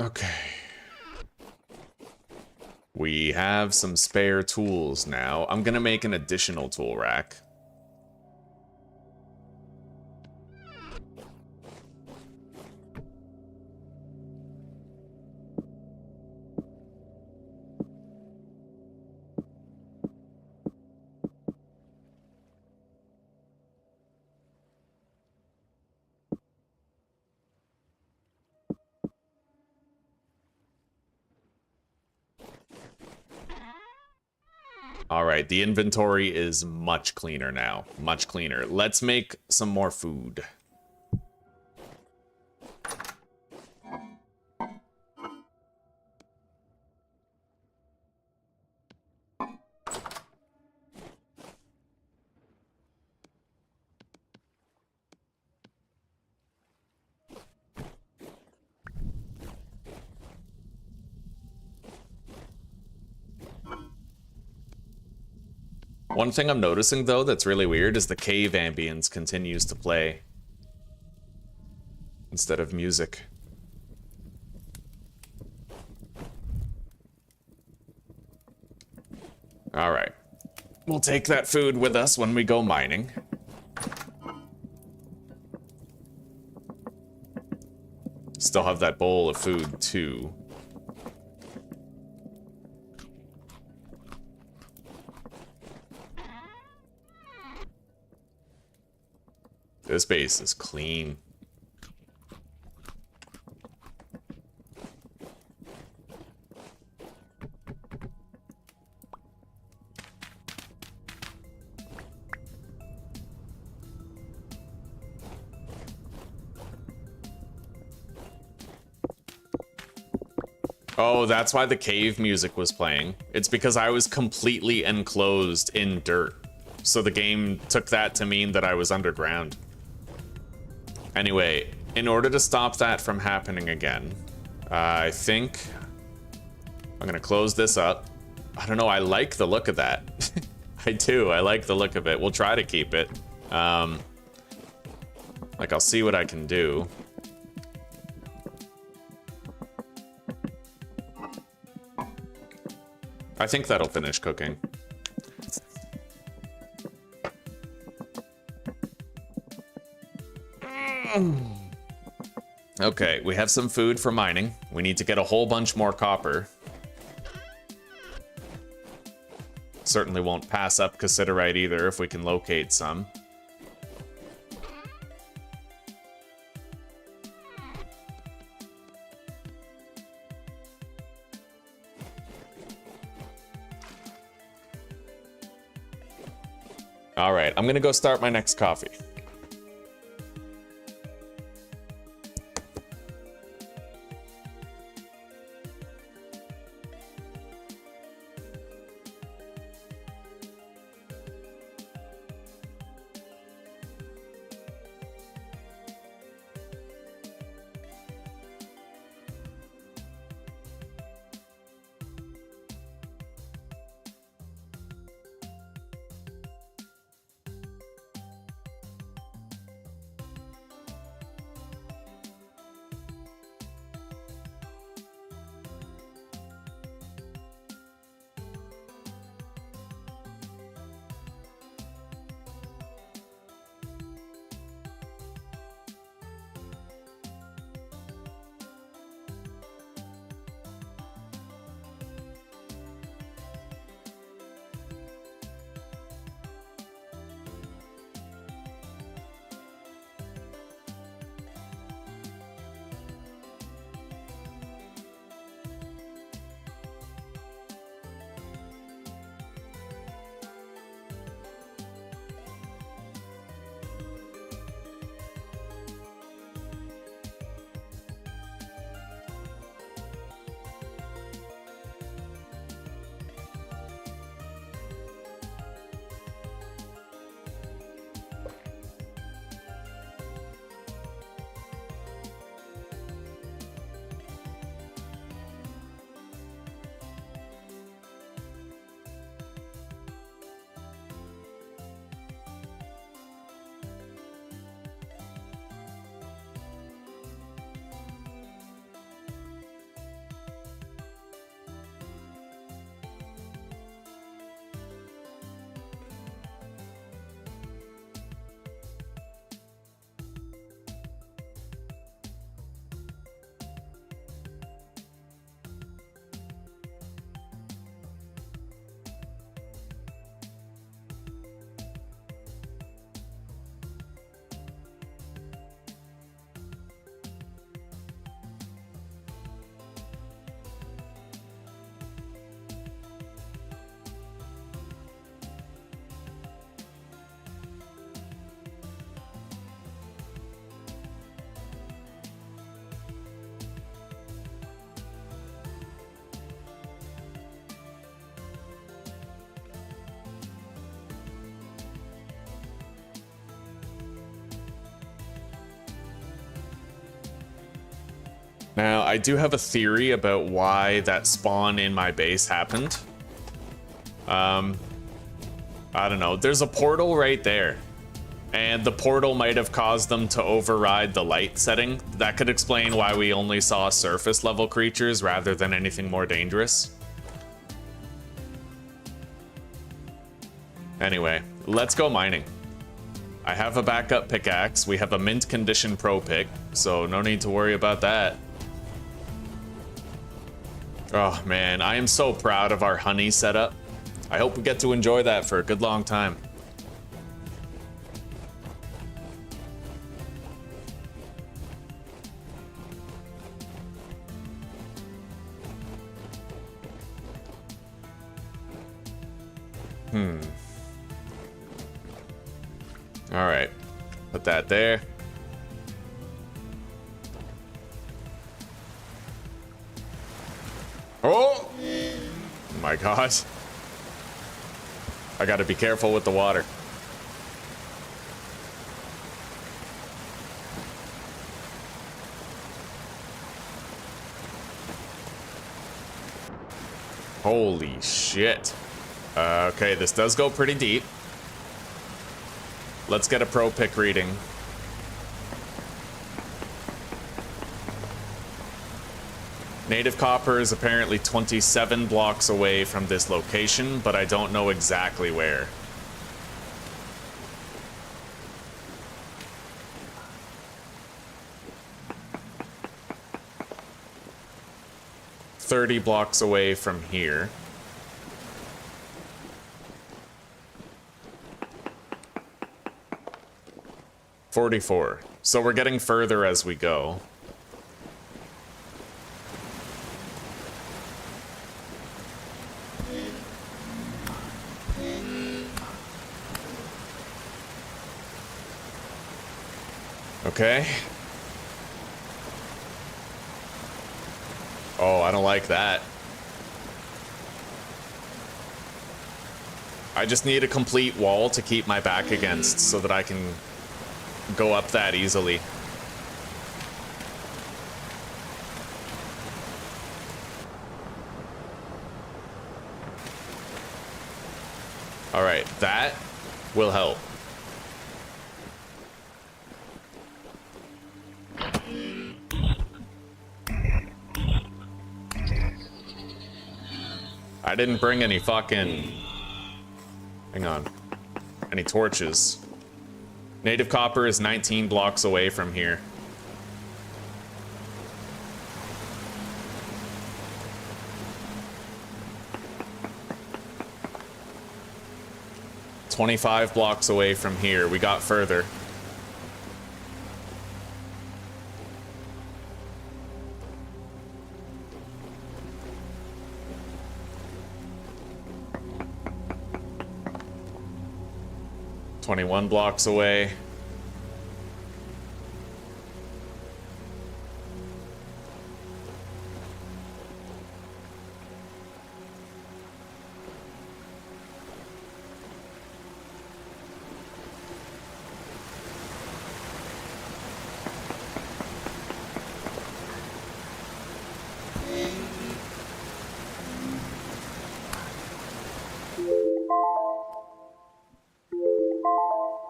Okay. We have some spare tools now. I'm gonna make an additional tool rack. All right, the inventory is much cleaner now. Much cleaner. Let's make some more food. One thing I'm noticing, though, that's really weird is the cave ambience continues to play instead of music. All right. We'll take that food with us when we go mining. Still have that bowl of food, too. This base is clean. Oh, that's why the cave music was playing. It's because I was completely enclosed in dirt. So the game took that to mean that I was underground. Anyway, in order to stop that from happening again, I think I'm gonna close this up. I don't know, I like the look of that. I do, I like the look of it. We'll try to keep it. Like, I'll see what I can do. I think that'll finish cooking. Okay, we have some food for mining. We need to get a whole bunch more copper. Certainly won't pass up cassiterite either if we can locate some. All right, I'm gonna go start my next coffee. Now, I do have a theory about why that spawn in my base happened. I don't know. There's a portal right there. And the portal might have caused them to override the light setting. That could explain why we only saw surface level creatures rather than anything more dangerous. Anyway, let's go mining. I have a backup pickaxe. We have a mint condition pro pick, so no need to worry about that. Oh man, I am so proud of our honey setup. I hope we get to enjoy that for a good long time. All right, put that there. Oh my God. I gotta be careful with the water. Holy shit. Okay, this does go pretty deep. Let's get a pro pick reading. Native copper is apparently 27 blocks away from this location, but I don't know exactly where. $30 blocks away from here. $44. So we're getting further as we go. Okay. Oh, I don't like that. I just need a complete wall to keep my back against so that I can go up that easily. All right, that will help. I didn't bring any fucking... Hang on. Any torches. Native copper is 19 blocks away from here. $25 blocks away from here. We got further. $21 blocks away.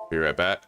Be right back.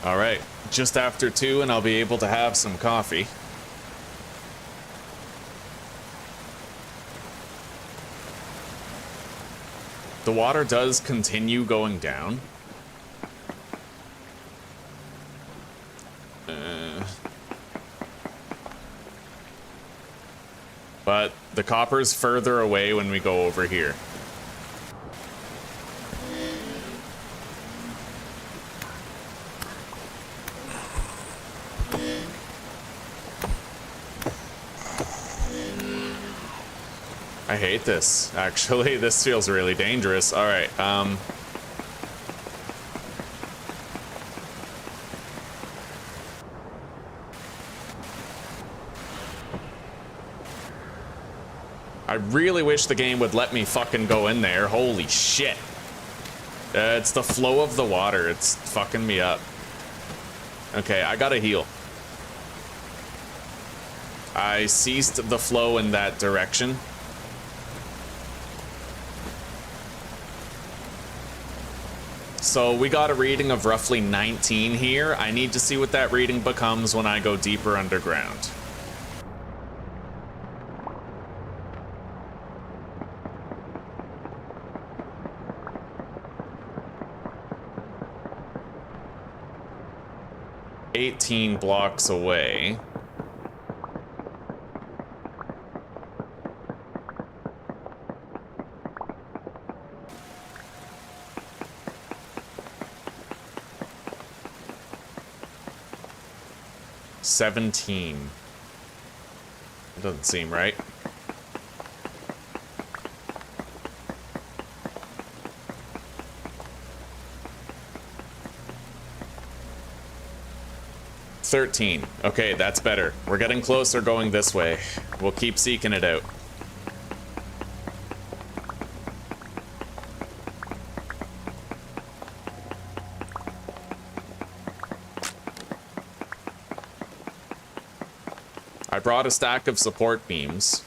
All right, just after 2 and I'll be able to have some coffee. The water does continue going down. But the copper's further away when we go over here. I hate this, actually. This feels really dangerous. All right, I really wish the game would let me fucking go in there. Holy shit. It's the flow of the water. It's fucking me up. Okay, I gotta heal. I ceased the flow in that direction. So we got a reading of roughly 19 here. I need to see what that reading becomes when I go deeper underground. $18 blocks away. $17. It doesn't seem right. $13. Okay, that's better. We're getting closer going this way. We'll keep seeking it out. I brought a stack of support beams.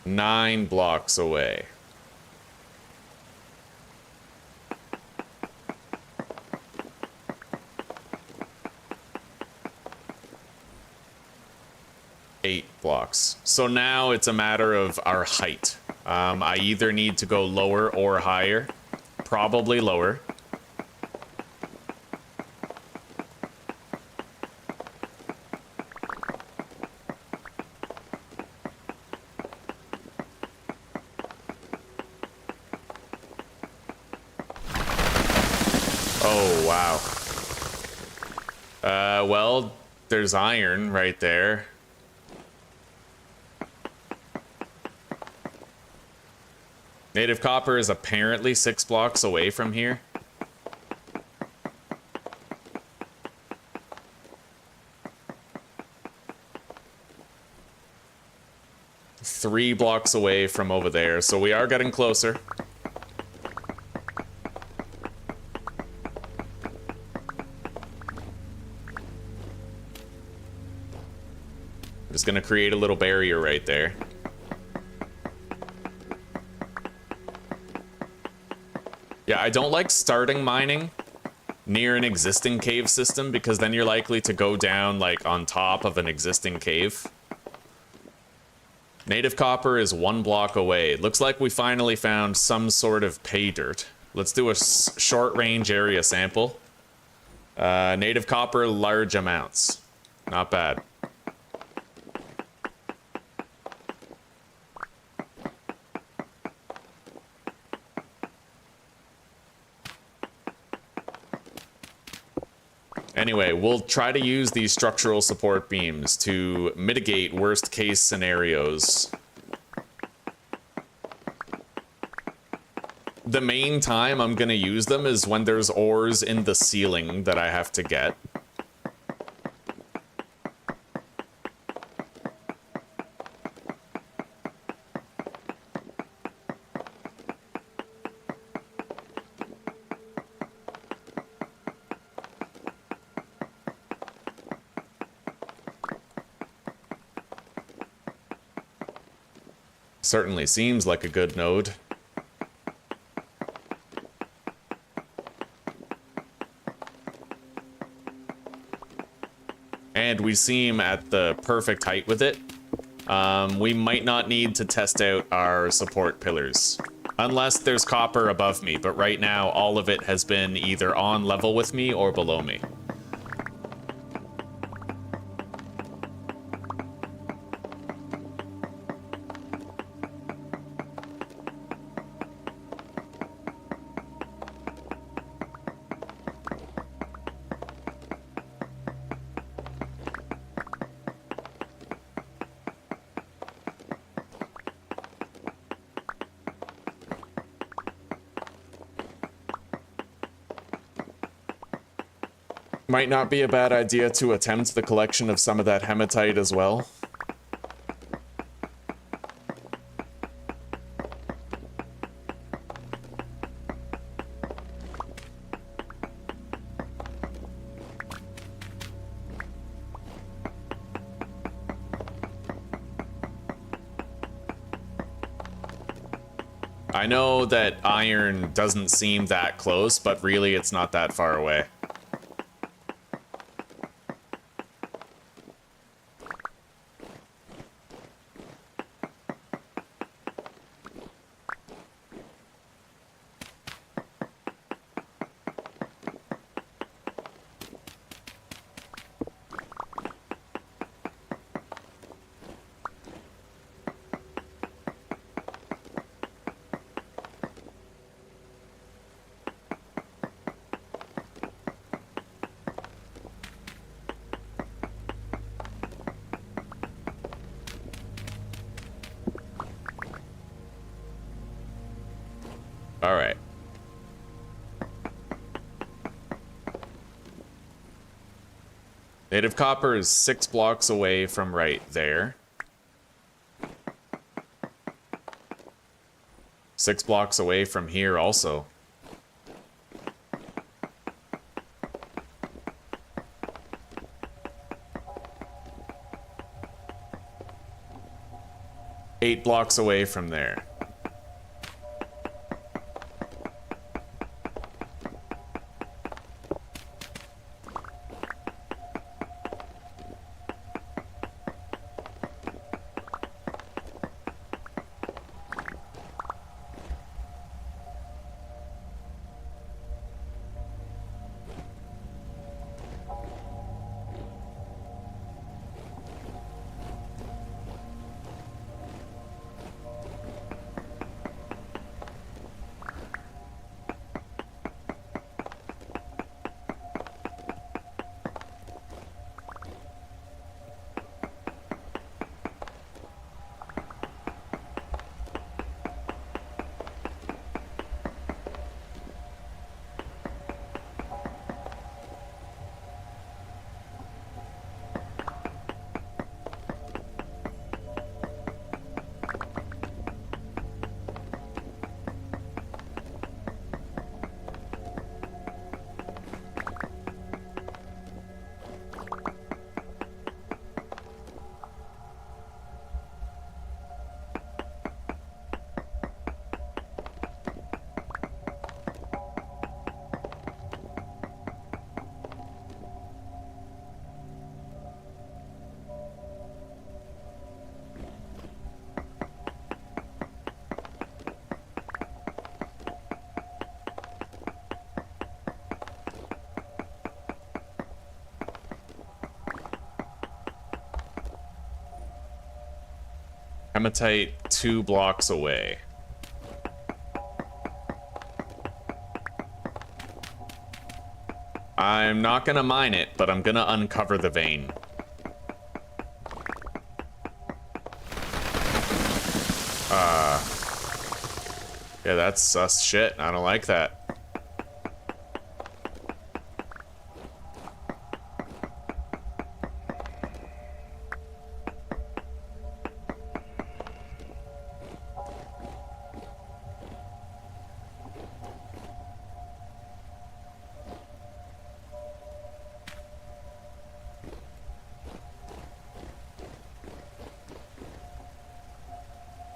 $9 blocks away. $8 blocks. So now it's a matter of our height. I either need to go lower or higher. Probably lower. Oh, wow. Well, there's iron right there. Native copper is apparently 6 blocks away from here. Three blocks away from over there, so we are getting closer. I'm just gonna create a little barrier right there. Yeah, I don't like starting mining near an existing cave system because then you're likely to go down like on top of an existing cave. Native copper is 1 block away. It looks like we finally found some sort of pay dirt. Let's do a short range area sample. Native copper, large amounts. Not bad. Anyway, we'll try to use these structural support beams to mitigate worst case scenarios. The main time I'm gonna use them is when there's ores in the ceiling that I have to get. Certainly seems like a good node. And we seem at the perfect height with it. We might not need to test out our support pillars. Unless there's copper above me, but right now all of it has been either on level with me or below me. Might not be a bad idea to attempt the collection of some of that hematite as well. I know that iron doesn't seem that close, but really it's not that far away. All right. Native copper is 6 blocks away from right there. 6 blocks away from here also. Eight blocks away from there. Hematite 2 blocks away. I'm not gonna mine it, but I'm gonna uncover the vein. Yeah, that's sus shit. I don't like that.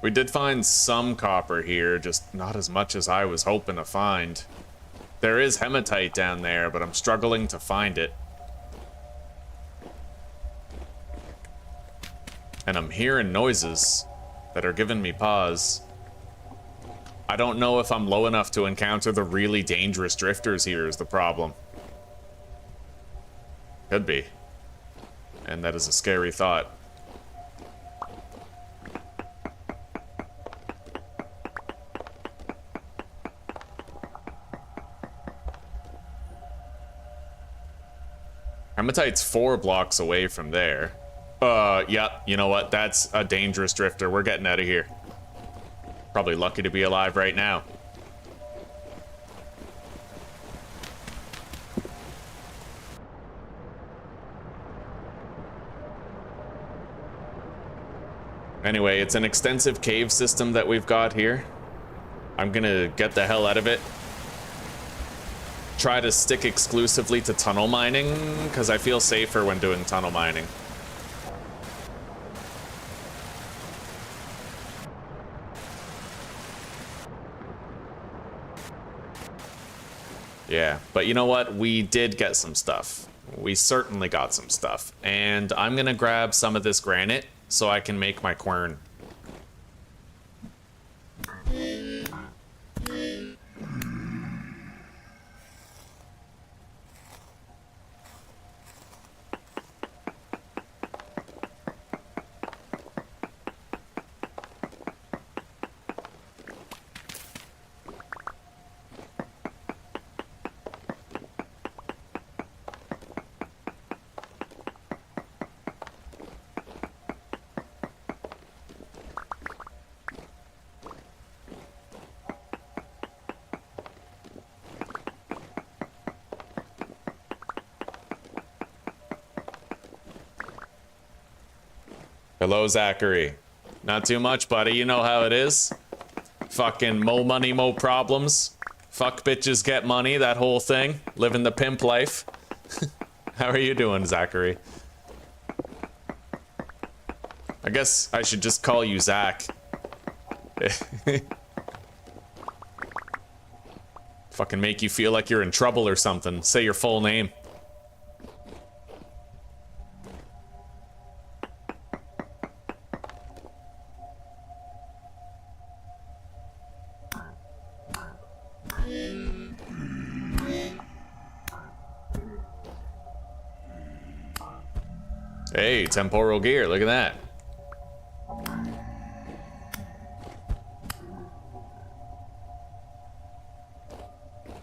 We did find some copper here, just not as much as I was hoping to find. There is hematite down there, but I'm struggling to find it. And I'm hearing noises that are giving me pause. I don't know if I'm low enough to encounter the really dangerous drifters here is the problem. Could be. And that is a scary thought. Hematite's 4 blocks away from there. Yeah, you know what? That's a dangerous drifter. We're getting out of here. Probably lucky to be alive right now. Anyway, it's an extensive cave system that we've got here. I'm gonna get the hell out of it. Try to stick exclusively to tunnel mining, because I feel safer when doing tunnel mining. Yeah, but you know what? We did get some stuff. We certainly got some stuff. And I'm gonna grab some of this granite so I can make my quern. Hello, Zachary. Not too much, buddy. You know how it is. Fucking mo money, mo problems. Fuck bitches, get money, that whole thing. Living the pimp life. How are you doing, Zachary? I guess I should just call you Zach. Fucking make you feel like you're in trouble or something. Say your full name. Hey, temporal gear, look at that.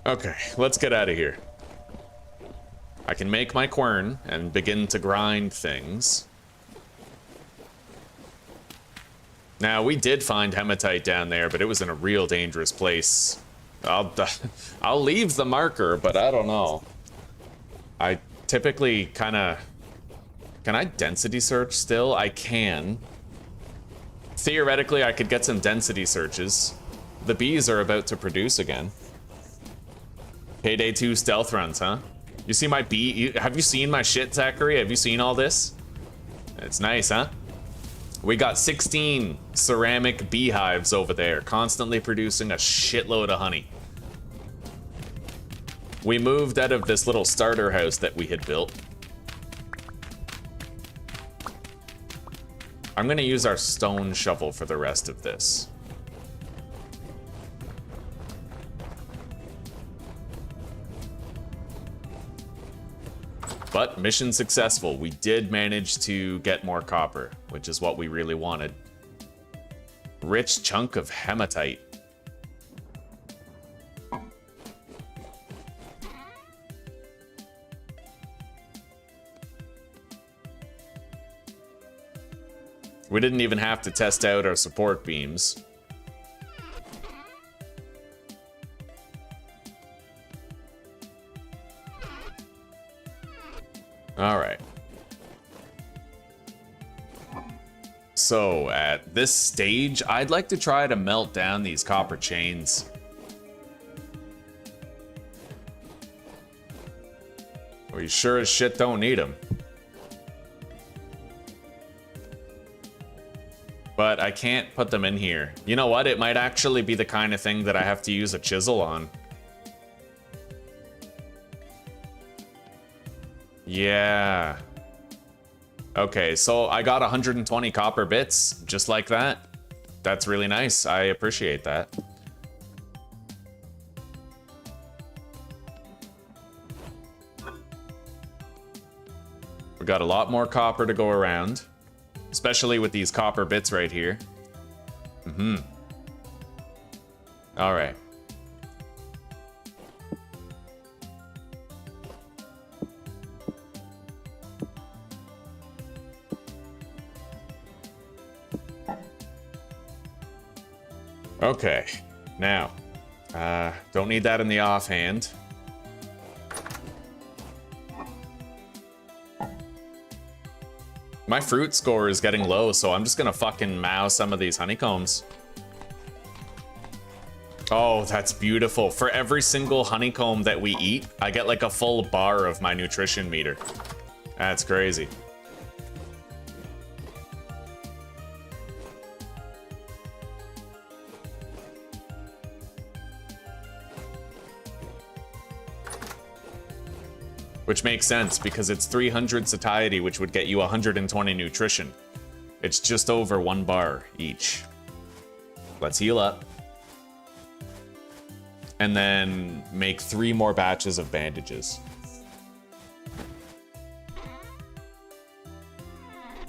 Okay, let's get out of here. I can make my quern and begin to grind things. Now, we did find hematite down there, but it was in a real dangerous place. I'll leave the marker, but I don't know. I typically kind of... Can I density search still? I can. Theoretically, I could get some density searches. The bees are about to produce again. Payday 2 stealth runs, huh? You see my bee? Have you seen my shit, Zachary? Have you seen all this? It's nice, huh? We got 16 ceramic beehives over there, constantly producing a shitload of honey. We moved out of this little starter house that we had built. I'm gonna use our stone shovel for the rest of this. But mission successful. We did manage to get more copper, which is what we really wanted. Rich chunk of hematite. We didn't even have to test out our support beams. All right. So at this stage, I'd like to try to melt down these copper chains. We sure as shit don't need them. But I can't put them in here. You know what? It might actually be the kind of thing that I have to use a chisel on. Yeah. Okay, so I got 120 copper bits, just like that. That's really nice. I appreciate that. We got a lot more copper to go around, especially with these copper bits right here. All right. Okay, now, don't need that in the offhand. My fruit score is getting low, so I'm just gonna fucking mow some of these honeycombs. Oh, that's beautiful. For every single honeycomb that we eat, I get like a full bar of my nutrition meter. That's crazy. Which makes sense because it's 300 satiety, which would get you 120 nutrition. It's just over 1 bar each. Let's heal up. And then make 3 more batches of bandages.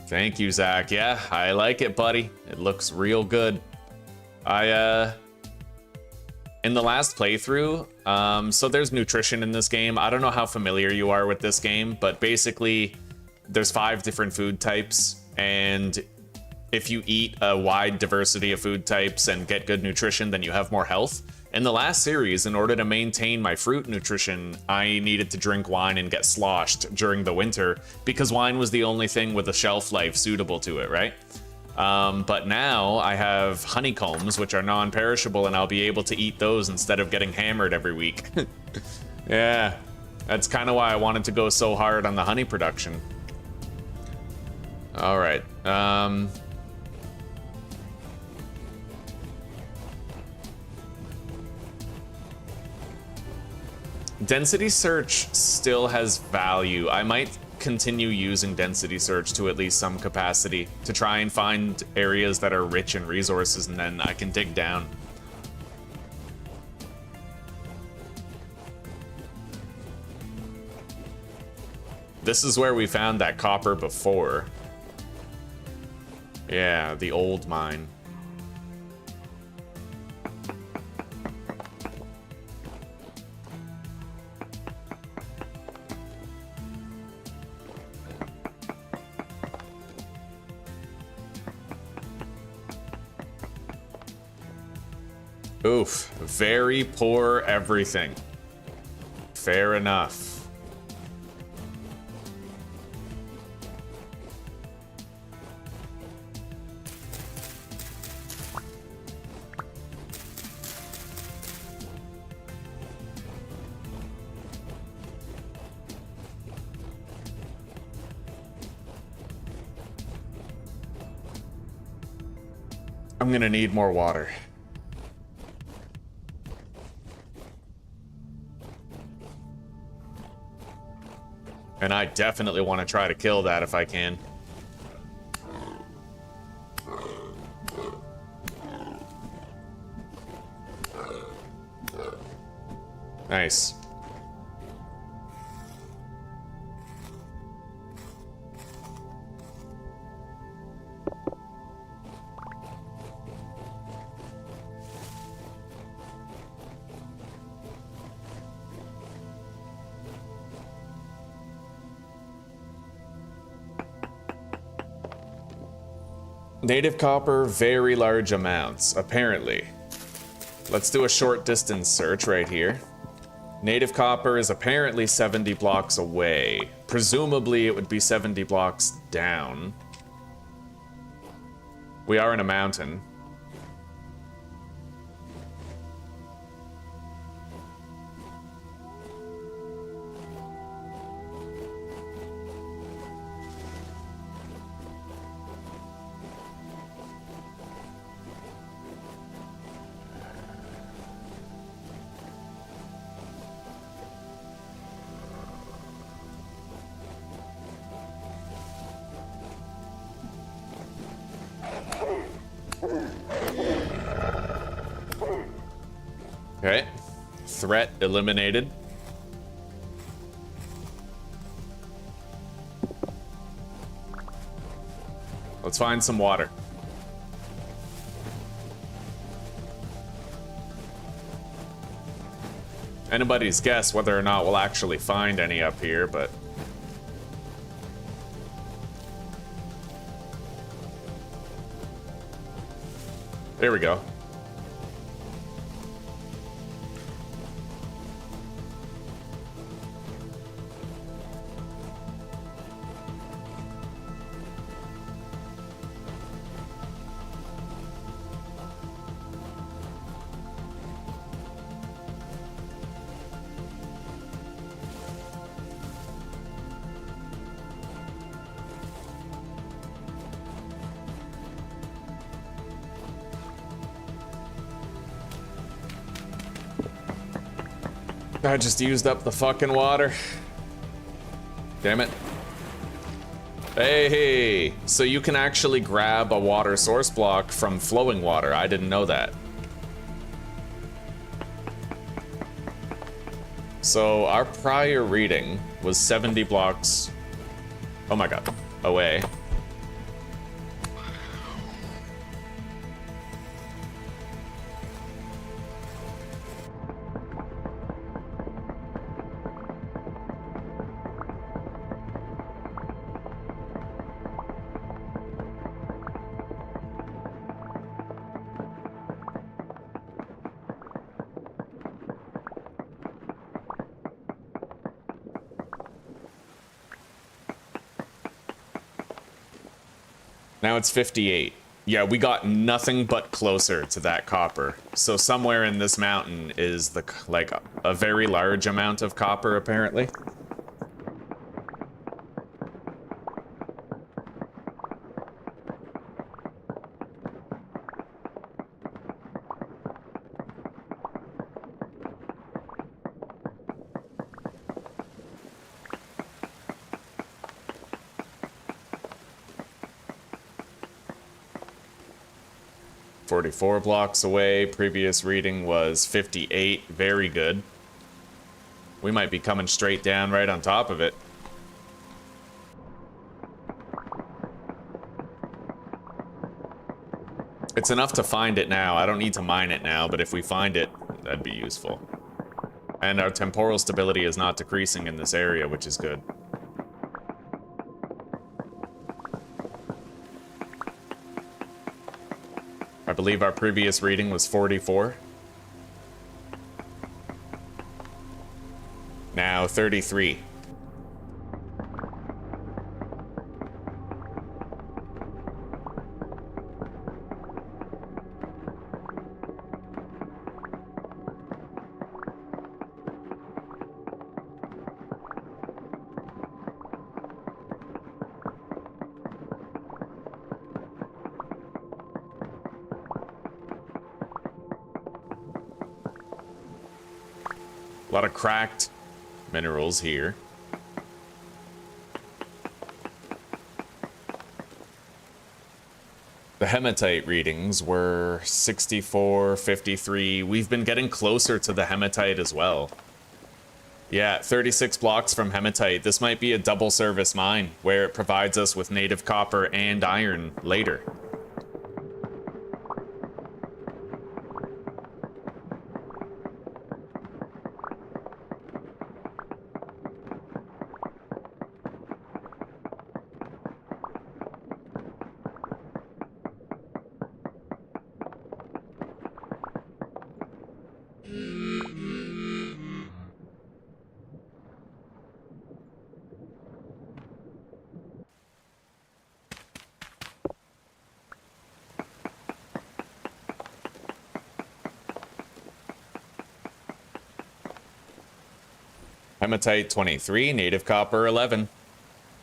Thank you, Zach. Yeah, I like it, buddy. It looks real good. In the last playthrough, so there's nutrition in this game. I don't know how familiar you are with this game, but basically there's 5 different food types, and if you eat a wide diversity of food types and get good nutrition, then you have more health. In the last series, in order to maintain my fruit nutrition, I needed to drink wine and get sloshed during the winter because wine was the only thing with a shelf life suitable to it, right? But now I have honeycombs, which are non-perishable, and I'll be able to eat those instead of getting hammered every week. Yeah, that's kind of why I wanted to go so hard on the honey production. All right. Density search still has value. I might continue using density search to at least some capacity to try and find areas that are rich in resources, and then I can dig down. This is where we found that copper before. Yeah, the old mine. Oof, very poor everything. Fair enough. I'm gonna need more water. And I definitely want to try to kill that if I can. Nice. Native copper, very large amounts, apparently. Let's do a short distance search right here. Native copper is apparently 70 blocks away. Presumably it would be 70 blocks down. We are in a mountain. Okay. Threat eliminated. Let's find some water. Anybody's guess whether or not we'll actually find any up here, but... There we go. I just used up the fucking water. Damn it. Hey, so you can actually grab a water source block from flowing water. I didn't know that. So our prior reading was 70 blocks, oh my god, away. Now it's 58. Yeah, we got nothing but closer to that copper. So somewhere in this mountain is the like a very large amount of copper, apparently. .44 blocks away. Previous reading was 58. Very good. We might be coming straight down right on top of it. It's enough to find it now. I don't need to mine it now, but if we find it, that'd be useful. And our temporal stability is not decreasing in this area, which is good. I believe our previous reading was 44. Now 33. A lot of cracked minerals here. The hematite readings were 64, 53. We've been getting closer to the hematite as well. Yeah, 36 blocks from hematite. This might be a double service mine where it provides us with native copper and iron later. Hematite 23, native copper 11.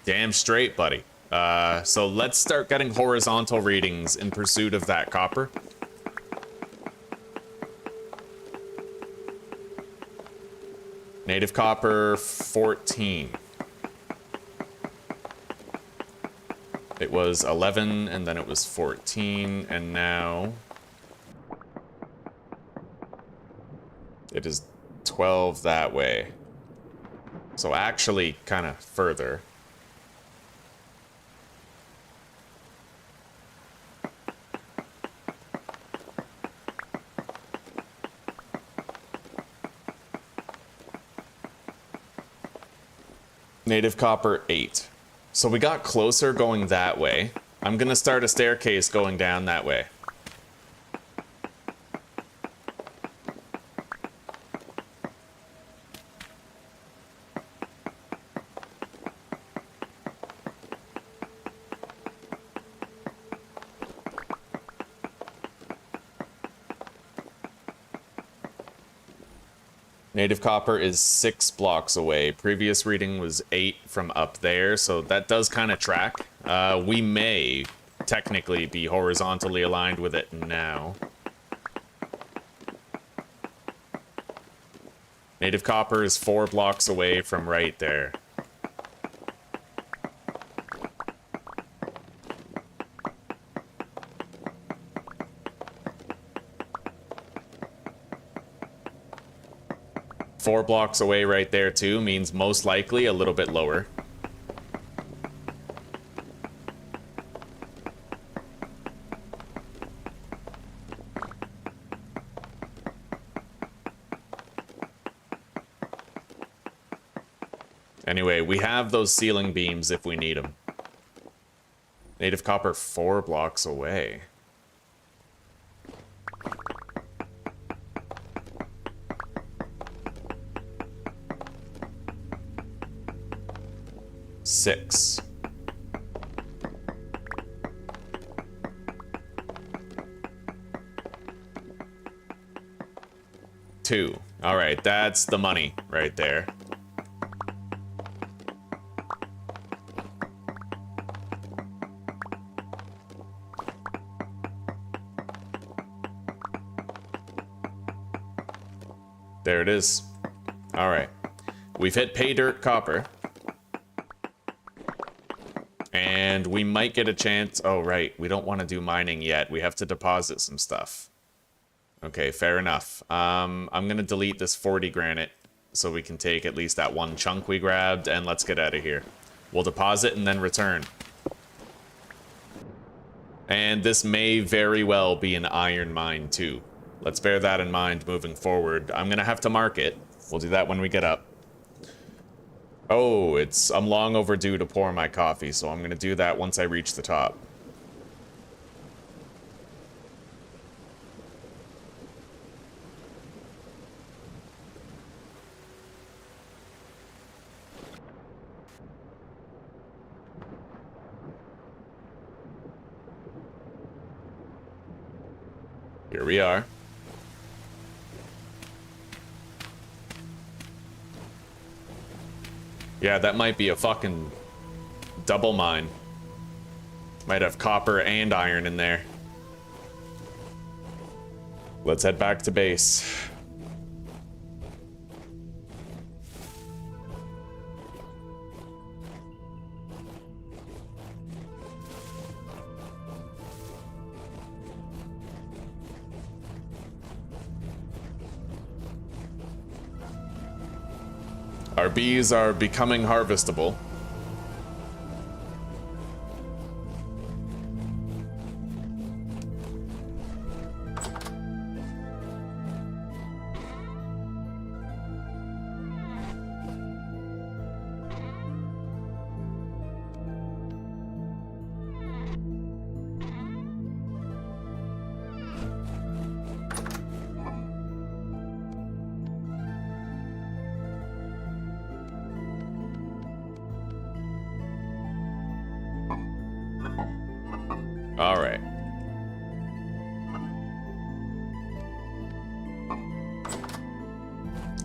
Damn straight, buddy. So let's start getting horizontal readings in pursuit of that copper. Native copper 14. It was 11, and then it was 14, and now... It is 12 that way. So actually kind of further. Native copper 8. So we got closer going that way. I'm gonna start a staircase going down that way. Native copper is 6 blocks away. Previous reading was 8 from up there, so that does kind of track. We may technically be horizontally aligned with it now. Native copper is 4 blocks away from right there. Four blocks away right there too means most likely a little bit lower. Anyway, we have those ceiling beams if we need them. Native copper 4 blocks away. Six. Two. All right, that's the money right there. There it is. All right. We've hit pay dirt copper. And we might get a chance. Oh, right. We don't want to do mining yet. We have to deposit some stuff. Okay, fair enough. I'm going to delete this 40 granite so we can take at least that one chunk we grabbed, and let's get out of here. We'll deposit and then return. And this may very well be an iron mine, too. Let's bear that in mind moving forward. I'm going to have to mark it. We'll do that when we get up. Oh, I'm long overdue to pour my coffee, so I'm going to do that once I reach the top. Here we are. Yeah, that might be a fucking double mine. Might have copper and iron in there. Let's head back to base. Our bees are becoming harvestable. All right.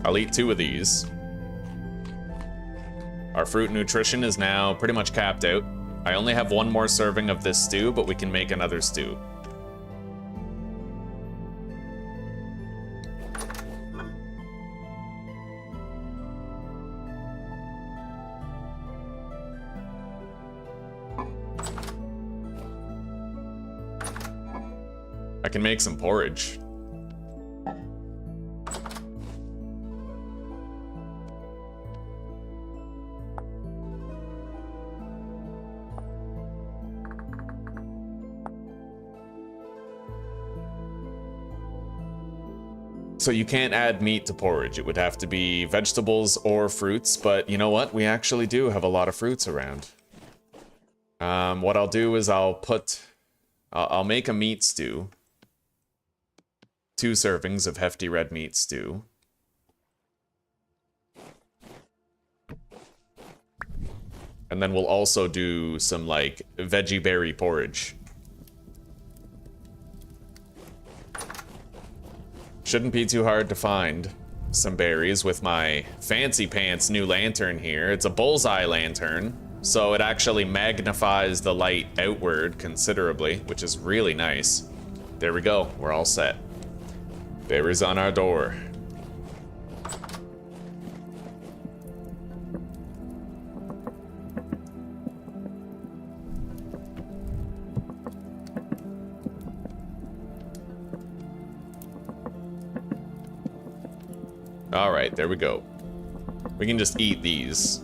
I'll eat 2 of these. Our fruit nutrition is now pretty much capped out. I only have 1 more serving of this stew, but we can make another stew. I can make some porridge. So you can't add meat to porridge. It would have to be vegetables or fruits, but you know what? We actually do have a lot of fruits around. What I'll do is I'll make a meat stew. 2 servings of hefty red meat stew. And then we'll also do some, like, veggie berry porridge. Shouldn't be too hard to find some berries with my fancy pants new lantern here. It's a bullseye lantern, so it actually magnifies the light outward considerably, which is really nice. There we go, we're all set. Berries on our door. Alright, there we go. We can just eat these.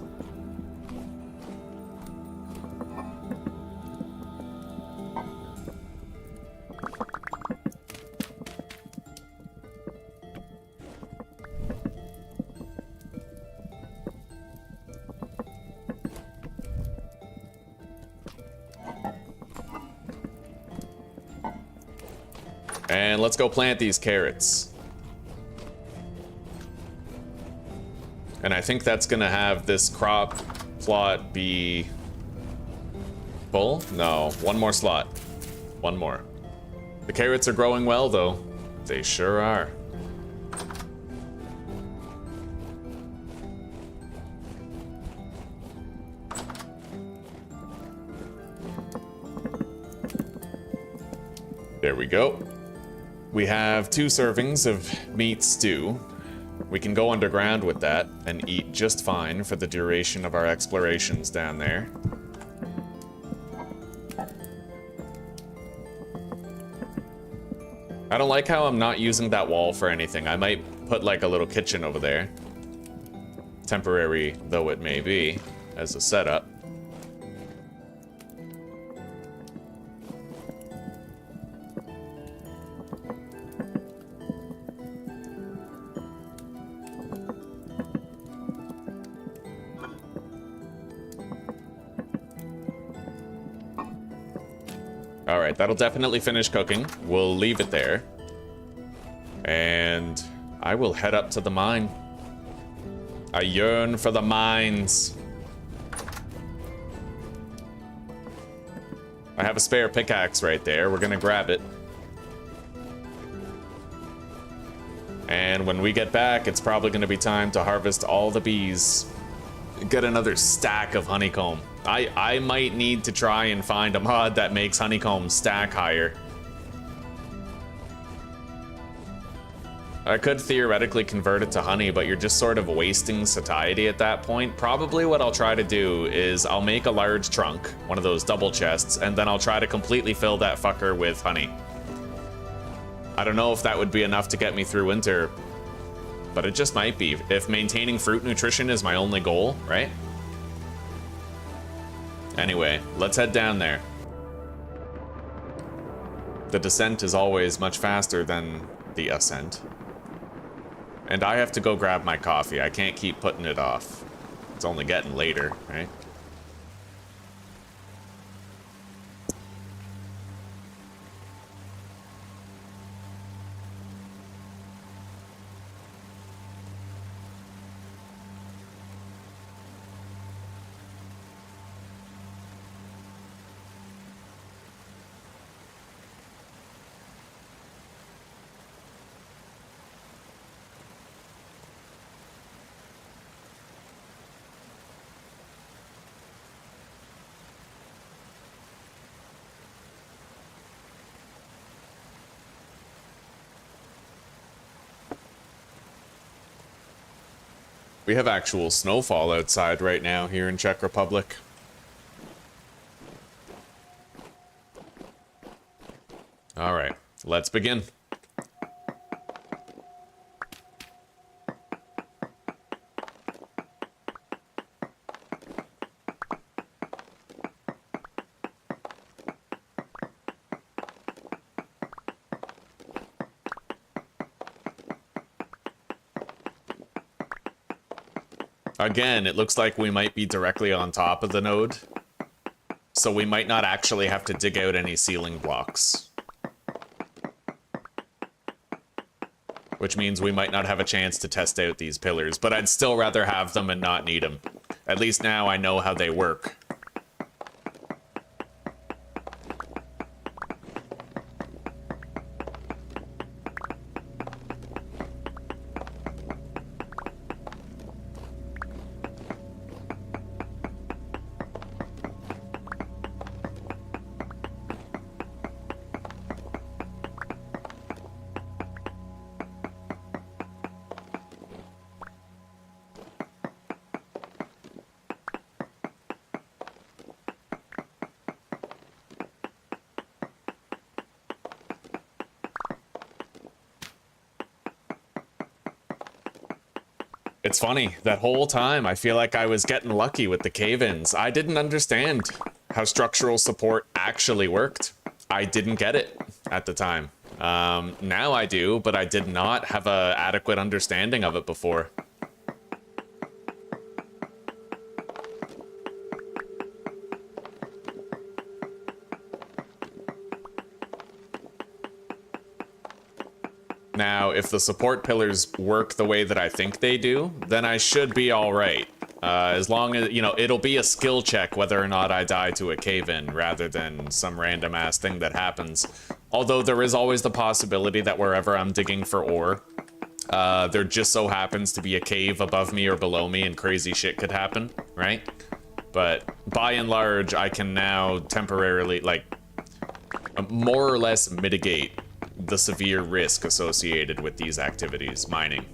And let's go plant these carrots. And I think that's gonna have this crop plot be full? No, one more slot. One more. The carrots are growing well, though. They sure are. There we go. We have 2 servings of meat stew. We can go underground with that and eat just fine for the duration of our explorations down there. I don't like how I'm not using that wall for anything. I might put like a little kitchen over there. Temporary though it may be, as a setup. Alright, that'll definitely finish cooking. We'll leave it there. And I will head up to the mine. I yearn for the mines. I have a spare pickaxe right there. We're gonna grab it. And when we get back, it's probably gonna be time to harvest all the bees. Get another stack of honeycomb. I might need to try and find a mod that makes honeycomb stack higher. I could theoretically convert it to honey, but you're just sort of wasting satiety at that point. Probably what I'll try to do is I'll make a large trunk, one of those double chests, and then I'll try to completely fill that fucker with honey. I don't know if that would be enough to get me through winter, but it just might be. If maintaining fruit nutrition is my only goal, right? Anyway, let's head down there. The descent is always much faster than the ascent. And I have to go grab my coffee. I can't keep putting it off. It's only getting later, right? We have actual snowfall outside right now here in Czech Republic. All right, let's begin. Again, it looks like we might be directly on top of the node, so we might not actually have to dig out any ceiling blocks. Which means we might not have a chance to test out these pillars, but I'd still rather have them and not need them. At least now I know how they work. It's funny, that whole time I feel like I was getting lucky with the cave-ins. I didn't understand how structural support actually worked. I didn't get it at the time. Now I do, but I did not have an adequate understanding of it before. Now, if the support pillars work the way that I think they do, then I should be all right. As long as, you know, it'll be a skill check whether or not I die to a cave-in rather than some random ass thing that happens. Although there is always the possibility that wherever I'm digging for ore, there just so happens to be a cave above me or below me and crazy shit could happen, right? But by and large, I can now temporarily, like, more or less mitigate the severe risk associated with these activities, mining.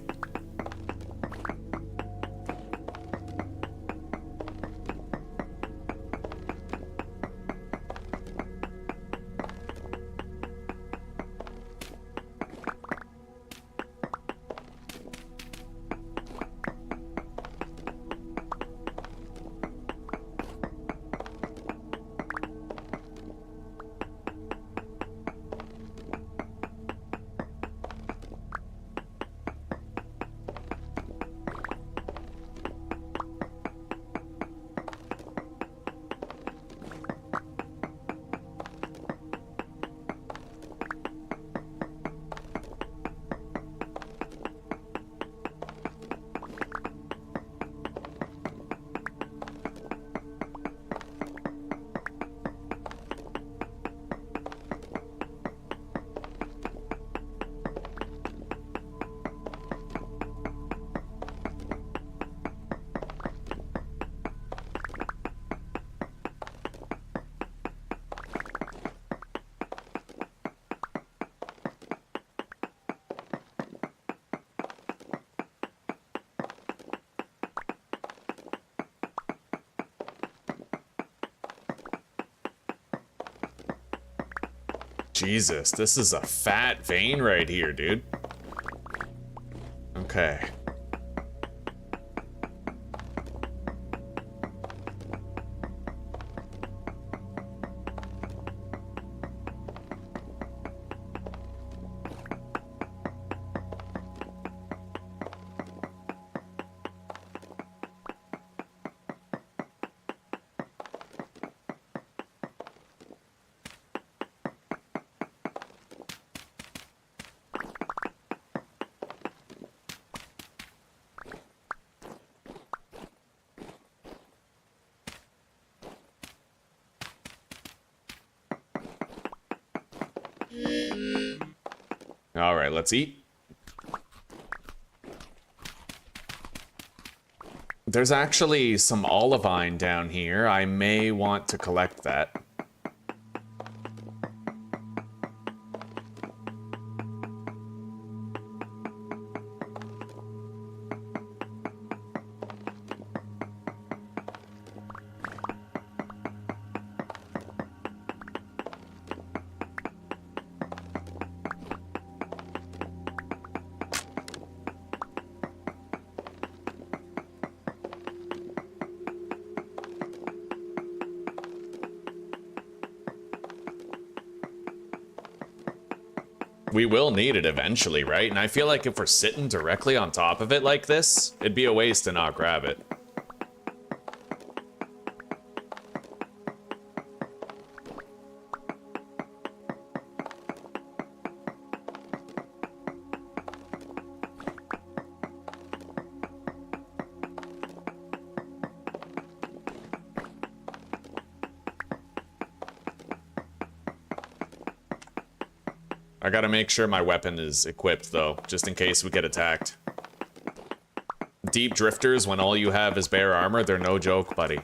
Jesus, this is a fat vein right here, dude. Okay. All right, let's eat. There's actually some olivine down here. I may want to collect that. We will need it eventually, right? And I feel like if we're sitting directly on top of it like this, it'd be a waste to not grab it. I gotta make sure my weapon is equipped, though, just in case we get attacked. Deep drifters, when all you have is bare armor, they're no joke, buddy.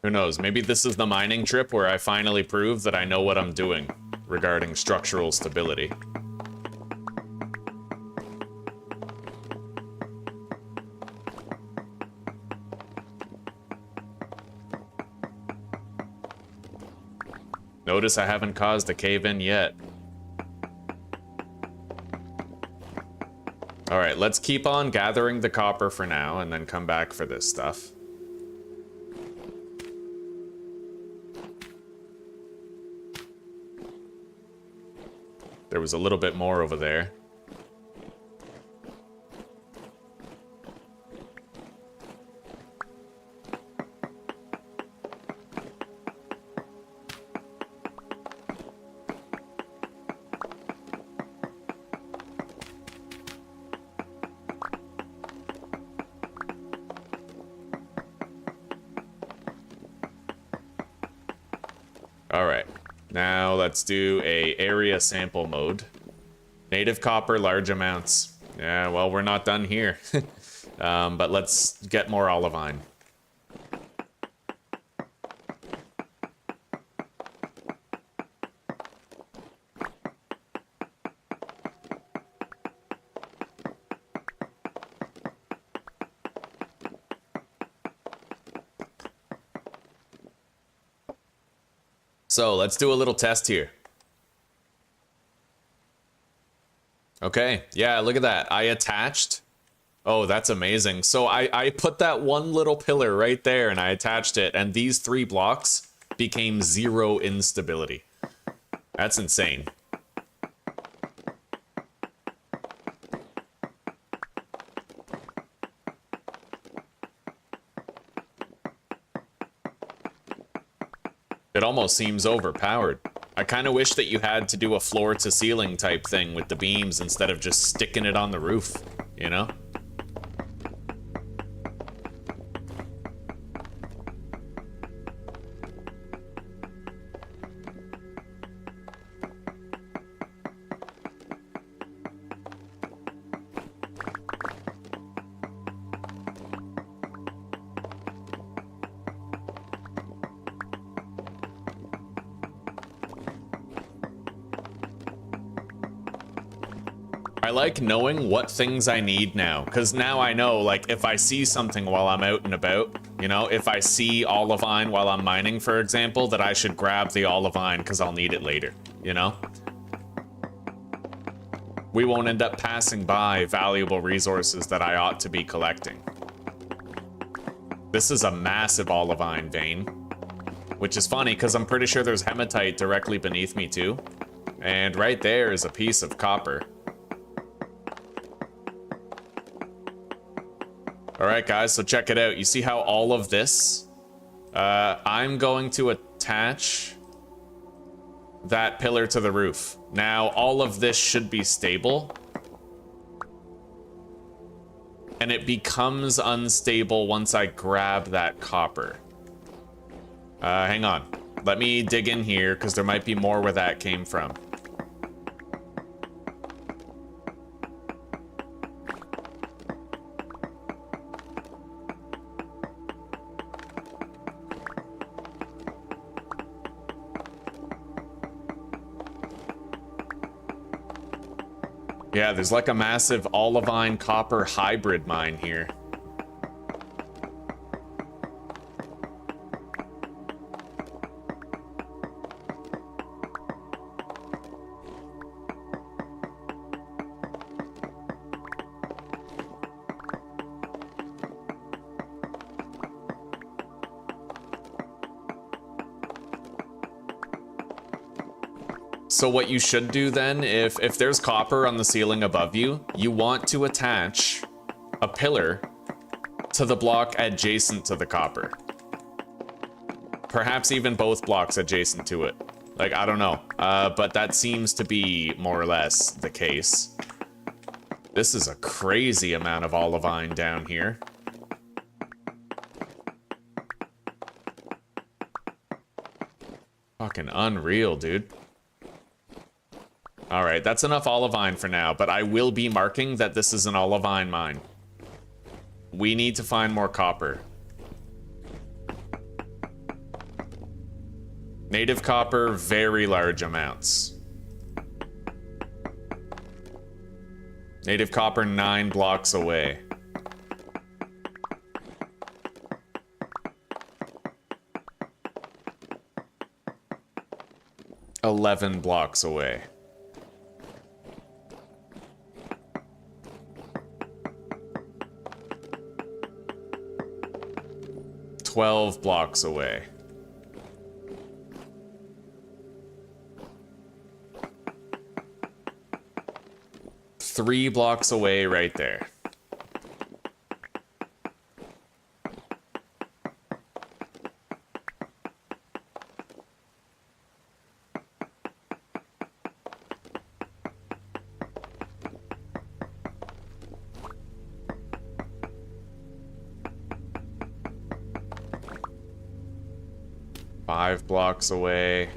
Who knows? Maybe this is the mining trip where I finally prove that I know what I'm doing regarding structural stability. Notice I haven't caused a cave-in yet. Alright, let's keep on gathering the copper for now and then come back for this stuff. There was a little bit more over there. Alright, now let's do a area sample mode. Native copper, large amounts. Yeah, well, we're not done here. But let's get more olivine. So let's do a little test here. Okay, yeah, look at that. I attached. Oh, that's amazing. So I put that one little pillar right there and I attached it, and these 3 blocks became 0 instability. That's insane. It almost seems overpowered. I kind of wish that you had to do a floor to ceiling type thing with the beams instead of just sticking it on the roof, you know? I like knowing what things I need now, because now I know, like, if I see something while I'm out and about, you know, if I see olivine while I'm mining, for example, that I should grab the olivine because I'll need it later, you know? We won't end up passing by valuable resources that I ought to be collecting. This is a massive olivine vein, which is funny because I'm pretty sure there's hematite directly beneath me too. And right there is a piece of copper. All right, guys, so check it out. You see how all of this, I'm going to attach that pillar to the roof. Now, all of this should be stable. And it becomes unstable once I grab that copper. Hang on. Let me dig in here, because there might be more where that came from. Yeah, there's like a massive olivine copper hybrid mine here. So what you should do then, if there's copper on the ceiling above you, you want to attach a pillar to the block adjacent to the copper. Perhaps even both blocks adjacent to it. Like, I don't know. But that seems to be more or less the case. This is a crazy amount of olivine down here. Fucking unreal, dude. Alright, that's enough olivine for now, but I will be marking that this is an olivine mine. We need to find more copper. Native copper, very large amounts. Native copper 9 blocks away. $11 blocks away. $12 blocks away. $3 blocks away right there. $5 blocks away.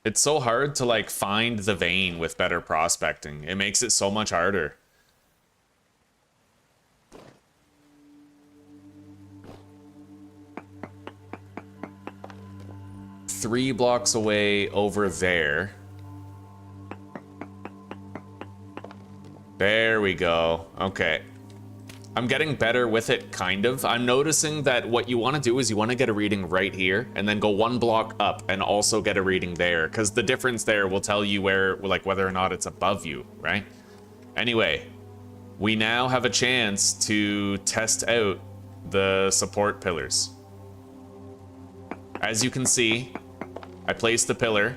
It's so hard to like find the vein with better prospecting. It makes it so much harder. $3 blocks away over there. There we go. Okay. I'm getting better with it, kind of. I'm noticing that what you want to do is you want to get a reading right here and then go 1 block up and also get a reading there, because the difference there will tell you where, like, whether or not it's above you, right? Anyway, we now have a chance to test out the support pillars. As you can see, I placed the pillar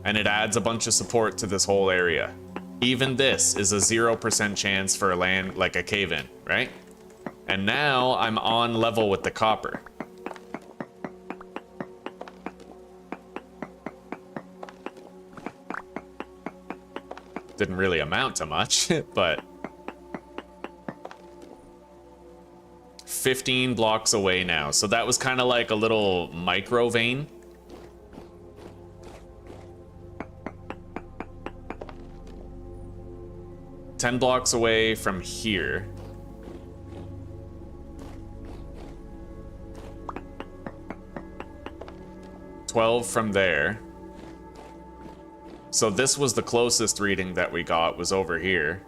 and it adds a bunch of support to this whole area. Even this is a 0% chance for a land, like a cave-in, right? And now I'm on level with the copper. Didn't really amount to much, but 15 blocks away now. So that was kind of like a little micro vein. $10 blocks away from here. $12 from there. So this was the closest reading that we got, was over here.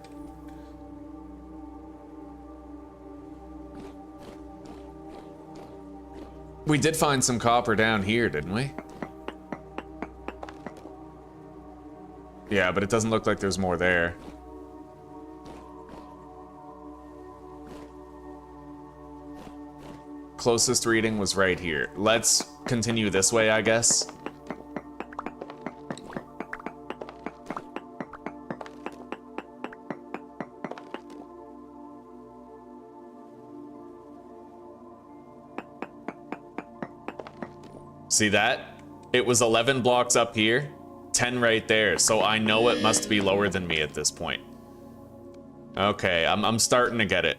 We did find some copper down here, didn't we? Yeah, but it doesn't look like there's more there. Closest reading was right here. Let's continue this way, I guess. See that? It was 11 blocks up here, 10 right there, so I know it must be lower than me at this point. Okay, I'm starting to get it.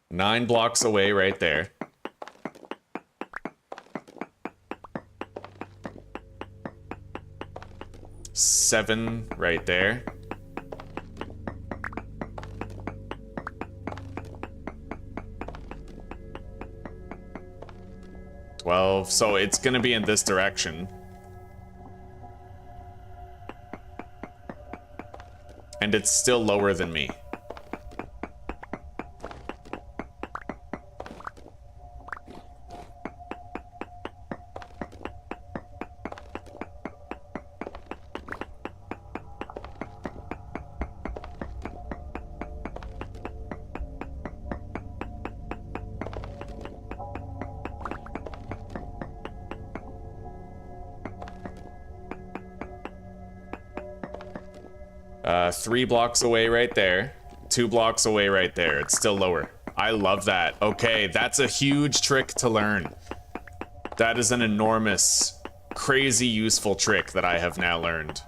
Nine blocks away right there. Seven right there. 12. So it's gonna be in this direction. And it's still lower than me. Three blocks away right there. 2 blocks away right there. It's still lower. I love that. Okay, that's a huge trick to learn. That is an enormous, crazy useful trick that I have now learned.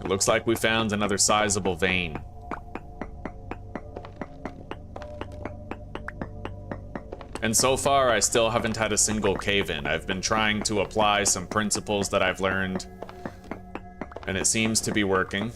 It looks like we found another sizable vein. And so far, I still haven't had a single cave-in. I've been trying to apply some principles that I've learned, and it seems to be working.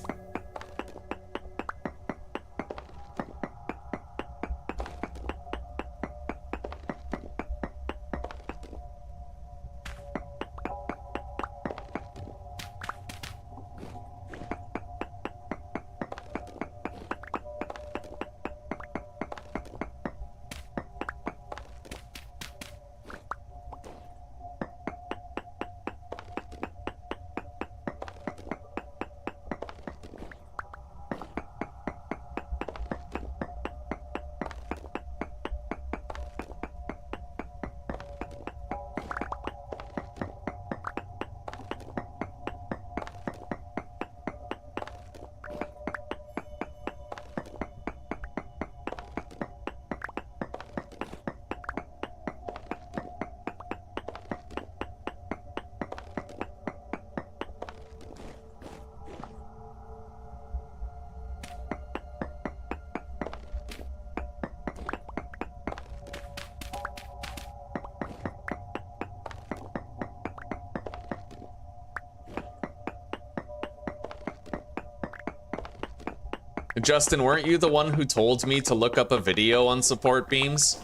Justin, weren't you the one who told me to look up a video on support beams?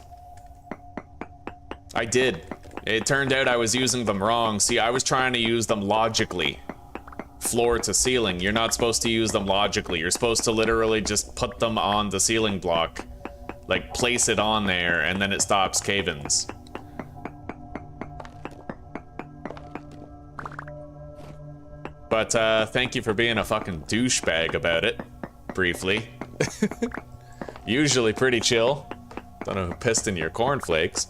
I did. It turned out I was using them wrong. See, I was trying to use them logically. Floor to ceiling. You're not supposed to use them logically. You're supposed to literally just put them on the ceiling block. Like, place it on there, and then it stops cave-ins. But, thank you for being a fucking douchebag about it. Briefly. Usually pretty chill. Don't know who pissed in your cornflakes.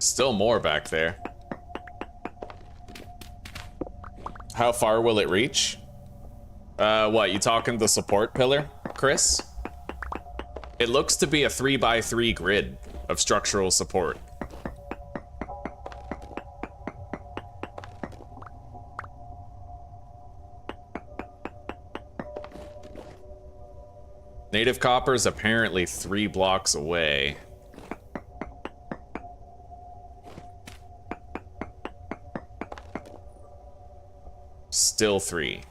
Still more back there. How far will it reach? What, you talking the support pillar, Chris? It looks to be a 3x3 grid of structural support. Native copper's apparently 3 blocks away. Still 3.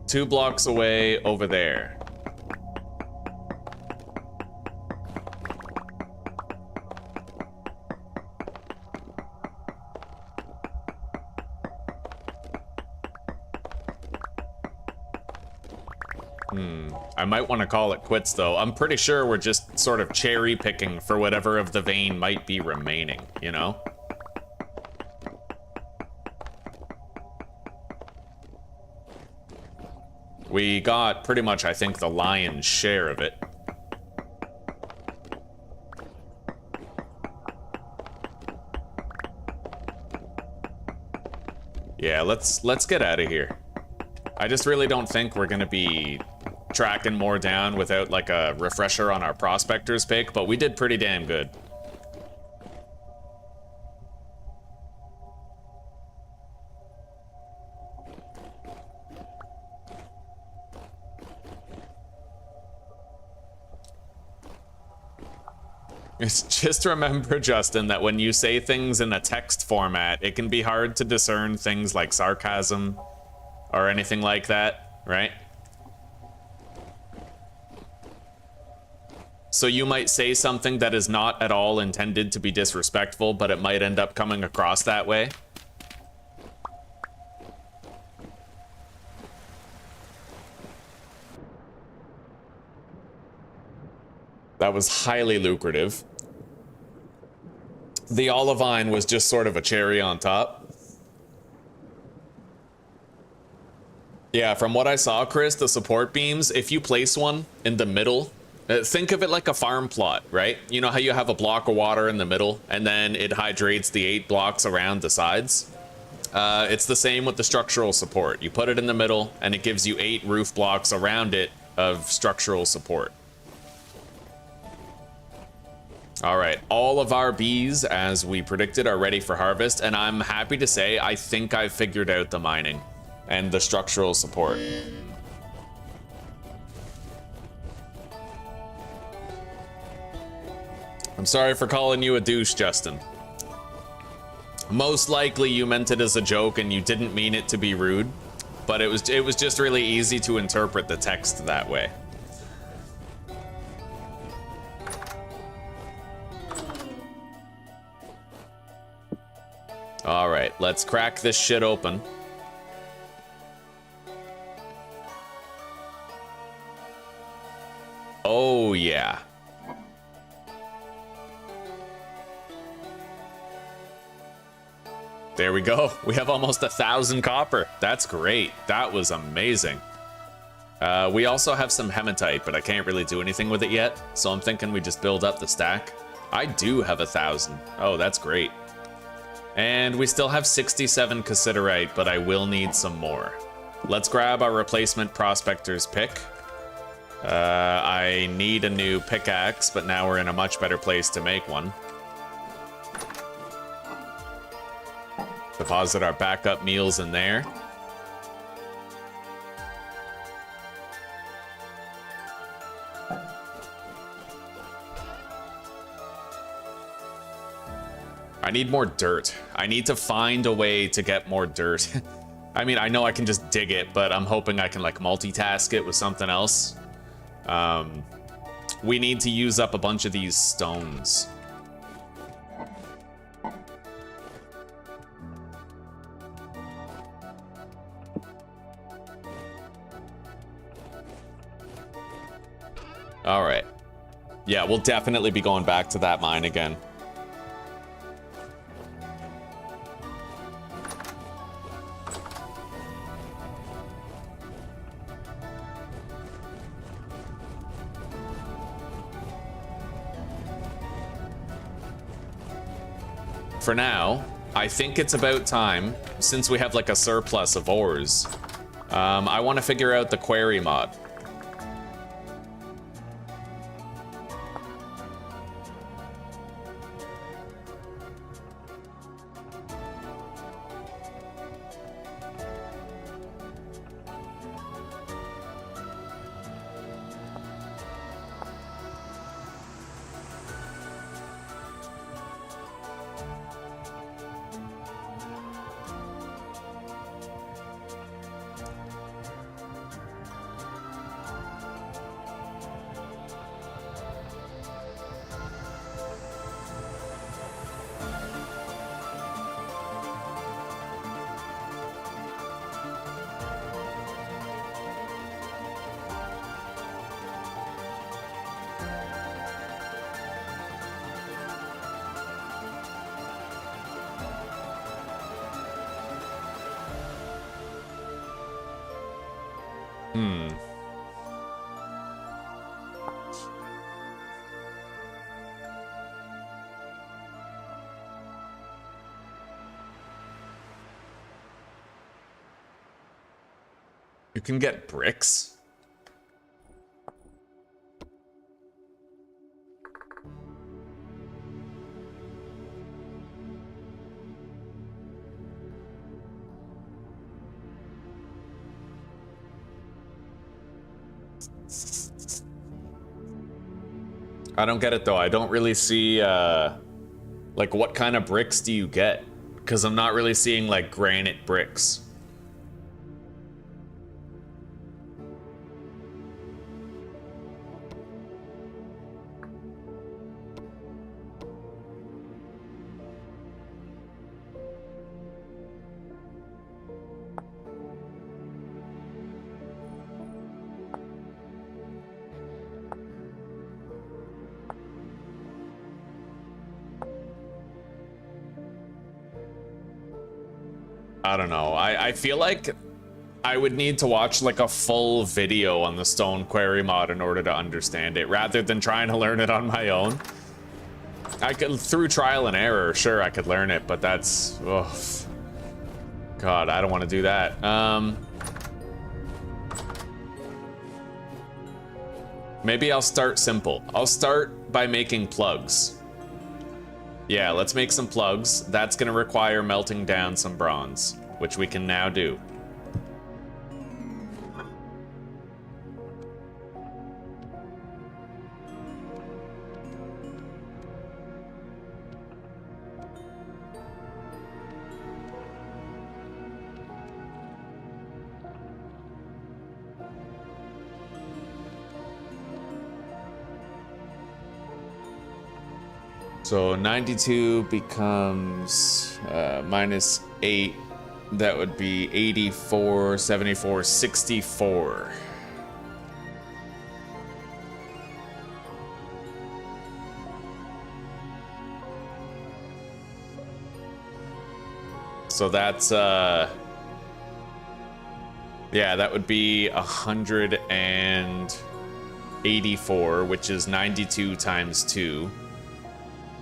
Two blocks away over there. I might want to call it quits, though. I'm pretty sure we're just sort of cherry picking for whatever of the vein might be remaining, you know? We got pretty much, I think, the lion's share of it. Yeah, let's get out of here. I just really don't think we're gonna be tracking more down without like a refresher on our prospector's pick, but we did pretty damn good. Just remember, Justin, that when you say things in a text format, it can be hard to discern things like sarcasm or anything like that, right? So you might say something that is not at all intended to be disrespectful, but it might end up coming across that way. That was highly lucrative. The olivine was just sort of a cherry on top. Yeah, from what I saw, Chris, the support beams, if you place one in the middle, think of it like a farm plot, right? You know how you have a block of water in the middle, and then it hydrates the 8 blocks around the sides? It's the same with the structural support. You put it in the middle, and it gives you 8 roof blocks around it of structural support. All right, all of our bees, as we predicted, are ready for harvest, and I'm happy to say I think I've figured out the mining and the structural support. I'm sorry for calling you a douche, Justin. Most likely you meant it as a joke and you didn't mean it to be rude, but it was just really easy to interpret the text that way. All right, let's crack this shit open. Oh, yeah. There we go. We have almost 1,000 copper. That's great. That was amazing. We also have some hematite, but I can't really do anything with it yet, so I'm thinking we just build up the stack. I do have 1,000. Oh, that's great. And we still have 67 cassiterite, but I will need some more. Let's grab our replacement prospector's pick. I need a new pickaxe, but now we're in a much better place to make one. Deposit our backup meals in there. I need more dirt. I need to find a way to get more dirt. I mean, I know I can just dig it, but I'm hoping I can like multitask it with something else. We need to use up a bunch of these stones. All right. Yeah, we'll definitely be going back to that mine again. For now, I think it's about time, since we have like a surplus of ores, I want to figure out the quarry mod. Hmm. You can get bricks? I don't get it though. I don't really see, like, what kind of bricks do you get? Because I'm not really seeing, like, granite bricks. I don't know. I feel like I would need to watch like a full video on the Stone Quarry mod in order to understand it, rather than trying to learn it on my own. I could, through trial and error, sure, I could learn it, but that's, oh, God, I don't want to do that. Maybe I'll start simple. I'll start by making plugs. Yeah, let's make some plugs. That's gonna require melting down some bronze, which we can now do. So 92 becomes minus 8. That would be 84, 74, 64. So that's, yeah, that would be 184, which is 92 times 2.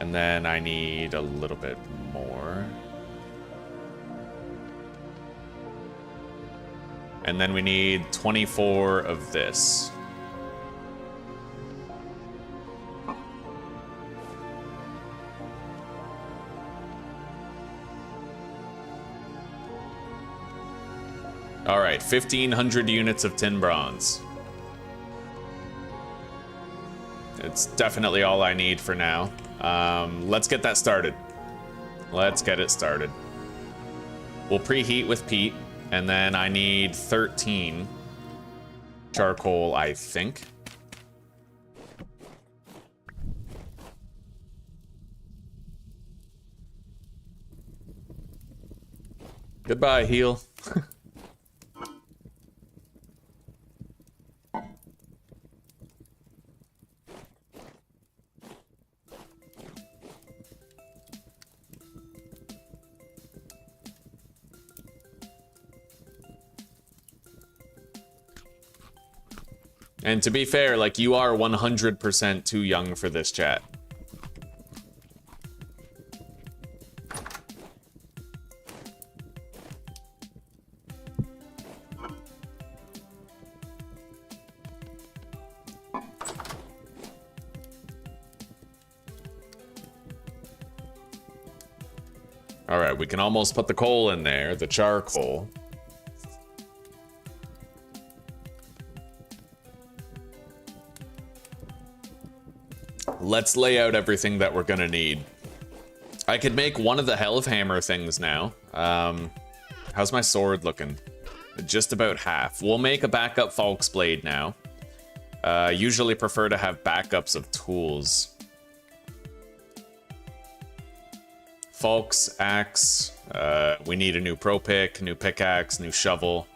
And then I need a little bit more. And then we need 24 of this. All right, 1,500 units of tin bronze. It's definitely all I need for now. Let's get that started. Let's get it started. We'll preheat with peat, and then I need 13 charcoal, I think. Goodbye, heal. And to be fair, like, you are 100% too young for this, chat. All right, we can almost put the coal in there, the charcoal. Let's lay out everything that we're gonna need. I could make one of the Helve Hammer things now. How's my sword looking? Just about half. We'll make a backup Falk's Blade now. Usually prefer to have backups of tools. Falk's axe. We need a new pro pick, new pickaxe, new shovel.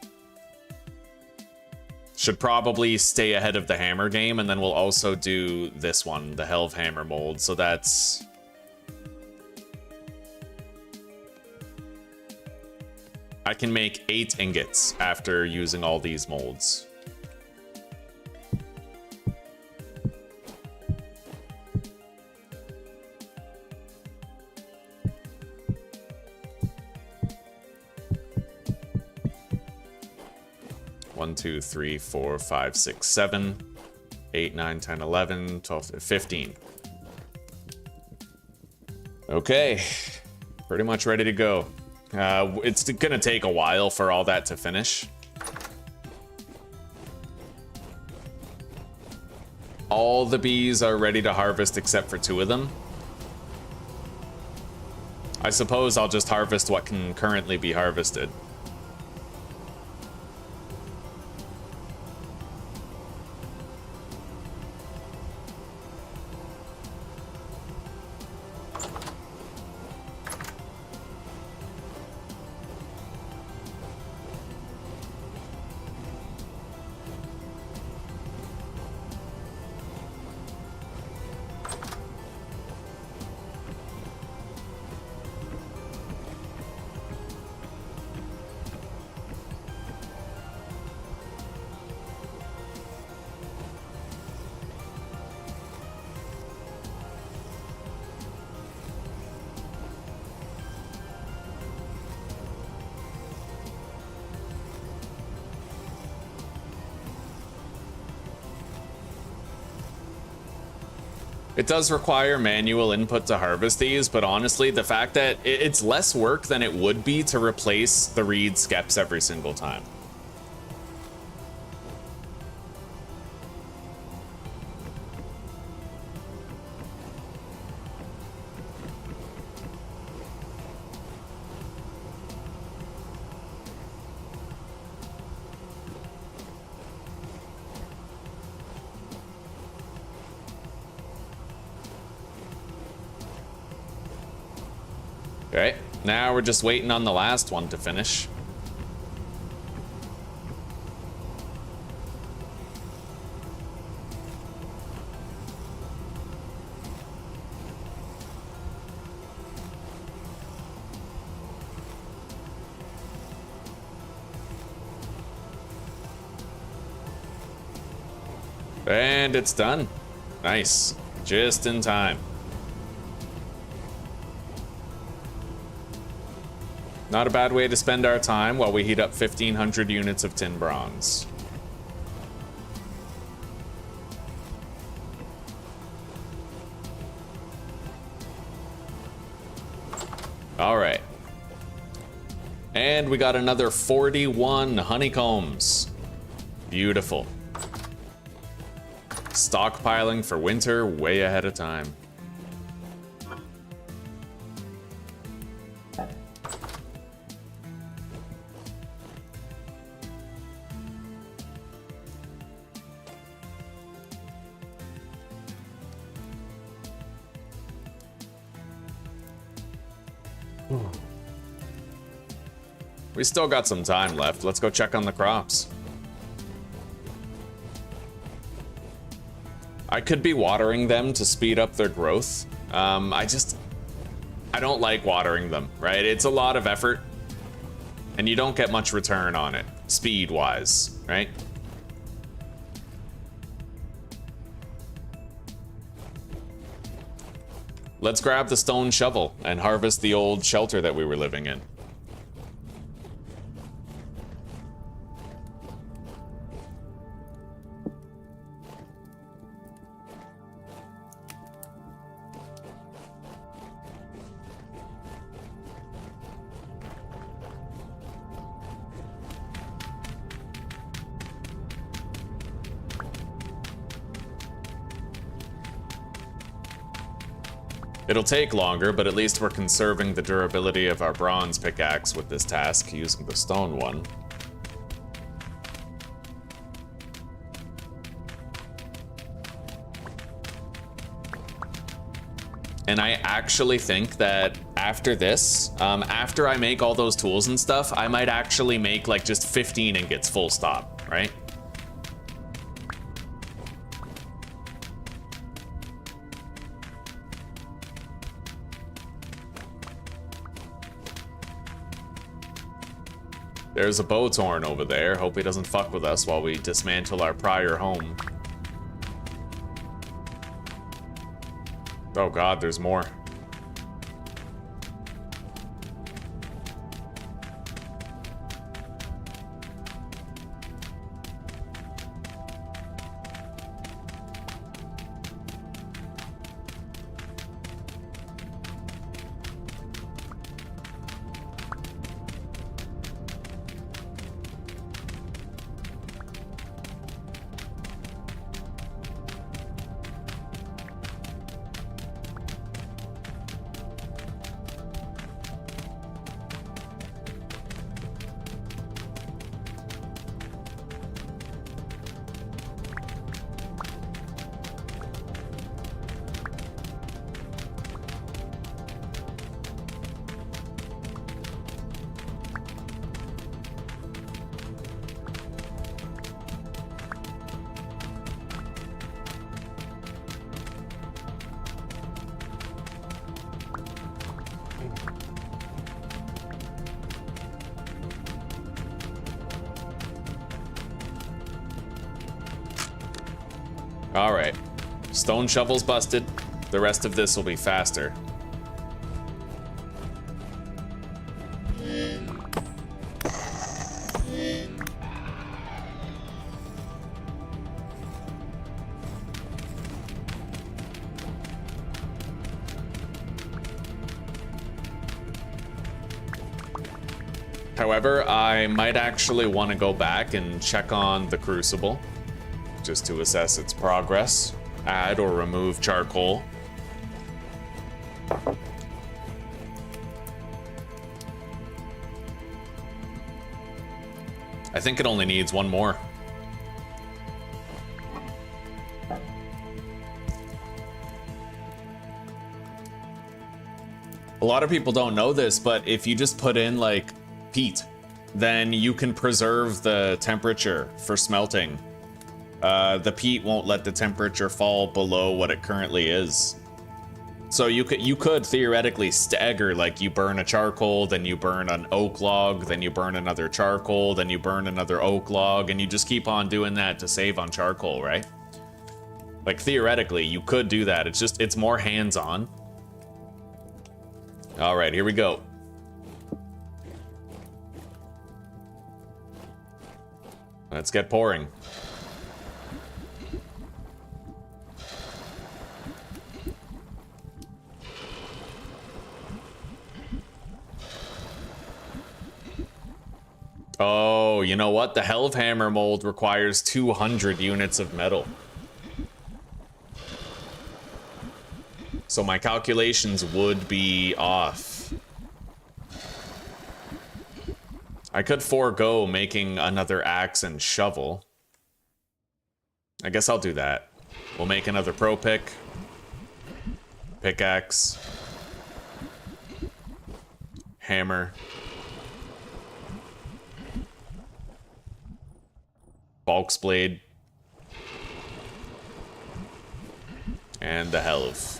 Should probably stay ahead of the hammer game, and then we'll also do this one, the Helve Hammer mold. So that's... I can make 8 ingots after using all these molds. 1, 2, 3, 4, 5, 6, 7, 8, 9, 10, 11, 12, 15. Okay, pretty much ready to go. It's gonna take a while for all that to finish. All the bees are ready to harvest except for 2 of them. I suppose I'll just harvest what can currently be harvested. It does require manual input to harvest these, but honestly, the fact that it's less work than it would be to replace the reed skeps every single time. Okay, now we're just waiting on the last one to finish. And it's done. Nice. Just in time. Not a bad way to spend our time while we heat up 1,500 units of tin bronze. All right. And we got another 41 honeycombs. Beautiful. Stockpiling for winter way ahead of time. We still got some time left. Let's go check on the crops. I could be watering them to speed up their growth. I don't like watering them, right? It's a lot of effort, and you don't get much return on it, speed-wise, right? Let's grab the stone shovel and harvest the old shelter that we were living in. It'll take longer, but at least we're conserving the durability of our bronze pickaxe with this task using the stone one. And I actually think that after this, after I make all those tools and stuff, I might actually make like just 15 ingots full stop, right? There's a Bowtorn over there. Hope he doesn't fuck with us while we dismantle our prior home. Oh god, there's more. All right. Stone shovel's busted. The rest of this will be faster. However, I might actually want to go back and check on the crucible just to assess its progress. Add or remove charcoal. I think it only needs one more. A lot of people don't know this, but if you just put in like peat, then you can preserve the temperature for smelting. The peat won't let the temperature fall below what it currently is. So you could theoretically stagger, like you burn a charcoal, then you burn an oak log, then you burn another charcoal, then you burn another oak log, and you just keep on doing that to save on charcoal, right? Like theoretically, you could do that. It's more hands-on. All right, here we go. Let's get pouring. Oh, you know what? The Hellhammer mold requires 200 units of metal. So my calculations would be off. I could forego making another axe and shovel. I guess I'll do that. We'll make another pro pick. Pickaxe. Hammer. Bulk's blade. And the Helve.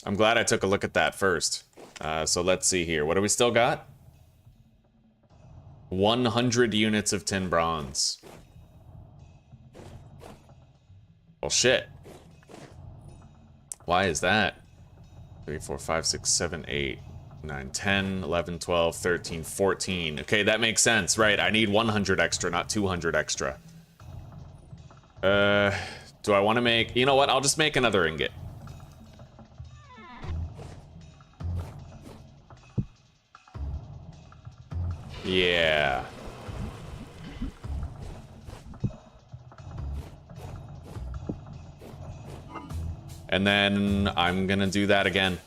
I'm glad I took a look at that first. So let's see here. What do we still got? 100 units of tin bronze. Well, shit. Why is that? 3, 4, 5, 6, 7, 8, 9, 10, 11, 12, 13, 14. Okay, that makes sense. Right, I need 100 extra, not 200 extra. Do I want to make... You know what? I'll just make another ingot. Yeah. And then I'm gonna do that again.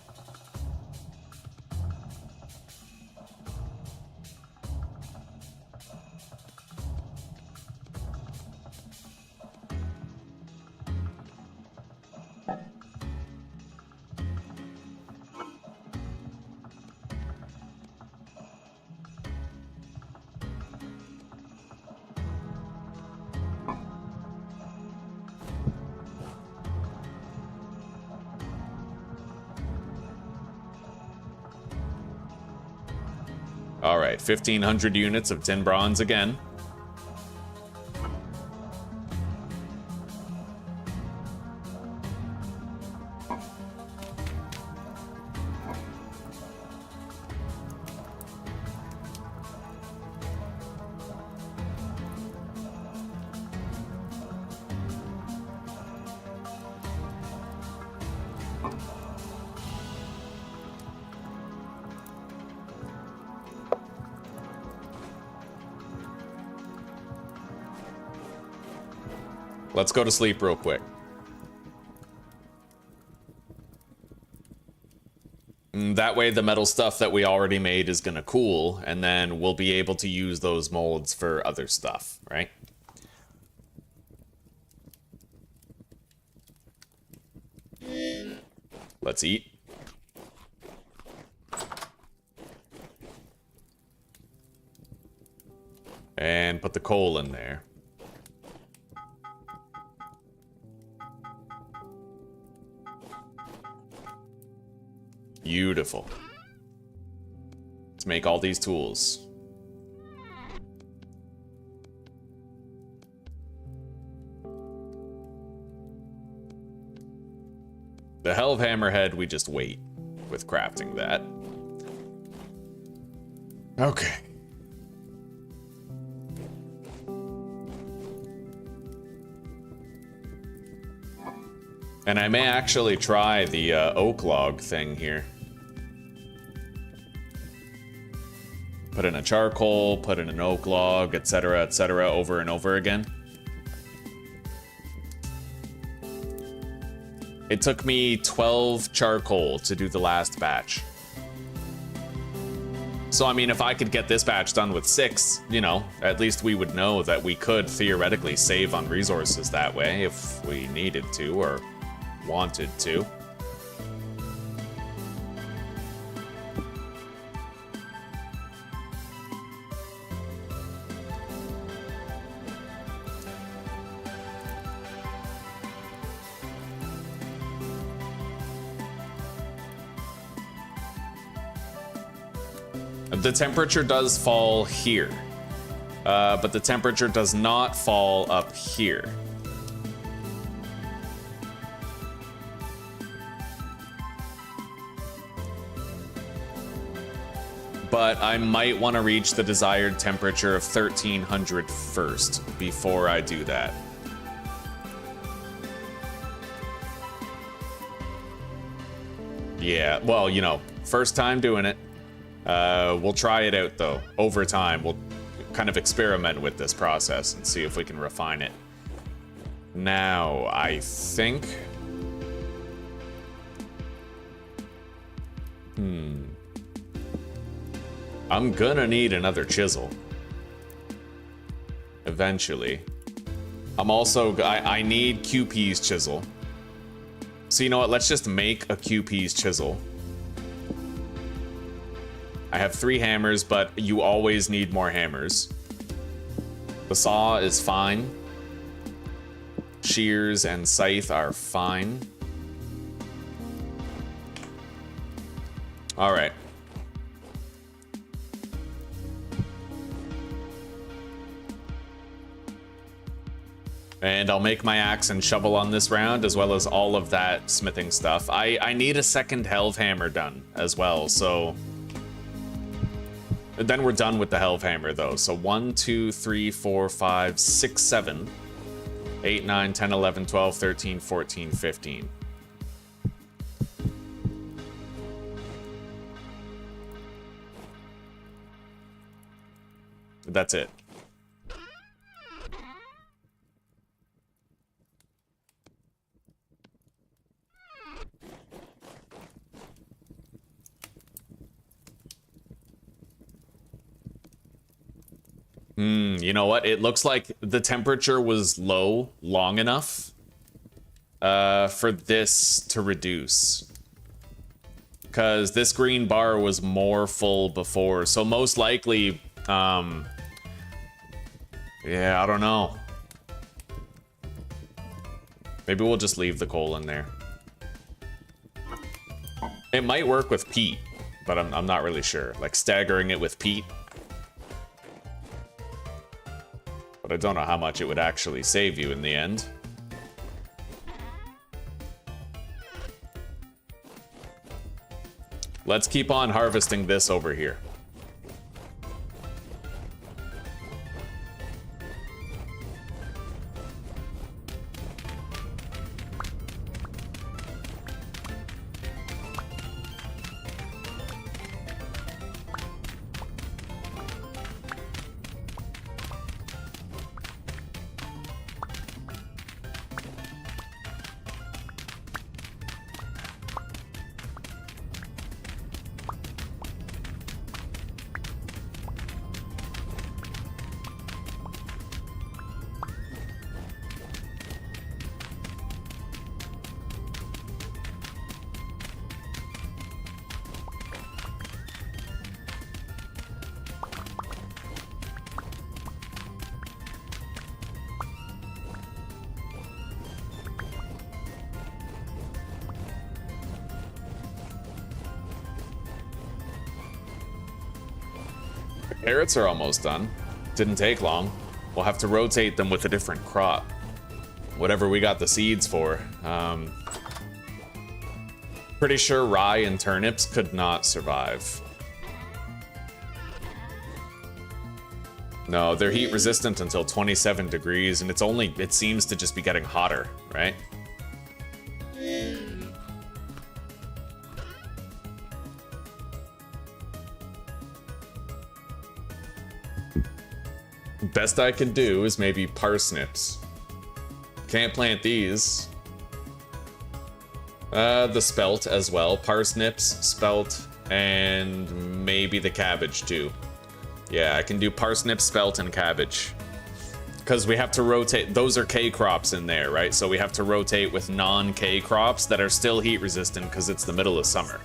All right, 1,500 units of tin bronze again. Let's go to sleep real quick. That way the metal stuff that we already made is gonna cool, and then we'll be able to use those molds for other stuff, right? Let's eat. And put the coal in there. Beautiful. Let's make all these tools. The Helve Hammerhead, we just wait with crafting that. Okay. And I may actually try the oak log thing here. Put in a charcoal, put in an oak log, etc., over and over again. It took me 12 charcoal to do the last batch. So, I mean, if I could get this batch done with 6, you know, at least we would know that we could theoretically save on resources that way if we needed to or wanted to. The temperature does fall here, but the temperature does not fall up here. But I might want to reach the desired temperature of 1300 first before I do that. Yeah, well, you know, first time doing it. We'll try it out, though. Over time, we'll kind of experiment with this process and see if we can refine it. Now, I think... I'm gonna need another chisel. Eventually. I'm also... I need QP's chisel. So you know what? Let's just make a QP's chisel. I have 3 hammers, but you always need more hammers. The saw is fine. Shears and scythe are fine. All right. And I'll make my axe and shovel on this round, as well as all of that smithing stuff. I need a second Helve Hammer done as well, so... Then we're done with the Helve Hammer, though. So 1, 2, 3, 4, 5, 6, 7, 8, 9, 10, 11, 12, 13, 14, 15. That's it. You know what? It looks like the temperature was low long enough for this to reduce. Because this green bar was more full before. So most likely, yeah, I don't know. Maybe we'll just leave the coal in there. It might work with peat, but I'm not really sure. Like staggering it with peat. But I don't know how much it would actually save you in the end. Let's keep on harvesting this over here. Carrots are almost done. Didn't take long. We'll have to rotate them with a different crop. Whatever we got the seeds for. Pretty sure rye and turnips could not survive. No, they're heat resistant until 27 degrees, and it seems to just be getting hotter, right? Best I can do is maybe parsnips. Can't plant these. The spelt as well. Parsnips, spelt, and maybe the cabbage too. Yeah, I can do parsnip, spelt, and cabbage. Because we have to rotate, those are K crops in there, right? So we have to rotate with non-K crops that are still heat resistant because it's the middle of summer.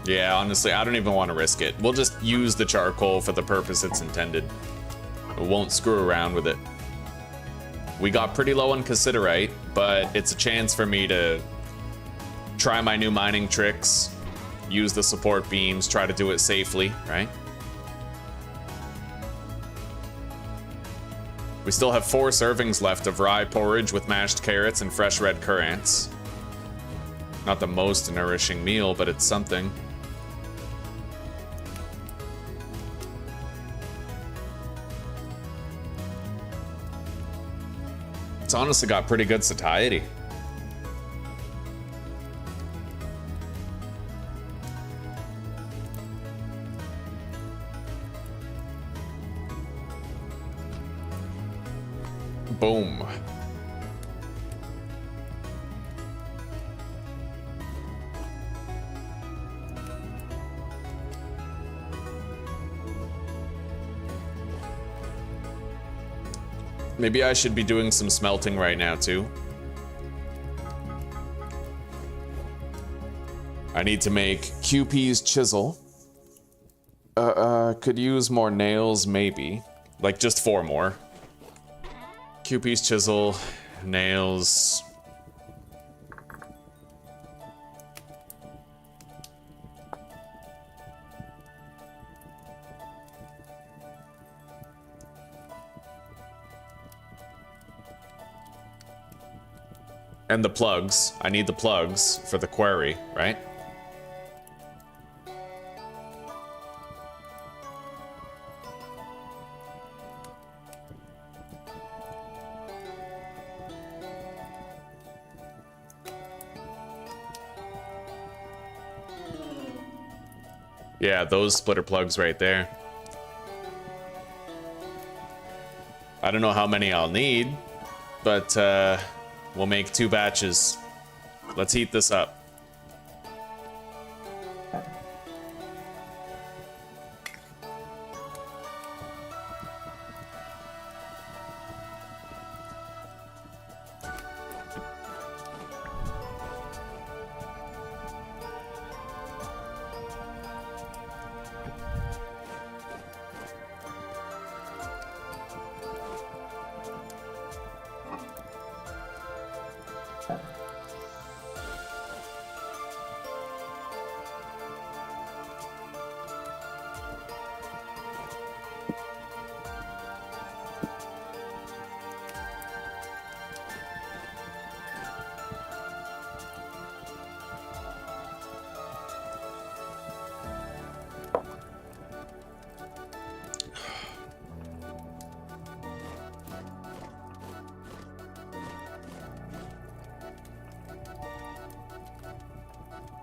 Yeah, honestly, I don't even want to risk it. We'll just use the charcoal for the purpose it's intended. We won't screw around with it. We got pretty low on cassiterite, but it's a chance for me to try my new mining tricks, use the support beams, try to do it safely, right? We still have 4 servings left of rye porridge with mashed carrots and fresh red currants. Not the most nourishing meal, but it's something. It's honestly got pretty good satiety. Boom. Maybe I should be doing some smelting right now, too. I need to make QP's chisel. Could use more nails, maybe. Like, just 4 more. QP's chisel, nails. And the plugs. I need the plugs for the quarry, right? Yeah, those splitter plugs right there. I don't know how many I'll need, but we'll make 2 batches. Let's heat this up.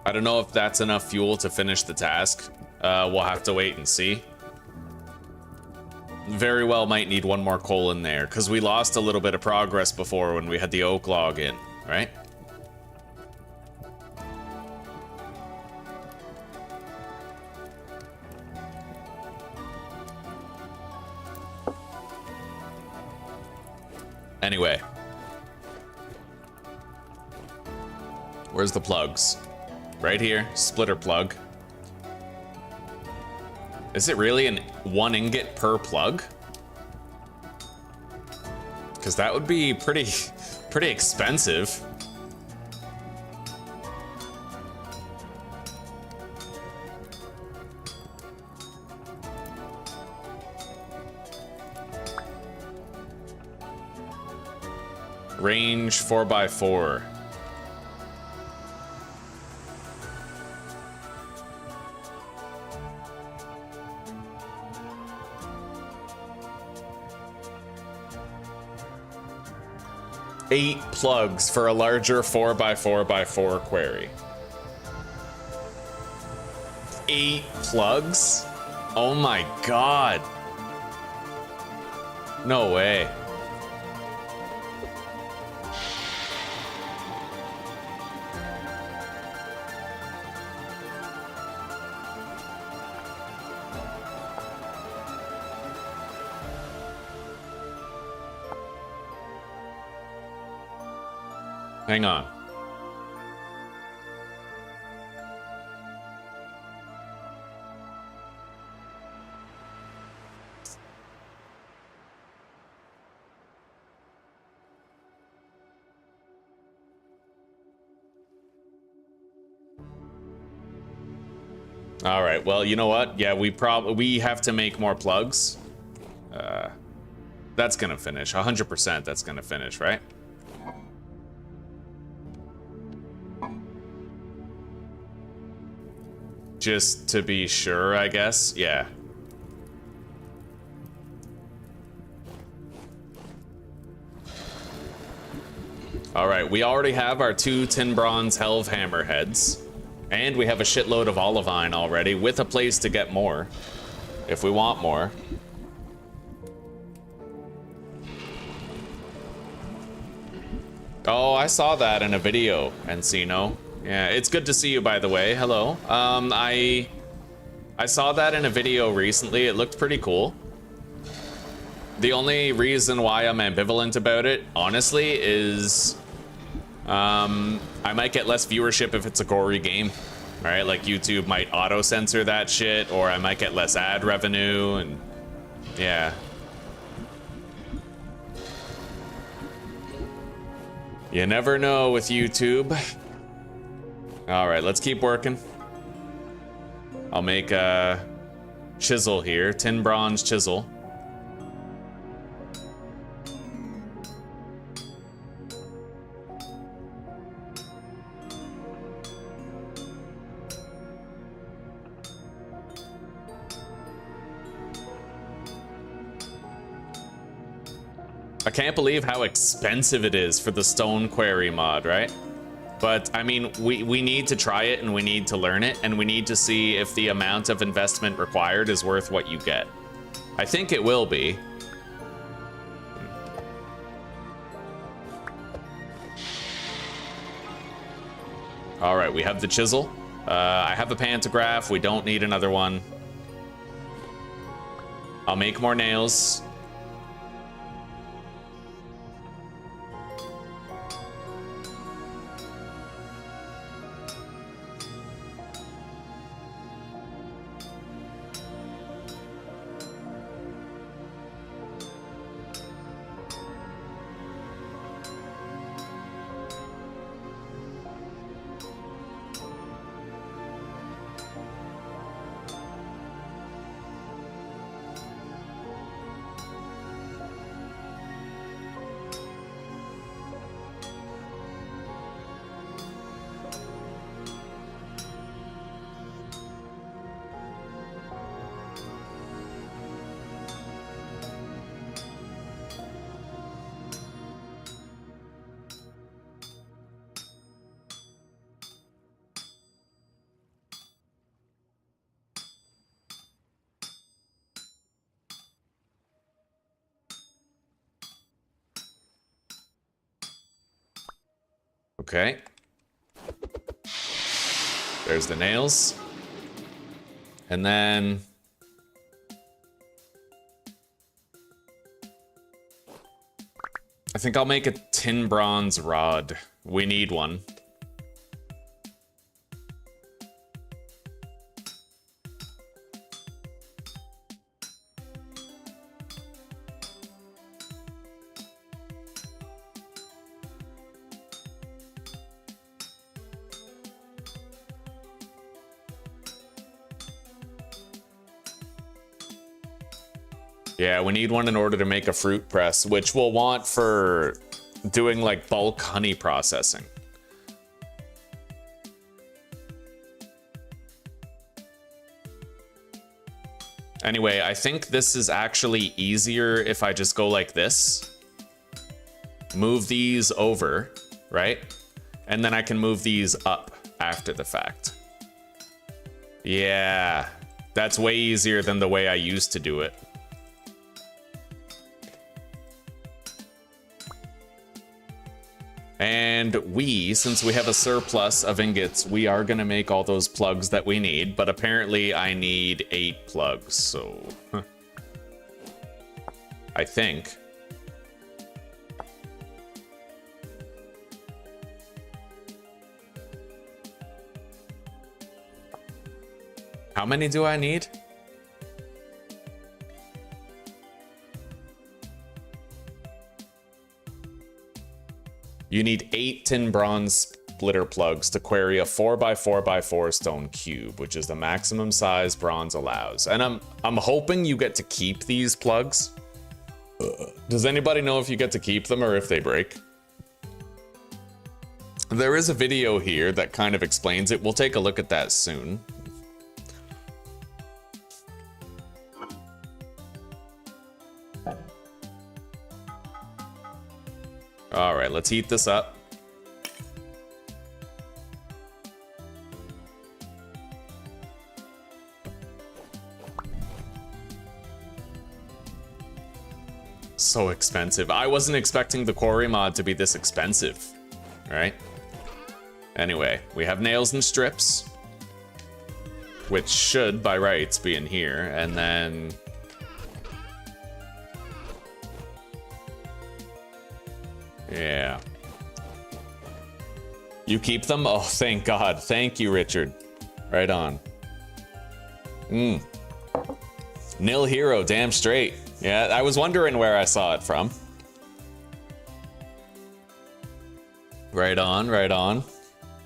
I don't know if that's enough fuel to finish the task. We'll have to wait and see. Very well might need 1 more coal in there, because we lost a little bit of progress before when we had the oak log in, right? Anyway. Where's the plugs? Right here, splitter plug. Is it really an 1 ingot per plug? Because that would be pretty expensive. Range 4x4. Eight plugs for a larger 4x4x4 query. 8 plugs? Oh my god. No way. Hang on. All right. Well, you know what? Yeah, we have to make more plugs. That's gonna finish. 100%. That's gonna finish, right? Just to be sure, I guess. Yeah. All right, we already have our 2 tin bronze Helvhammer heads, and we have a shitload of olivine already, with a place to get more, if we want more. Oh, I saw that in a video, Encino. Yeah, it's good to see you, by the way. Hello. I saw that in a video recently. It looked pretty cool. The only reason why I'm ambivalent about it, honestly, is I might get less viewership if it's a gory game, right? Like YouTube might auto-censor that shit, or I might get less ad revenue, and yeah. You never know with YouTube. All right, let's keep working. I'll make a chisel here, tin bronze chisel. I can't believe how expensive it is for the stone quarry mod, right? But I mean, we need to try it and we need to learn it and we need to see if the amount of investment required is worth what you get. I think it will be. All right, we have the chisel. I have a pantograph. We don't need another one. I'll make more nails. Okay. There's the nails. And then I think I'll make a tin bronze rod. We need one. Yeah, we need one in order to make a fruit press, which we'll want for doing like bulk honey processing. Anyway, I think this is actually easier if I just go like this. Move these over, right? And then I can move these up after the fact. Yeah, that's way easier than the way I used to do it. And since we have a surplus of ingots, we are gonna make all those plugs that we need, but apparently I need 8 plugs, so... I think. How many do I need? You need 8 tin bronze splitter plugs to query a 4x4x4 stone cube, which is the maximum size bronze allows. And I'm hoping you get to keep these plugs. Does anybody know if you get to keep them or if they break? There is a video here that kind of explains it. We'll take a look at that soon. All right, let's heat this up. So expensive. I wasn't expecting the quarry mod to be this expensive, right? Anyway, we have nails and strips, which should, by rights, be in here, and then... Yeah. You keep them? Oh, thank God. Thank you, Richard. Right on. Nil hero, damn straight. Yeah, I was wondering where I saw it from. Right on, right on.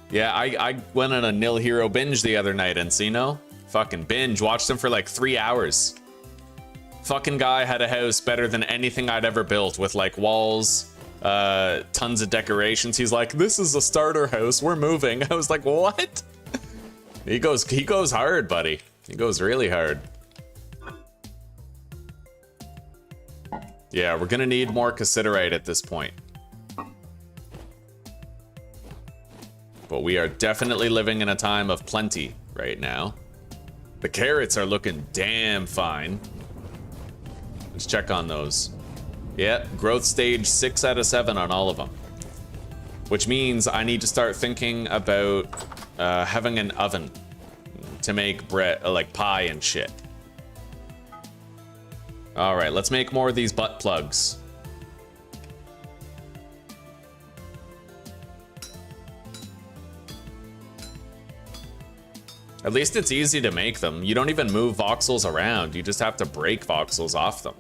Yeah, I went on a nil hero binge the other night, Encino. Fucking binge. Watched him for like 3 hours. Fucking guy had a house better than anything I'd ever built, with like walls, tons of decorations. He's like, this is a starter house, we're moving. I was like, what? He goes hard, buddy. He goes really hard. Yeah, we're gonna need more cassiterite at this point. But we are definitely living in a time of plenty right now. The carrots are looking damn fine. Let's check on those. Yeah, growth stage 6 out of 7 on all of them. Which means I need to start thinking about having an oven to make bread, like pie and shit. All right, let's make more of these butt plugs. At least it's easy to make them. You don't even move voxels around. You just have to break voxels off them.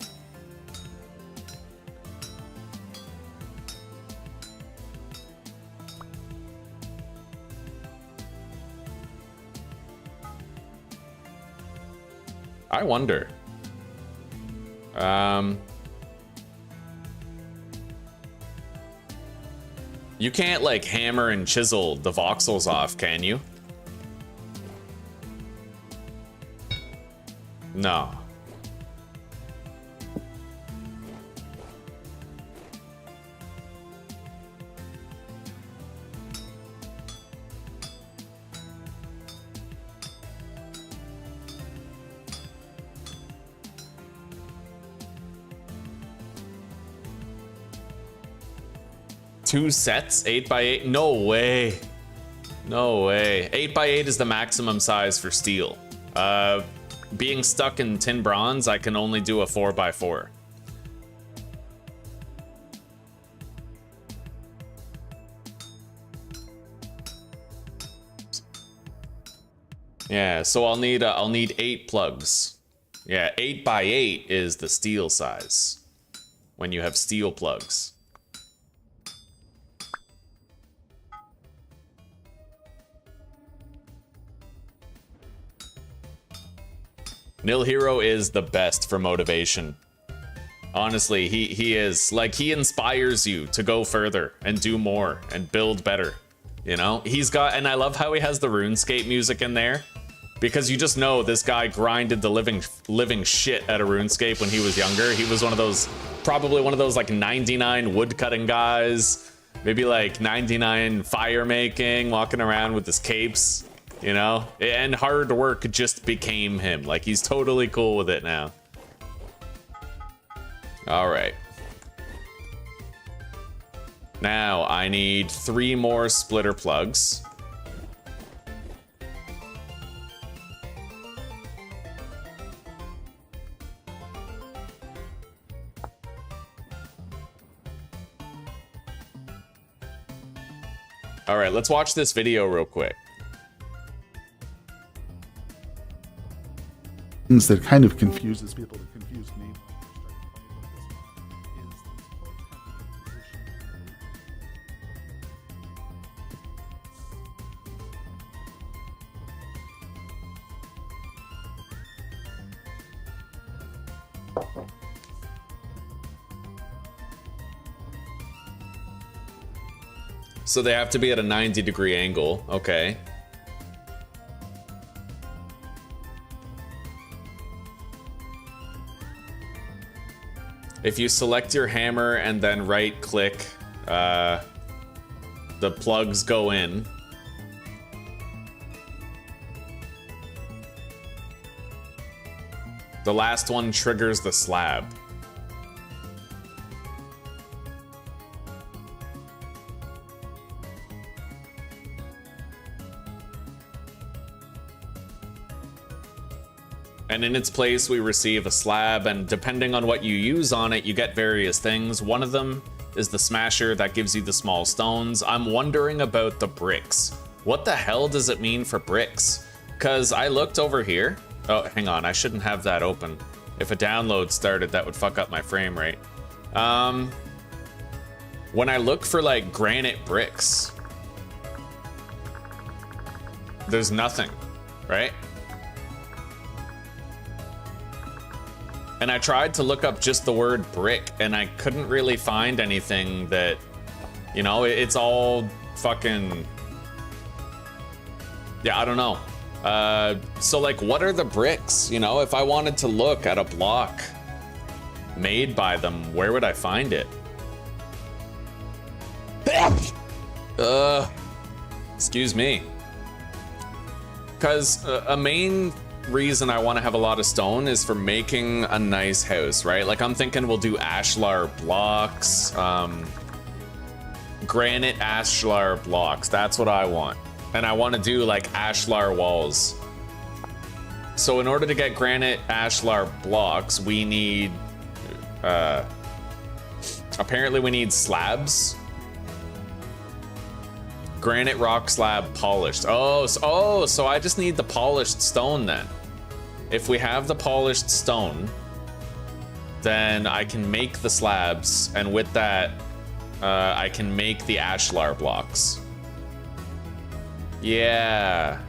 I wonder. You can't like hammer and chisel the voxels off, can you? No. Two sets, 8x8? No way. No way. 8x8 is the maximum size for steel. Being stuck in tin bronze, I can only do a 4x4. Yeah, so I'll need 8 plugs. Yeah, 8x8 is the steel size when you have steel plugs. Nil Hero is the best for motivation. Honestly, he is. Like, he inspires you to go further and do more and build better. You know? He's got, and I love how he has the RuneScape music in there. Because you just know this guy grinded the living shit out of RuneScape when he was younger. He was one of those, probably one of those like 99 woodcutting guys. Maybe like 99 fire making, walking around with his capes, you know? And hard work just became him. Like, he's totally cool with it now. All right. Now I need 3 more splitter plugs. All right, let's watch this video real quick. Things that kind of confuses people, that confused me. So they have to be at a 90-degree angle. Okay. If you select your hammer and then right-click, the plugs go in. The last one triggers the slab. And in its place, we receive a slab, and depending on what you use on it, you get various things. One of them is the smasher that gives you the small stones. I'm wondering about the bricks. What the hell does it mean for bricks? Because I looked over here. Oh, hang on, I shouldn't have that open. If a download started, that would fuck up my frame rate. When I look for like granite bricks, there's nothing, right? And I tried to look up just the word brick, and I couldn't really find anything that, you know, it's all fucking, yeah, I don't know. So like, what are the bricks? You know, if I wanted to look at a block made by them, where would I find it? Excuse me. Because a main reason I want to have a lot of stone is for making a nice house, right? Like, I'm thinking we'll do ashlar blocks, granite ashlar blocks. That's what I want. And I want to do like ashlar walls. So in order to get granite ashlar blocks, we need, apparently we need slabs. Granite rock slab polished. Oh, so I just need the polished stone then. If we have the polished stone, then I can make the slabs, and with that, I can make the ashlar blocks. Yeah.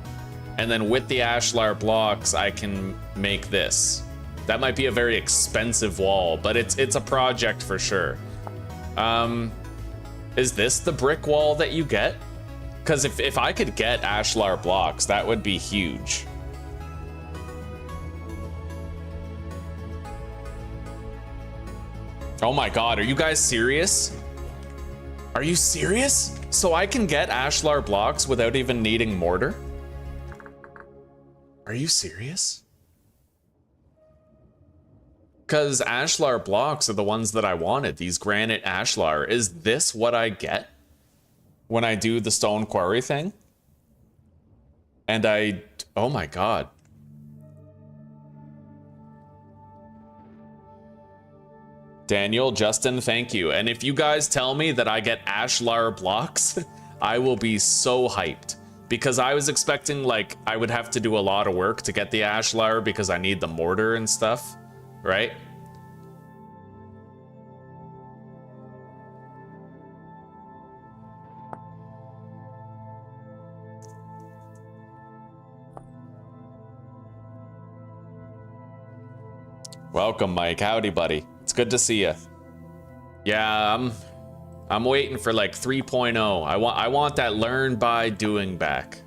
And then with the ashlar blocks, I can make this. That might be a very expensive wall, but it's a project for sure. Is this the brick wall that you get? Because if I could get ashlar blocks, that would be huge. Oh my god, are you guys serious? Are you serious? So I can get ashlar blocks without even needing mortar? Are you serious? Because ashlar blocks are the ones that I wanted, these granite ashlar. Is this what I get when I do the stone quarry thing? And oh my god. Daniel, Justin, thank you. And if you guys tell me that I get ashlar blocks, I will be so hyped. Because I was expecting, like, I would have to do a lot of work to get the ashlar because I need the mortar and stuff, right? Welcome, Mike. Howdy, buddy. It's good to see you. Yeah, I'm waiting for like 3.0. I want that learn by doing back.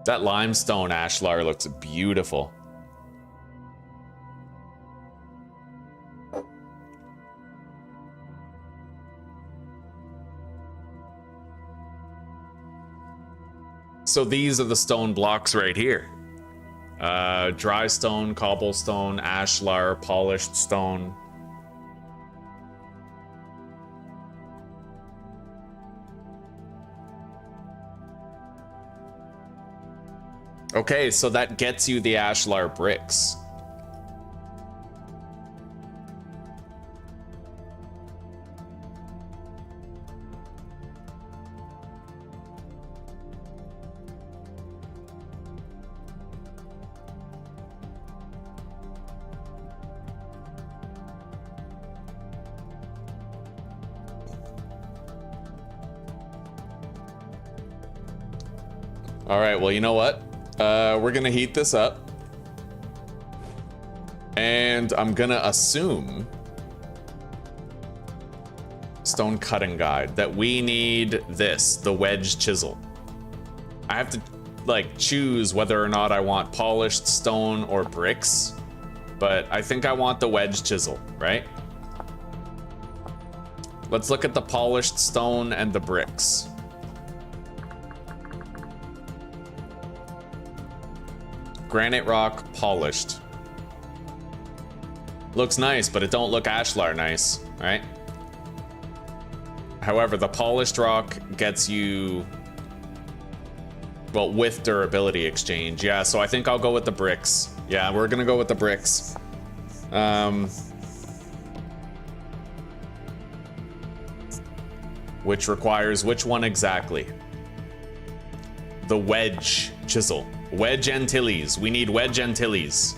That limestone ashlar looks beautiful. So these are the stone blocks right here. Dry stone, cobblestone, ashlar, polished stone. Okay, so that gets you the ashlar bricks. All right, well, you know what? We're gonna heat this up. And I'm gonna assume, stone cutting guide, that we need this, the wedge chisel. I have to, like, choose whether or not I want polished stone or bricks, but I think I want the wedge chisel, right? Let's look at the polished stone and the bricks. Granite rock, polished. Looks nice, but it don't look ashlar nice, right? However, the polished rock gets you, well, with durability exchange. Yeah, so I think I'll go with the bricks. Yeah, we're gonna go with the bricks. Which requires which one exactly? The wedge chisel. Wedge Antilles. We need Wedge Antilles.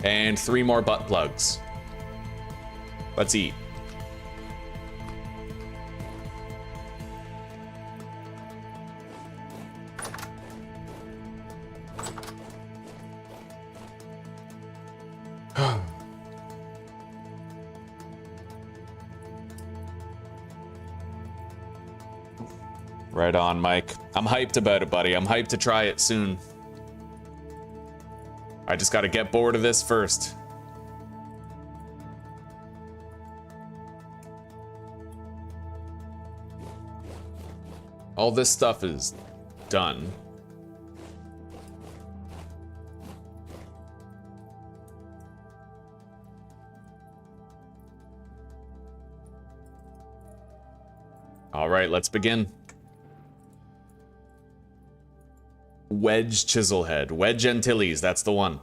And 3 more butt plugs. Let's eat. Right on, Mike. I'm hyped about it, buddy. I'm hyped to try it soon. I just gotta get bored of this first. All this stuff is done. All right, let's begin. Wedge Chiselhead. Wedge Antilles, that's the one.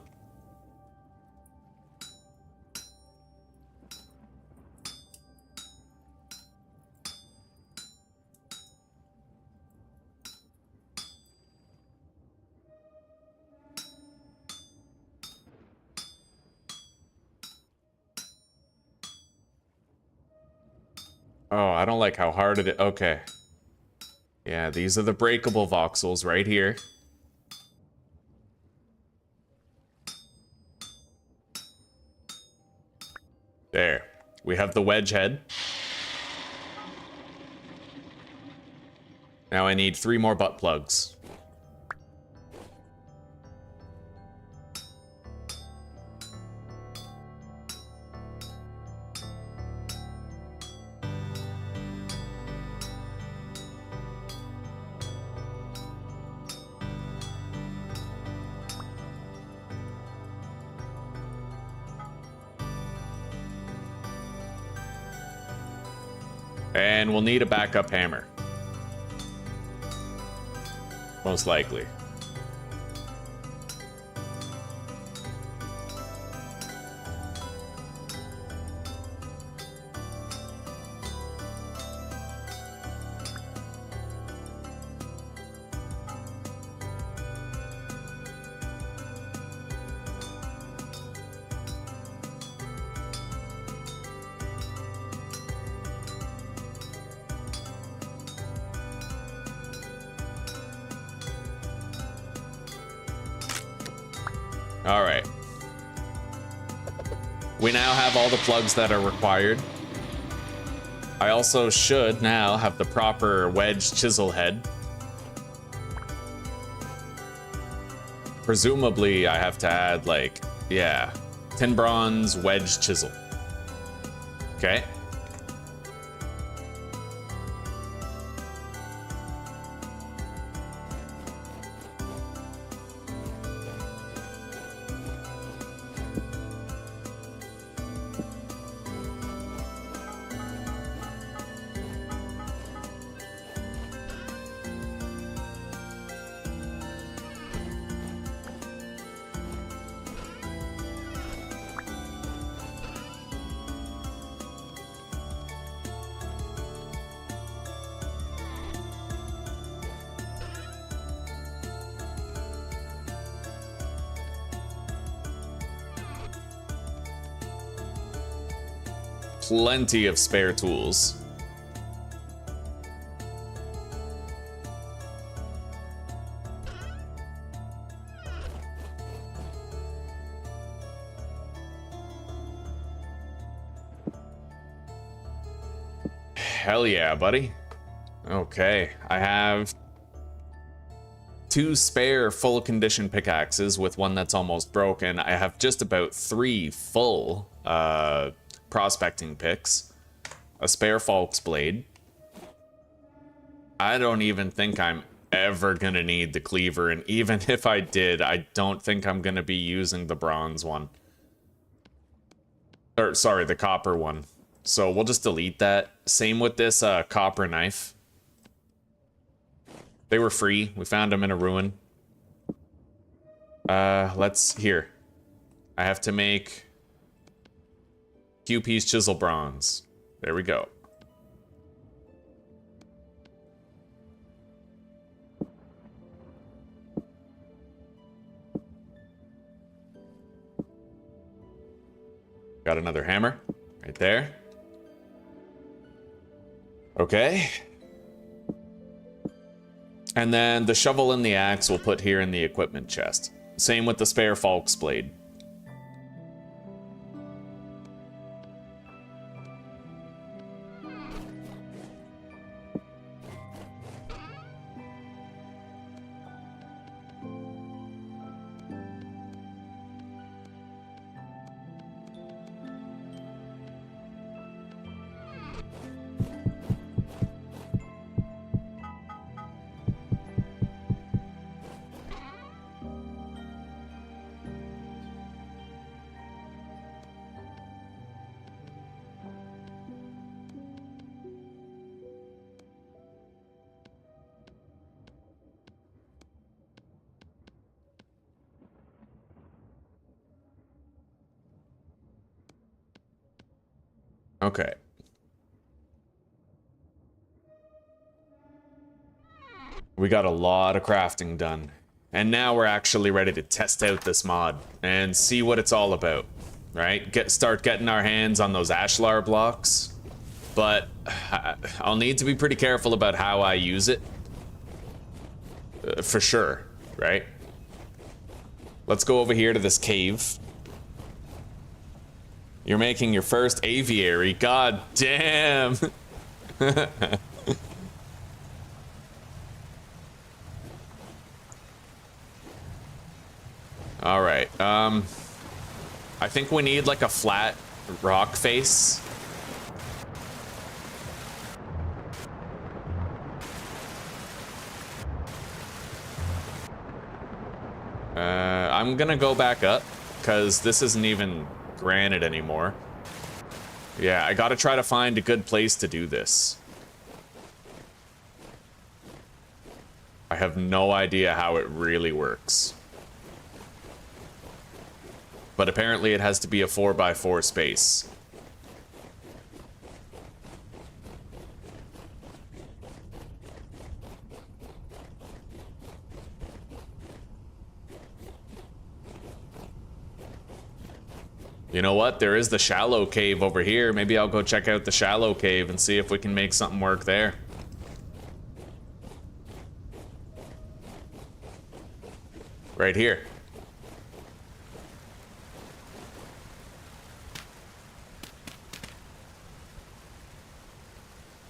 Oh, I don't like how hard it is. Okay. Yeah, these are the breakable voxels right here. There. We have the wedge head. Now I need 3 more butt plugs. And we'll need a backup hammer. Most likely. All right. We now have all the plugs that are required. I also should now have the proper wedge chisel head. Presumably, I have to add, like, yeah, tin bronze wedge chisel. Okay. Plenty of spare tools. Hell yeah, buddy. Okay, I have 2 spare full condition pickaxes with one that's almost broken. I have just about 3 full prospecting picks, a spare Falk's blade. I don't even think I'm ever gonna need the cleaver, and even if I did, I don't think I'm gonna be using the bronze one. Or, sorry, the copper one. So we'll just delete that. Same with this copper knife. They were free. We found them in a ruin. Here. I have to make Q-piece chisel bronze. There we go. Got another hammer right there. Okay. And then the shovel and the axe we'll put here in the equipment chest. Same with the spare Falk's blade. Okay. We got a lot of crafting done. And now we're actually ready to test out this mod and see what it's all about, right? Start getting our hands on those ashlar blocks. But I'll need to be pretty careful about how I use it. For sure, right? Let's go over here to this cave. You're making your first aviary. God damn. All right. I think we need like a flat rock face. I'm gonna go back up because this isn't even granite anymore. Yeah, I gotta try to find a good place to do this. I have no idea how it really works. But apparently it has to be a 4x4 space. You know what? There is the shallow cave over here. Maybe I'll go check out the shallow cave and see if we can make something work there. Right here.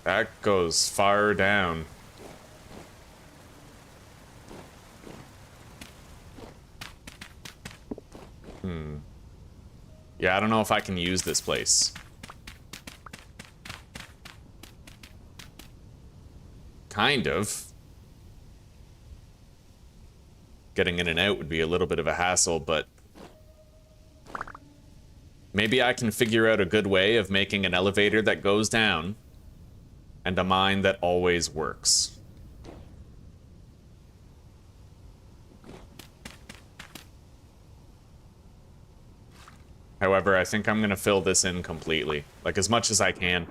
That goes far down. Yeah, I don't know if I can use this place. Kind of. Getting in and out would be a little bit of a hassle, but maybe I can figure out a good way of making an elevator that goes down and a mine that always works. However, I think I'm gonna fill this in completely. Like, as much as I can.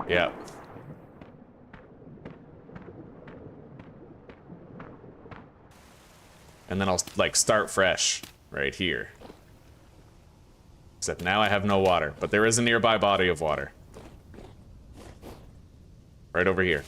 Yeah. And then I'll, like, start fresh right here. Except now I have no water, but there is a nearby body of water. Right over here.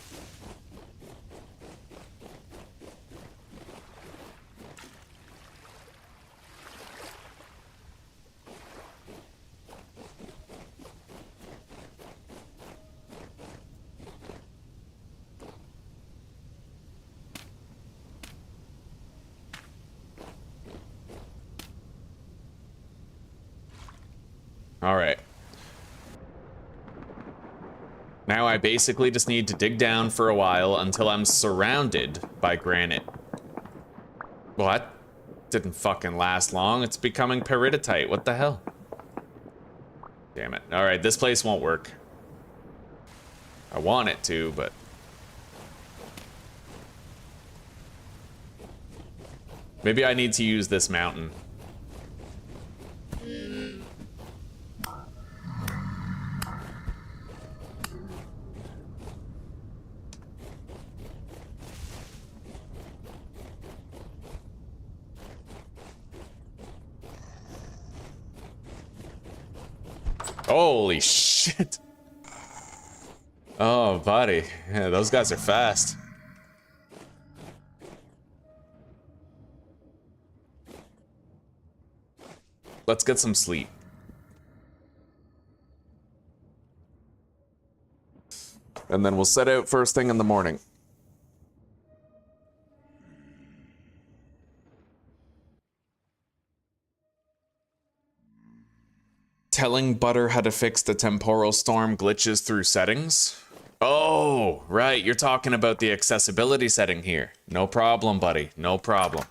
Alright. Now I basically just need to dig down for a while until I'm surrounded by granite. Well, that didn't fucking last long. It's becoming peridotite. What the hell? Damn it. Alright, this place won't work. I want it to, but... maybe I need to use this mountain. Holy shit. Oh, buddy. Yeah, those guys are fast. Let's get some sleep. And then we'll set out first thing in the morning. Telling Butter how to fix the Temporal Storm glitches through settings? Oh, right, you're talking about the accessibility setting here. No problem, buddy, no problem.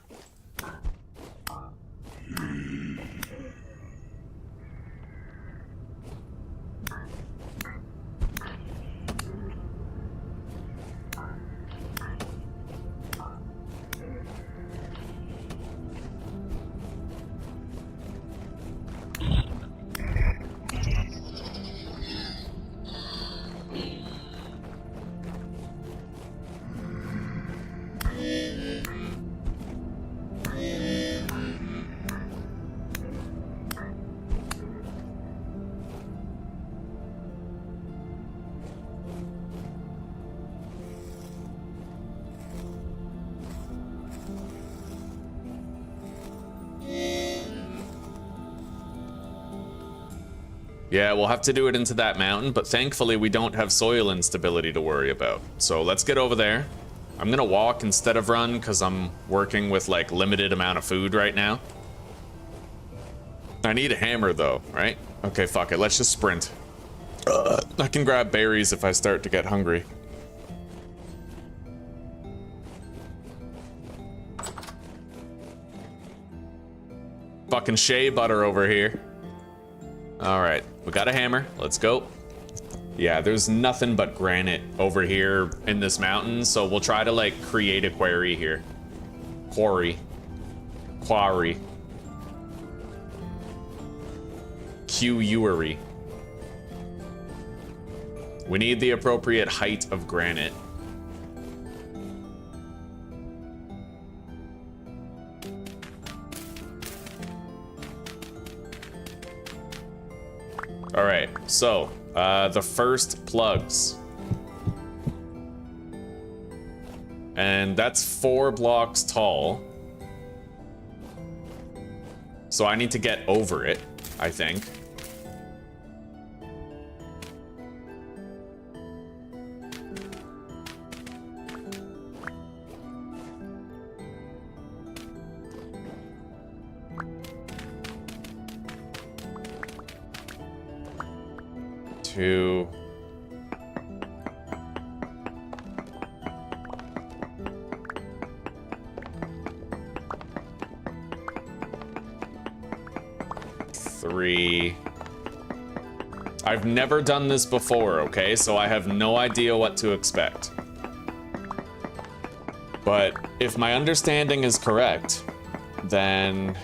Yeah, we'll have to do it into that mountain, but thankfully we don't have soil instability to worry about. So let's get over there. I'm gonna walk instead of run because I'm working with like limited amount of food right now. I need a hammer though, right? Okay, fuck it, let's just sprint. I can grab berries if I start to get hungry. Fucking shea butter over here. Alright, we got a hammer. Let's go. Yeah, there's nothing but granite over here in this mountain, so we'll try to, like, create a quarry here. Quarry. Q-uery. We need the appropriate height of granite. Alright, so, the first plugs. And that's 4 blocks tall. So I need to get over it, I think. 2. I've never done this before, okay? So I have no idea what to expect. But if my understanding is correct, then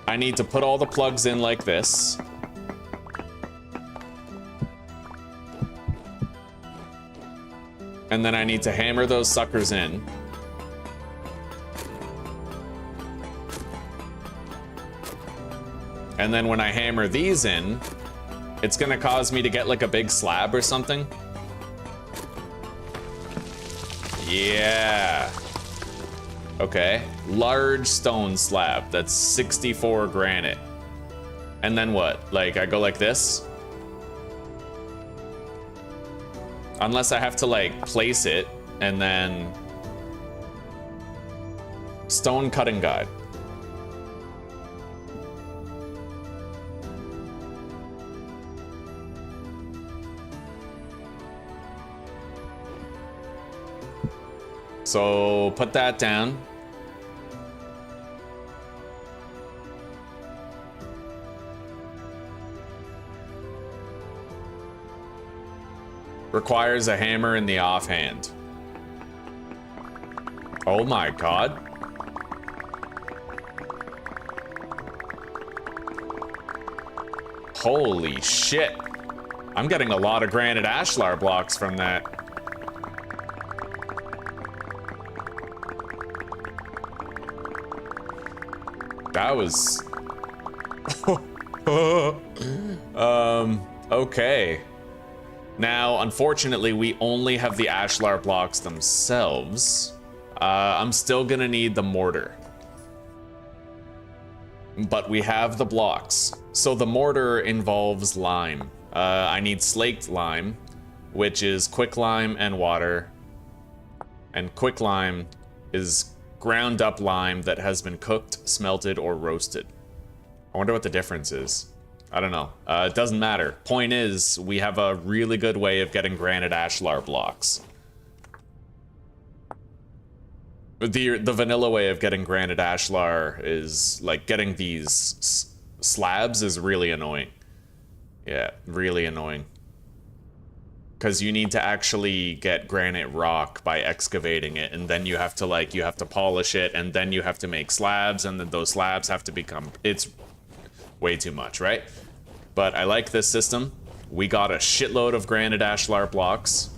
I need to put all the plugs in like this. And then I need to hammer those suckers in. And then when I hammer these in, it's gonna cause me to get like a big slab or something. Yeah. Okay. Large stone slab. That's 64 granite. And then what? Like, I go like this? Unless I have to, like, place it and then... Stone cutting guide. So, put that down. Requires a hammer in the offhand. Oh my god. Holy shit. I'm getting a lot of granite ashlar blocks from that. That was... okay. Now, unfortunately, we only have the ashlar blocks themselves. I'm still gonna need the mortar. But we have the blocks. So the mortar involves lime. I need slaked lime, which is quicklime and water. And quicklime is ground up lime that has been cooked, smelted, or roasted. I wonder what the difference is. I don't know. It doesn't matter. Point is, we have a really good way of getting granite ashlar blocks. The vanilla way of getting granite ashlar is, like, getting these slabs is really annoying. Yeah, really annoying. Because you need to actually get granite rock by excavating it, and then you have to, like, you have to polish it, and then you have to make slabs, and then those slabs have to become... It's way too much, right? But I like this system. We got a shitload of granite ashlar blocks.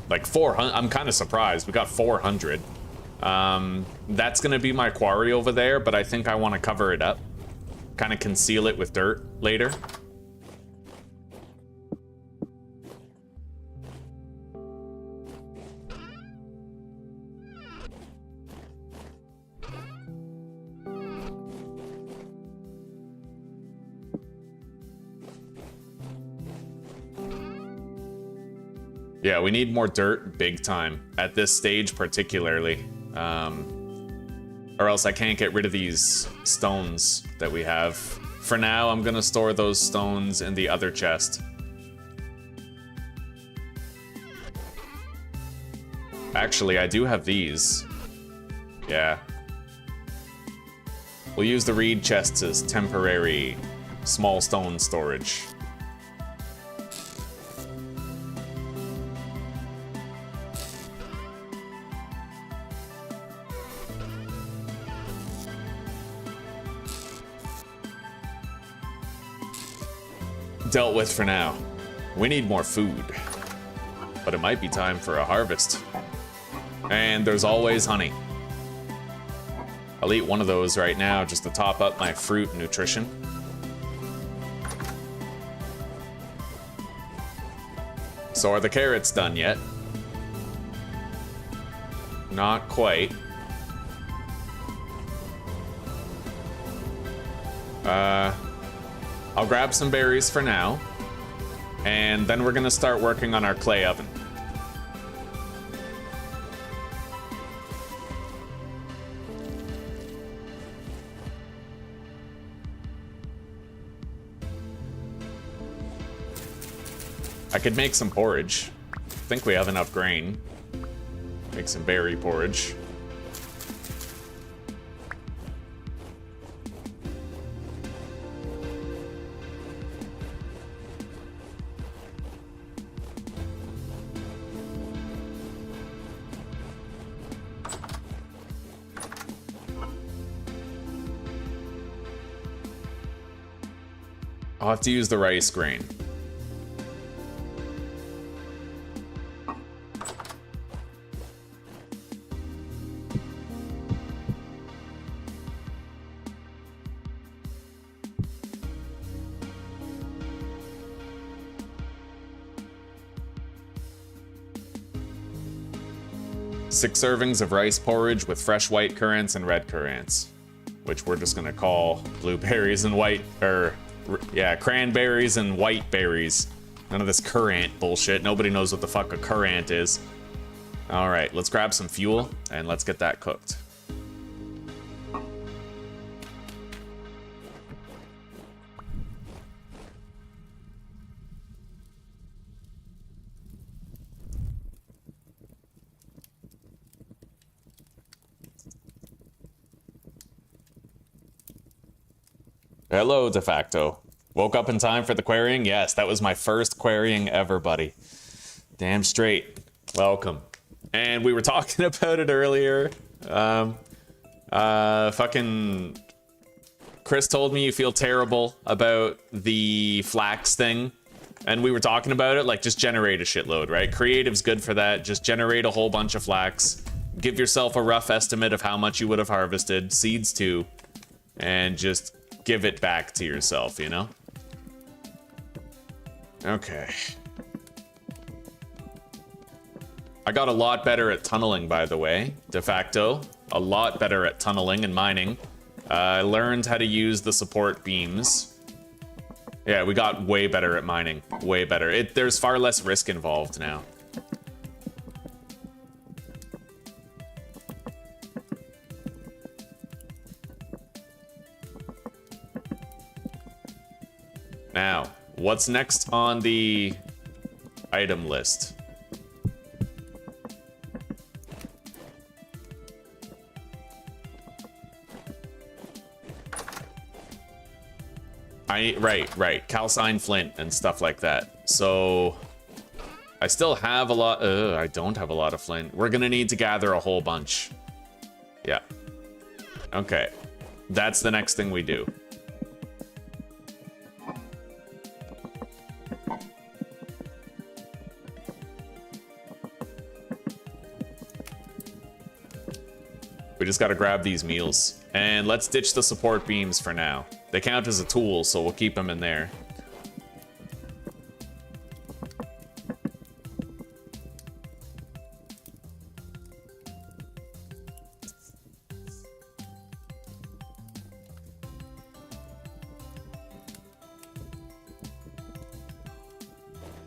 Like 400, I'm kind of surprised. We got 400. That's gonna be my quarry over there, but I think I want to cover it up. Kind of conceal it with dirt later. Yeah, we need more dirt big time, at this stage particularly. Or else I can't get rid of these stones that we have. For now, I'm gonna store those stones in the other chest. Actually, I do have these. Yeah. We'll use the reed chests as temporary small stone storage. Dealt with for now. We need more food. But it might be time for a harvest. And there's always honey. I'll eat one of those right now just to top up my fruit nutrition. So are the carrots done yet? Not quite. I'll grab some berries for now, and then we're gonna start working on our clay oven. I could make some porridge. I think we have enough grain. Make some berry porridge. I'll have to use the rice grain. Six servings of rice porridge with fresh white currants and red currants, which we're just gonna call blueberries and white, yeah, cranberries and white berries. None of this currant bullshit. Nobody knows what the fuck a currant is. All right, let's grab some fuel and let's get that cooked. Hello, de facto. Woke up in time for the querying? Yes, that was my first querying ever, buddy. Damn straight. Welcome. And we were talking about it earlier. Fucking Chris told me you feel terrible about the flax thing. And we were talking about it, like, just generate a shitload, right? Creative's good for that. Just generate a whole bunch of flax. Give yourself a rough estimate of how much you would have harvested. Seeds too. And just give it back to yourself, you know? Okay. I got a lot better at tunneling, by the way, de facto. A lot better at tunneling and mining. I learned how to use the support beams. Yeah, we got way better at mining. Way better. There's far less risk involved now. Now, what's next on the item list? Right. Calcine flint and stuff like that. So I still have a lot. I don't have a lot of flint. We're gonna need to gather a whole bunch. Yeah. Okay. That's the next thing we do. We just gotta grab these meals. And let's ditch the support beams for now. They count as a tool, so we'll keep them in there.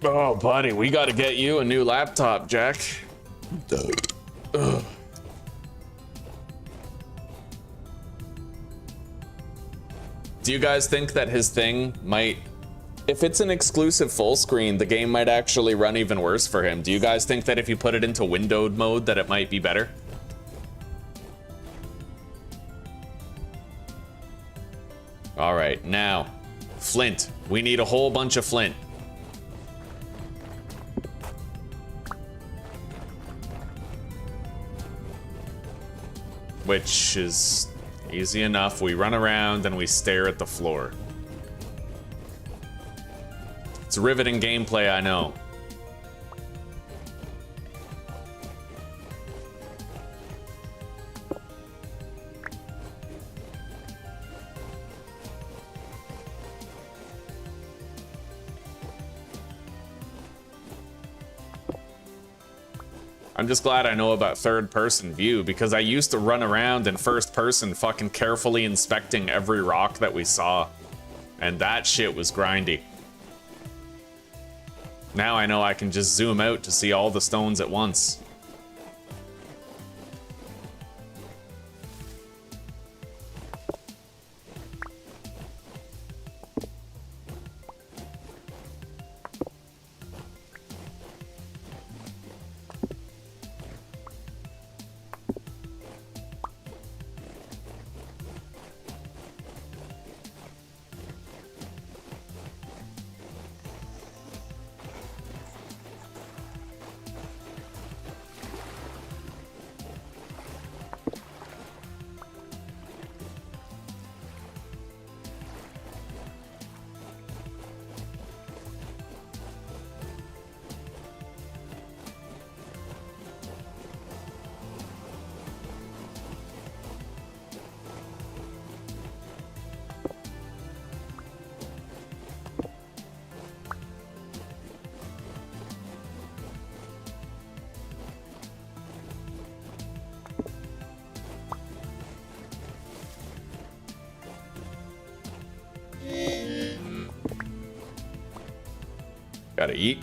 Oh, buddy, we gotta get you a new laptop, Jack. Ugh. Do you guys think that his thing might... If it's an exclusive full screen, the game might actually run even worse for him. Do you guys think that if you put it into windowed mode that it might be better? All right, now, flint. We need a whole bunch of flint. Which is... easy enough. We run around and we stare at the floor. It's riveting gameplay, I know. I'm just glad I know about third-person view, because I used to run around in first-person fucking carefully inspecting every rock that we saw. And that shit was grindy. Now I know I can just zoom out to see all the stones at once. Gotta eat.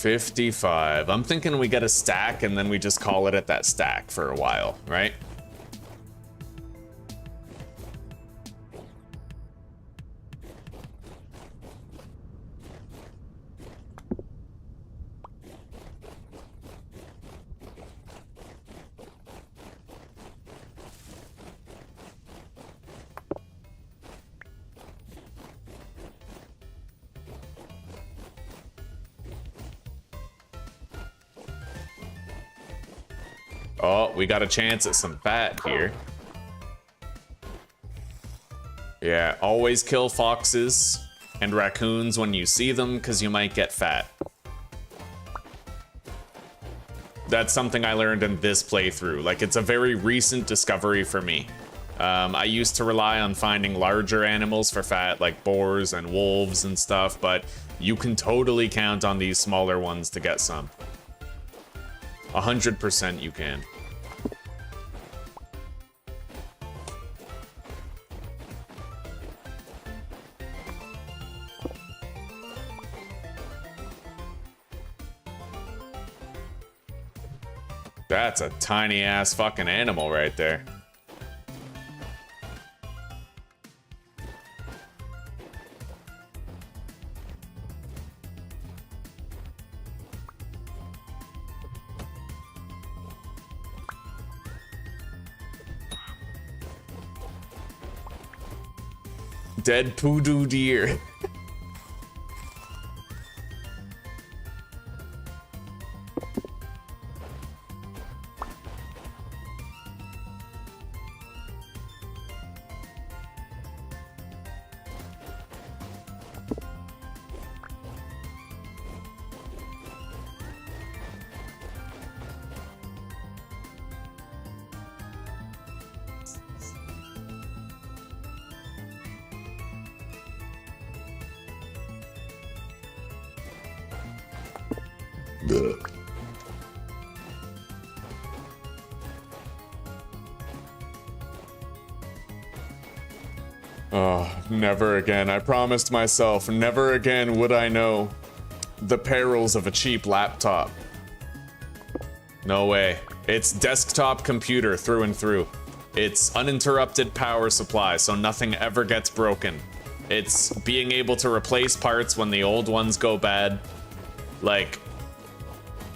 $55. I'm thinking we get a stack and then we just call it at that stack for a while, right? Oh, we got a chance at some fat here. Yeah, always kill foxes and raccoons when you see them, because you might get fat. That's something I learned in this playthrough. Like, it's a very recent discovery for me. I used to rely on finding larger animals for fat, like boars and wolves and stuff, but you can totally count on these smaller ones to get some. 100% you can. That's a tiny ass fucking animal right there. Dead poodoo deer. Oh, never again. I promised myself, never again would I know the perils of a cheap laptop. No way. It's desktop computer through and through. It's uninterrupted power supply, so nothing ever gets broken. It's being able to replace parts when the old ones go bad. Like,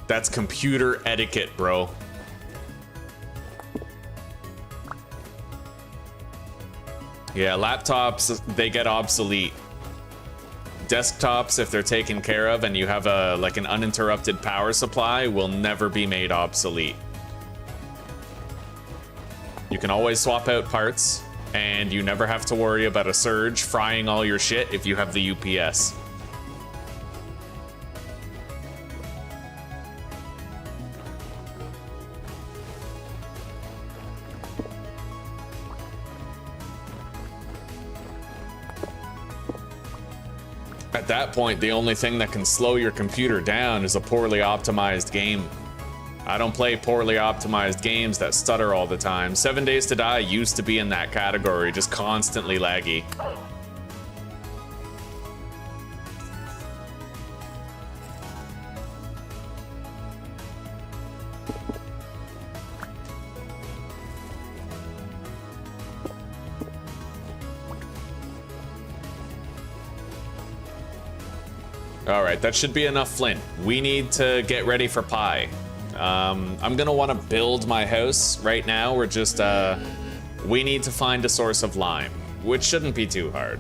that's computer etiquette, bro. Yeah, laptops, they get obsolete. Desktops, if they're taken care of and you have like an uninterrupted power supply, will never be made obsolete. You can always swap out parts, and you never have to worry about a surge frying all your shit if you have the UPS. At that point, the only thing that can slow your computer down is a poorly optimized game. I don't play poorly optimized games that stutter all the time. 7 Days to Die used to be in that category, just constantly laggy. All right, that should be enough flint. We need to get ready for pie. I'm gonna want to build my house right now. We're just, we need to find a source of lime, which shouldn't be too hard.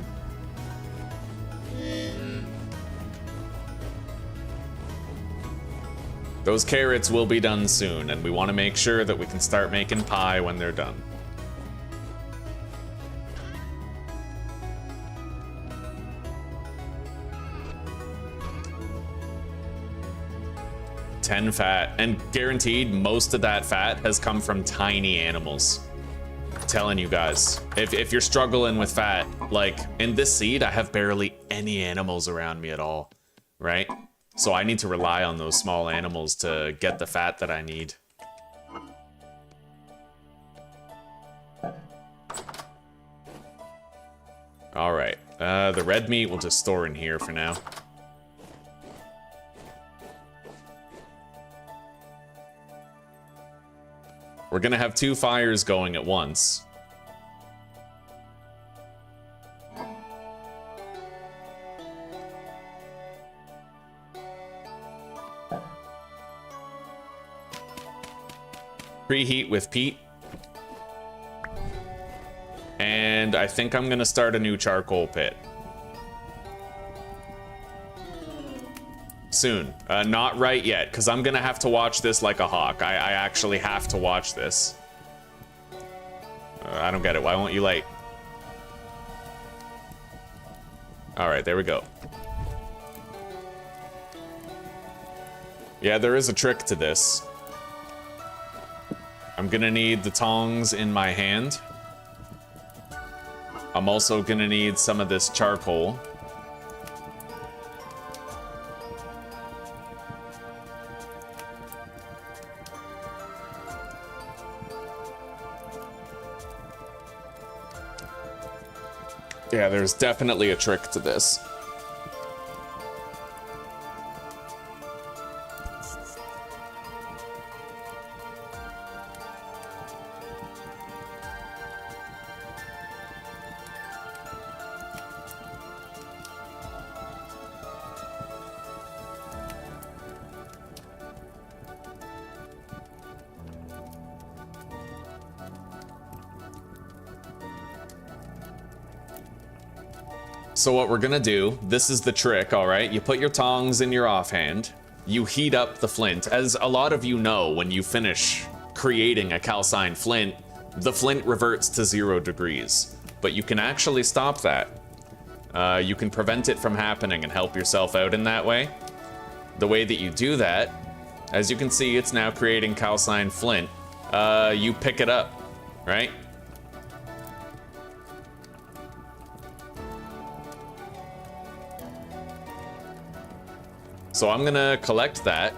Those carrots will be done soon, and we want to make sure that we can start making pie when they're done. $10 fat, and guaranteed most of that fat has come from tiny animals. I'm telling you guys, if you're struggling with fat, like in this seed, I have barely any animals around me at all, right? So I need to rely on those small animals to get the fat that I need. All right, the red meat we'll just store in here for now. We're gonna have 2 fires going at once. Preheat with peat. And I think I'm gonna start a new charcoal pit. Soon. Not right yet, because I'm gonna have to watch this like a hawk. I actually have to watch this. I don't get it. Why won't you light? Alright, there we go. Yeah, there is a trick to this. I'm gonna need the tongs in my hand. I'm also gonna need some of this charcoal. Yeah, there's definitely a trick to this. So what we're gonna do, this is the trick, all right? You put your tongs in your offhand, you heat up the flint. As a lot of you know, when you finish creating a calcined flint, the flint reverts to 0 degrees. But you can actually stop that. You can prevent it from happening and help yourself out in that way. The way that you do that, as you can see, it's now creating calcined flint. You pick it up, right? So I'm gonna collect that.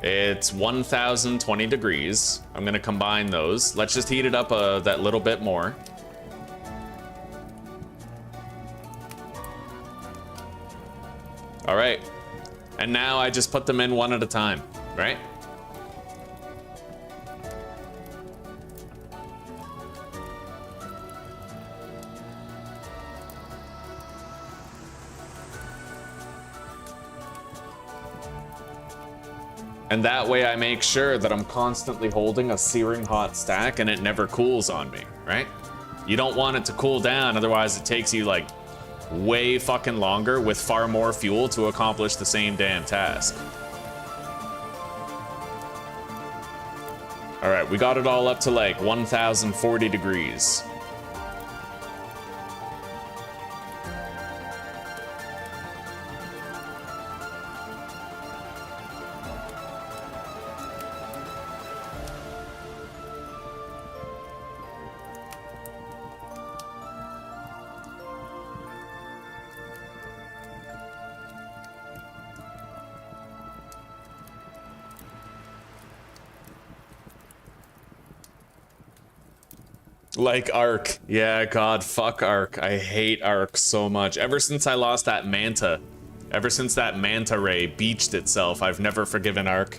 It's 1020 degrees. I'm gonna combine those. Let's just heat it up that little bit more. All right. And now I just put them in one at a time, right? And that way I make sure that I'm constantly holding a searing hot stack and it never cools on me, right? You don't want it to cool down, otherwise it takes you like way fucking longer with far more fuel to accomplish the same damn task. All right, we got it all up to like 1040 degrees. Like Ark. Yeah, God, fuck Ark. I hate Ark so much. Ever since I lost that manta, ever since that manta ray beached itself, I've never forgiven Ark.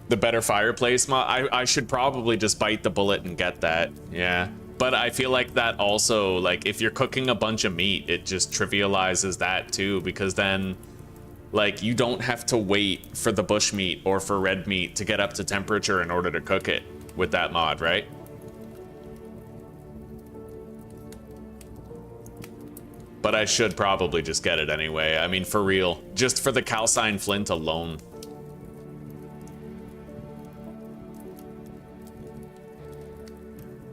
The better fireplace mod? I should probably just bite the bullet and get that. Yeah. But I feel like that also, like, if you're cooking a bunch of meat, it just trivializes that too, because then, like, you don't have to wait for the bush meat or for red meat to get up to temperature in order to cook it with that mod, right? but I should probably just get it anyway. I mean, for real, just for the calcine flint alone.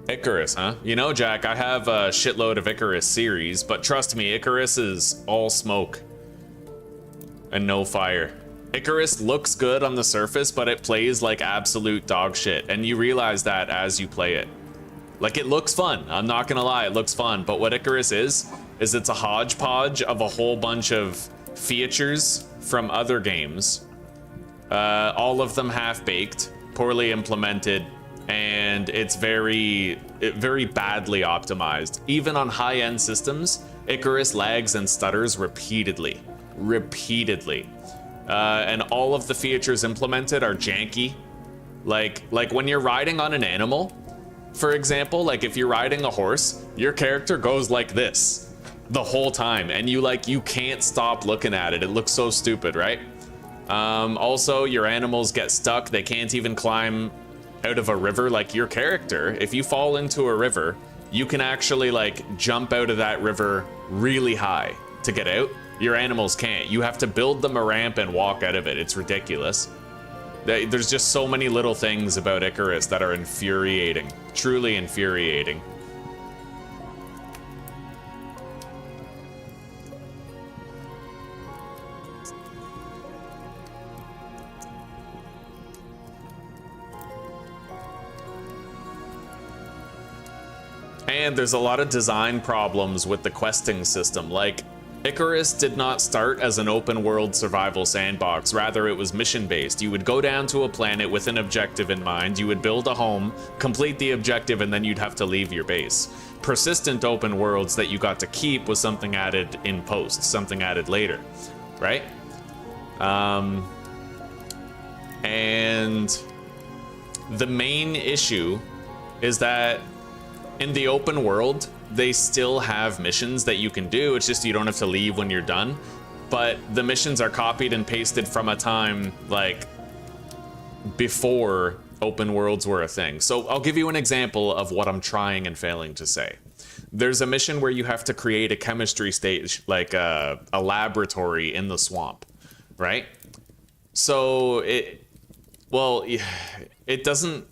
Icarus, huh? You know, Jack, I have a shitload of Icarus series, but trust me, Icarus is all smoke and no fire. Icarus looks good on the surface, but it plays like absolute dog shit, and you realize that as you play it. Like, it looks fun, I'm not gonna lie, it looks fun, but what Icarus is it's a hodgepodge of a whole bunch of features from other games. All of them half-baked, poorly implemented, and it's very badly optimized. Even on high-end systems, Icarus lags and stutters repeatedly. And all of the features implemented are janky. Like when you're riding on an animal, for example, like if you're riding a horse, your character goes like this the whole time, and you can't stop looking at it. It looks so stupid, right? Also, your animals get stuck. They can't even climb out of a river. Like, your character, if you fall into a river, you can actually like jump out of that river really high to get out. Your animals can't. You have to build them a ramp and walk out of it. It's ridiculous. There's just so many little things about Icarus that are infuriating, truly infuriating. And there's a lot of design problems with the questing system. Like, Icarus did not start as an open world survival sandbox, rather it was mission based. You would go down to a planet with an objective in mind, you would build a home, complete the objective, and then you'd have to leave your base. Persistent open worlds that you got to keep was something added in post, something added later, right? And the main issue is that in the open world, they still have missions that you can do. It's just you don't have to leave when you're done. But the missions are copied and pasted from a time like before open worlds were a thing. So I'll give you an example of what I'm trying and failing to say. There's a mission where you have to create a chemistry stage, like a laboratory in the swamp, right? So it doesn't.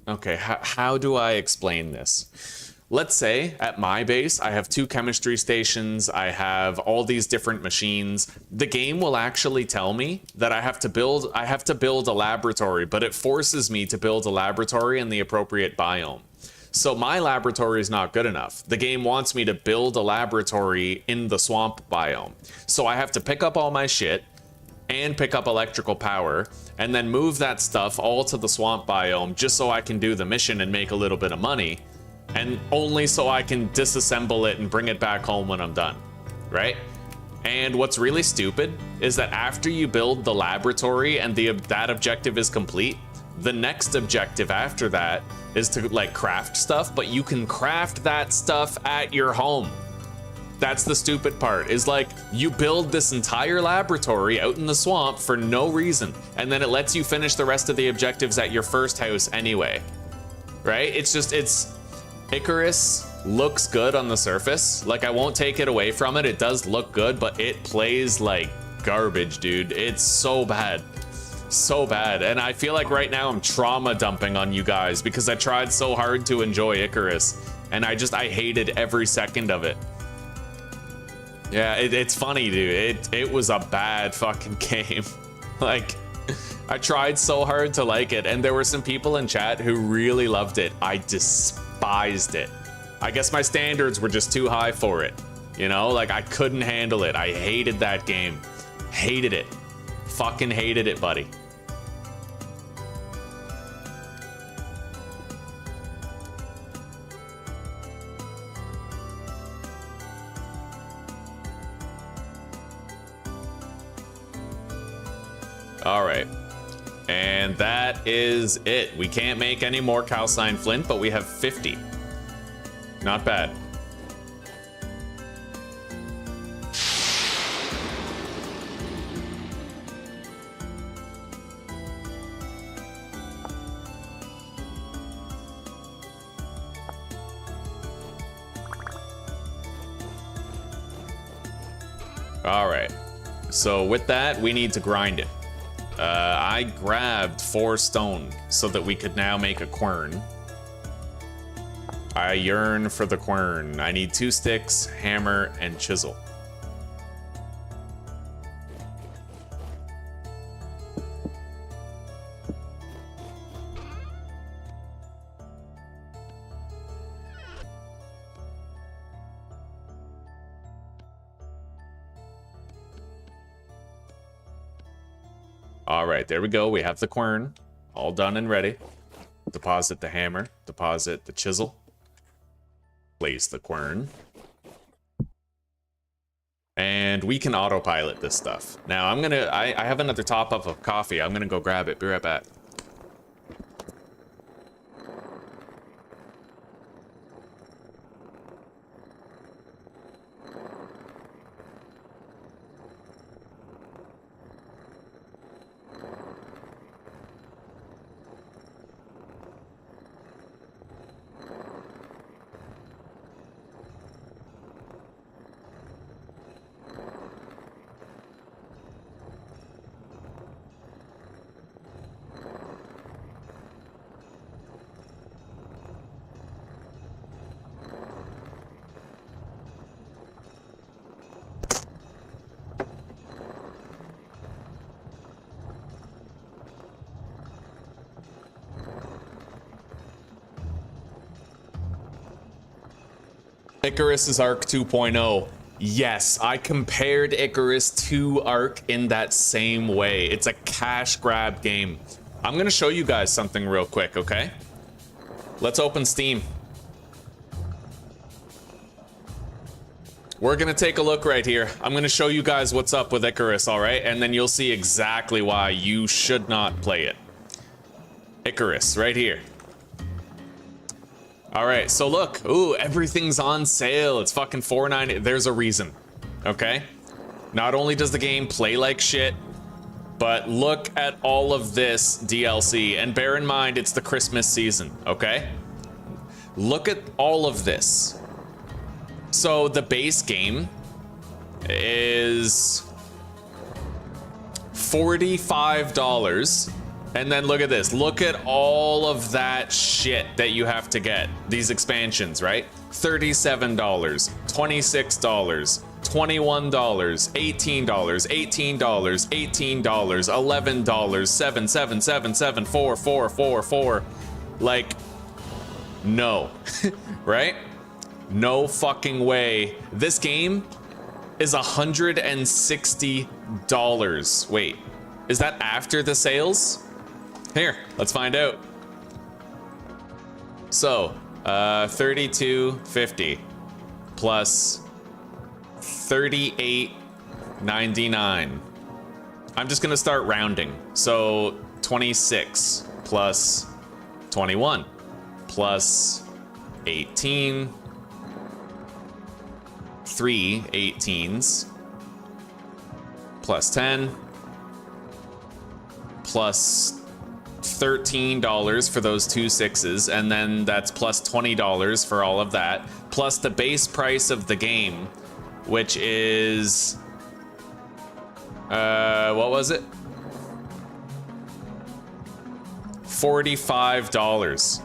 Okay, how do I explain this? Let's say at my base, I have 2 chemistry stations, I have all these different machines. The game will actually tell me that I have to build a laboratory, but it forces me to build a laboratory in the appropriate biome. So my laboratory is not good enough. The game wants me to build a laboratory in the swamp biome. So I have to pick up all my shit and pick up electrical power, and then move that stuff all to the swamp biome just so I can do the mission and make a little bit of money, and only so I can disassemble it and bring it back home when I'm done, right? And what's really stupid is that after you build the laboratory and that objective is complete, the next objective after that is to like craft stuff, but you can craft that stuff at your home. That's the stupid part, is like you build this entire laboratory out in the swamp for no reason, and then it lets you finish the rest of the objectives at your first house anyway, right? It's Icarus looks good on the surface. Like, I won't take it away from it. It does look good, but it plays like garbage, dude. It's so bad. So bad. And I feel like right now I'm trauma dumping on you guys because I tried so hard to enjoy Icarus, and I hated every second of it. Yeah, it's funny, dude. It was a bad fucking game. Like, I tried so hard to like it, and there were some people in chat who really loved it. I despised it. I guess my standards were just too high for it. You know, like, I couldn't handle it. I hated that game. Hated it. Fucking hated it, buddy. All right, and that is it. We can't make any more calcine flint, but we have 50. Not bad. All right. So with that, we need to grind it. I grabbed 4 stone so that we could now make a quern. I yearn for the quern. I need 2 sticks, hammer, and chisel. All right, there we go. We have the quern all done and ready. Deposit the hammer, deposit the chisel, place the quern. And we can autopilot this stuff. Now I have another top up of coffee. I'm gonna go grab it. Be right back. Icarus is Arc 2.0. Yes, I compared Icarus to Arc in that same way. It's a cash grab game. I'm gonna show you guys something real quick, okay? Let's open Steam. We're gonna take a look right here. I'm gonna show you guys what's up with Icarus, all right? And then you'll see exactly why you should not play it. Icarus, right here. All right, so look, ooh, everything's on sale. It's fucking $4.90. There's a reason, okay? Not only does the game play like shit, but look at all of this DLC. And bear in mind, it's the Christmas season, okay? Look at all of this. So the base game is $45. And then look at this. Look at all of that shit that you have to get. These expansions, right? $37, $26, $21, $18, $18, $18, $11, 7, 7, 7, 7, 4, 4, 4, 4. Like, no. Right? No fucking way. This game is $160. Wait, is that after the sales? Here, let's find out. So, $32.50 plus $38.99. I'm just gonna start rounding. So 26 plus 21 plus 18. 3 18s plus 10 plus $13 for those 2 6s, and then that's plus $20 for all of that, plus the base price of the game, which is what was it? $45.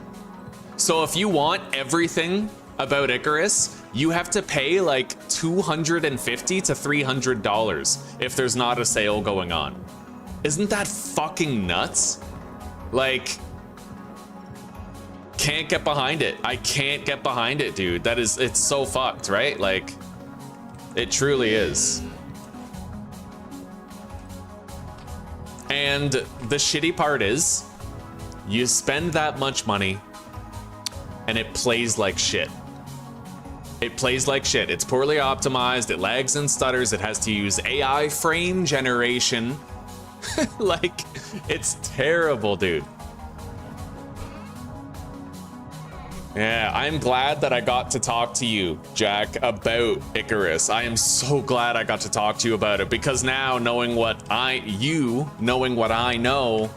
So if you want everything about Icarus, you have to pay like $250 to $300 if there's not a sale going on. Isn't that fucking nuts? Like, can't get behind it. I can't get behind it, dude. That is, it's so fucked, right? Like, it truly is. And the shitty part is, you spend that much money, and it plays like shit. It plays like shit. It's poorly optimized, it lags and stutters, it has to use AI frame generation. Like, it's terrible, dude. Yeah, I'm glad that I got to talk to you, Jack, about Icarus. I am so glad I got to talk to you about it, because now knowing what I know,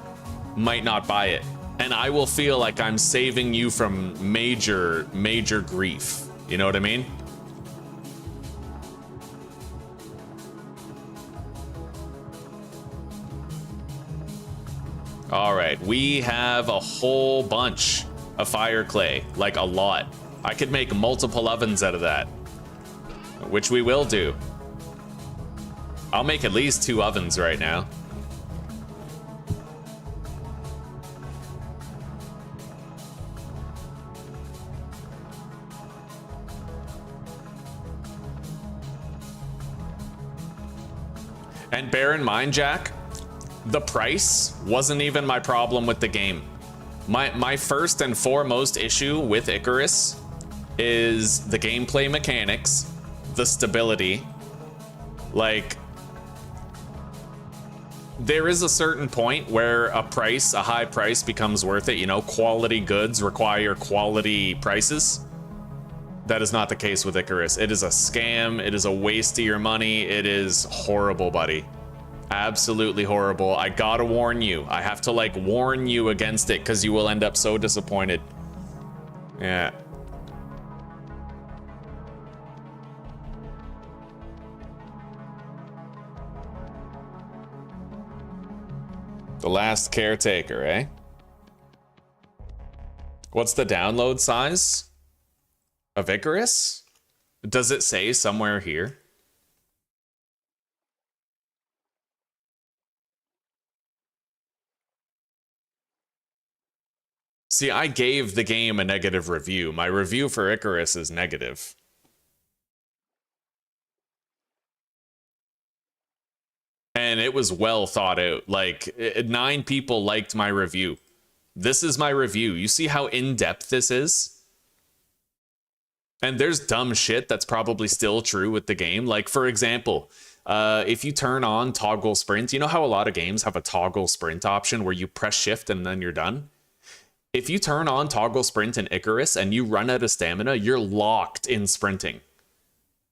might not buy it. And I will feel like I'm saving you from major grief. You know what I mean? All right, we have a whole bunch of fire clay, like a lot. I could make multiple ovens out of that, which we will do. I'll make at least 2 ovens right now. And bear in mind, Jack, the price wasn't even my problem with the game. My first and foremost issue with Icarus is the gameplay mechanics, the stability. Like, there is a certain point where a high price becomes worth it. You know, quality goods require quality prices. That is not the case with Icarus. It is a scam. It is a waste of your money. It is horrible, buddy. Absolutely horrible. I gotta warn you. I have to, like, warn you against it because you will end up so disappointed. Yeah. The last caretaker, eh? What's the download size of Icarus? Does it say somewhere here? See, I gave the game a negative review. My review for Icarus is negative. And it was well thought out. Like, 9 people liked my review. This is my review. You see how in-depth this is? And there's dumb shit that's probably still true with the game. Like, for example, if you turn on toggle sprint, you know how a lot of games have a toggle sprint option where you press shift and then you're done? If you turn on toggle sprint in Icarus and you run out of stamina, you're locked in sprinting.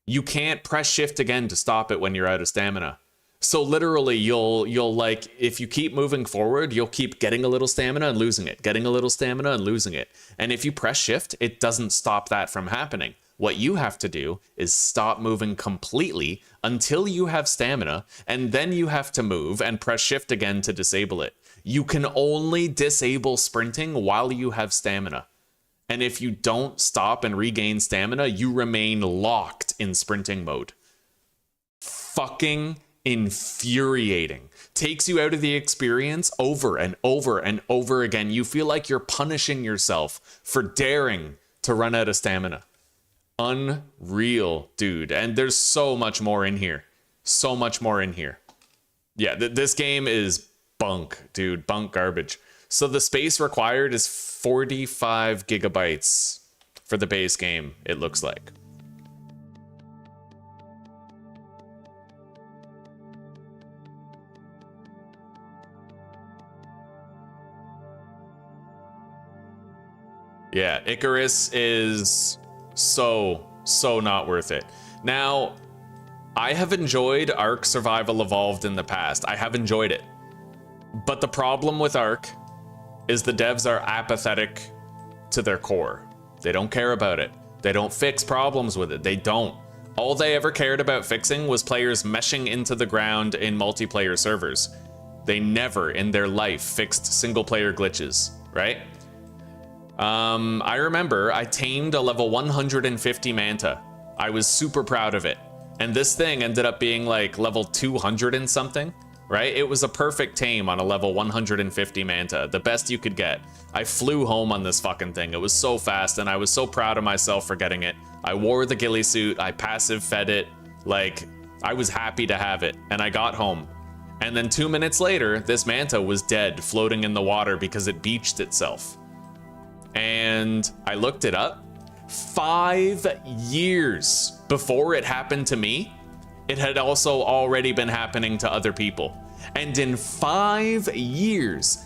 You can't press shift again to stop it when you're out of stamina. So literally you'll like, if you keep moving forward, you'll keep getting a little stamina and losing it, getting a little stamina and losing it. And if you press shift, it doesn't stop that from happening. What you have to do is stop moving completely until you have stamina, and then you have to move and press shift again to disable it. You can only disable sprinting while you have stamina. And if you don't stop and regain stamina, you remain locked in sprinting mode. Fucking infuriating. Takes you out of the experience over and over and over again. You feel like you're punishing yourself for daring to run out of stamina. Unreal, dude. And there's so much more in here. So much more in here. Yeah, this game is bunk, dude. Bunk garbage. So the space required is 45 gigabytes for the base game, it looks like. Yeah, Icarus is so not worth it. Now, I have enjoyed Ark Survival Evolved in the past. I have enjoyed it. But the problem with Ark is the devs are apathetic to their core. They don't care about it. They don't fix problems with it. They don't. All they ever cared about fixing was players meshing into the ground in multiplayer servers. They never in their life fixed single player glitches, right? I remember I tamed a level 150 Manta. I was super proud of it. And this thing ended up being like level 200 and something, right? It was a perfect tame on a level 150 Manta, the best you could get. I flew home on this fucking thing. It was so fast and I was so proud of myself for getting it. I wore the ghillie suit, I passive fed it, like I was happy to have it, and I got home. And then 2 minutes later, this Manta was dead, floating in the water because it beached itself. And I looked it up. 5 years before it happened to me, it had also already been happening to other people. And in 5 years,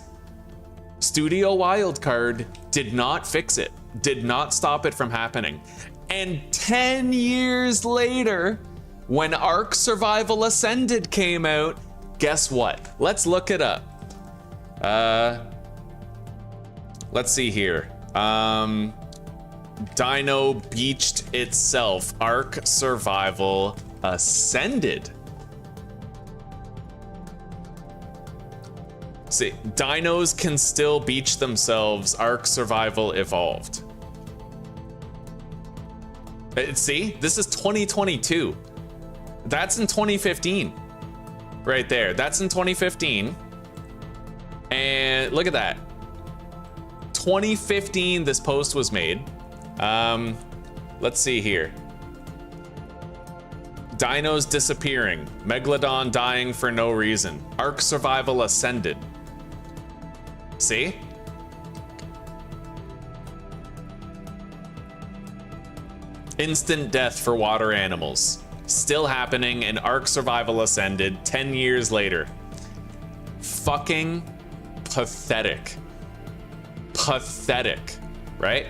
Studio Wildcard did not fix it, did not stop it from happening. And 10 years later, when Ark Survival Ascended came out, guess what? Let's look it up. Let's see here. Dino beached itself. Ark Survival Ascended. See, dinos can still beach themselves. Ark survival evolved. See, this is 2022. That's in 2015. Right there. That's in 2015. And look at that. 2015, this post was made. Let's see here. Dinos disappearing. Megalodon dying for no reason. Ark survival ascended. See? Instant death for water animals. Still happening, and Ark survival ascended 10 years later. Fucking pathetic. Pathetic, right?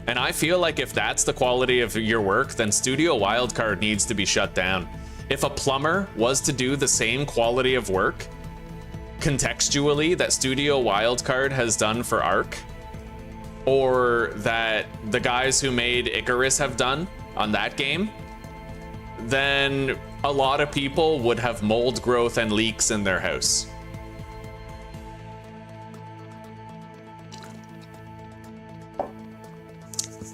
And I feel like if that's the quality of your work, then Studio Wildcard needs to be shut down. If a plumber was to do the same quality of work, contextually, that Studio Wildcard has done for Ark, or that the guys who made Icarus have done on that game, then a lot of people would have mold growth and leaks in their house.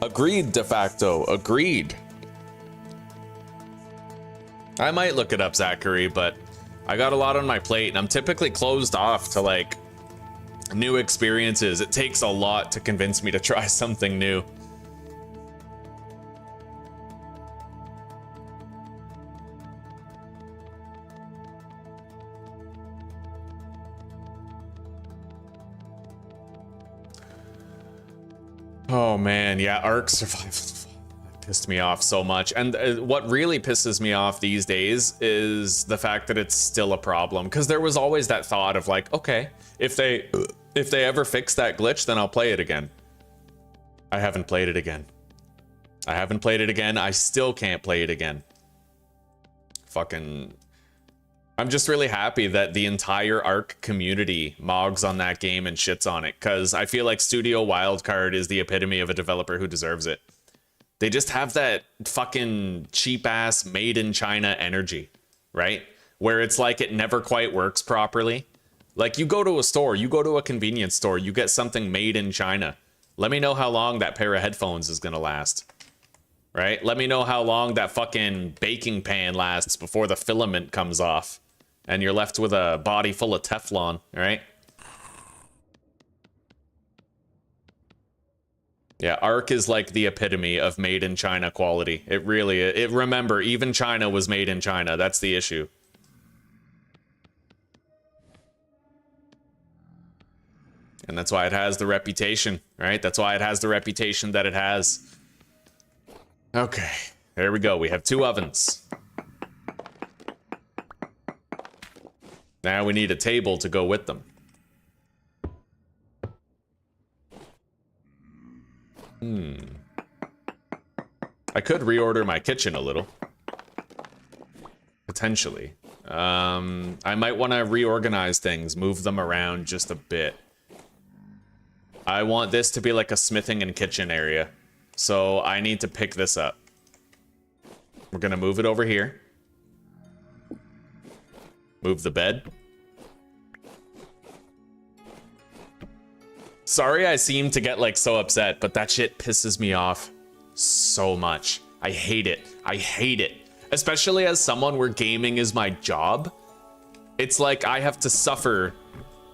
Agreed, de facto. Agreed. I might look it up, Zachary, but I got a lot on my plate, and I'm typically closed off to, like, new experiences. It takes a lot to convince me to try something new. Oh man, yeah, Ark survival pissed me off so much. And what really pisses me off these days is the fact that it's still a problem, because there was always that thought of like, okay, if they ever fix that glitch, then I'll play it again. I haven't played it again. I haven't played it again. I still can't play it again. Fucking, I'm just really happy that the entire Ark community mogs on that game and shits on it, because I feel like Studio Wildcard is the epitome of a developer who deserves it. They just have that fucking cheap-ass made-in-China energy, right? Where it's like it never quite works properly. Like, you go to a store, you go to a convenience store, you get something made in China. Let me know how long that pair of headphones is gonna last. Right? Let me know how long that fucking baking pan lasts before the filament comes off and you're left with a body full of Teflon, right? Yeah, Ark is like the epitome of made in China quality. It really is. Remember, even China was made in China. That's the issue. And that's why it has the reputation, right? That's why it has the reputation that it has. Okay, there we go. We have 2 ovens. Now we need a table to go with them. I could reorder my kitchen a little. Potentially. I might want to reorganize things, move them around just a bit. I want this to be like a smithing and kitchen area. So I need to pick this up. We're gonna move it over here. Move the bed. Sorry I seem to get like so upset, but that shit pisses me off so much. I hate it. I hate it. Especially as someone where gaming is my job. It's like I have to suffer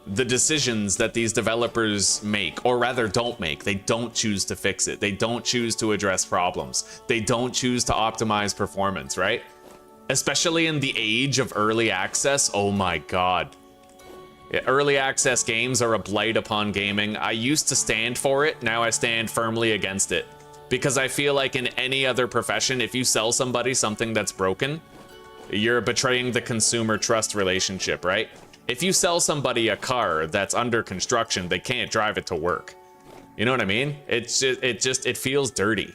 the decisions that these developers make, or rather don't make. They don't choose to fix it. They don't choose to address problems. They don't choose to optimize performance, right? Especially in the age of early access. Oh my god. Yeah, early access games are a blight upon gaming. I used to stand for it. Now I stand firmly against it. Because I feel like in any other profession, if you sell somebody something that's broken, you're betraying the consumer trust relationship, right? If you sell somebody a car that's under construction, they can't drive it to work. You know what I mean? It feels dirty.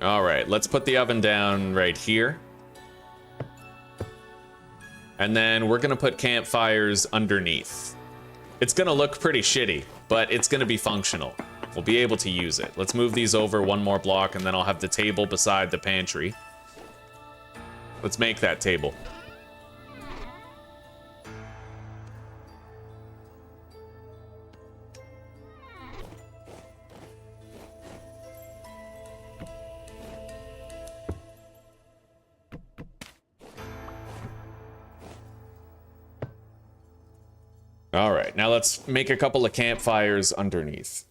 All right, let's put the oven down right here. And then we're gonna put campfires underneath. It's gonna look pretty shitty, but it's gonna be functional. We'll be able to use it. Let's move these over one more block, and then I'll have the table beside the pantry. Let's make that table. All right, now let's make a couple of campfires underneath.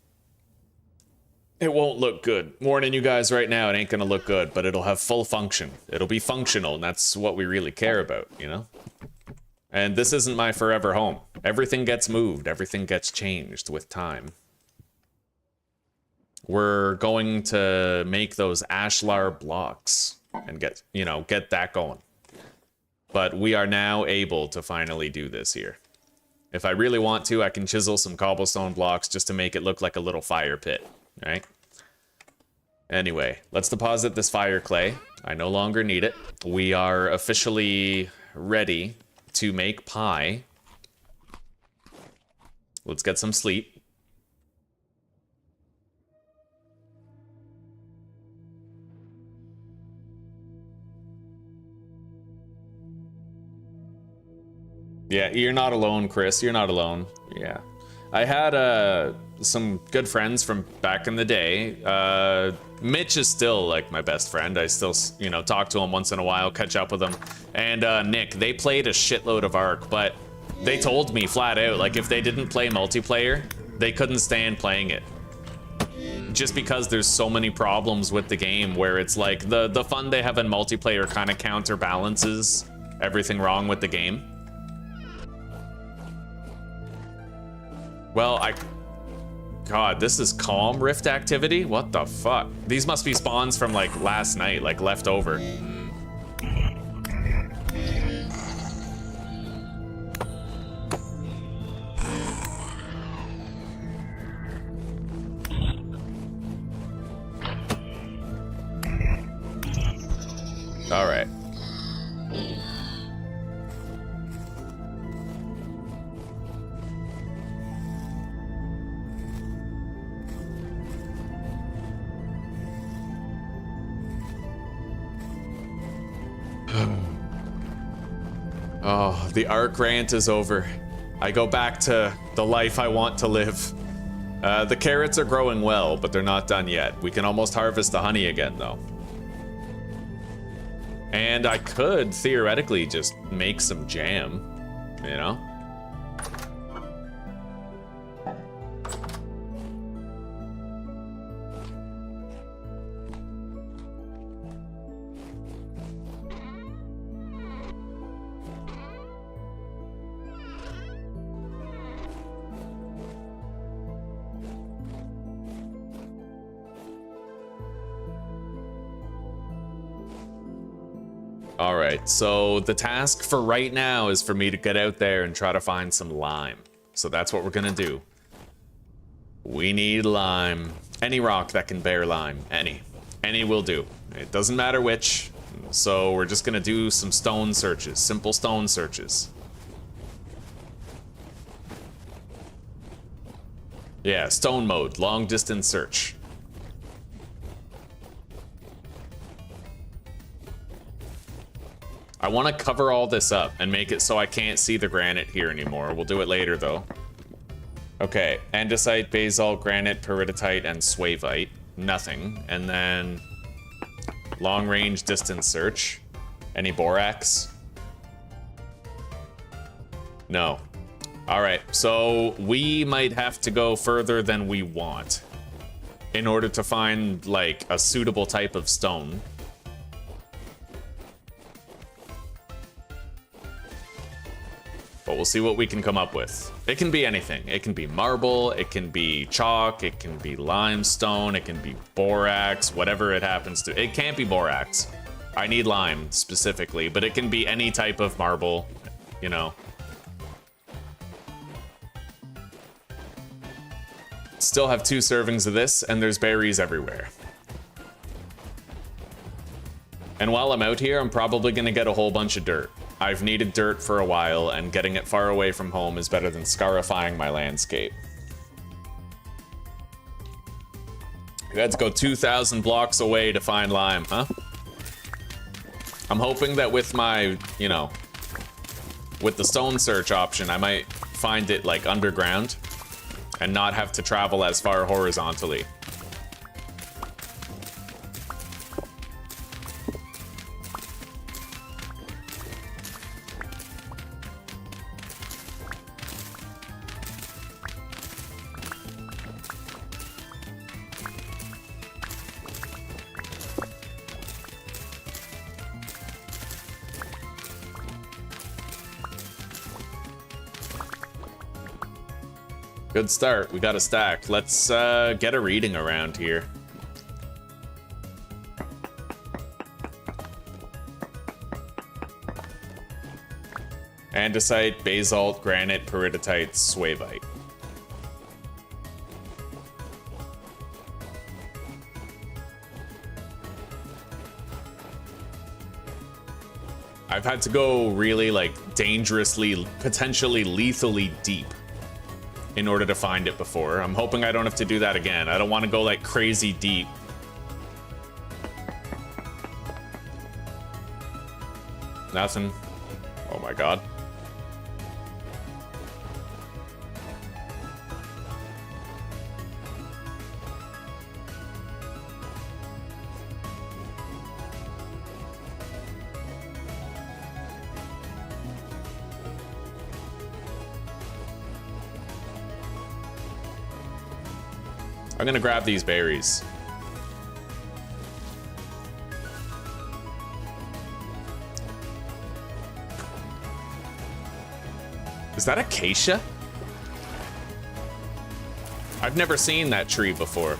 It won't look good. Warning you guys right now, it ain't gonna look good, but it'll have full function. It'll be functional, and that's what we really care about, you know? And this isn't my forever home. Everything gets moved, everything gets changed with time. We're going to make those ashlar blocks and get that going. But we are now able to finally do this here. If I really want to, I can chisel some cobblestone blocks just to make it look like a little fire pit, right? Anyway, let's deposit this fire clay. I no longer need it. We are officially ready to make pie. Let's get some sleep. Yeah, you're not alone, Chris. You're not alone. Yeah. I had some good friends from back in the day. Mitch is still like my best friend. I still, talk to him once in a while, catch up with him. And Nick, they played a shitload of Ark, but they told me flat out, like, if they didn't play multiplayer, they couldn't stand playing it. Just because there's so many problems with the game where it's like the fun they have in multiplayer kind of counterbalances everything wrong with the game. Well, God, this is calm rift activity? What the fuck? These must be spawns from, like, last night, like, left over. All right. Oh, the Ark rant is over. I go back to the life I want to live. The carrots are growing well, but they're not done yet. We can almost harvest the honey again, though. And I could, theoretically, just make some jam, you know? All right, so the task for right now is for me to get out there and try to find some lime. So that's what we're gonna do. We need lime. Any rock that can bear lime, any will do. It doesn't matter which. So we're just gonna do some stone searches, simple stone searches. Yeah, stone mode, long distance search. I want to cover all this up and make it so I can't see the granite here anymore. We'll do it later, though. Okay, andesite, basalt, granite, peridotite, and swavite. Nothing. And then long-range distance search. Any borax? No. All right, so we might have to go further than we want in order to find, like, a suitable type of stone. But we'll see what we can come up with. It can be anything. It can be marble, it can be chalk, it can be limestone, it can be borax, whatever it happens to. It can't be borax. I need lime specifically, but it can be any type of marble, you know. Still have 2 servings of this, and there's berries everywhere. And while I'm out here, I'm probably gonna get a whole bunch of dirt. I've needed dirt for a while, and getting it far away from home is better than scarifying my landscape. You had to go 2,000 blocks away to find lime, huh? I'm hoping that with my, you know, with the stone search option, I might find it like underground and not have to travel as far horizontally. Good start. We got a stack. Let's get a reading around here. Andesite, basalt, granite, peridotite, swavite. I've had to go really like dangerously, potentially lethally deep in order to find it before. I'm hoping I don't have to do that again. I don't want to go like crazy deep. Nothing. Oh my god. I'm gonna grab these berries. Is that acacia? I've never seen that tree before.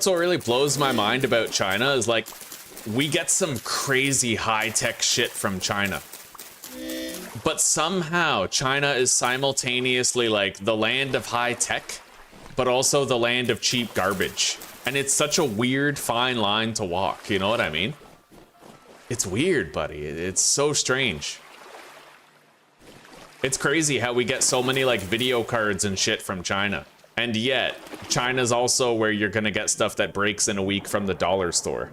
That's what really blows my mind about China is like, we get some crazy high-tech shit from China. But somehow China is simultaneously like the land of high-tech, but also the land of cheap garbage. And it's such a weird fine line to walk, you know what I mean? It's weird, buddy. It's so strange. It's crazy how we get so many like video cards and shit from China. And yet, China's also where you're gonna get stuff that breaks in a week from the dollar store.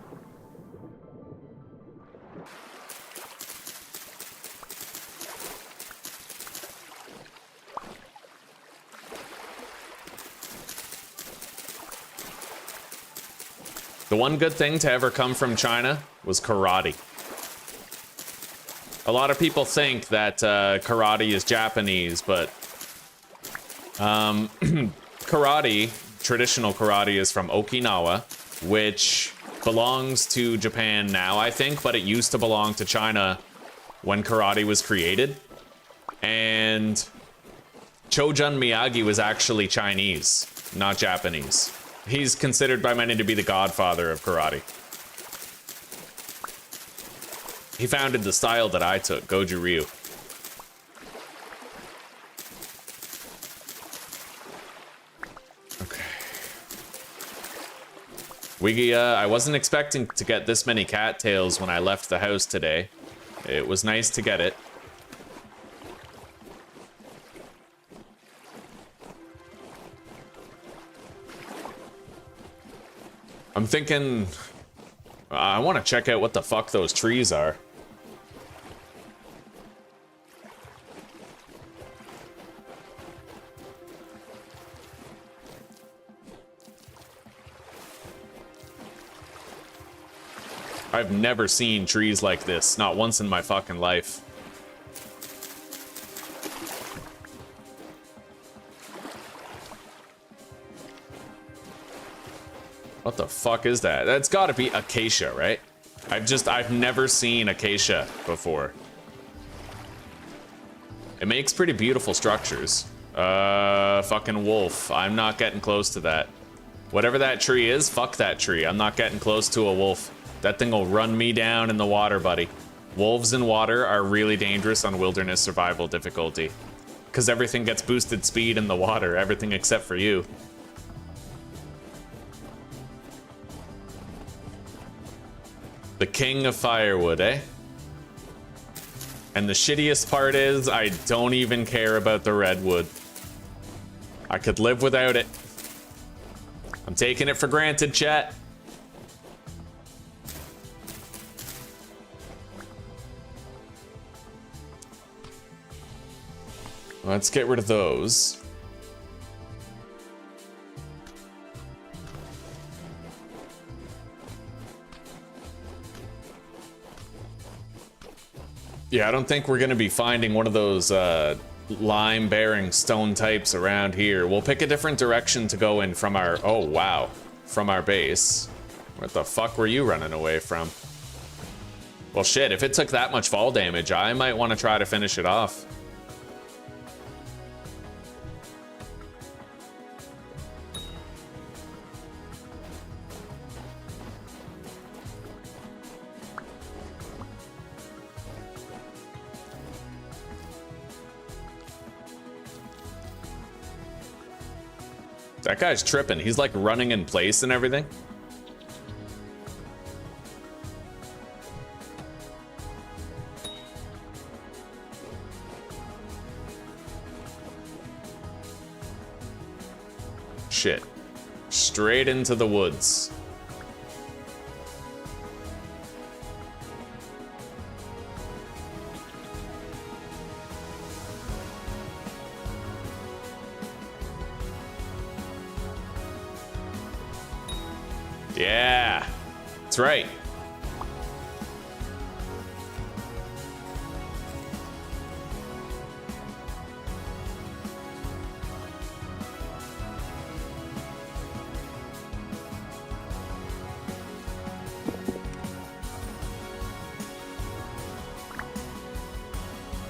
The one good thing to ever come from China was karate. A lot of people think that karate is Japanese, but karate, traditional karate, is from Okinawa, which belongs to Japan now, I think, but it used to belong to China when karate was created. And Chojun Miyagi was actually Chinese, not Japanese. He's considered by many to be the godfather of karate. He founded the style that I took, Goju Ryu. I wasn't expecting to get this many cattails when I left the house today. It was nice to get it. I'm thinking, I want to check out what the fuck those trees are. I've never seen trees like this, not once in my fucking life. What the fuck is that? That's gotta be acacia, right? I've never seen acacia before. It makes pretty beautiful structures. Fucking wolf. I'm not getting close to that. Whatever that tree is, fuck that tree. I'm not getting close to a wolf. That thing will run me down in the water, buddy. Wolves in water are really dangerous on wilderness survival difficulty. Because everything gets boosted speed in the water, everything except for you. The king of firewood, eh? And the shittiest part is, I don't even care about the redwood. I could live without it. I'm taking it for granted, chat. Let's get rid of those. Yeah, I don't think we're gonna be finding one of those lime-bearing stone types around here. We'll pick a different direction to go in from our... Oh, wow. From our base. What the fuck were you running away from? Well, shit, if it took that much fall damage, I might want to try to finish it off. That guy's tripping. He's like running in place and everything. Shit. Straight into the woods. Yeah, that's right.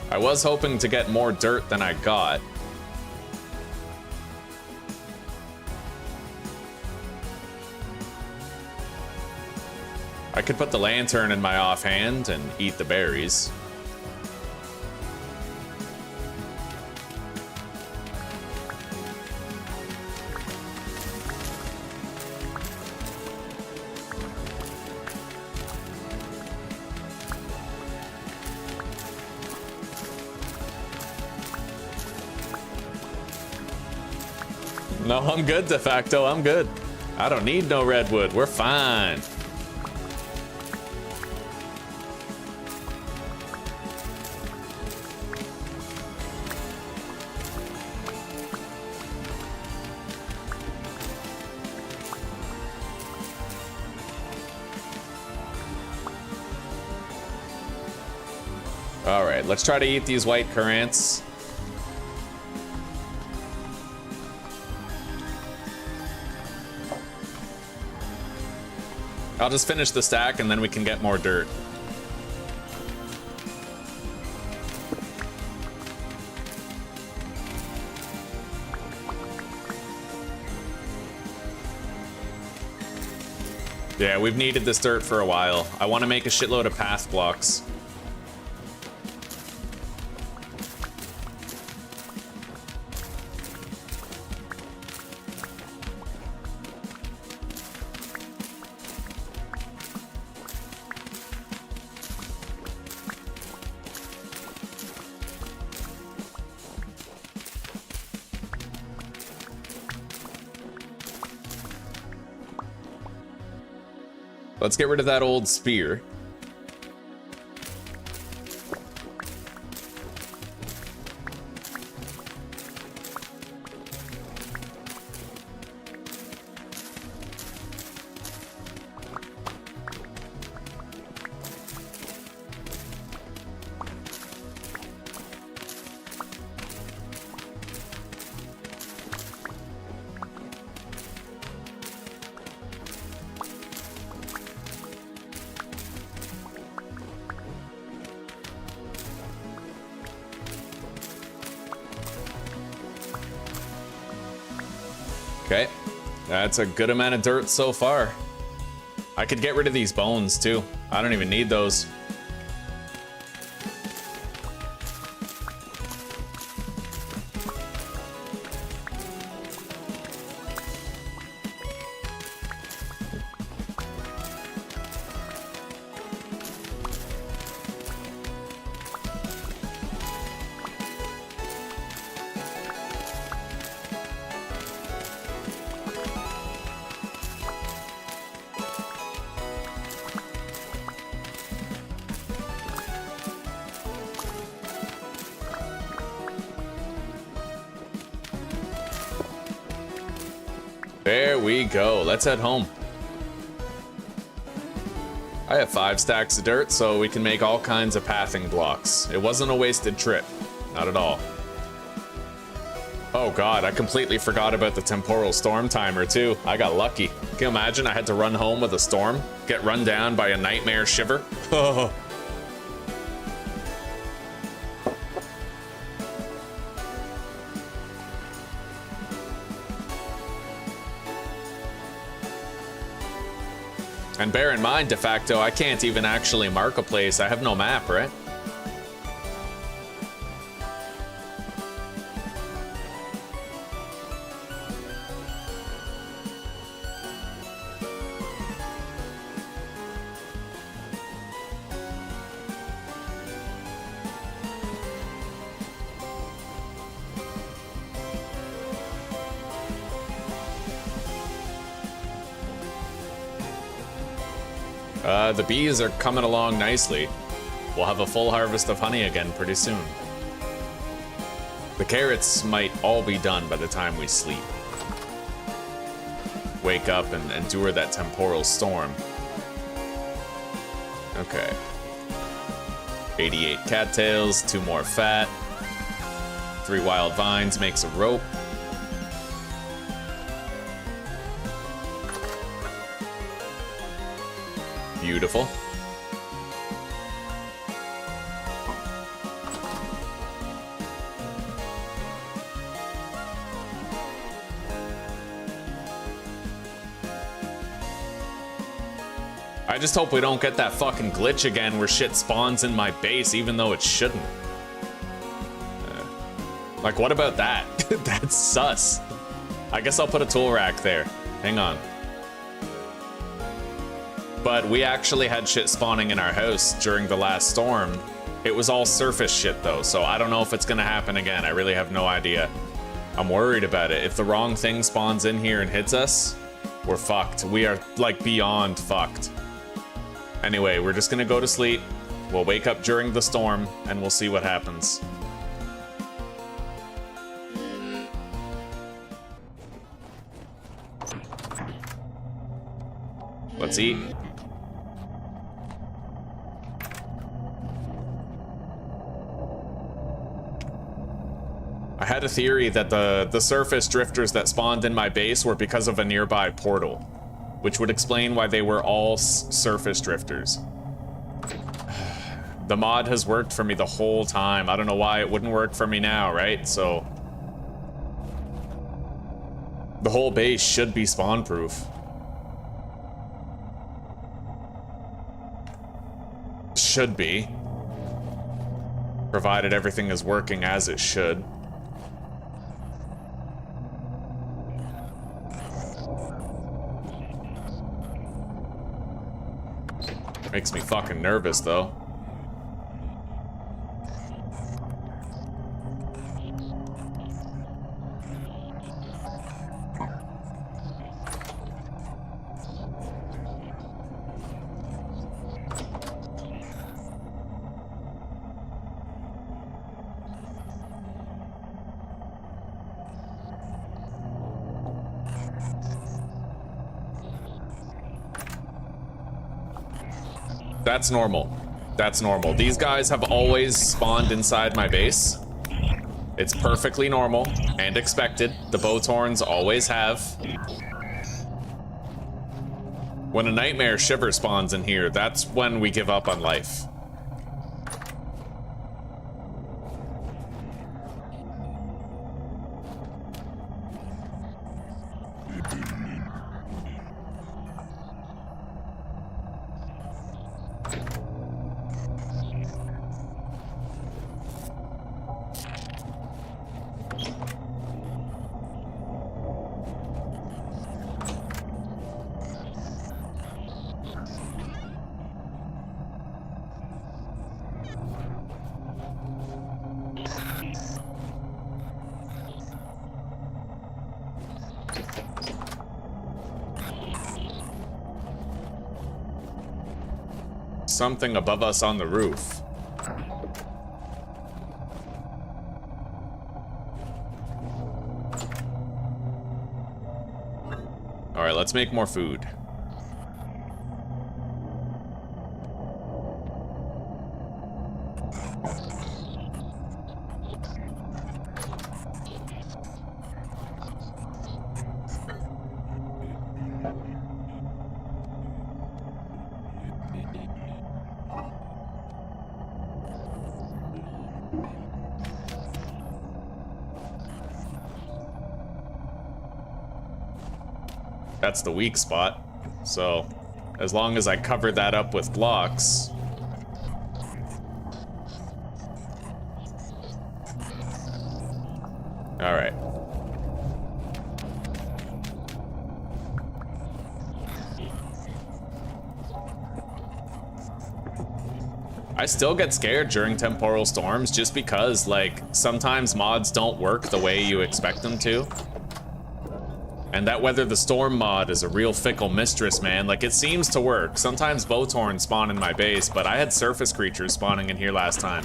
I was hoping to get more dirt than I got. I could put the lantern in my offhand and eat the berries. No, I'm good, de facto. I'm good. I don't need no redwood. We're fine. All right, let's try to eat these white currants. I'll just finish the stack and then we can get more dirt. Yeah, we've needed this dirt for a while. I want to make a shitload of path blocks. Let's get rid of that old spear. Okay, that's a good amount of dirt so far. I could get rid of these bones too. I don't even need those. There we go. Let's head home. I have 5 stacks of dirt, so we can make all kinds of pathing blocks. It wasn't a wasted trip. Not at all. Oh god, I completely forgot about the Temporal Storm timer too. I got lucky. Can you imagine I had to run home with a storm? Get run down by a nightmare shiver? Oh. And bear in mind, de facto, I can't even actually mark a place. I have no map, right? The bees are coming along nicely. We'll have a full harvest of honey again pretty soon. The carrots might all be done by the time we sleep. Wake up and endure that temporal storm. Okay. 88 cattails, 2 more fat. 3 wild vines makes a rope. Beautiful. I just hope we don't get that fucking glitch again where shit spawns in my base even though it shouldn't. Like, what about that? That's sus. I guess I'll put a tool rack there. Hang on. But we actually had shit spawning in our house during the last storm. It was all surface shit though, so I don't know if it's gonna happen again. I really have no idea. I'm worried about it. If the wrong thing spawns in here and hits us, we're fucked. We are like beyond fucked. Anyway, we're just gonna go to sleep. We'll wake up during the storm and we'll see what happens. Let's eat. I had a theory that the surface drifters that spawned in my base were because of a nearby portal, which would explain why they were all surface drifters. The mod has worked for me the whole time. I don't know why it wouldn't work for me now, right? So the whole base should be spawn proof. Should be, provided everything is working as it should. Makes me fucking nervous though. That's normal. That's normal. These guys have always spawned inside my base. It's perfectly normal and expected. The Bowthorns always have. When a nightmare shiver spawns in here, that's when we give up on life. something above us on the roof. Alright, let's make more food. That's the weak spot. So, as long as I cover that up with blocks. Alright. I still get scared during temporal storms just because, like, sometimes mods don't work the way you expect them to. And that Weather the Storm mod is a real fickle mistress, man. Like, it seems to work. Sometimes Bowtorns spawn in my base, but I had surface creatures spawning in here last time.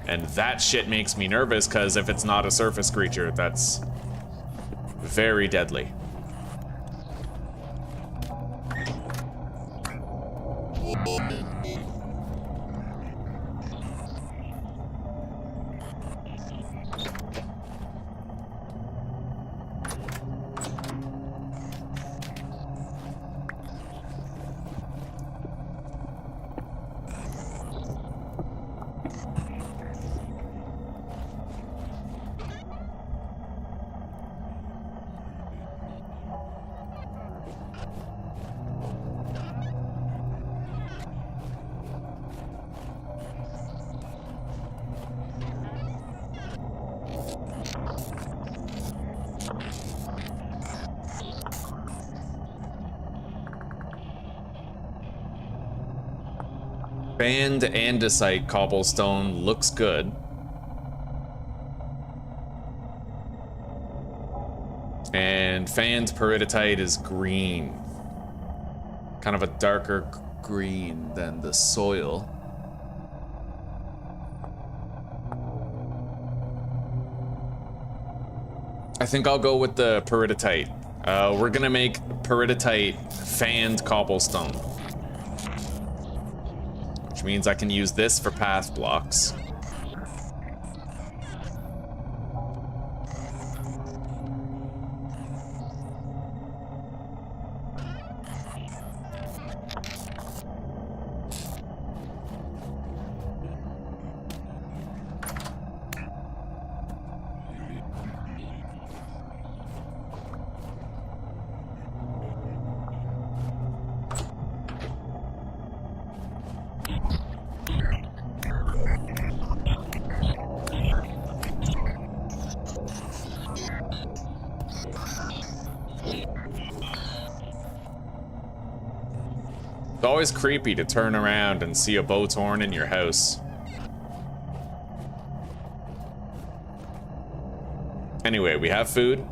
And that shit makes me nervous, because if it's not a surface creature, that's very deadly. Band andesite cobblestone looks good. And fanned peridotite is green. Kind of a darker green than the soil. I think I'll go with the peridotite. We're gonna make peridotite fanned cobblestone. Which means I can use this for path blocks. It's always creepy to turn around and see a Bowtorn in your house. Anyway, we have food.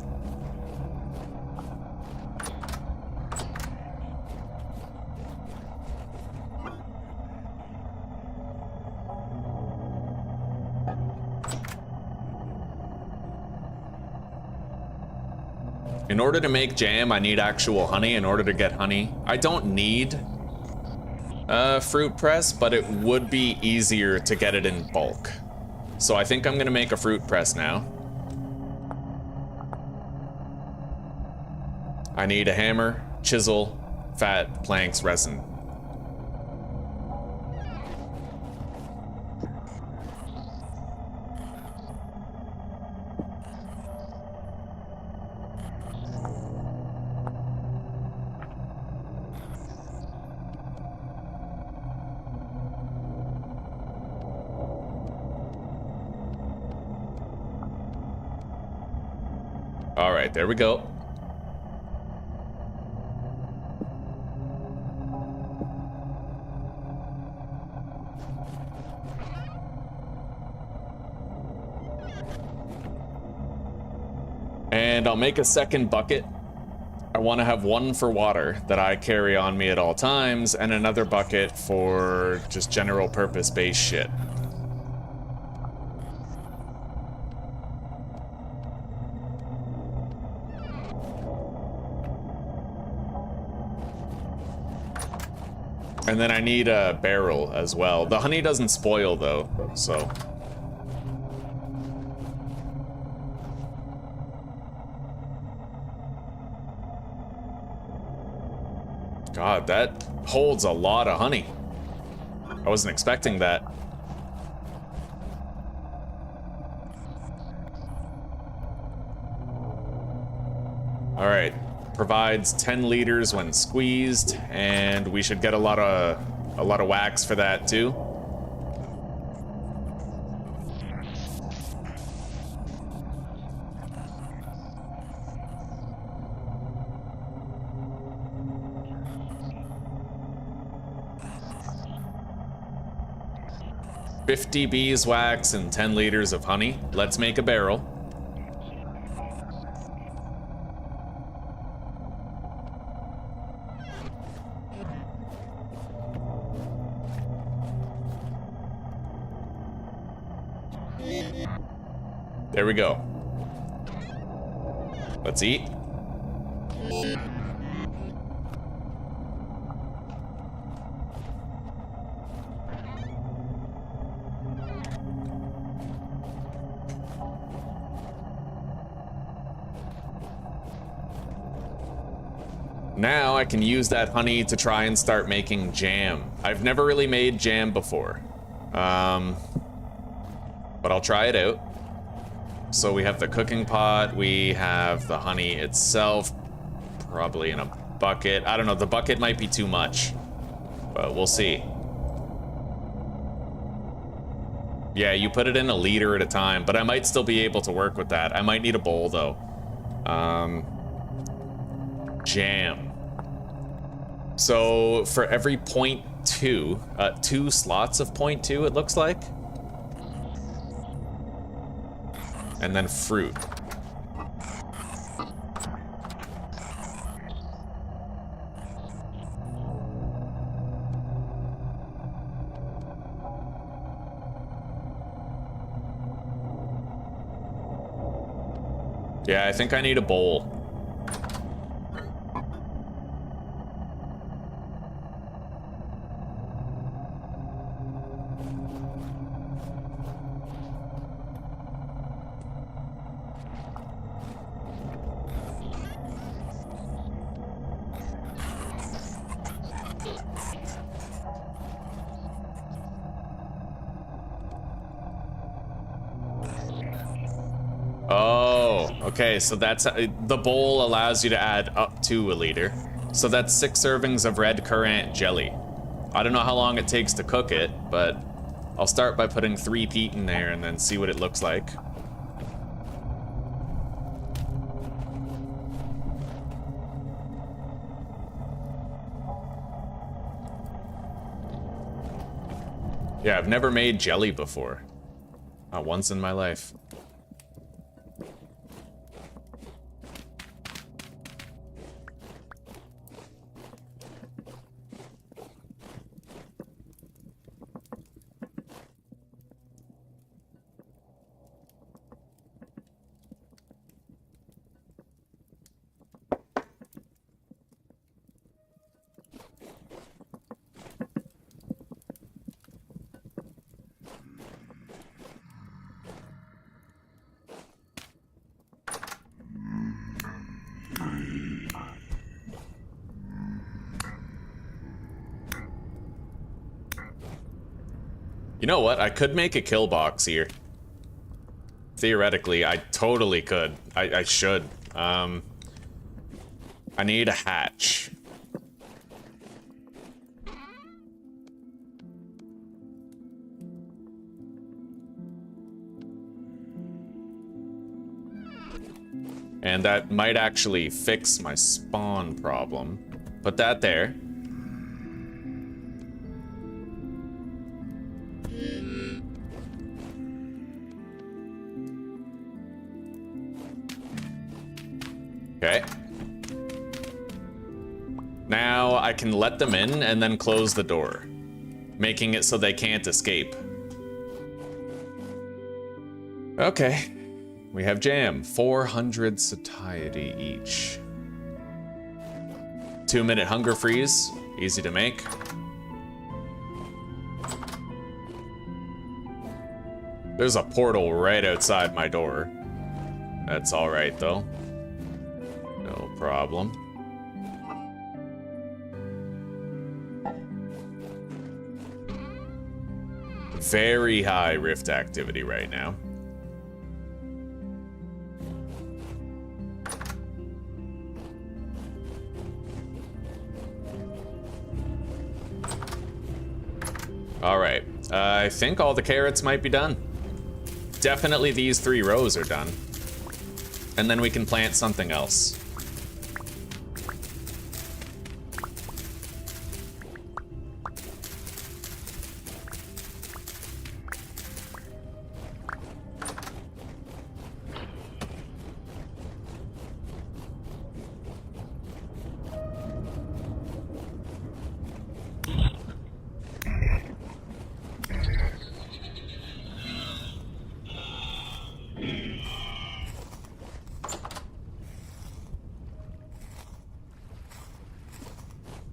In order to make jam, I need actual honey. In order to get honey, I don't need fruit press, but it would be easier to get it in bulk. So I think I'm gonna make a fruit press now. I need a hammer, chisel, fat, planks, resin. All right, there we go. And I'll make a second bucket I want to have one for water that I carry on me at all times, and another bucket for just general purpose base shit. And then I need a barrel as well. The honey doesn't spoil though, so. God, that holds a lot of honey. I wasn't expecting that. All right, provides 10 liters when squeezed, and we should get a lot of wax for that too. $50 beeswax and 10 liters of honey. Let's make a barrel. There we go. Let's eat. Now I can use that honey to try and start making jam. I've never really made jam before, but I'll try it out. So we have the cooking pot, we have the honey itself, probably in a bucket. I don't know, the bucket might be too much, but we'll see. Yeah, you put it in a liter at a time, but I might still be able to work with that. I might need a bowl though. Jam. So for every 0.2, 2 slots of 0.2 it looks like. And then fruit. Yeah, I think I need a bowl. Okay, so that's the bowl allows you to add up to a liter. So that's 6 servings of red currant jelly. I don't know how long it takes to cook it, but I'll start by putting 3 peat in there and then see what it looks like. Yeah, I've never made jelly before. Not once in my life. You know what? I could make a kill box here. Theoretically, I totally could. I should. I need a hatch. And that might actually fix my spawn problem. Put that there. Okay. I can let them in and then close the door, making it so they can't escape. Okay, we have jam. 400 satiety each. 2-minute hunger freeze, easy to make. There's a portal right outside my door. That's all right though. No problem. Very high rift activity right now. All right, I think all the carrots might be done. Definitely these 3 rows are done. And then we can plant something else.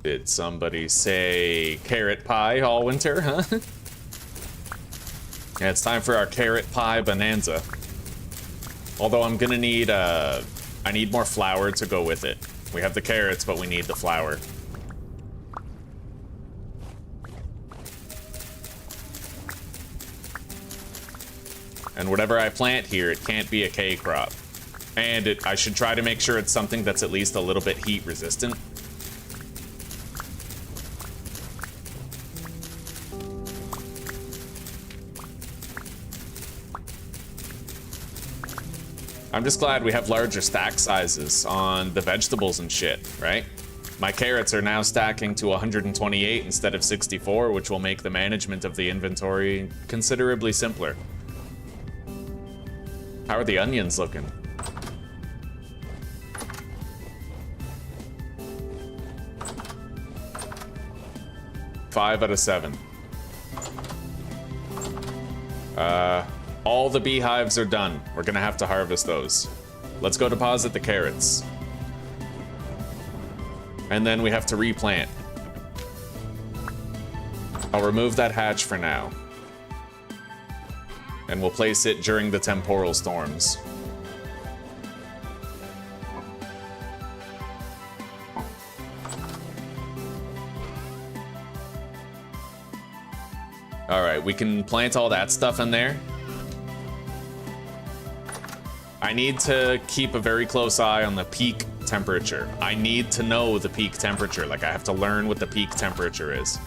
Did somebody say carrot pie all winter, huh? Yeah, it's time for our carrot pie bonanza. Although I'm gonna need, I need more flour to go with it. We have the carrots, but we need the flour. And whatever I plant here, it can't be a K crop. And I should try to make sure it's something that's at least a little bit heat resistant. I'm just glad we have larger stack sizes on the vegetables and shit, right? My carrots are now stacking to 128 instead of 64, which will make the management of the inventory considerably simpler. How are the onions looking? Five out of 7. All the beehives are done. We're gonna have to harvest those. Let's go deposit the carrots. And then we have to replant. I'll remove that hatch for now. And we'll place it during the temporal storms. All right, we can plant all that stuff in there. I need to keep a very close eye on the peak temperature. I need to know the peak temperature. Like, I have to learn what the peak temperature is.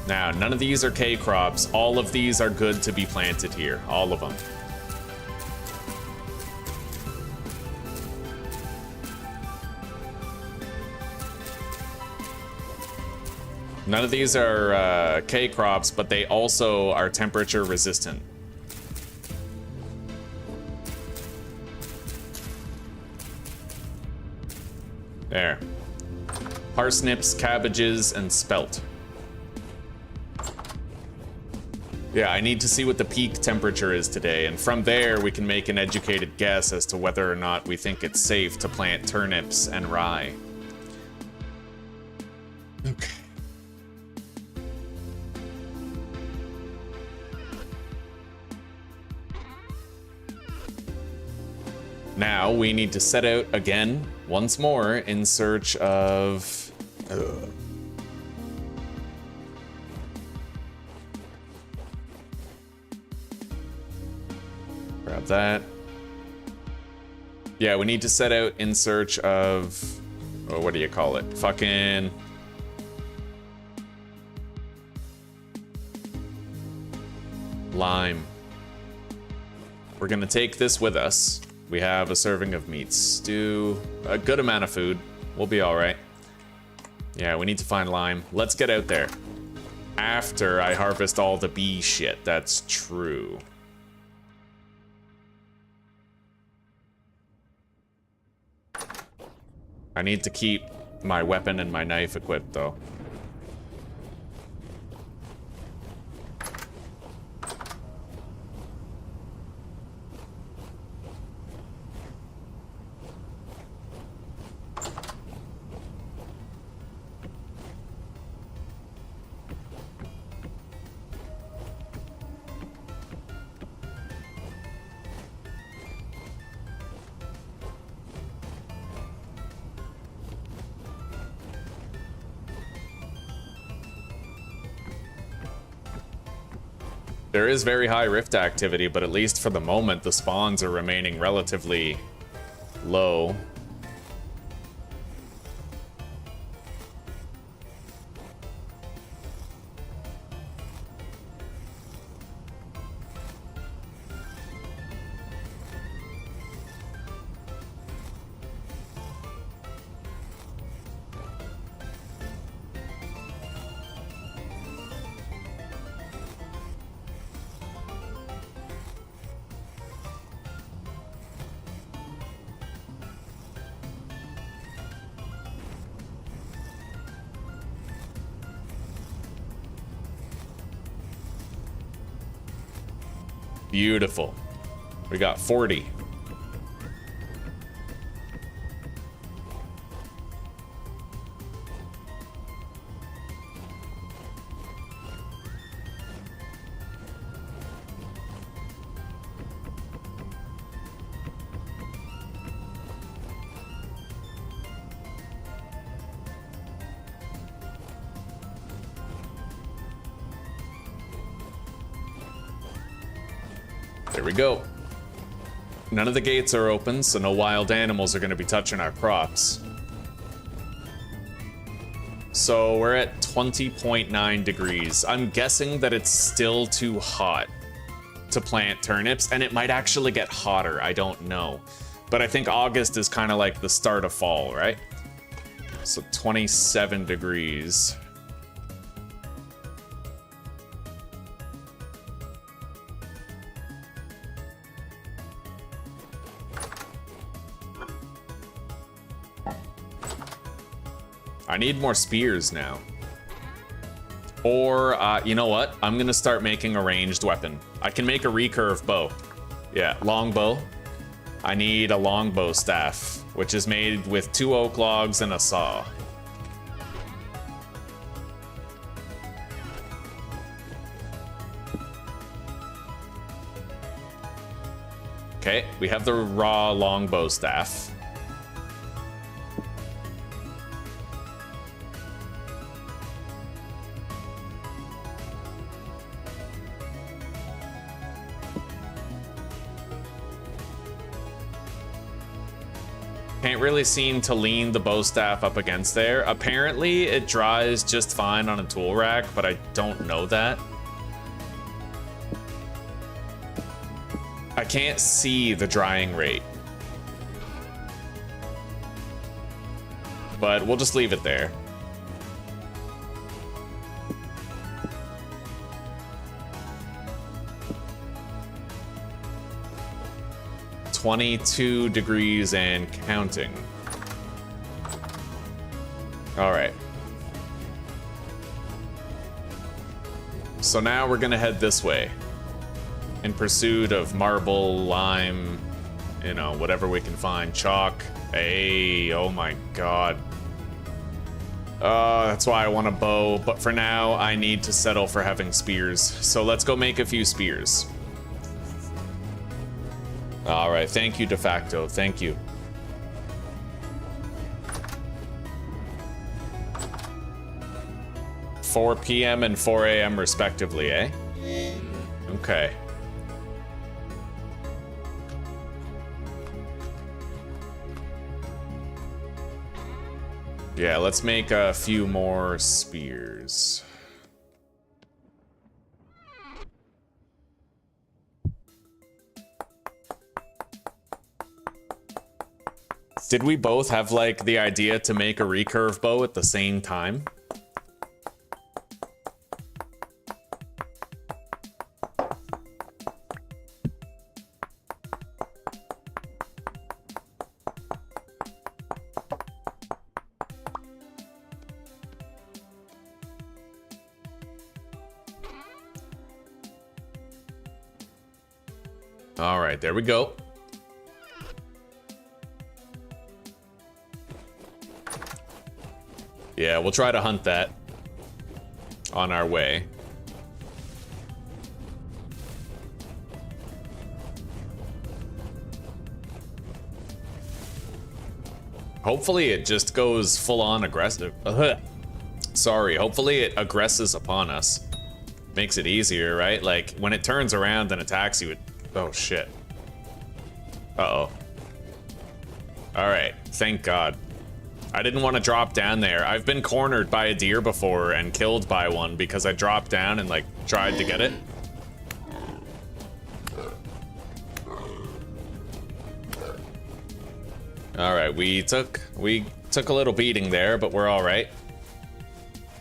Now, none of these are K crops. All of these are good to be planted here. All of them. None of these are K crops, but they also are temperature resistant. There. Parsnips, cabbages, and spelt. Yeah, I need to see what the peak temperature is today, and from there we can make an educated guess as to whether or not we think it's safe to plant turnips and rye. Okay. Now we need to set out again, once more, in search of... Grab that. Yeah, we need to set out in search of... Oh, what do you call it? Fucking... lime. We're gonna take this with us. We have a serving of meat stew, a good amount of food. We'll be all right. Yeah, we need to find lime. Let's get out there. After I harvest all the bee shit, that's true. I need to keep my weapon and my knife equipped, though. There is very high rift activity, but at least for the moment, the spawns are remaining relatively low. Beautiful. We got 40. There we go. None of the gates are open, so no wild animals are going to be touching our crops. So we're at 20.9 degrees. I'm guessing that it's still too hot to plant turnips, and it might actually get hotter. I don't know. But I think August is kind of like the start of fall, right? So 27 degrees. I need more spears now. Or, you know what? I'm gonna start making a ranged weapon. I can make a recurve bow. Yeah, longbow. I need a longbow staff, which is made with 2 oak logs and a saw. Okay, we have the raw longbow staff. Can't really seem to lean the bow staff up against there. Apparently, it dries just fine on a tool rack, but I don't know that. I can't see the drying rate. But we'll just leave it there. "22 degrees and counting." All right. So now we're gonna head this way in pursuit of marble, lime, you know, whatever we can find. Chalk. Hey, oh my god. That's why I want a bow, but for now I need to settle for having spears. So let's go make a few spears. All right, thank you, de facto. Thank you. "4 p.m. and 4 a.m. respectively, eh? Okay. Yeah, let's make a few more spears. Did we both have, like, the idea to make a recurve bow at the same time? All right, there we go. Yeah, we'll try to hunt that on our way. Hopefully it just goes full-on aggressive. Sorry, hopefully it aggresses upon us. Makes it easier, right? Like, when it turns around and attacks you, it... Oh, shit. Uh-oh. Alright, thank God. I didn't want to drop down there. I've been cornered by a deer before and killed by one because I dropped down and, like, tried to get it. Alright, we took a little beating there, but we're alright.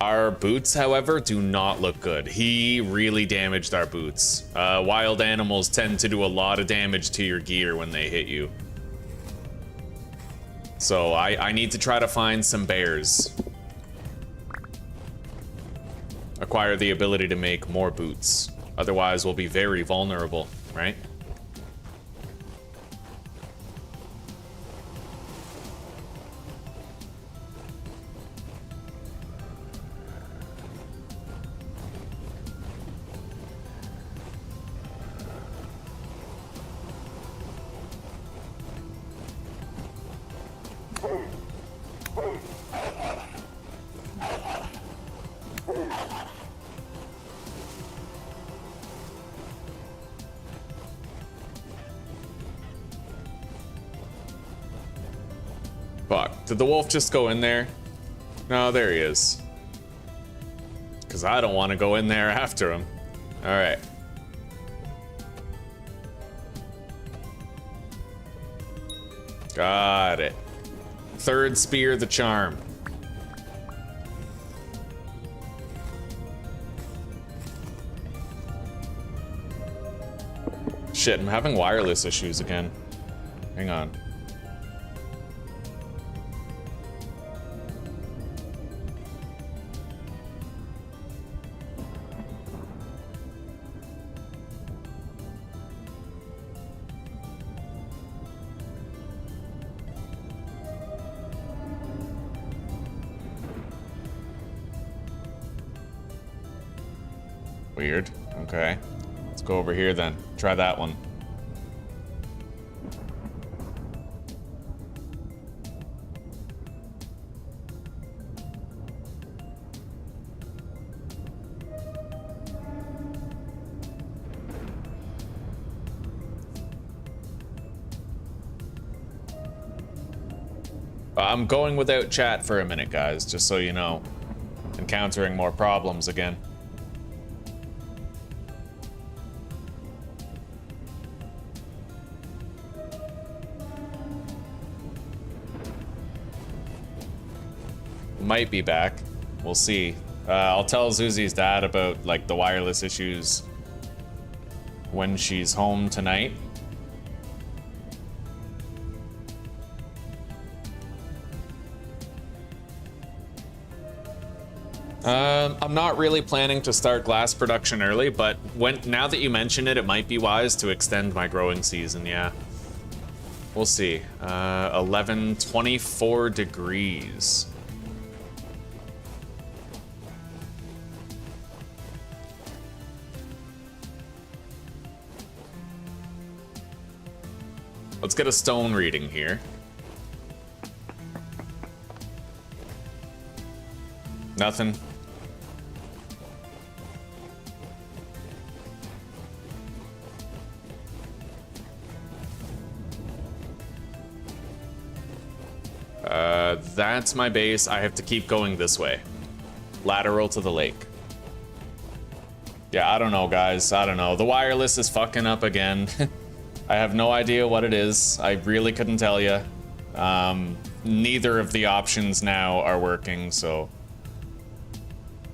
Our boots, however, do not look good. He really damaged our boots. Wild animals tend to do a lot of damage to your gear when they hit you. So I need to try to find some bears. Acquire the ability to make more boots. Otherwise, we'll be very vulnerable, right? Fuck, did the wolf just go in there? No, there he is. Because I don't want to go in there after him. Alright. Got it. Third spear the charm. Shit, I'm having wireless issues again. Hang on. Weird. Okay. Let's go over here then. Try that one. I'm going without chat for a minute, guys, just so you know. Encountering more problems again. Might be back. We'll see. I'll tell Zuzi's dad about, like, the wireless issues when she's home tonight. I'm not really planning to start glass production early, but now that you mention it, it might be wise to extend my growing season, yeah. We'll see. 24 degrees. Let's get a stone reading here. Nothing. That's my base. I have to keep going this way. Lateral to the lake. Yeah, I don't know, guys. I don't know. The wireless is fucking up again. I have no idea what it is. I really couldn't tell you. Neither of the options now are working, so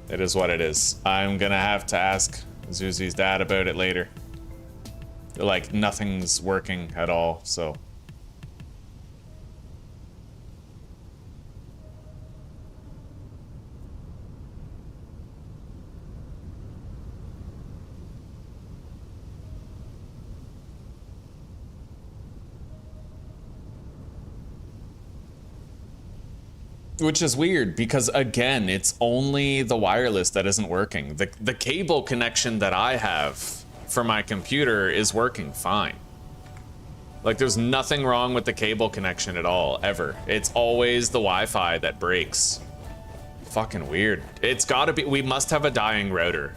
it is what it is. I'm gonna have to ask Zuzi's dad about it later. Like, nothing's working at all, so. Which is weird because, again, it's only the wireless that isn't working. The cable connection that I have for my computer is working fine. Like, there's nothing wrong with the cable connection at all, ever. It's always the Wi-Fi that breaks. Fucking weird. It's gotta be, we must have a dying router.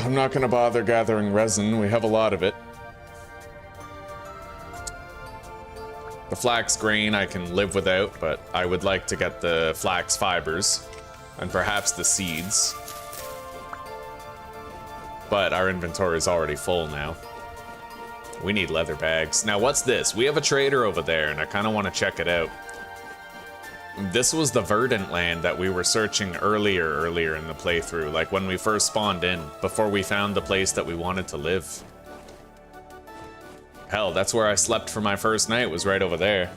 I'm not gonna bother gathering resin, we have a lot of it. The flax grain I can live without, but I would like to get the flax fibers and perhaps the seeds. But our inventory is already full now. We need leather bags. Now what's this? We have a trader over there and I kind of want to check it out. This was the verdant land that we were searching earlier in the playthrough, like when we first spawned in, before we found the place that we wanted to live. Hell, that's where I slept for my first night, was right over there.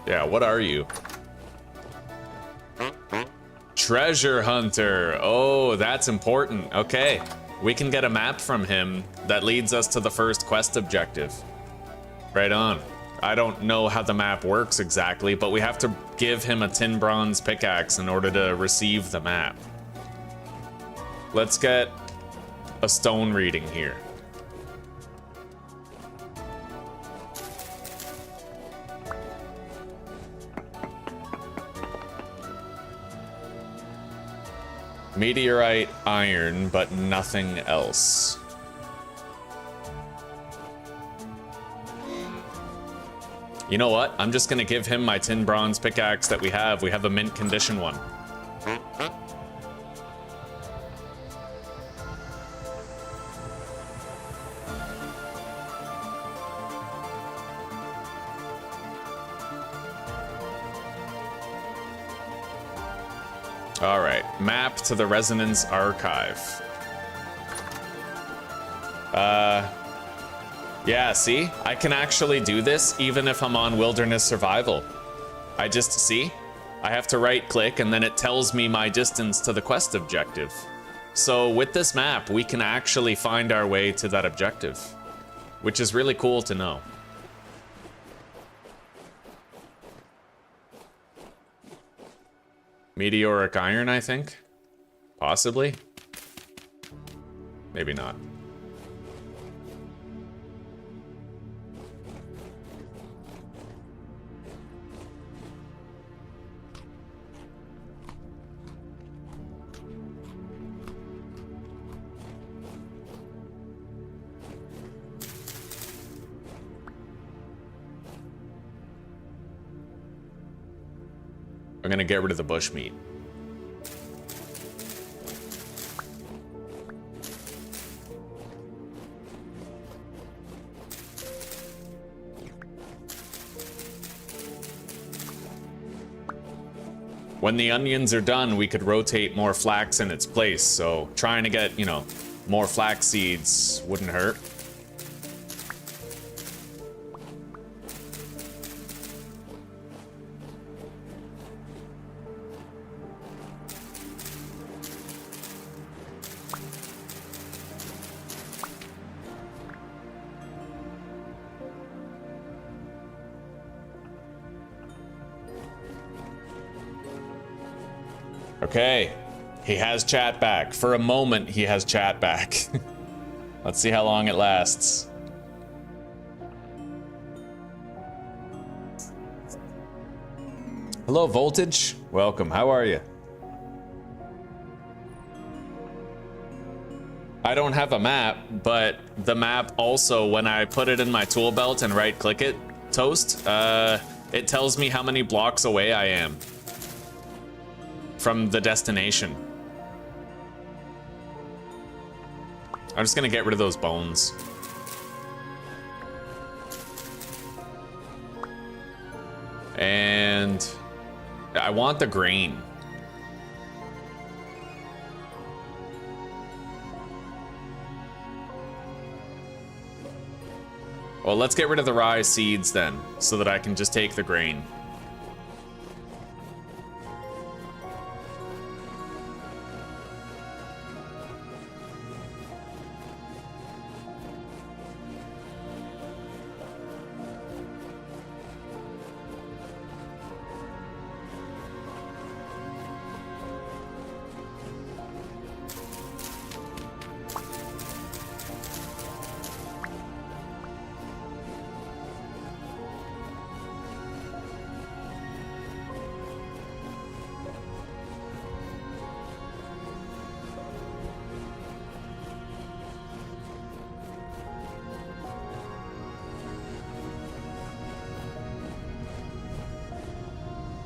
Yeah, what are you? Treasure hunter. Oh, that's important. Okay. We can get a map from him that leads us to the first quest objective. Right on. I don't know how the map works exactly, but we have to give him a tin bronze pickaxe in order to receive the map. Let's get a stone reading here. Meteorite, iron, but nothing else. You know what? I'm just gonna give him my tin bronze pickaxe that we have. We have a mint condition one. All right, map to the Resonance Archive. Yeah, see? I can actually do this even if I'm on Wilderness Survival. I just, see? I have to right click and then it tells me my distance to the quest objective. So with this map, we can actually find our way to that objective, which is really cool to know. Meteoric iron, I think? Possibly? Maybe not. I'm gonna get rid of the bush meat. When the onions are done, we could rotate more flax in its place, so trying to get, you know, more flax seeds wouldn't hurt. Okay, he has chat back. For a moment, he has chat back. Let's see how long it lasts. Hello, Voltage. Welcome. How are you? I don't have a map, but the map also, when I put it in my tool belt and right-click it, Toast, it tells me how many blocks away I am from the destination. I'm just gonna get rid of those bones. And I want the grain. Well, let's get rid of the rye seeds then, so that I can just take the grain.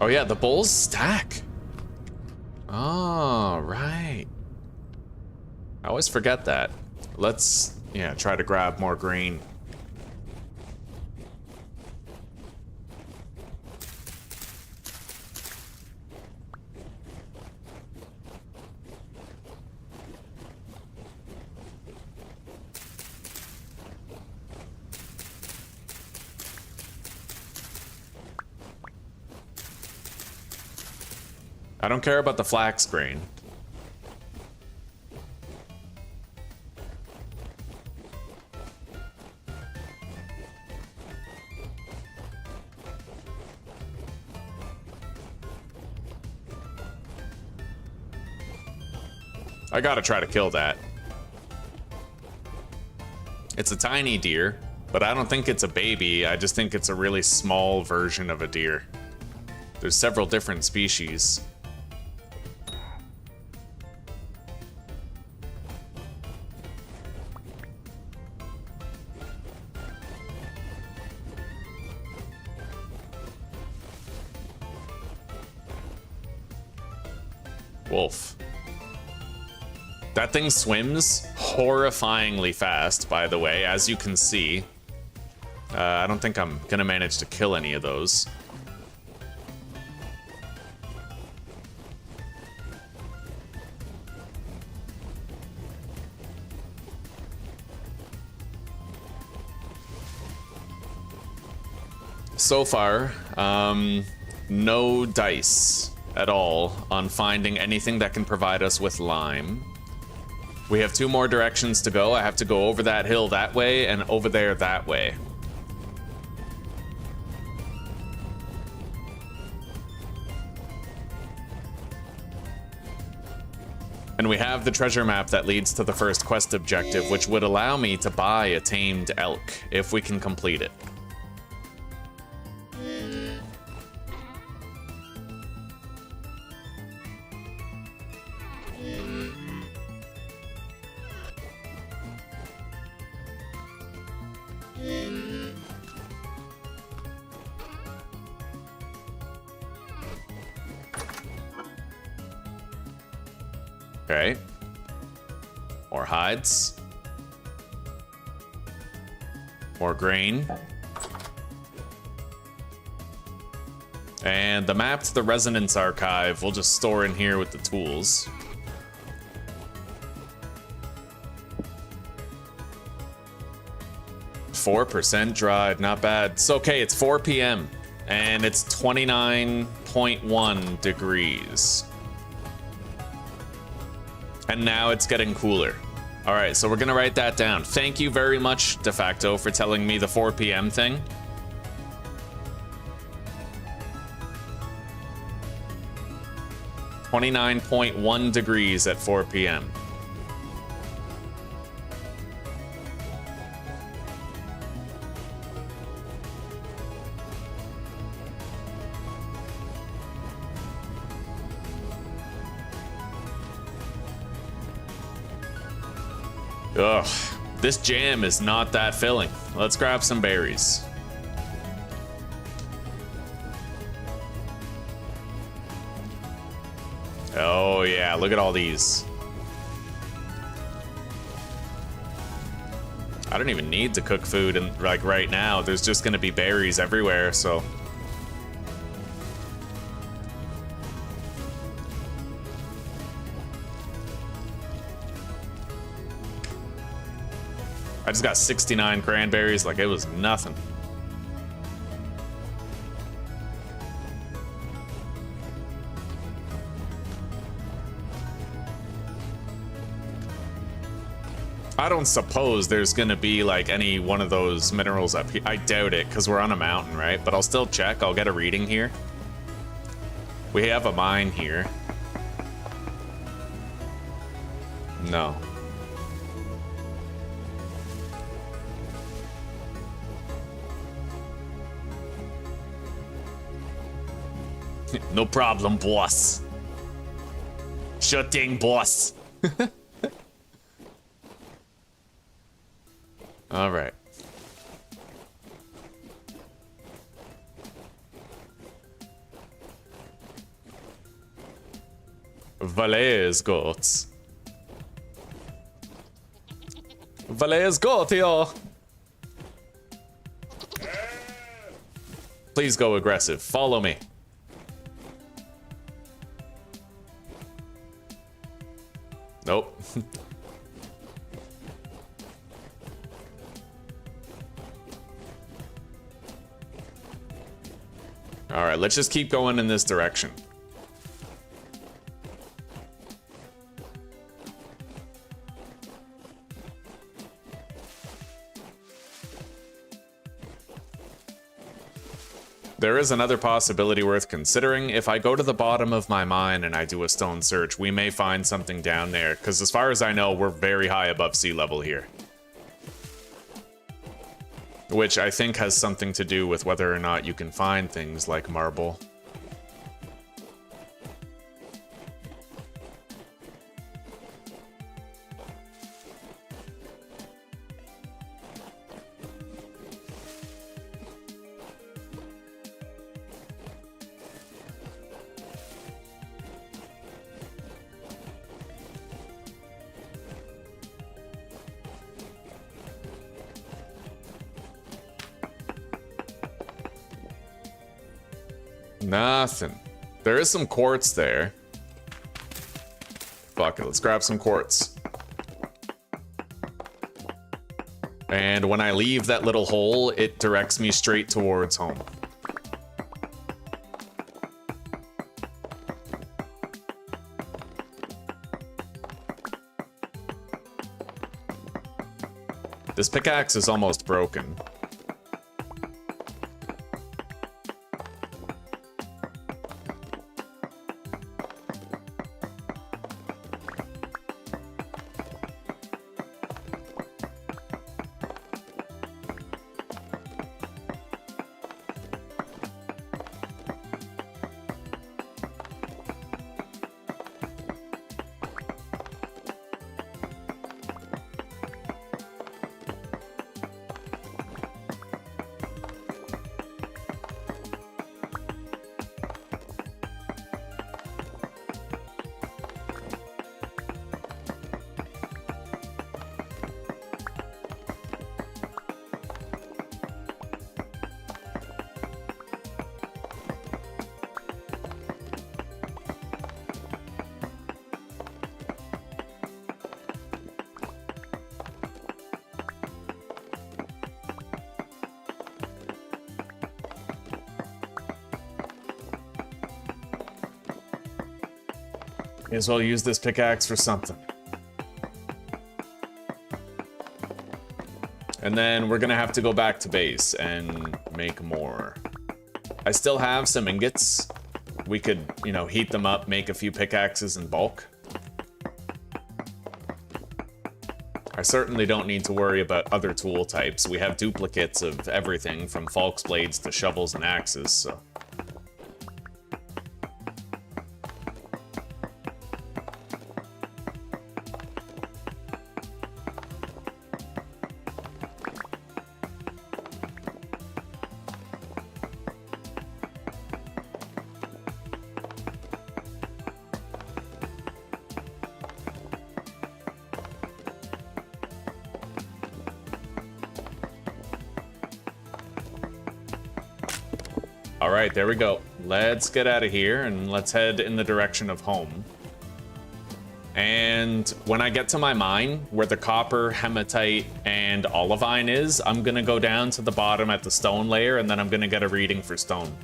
Oh yeah, the bowls stack. Oh, right. I always forget that. Let's, yeah, try to grab more green. I don't care about the flax grain. I gotta try to kill that. It's a tiny deer, but I don't think it's a baby. I just think it's a really small version of a deer. There's several different species. Wolf. That thing swims horrifyingly fast, by the way, as you can see. I don't think I'm gonna manage to kill any of those. So far, no dice at all on finding anything that can provide us with lime. We have 2 more directions to go. I have to go over that hill that way and over there that way. And we have the treasure map that leads to the first quest objective, which would allow me to buy a tamed elk if we can complete it. Okay. More hides. More grain. And the map to the Resonance Archive we'll just store in here with the tools. %, dried, not bad. It's okay, it's 4 p.m. and it's 29.1 degrees. And now it's getting cooler. All right, so we're gonna write that down. Thank you very much, De Facto, for telling me the 4 p.m. thing. 29.1 degrees at 4 p.m. Ugh, this jam is not that filling. Let's grab some berries. Oh yeah, look at all these. I don't even need to cook food and like right now. There's just gonna be berries everywhere, so. I just got 69 cranberries, like it was nothing. I don't suppose there's gonna be like any one of those minerals up here. I doubt it, because we're on a mountain, right? But I'll still check. I'll get a reading here. We have a mine here. No. No problem, boss. Sure thing, boss. All right. Valets goats. Valets goat, yo. Please go aggressive. Follow me. Nope. All right, let's just keep going in this direction. There is another possibility worth considering. If I go to the bottom of my mine and I do a stone search, we may find something down there, because as far as I know, we're very high above sea level here. Which I think has something to do with whether or not you can find things like marble. Nothing. There is some quartz there. Fuck it, let's grab some quartz. And when I leave that little hole, it directs me straight towards home. This pickaxe is almost broken. May as well use this pickaxe for something. And then we're gonna have to go back to base and make more. I still have some ingots, we could, you know, heat them up, make a few pickaxes in bulk. I certainly don't need to worry about other tool types. We have duplicates of everything from falx blades to shovels and axes, so. All right, there we go. Let's get out of here and let's head in the direction of home. And when I get to my mine, where the copper, hematite, and olivine is, I'm gonna go down to the bottom at the stone layer, and then I'm gonna get a reading for stone.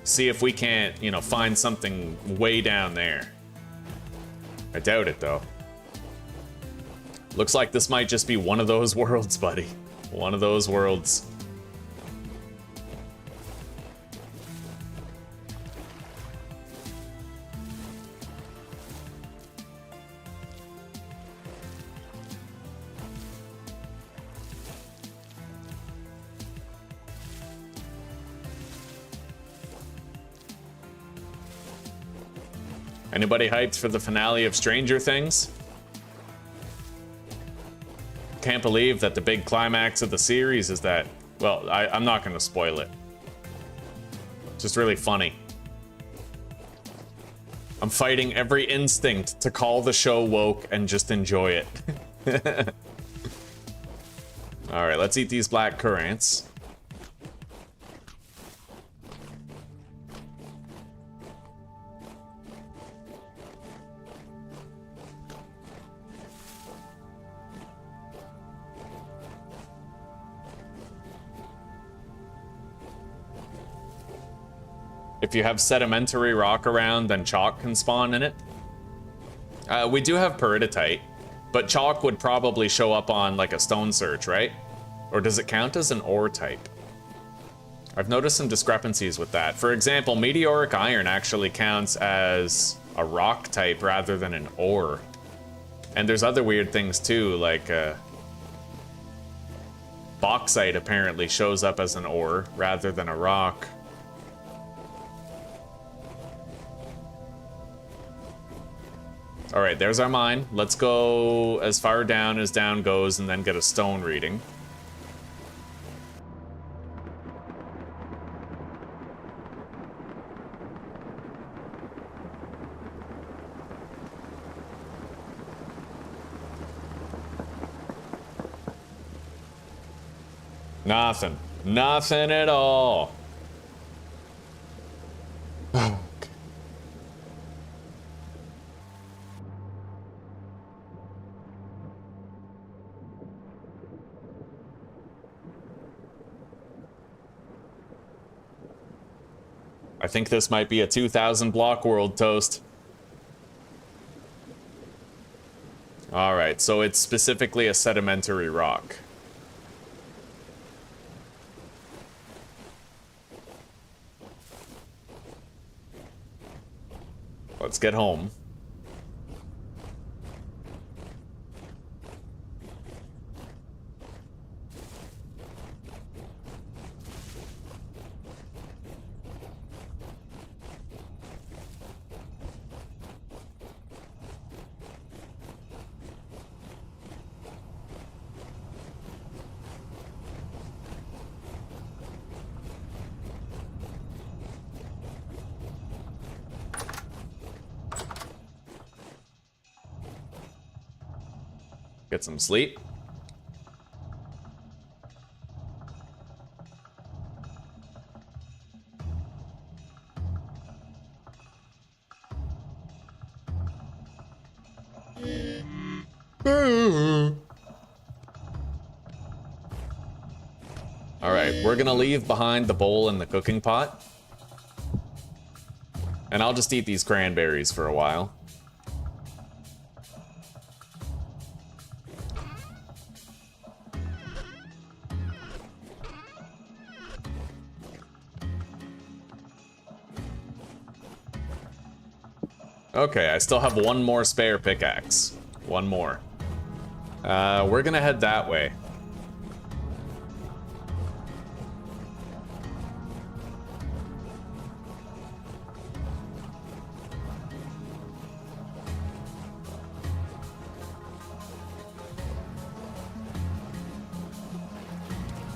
See if we can't, you know, find something way down there. I doubt it, though. Looks like this might just be one of those worlds, buddy. One of those worlds. Anybody hyped for the finale of Stranger Things? Can't believe that the big climax of the series is that, well, I'm not going to spoil it. Just really funny. I'm fighting every instinct to call the show woke and just enjoy it. All right, let's eat these black currants. If you have sedimentary rock around, then chalk can spawn in it. We do have peridotite, but chalk would probably show up on like a stone search, right? Or does it count as an ore type? I've noticed some discrepancies with that. For example, meteoric iron actually counts as a rock type rather than an ore. And there's other weird things too, like bauxite apparently shows up as an ore rather than a rock. All right, there's our mine. Let's go as far down as down goes and then get a stone reading. Nothing. Nothing at all. I think this might be a 2,000 block world, Toast. All right, so it's specifically a sedimentary rock. Let's get home. Get some sleep. All right, we're gonna leave behind the bowl and the cooking pot. And I'll just eat these cranberries for a while. Okay, I still have one more spare pickaxe. One more. We're gonna head that way.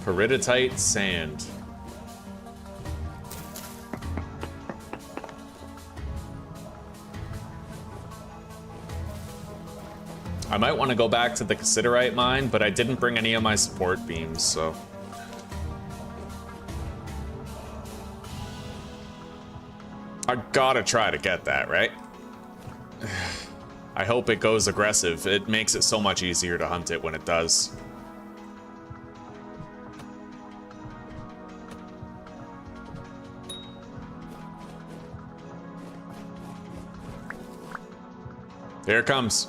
Peridotite sand. I might want to go back to the cassiterite mine, but I didn't bring any of my support beams, so... I gotta try to get that, right? I hope it goes aggressive. It makes it so much easier to hunt it when it does. Here it comes.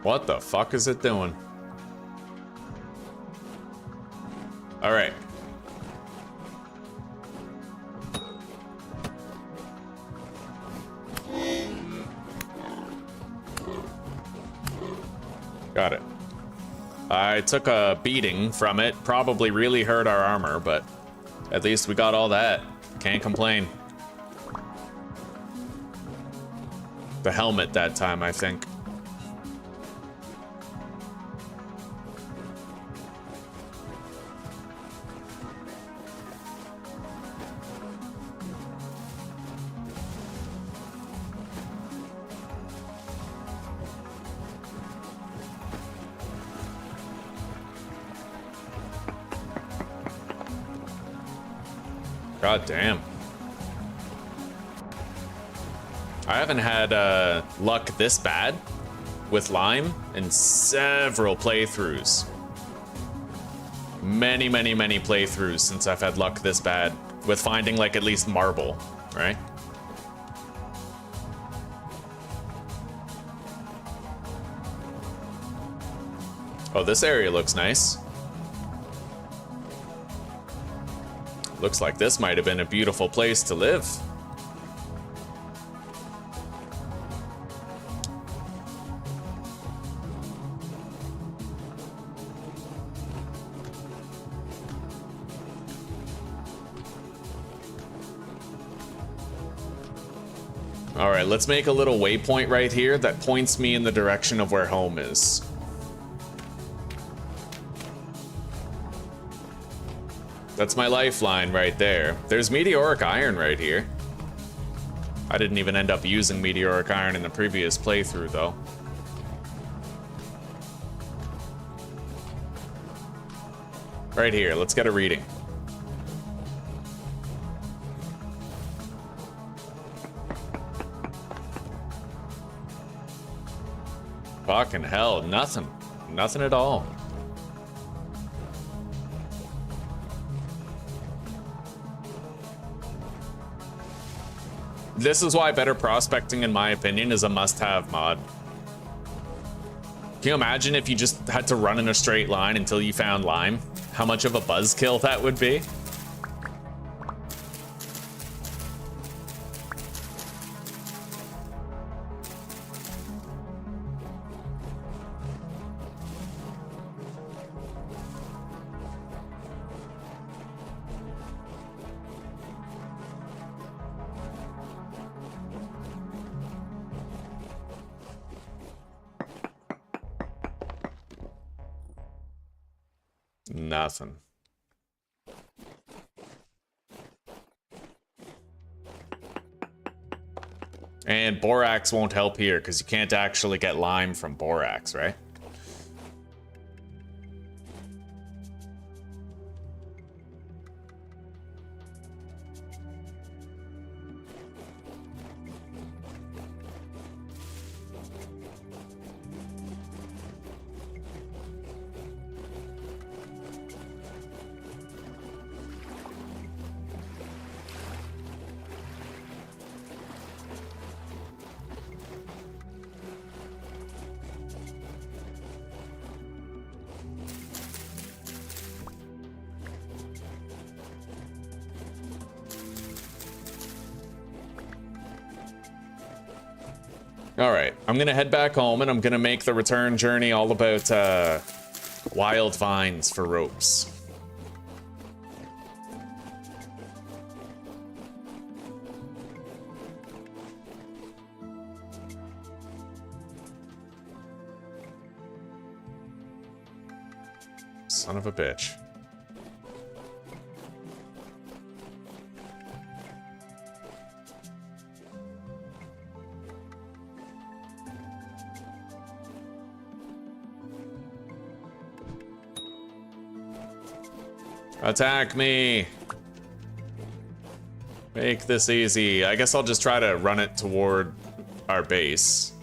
What the fuck is it doing? All right. Got it. I took a beating from it. Probably really hurt our armor, but at least we got all that. Can't complain. The helmet that time, I think. God damn. I haven't had luck this bad with lime in several playthroughs. Many playthroughs since I've had luck this bad with finding like at least marble, right? Oh, this area looks nice. Looks like this might have been a beautiful place to live. All right, let's make a little waypoint right here that points me in the direction of where home is. That's my lifeline right there. There's meteoric iron right here. I didn't even end up using meteoric iron in the previous playthrough, though. Right here, let's get a reading. Fucking hell, nothing. Nothing at all. This is why better prospecting, in my opinion, is a must-have mod. Can you imagine if you just had to run in a straight line until you found lime? How much of a buzzkill that would be? Nothing. And borax won't help here because you can't actually get lime from borax, right? All right, I'm gonna head back home and I'm gonna make the return journey all about wild vines for ropes. Son of a bitch. Attack me! Make this easy. I guess I'll just try to run it toward our base.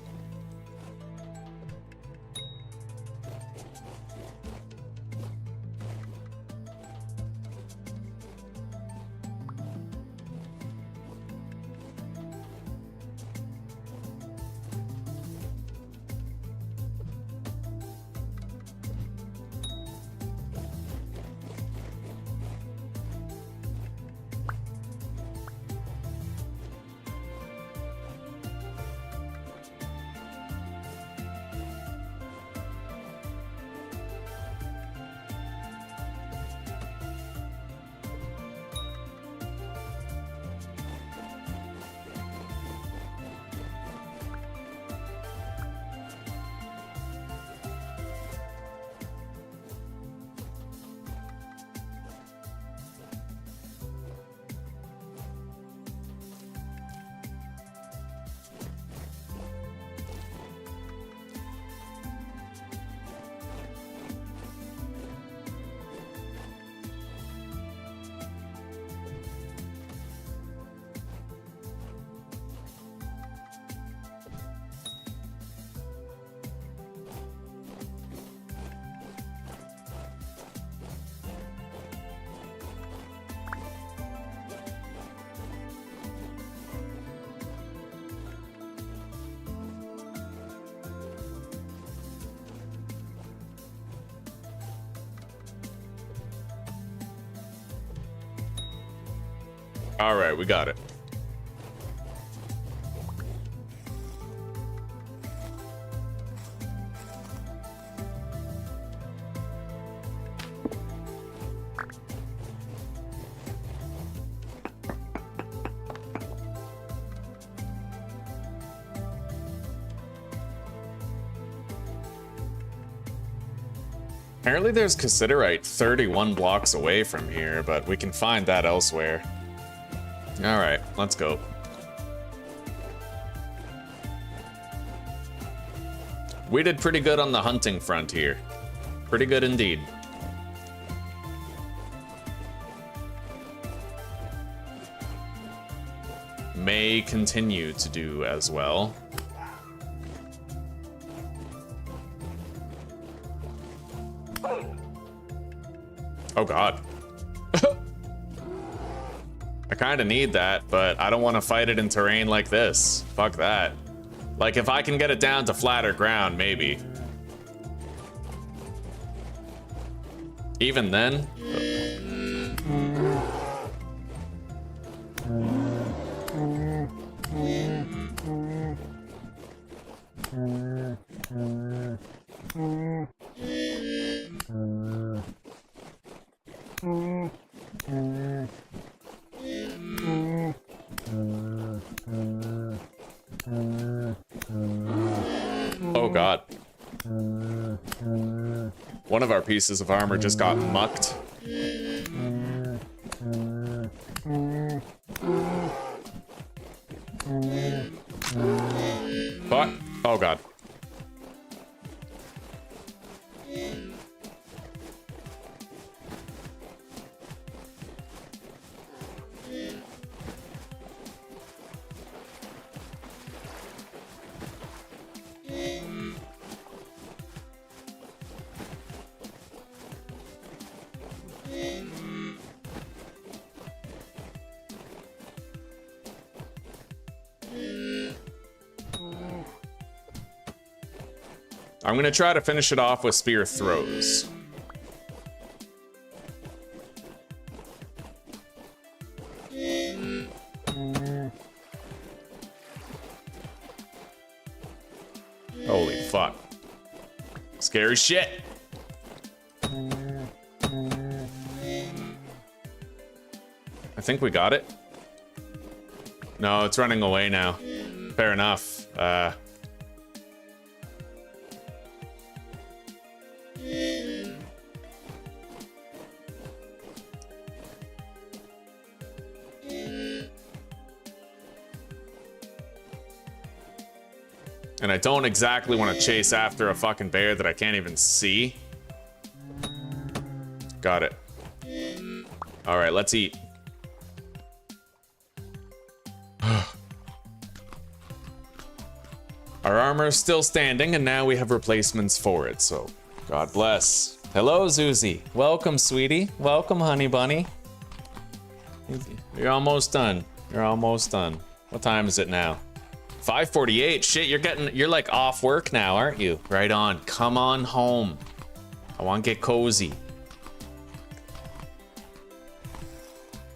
All right, we got it. Apparently there's cassiterite 31 blocks away from here, but we can find that elsewhere. All right, let's go. We did pretty good on the hunting front here. Pretty good indeed. May continue to do as well. Oh God. I kind of need that, but I don't want to fight it in terrain like this. Fuck that. Like, if I can get it down to flatter ground, maybe. Even then? Oh God. One of our pieces of armor just got mucked. Fuck. Oh God. I'm gonna try to finish it off with spear throws. Scary shit. I think we got it. No, it's running away now. Fair enough. And I don't exactly want to chase after a fucking bear that I can't even see. Got it. All right, let's eat. Our armor is still standing, and now we have replacements for it, so God bless. Hello, Zuzi. Welcome, sweetie. Welcome, honey bunny. You're almost done. You're almost done. What time is it now? 5:48. Shit, you're like off work now, aren't you? Right on. Come on home. I want to get cozy.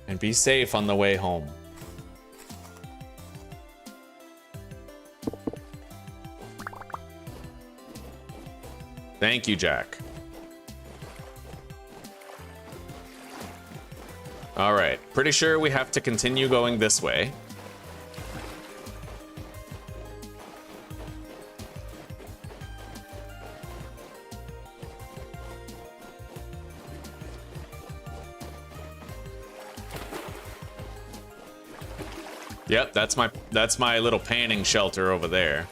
And be safe on the way home. Thank you, Jack. All right, pretty sure we have to continue going this way. Yep, that's my little panning shelter over there.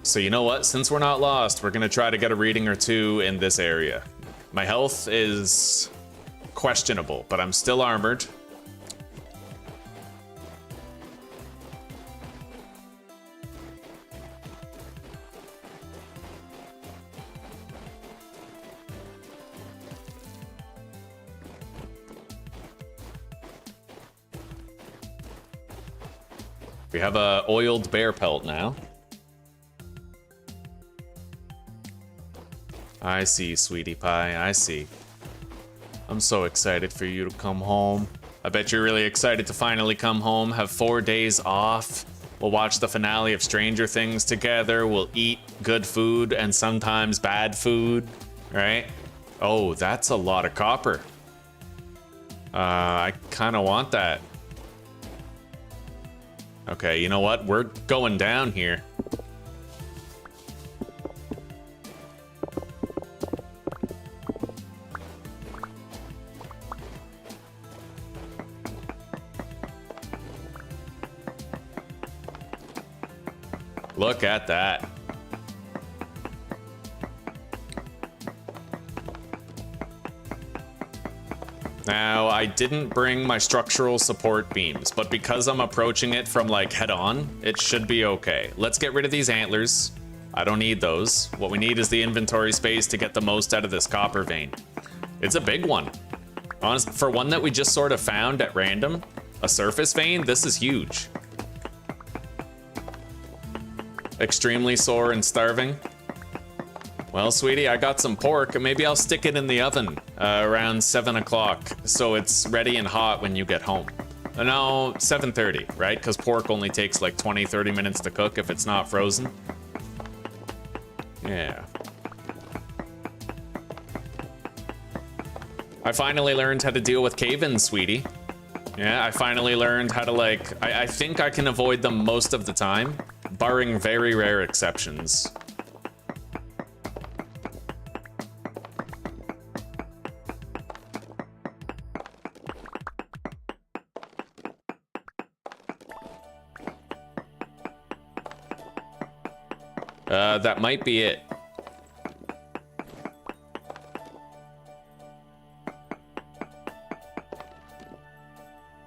So you know what? Since we're not lost, we're gonna try to get a reading or two in this area. My health is questionable, but I'm still armored. We have a oiled bear pelt now. I see, sweetie pie, I see. I'm so excited for you to come home. I bet you're really excited to finally come home, have 4 days off. We'll watch the finale of Stranger Things together. We'll eat good food and sometimes bad food, right? Oh, that's a lot of copper. I kind of want that. Okay, you know what? We're going down here. Look at that. Now, I didn't bring my structural support beams, but because I'm approaching it from like head on, it should be okay. Let's get rid of these antlers. I don't need those. What we need is the inventory space to get the most out of this copper vein. It's a big one. Honest, for one that we just sort of found at random, a surface vein, this is huge. Extremely sore and starving. Well, sweetie, I got some pork. Maybe I'll stick it in the oven around 7 o'clock so it's ready and hot when you get home. No, 7:30, right? Because pork only takes like 20-30 minutes to cook if it's not frozen. Yeah. I finally learned how to deal with cave-ins, sweetie. Yeah, I finally learned how to like... I think I can avoid them most of the time, barring very rare exceptions. That might be it.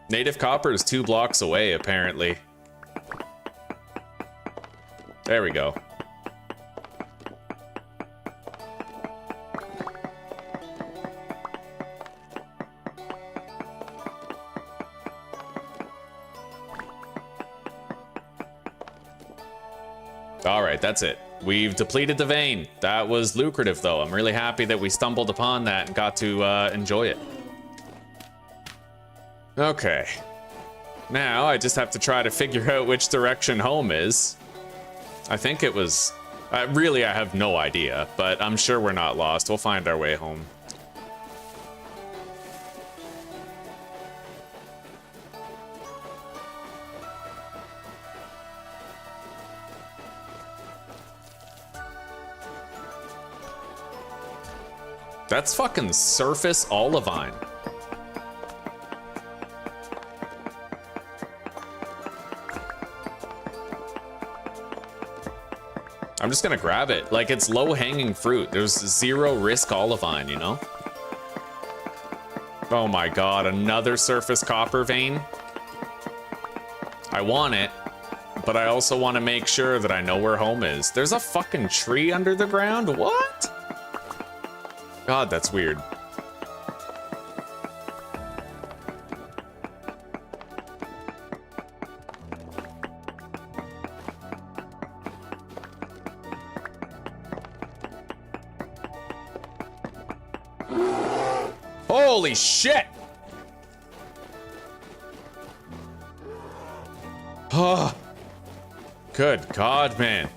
Native copper is 2 blocks away, apparently. There we go. All right, that's it. We've depleted the vein. That was lucrative, though. I'm really happy that we stumbled upon that and got to enjoy it. Okay. Now, I just have to try to figure out which direction home is. I think it was... really, I have no idea, but I'm sure we're not lost. We'll find our way home. That's fucking surface olivine. I'm just gonna grab it. Like, it's low-hanging fruit. There's zero risk olivine, you know? Oh my god, another surface copper vein? I want it, but I also want to make sure that I know where home is. There's a fucking tree under the ground? What? God, that's weird. Holy shit! Oh, good God, man.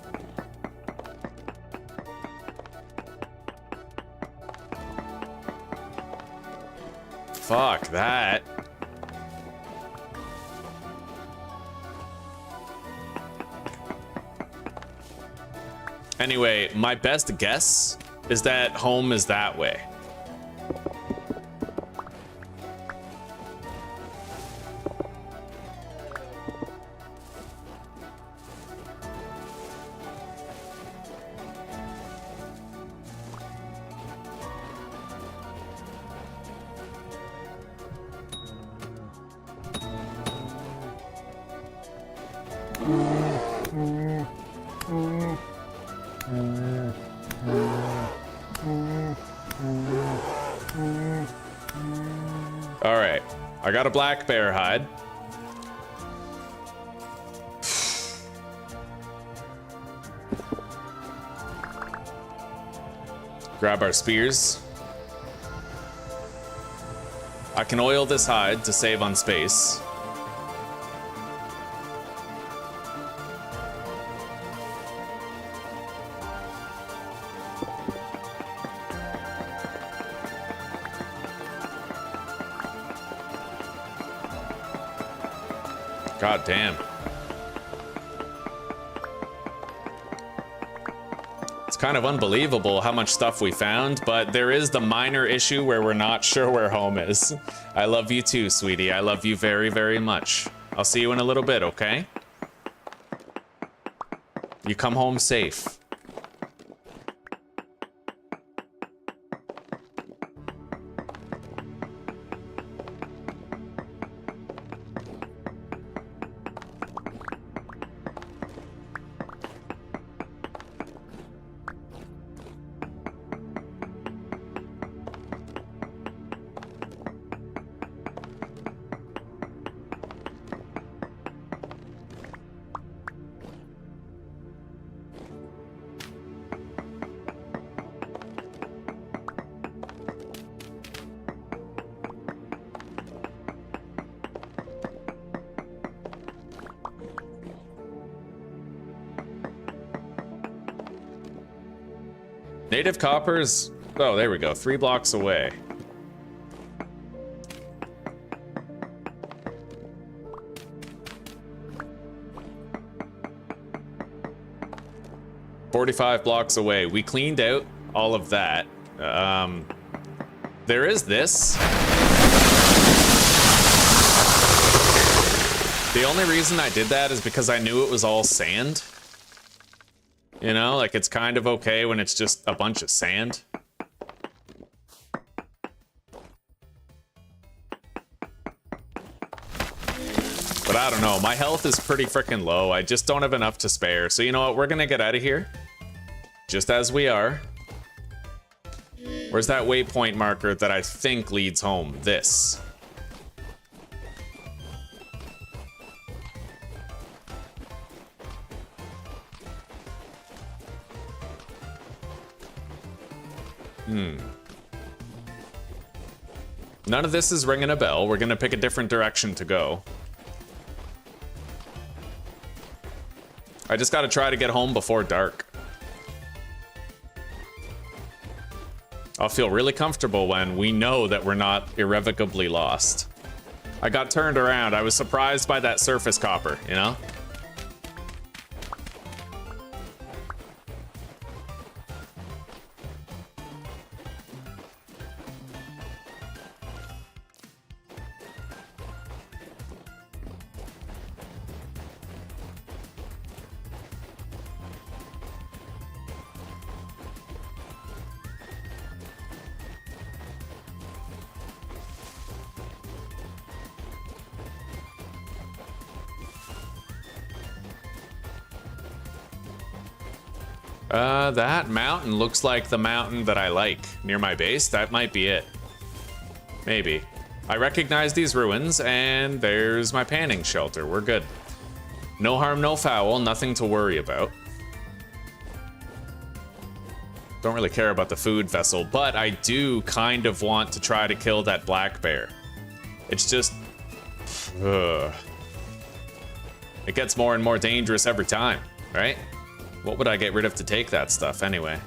Fuck that. Anyway, my best guess is that home is that way. Alright, I got a black bear hide. Grab our spears. I can oil this hide to save on space. God damn. It's kind of unbelievable how much stuff we found, but there is the minor issue where we're not sure where home is. I love you too, sweetie. I love you very, very much. I'll see you in a little bit, okay? You come home safe. Native coppers. Oh, there we go. 3 blocks away. "45 blocks away." We cleaned out all of that. There is this. The only reason I did that is because I knew it was all sand. You know, like, it's kind of okay when it's just a bunch of sand. But I don't know, my health is pretty freaking low. I just don't have enough to spare. So you know what, we're gonna get out of here. Just as we are. Where's that waypoint marker that I think leads home? This. None of this is ringing a bell. We're gonna pick a different direction to go. I just gotta try to get home before dark. I'll feel really comfortable when we know that we're not irrevocably lost. I got turned around. I was surprised by that surface copper, you know? That mountain looks like the mountain that I like near my base. That might be it. Maybe. I recognize these ruins, and there's my panning shelter. We're good. No harm, no foul. Nothing to worry about. Don't really care about the food vessel, but I do kind of want to try to kill that black bear. It's just... Ugh. It gets more and more dangerous every time, right? What would I get rid of to take that stuff anyway?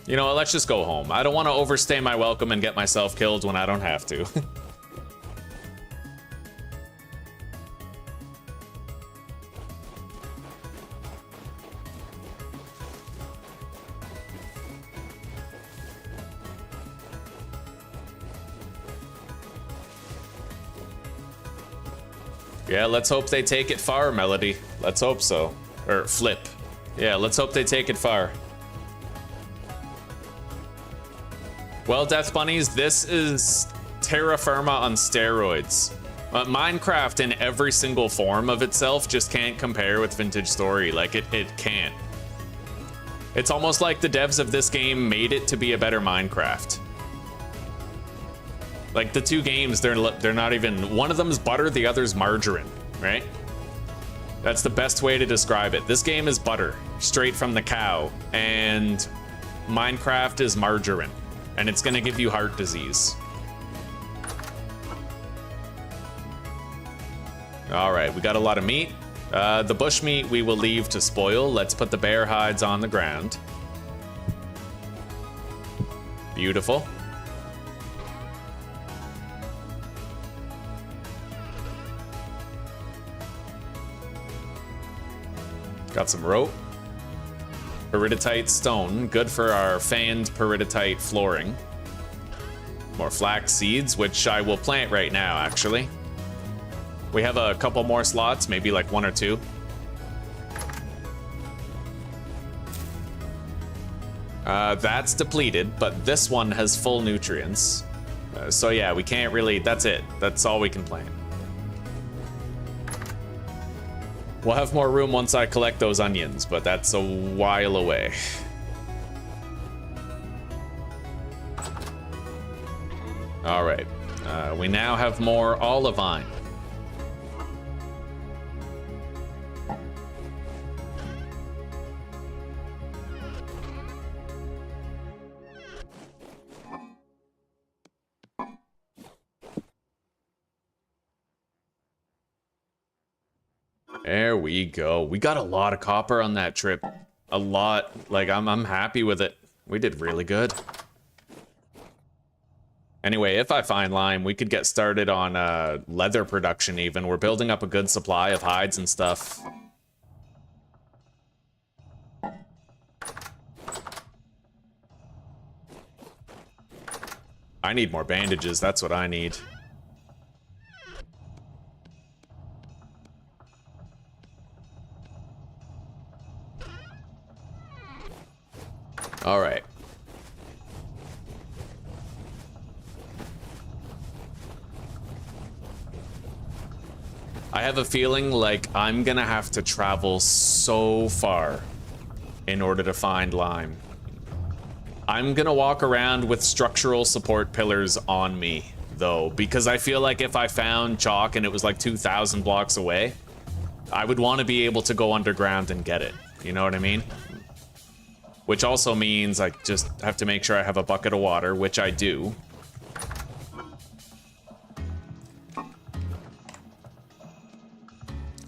You know what, let's just go home. I don't want to overstay my welcome and get myself killed when I don't have to. Yeah, let's hope they take it far, Melody. Let's hope so. Or Flip. Yeah, let's hope they take it far. Well, Death Bunnies, this is terra firma on steroids. Minecraft in every single form of itself just can't compare with Vintage Story. Like, it can't. It's almost like the devs of this game made it to be a better Minecraft. Like, the two games, they're not even... One of them's butter, the other's margarine, right? That's the best way to describe it. This game is butter, straight from the cow, and Minecraft is margarine, and it's gonna give you heart disease. All right, we got a lot of meat. The bush meat we will leave to spoil. Let's put the bear hides on the ground. Beautiful. Got some rope. Peridotite stone, good for our fanned peridotite flooring. More flax seeds, which I will plant right now, actually. We have a couple more slots, maybe like 1 or 2. That's depleted, but this one has full nutrients. So yeah, we can't really, that's it. That's all we can plant. We'll have more room once I collect those onions, but that's a while away. All right, we now have more olivine. There we go. We got a lot of copper on that trip. A lot. Like, I'm happy with it. We did really good. Anyway, if I find lime, we could get started on leather production even. We're building up a good supply of hides and stuff. I need more bandages. That's what I need. All right. I have a feeling like I'm gonna have to travel so far in order to find lime. I'm gonna walk around with structural support pillars on me, though, because I feel like if I found chalk and it was like 2,000 blocks away, I would want to be able to go underground and get it. You know what I mean? Which also means I just have to make sure I have a bucket of water, which I do.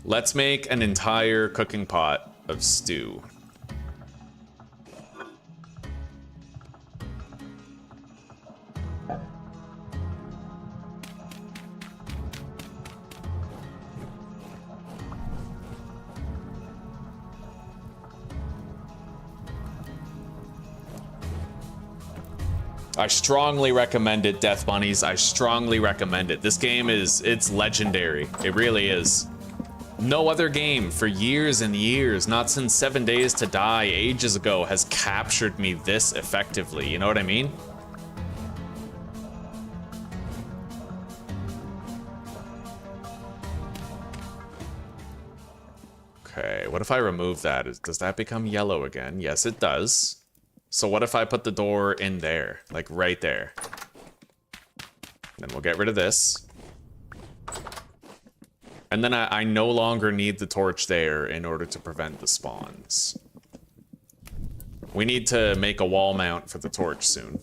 Let's make an entire cooking pot of stew. I strongly recommend it, Death Bunnies. I strongly recommend it. This game it's legendary. It really is. No other game for years and years, not since 7 Days to Die ages ago, has captured me this effectively. You know what I mean? Okay, what if I remove that? Does that become yellow again? Yes, it does. So what if I put the door in there, like right there? Then we'll get rid of this. And then I no longer need the torch there in order to prevent the spawns. We need to make a wall mount for the torch soon.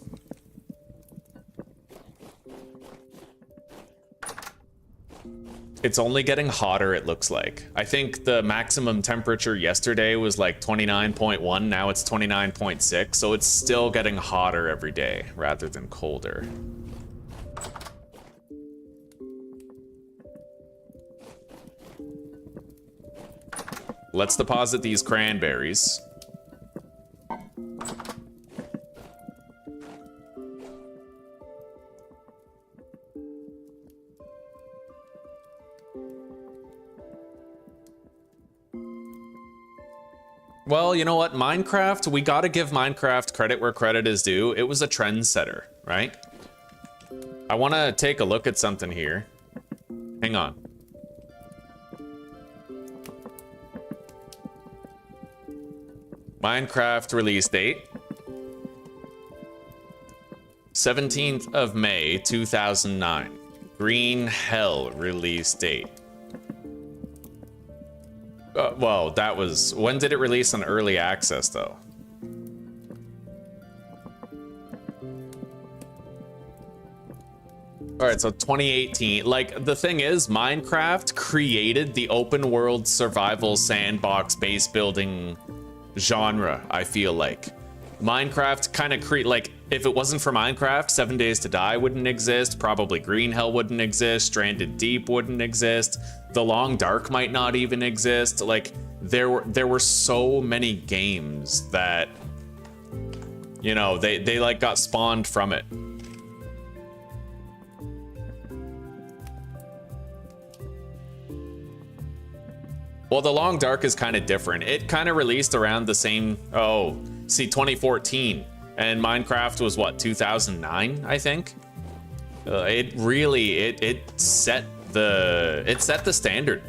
It's only getting hotter, it looks like. I think the maximum temperature yesterday was like 29.1, now it's 29.6, so it's still getting hotter every day rather than colder. Let's deposit these cranberries. Well, you know what? Minecraft, we gotta give Minecraft credit where credit is due. It was a trendsetter, right? I wanna take a look at something here. Hang on. Minecraft release date. 17th of May, 2009. Green Hell release date. Well, that was... When did it release on early access, though? Alright, so 2018. Like, the thing is, Minecraft created the open world survival sandbox base building genre, I feel like. Minecraft kind of like, if it wasn't for Minecraft, 7 Days to Die wouldn't exist, probably Green Hell wouldn't exist, Stranded Deep wouldn't exist, The Long Dark might not even exist. Like, there were so many games that, you know, they like got spawned from it. Well, The Long Dark is kind of different. It kind of released around the same, 2014. And Minecraft was what, 2009, I think? It really, it set the standard.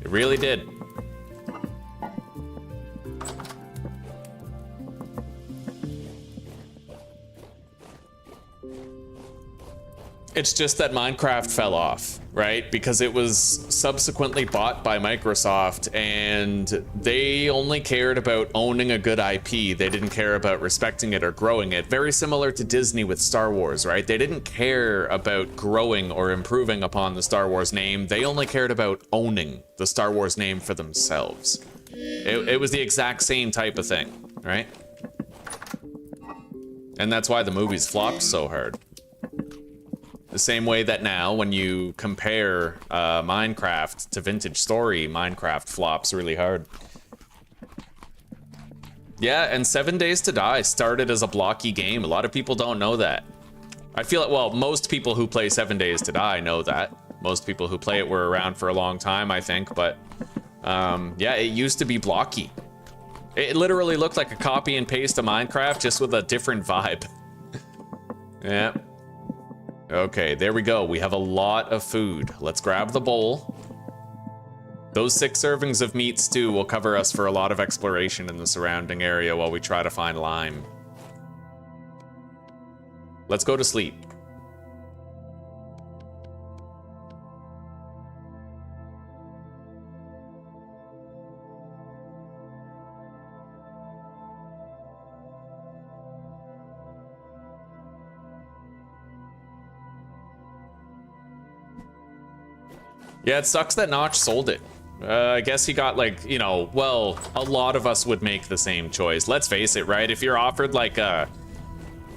It really did. It's just that Minecraft fell off, right? Because it was subsequently bought by Microsoft and they only cared about owning a good IP. They didn't care about respecting it or growing it. Very similar to Disney with Star Wars, right? They didn't care about growing or improving upon the Star Wars name. They only cared about owning the Star Wars name for themselves. It was the exact same type of thing, right? And that's why the movies flopped so hard. The same way that now, when you compare Minecraft to Vintage Story, Minecraft flops really hard. Yeah, and 7 Days to Die started as a blocky game. A lot of people don't know that. I feel like, well, most people who play 7 Days to Die know that. Most people who play it were around for a long time, I think, but yeah, it used to be blocky. It literally looked like a copy and paste of Minecraft, just with a different vibe. Yeah. Okay, there we go. We have a lot of food. Let's grab the bowl. Those 6 servings of meat stew will cover us for a lot of exploration in the surrounding area while we try to find lime. Let's go to sleep. Yeah, it sucks that Notch sold it. I guess he got like, you know, well, a lot of us would make the same choice. Let's face it, right? If you're offered like a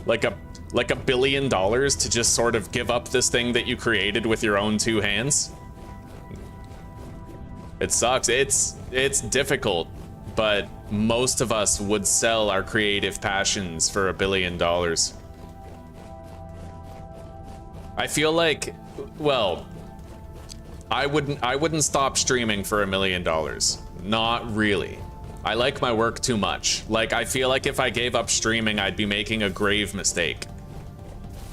$1 billion to just sort of give up this thing that you created with your own two hands, it sucks. It's difficult, but most of us would sell our creative passions for $1 billion. I feel like, well, I wouldn't stop streaming for $1 million. Not really. I like my work too much. Like, I feel like if I gave up streaming, I'd be making a grave mistake.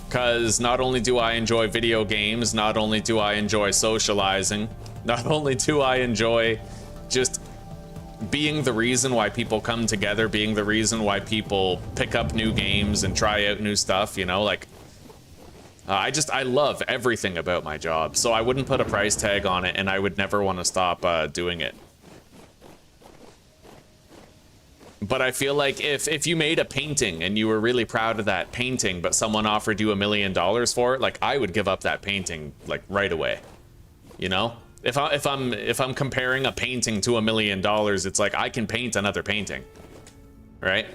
Because not only do I enjoy video games, not only do I enjoy socializing, not only do I enjoy just being the reason why people come together, being the reason why people pick up new games and try out new stuff, you know, like, I love everything about my job, so I wouldn't put a price tag on it, and I would never want to stop doing it. But I feel like if you made a painting and you were really proud of that painting, but someone offered you $1 million for it, like, I would give up that painting like right away. You know, if I'm comparing a painting to $1 million, it's like I can paint another painting, right?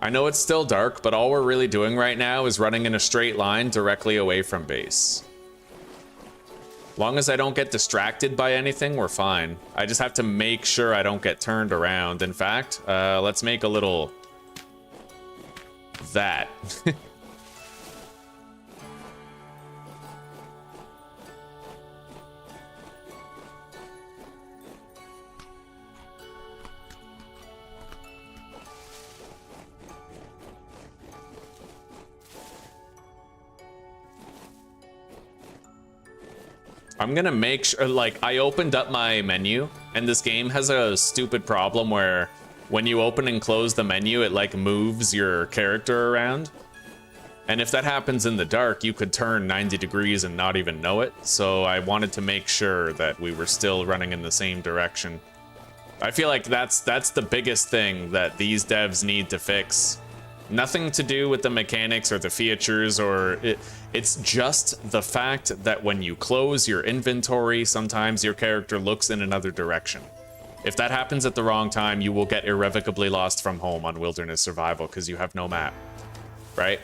I know it's still dark, but all we're really doing right now is running in a straight line directly away from base. Long as I don't get distracted by anything, we're fine. I just have to make sure I don't get turned around. In fact, let's make a little... that. I'm gonna make sure, like, I opened up my menu, and this game has a stupid problem where when you open and close the menu, it like moves your character around. And if that happens in the dark, you could turn 90 degrees and not even know it. So I wanted to make sure that we were still running in the same direction. I feel like that's the biggest thing that these devs need to fix. Nothing to do with the mechanics or the features, or it's just the fact that when you close your inventory, sometimes your character looks in another direction. If that happens at the wrong time, you will get irrevocably lost from home on Wilderness Survival because you have no map, right?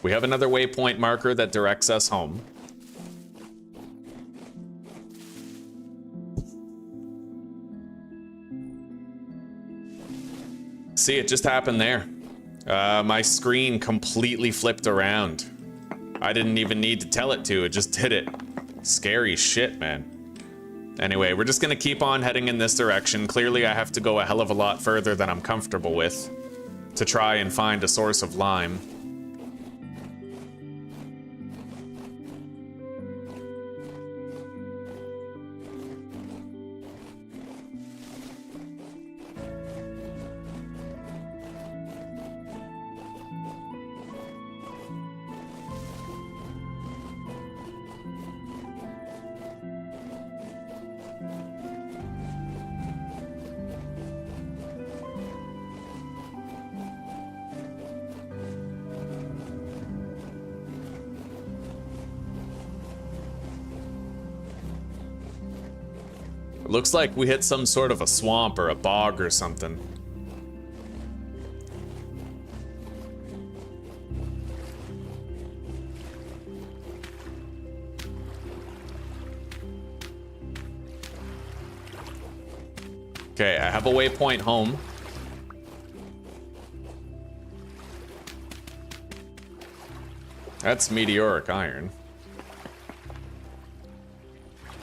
We have another waypoint marker that directs us home. See, it just happened there. My screen completely flipped around. I didn't even need to tell it to, it just did it. Scary shit, man. Anyway, we're just gonna keep on heading in this direction. Clearly, I have to go a hell of a lot further than I'm comfortable with to try and find a source of lime. Looks like we hit some sort of a swamp or a bog or something. Okay, I have a waypoint home. That's meteoric iron.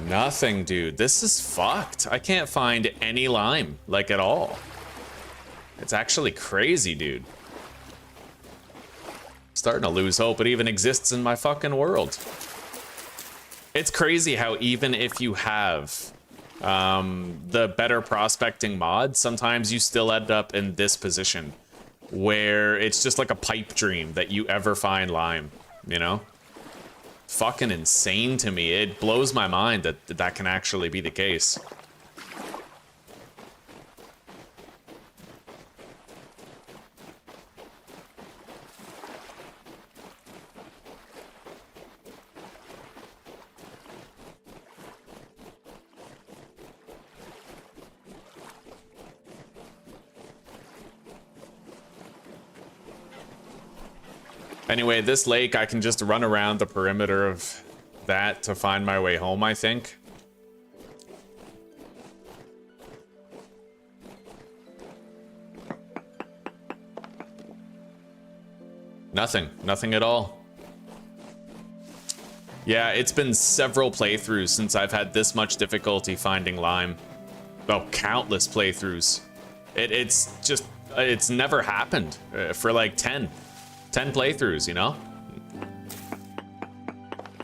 Nothing, dude. This is fucked. I can't find any lime, like, at all. It's actually crazy, dude. starting to lose hope it even exists in my fucking world. It's crazy how even if you have the better prospecting mod, sometimes you still end up in this position where it's just like a pipe dream that you ever find lime, you know? Fucking insane to me. It blows my mind that that can actually be the case. Anyway, this lake, I can just run around the perimeter of that to find my way home, I think. Nothing at all. Yeah, it's been several playthroughs since I've had this much difficulty finding lime. Oh, countless playthroughs. It's never happened for like 10 playthroughs, you know?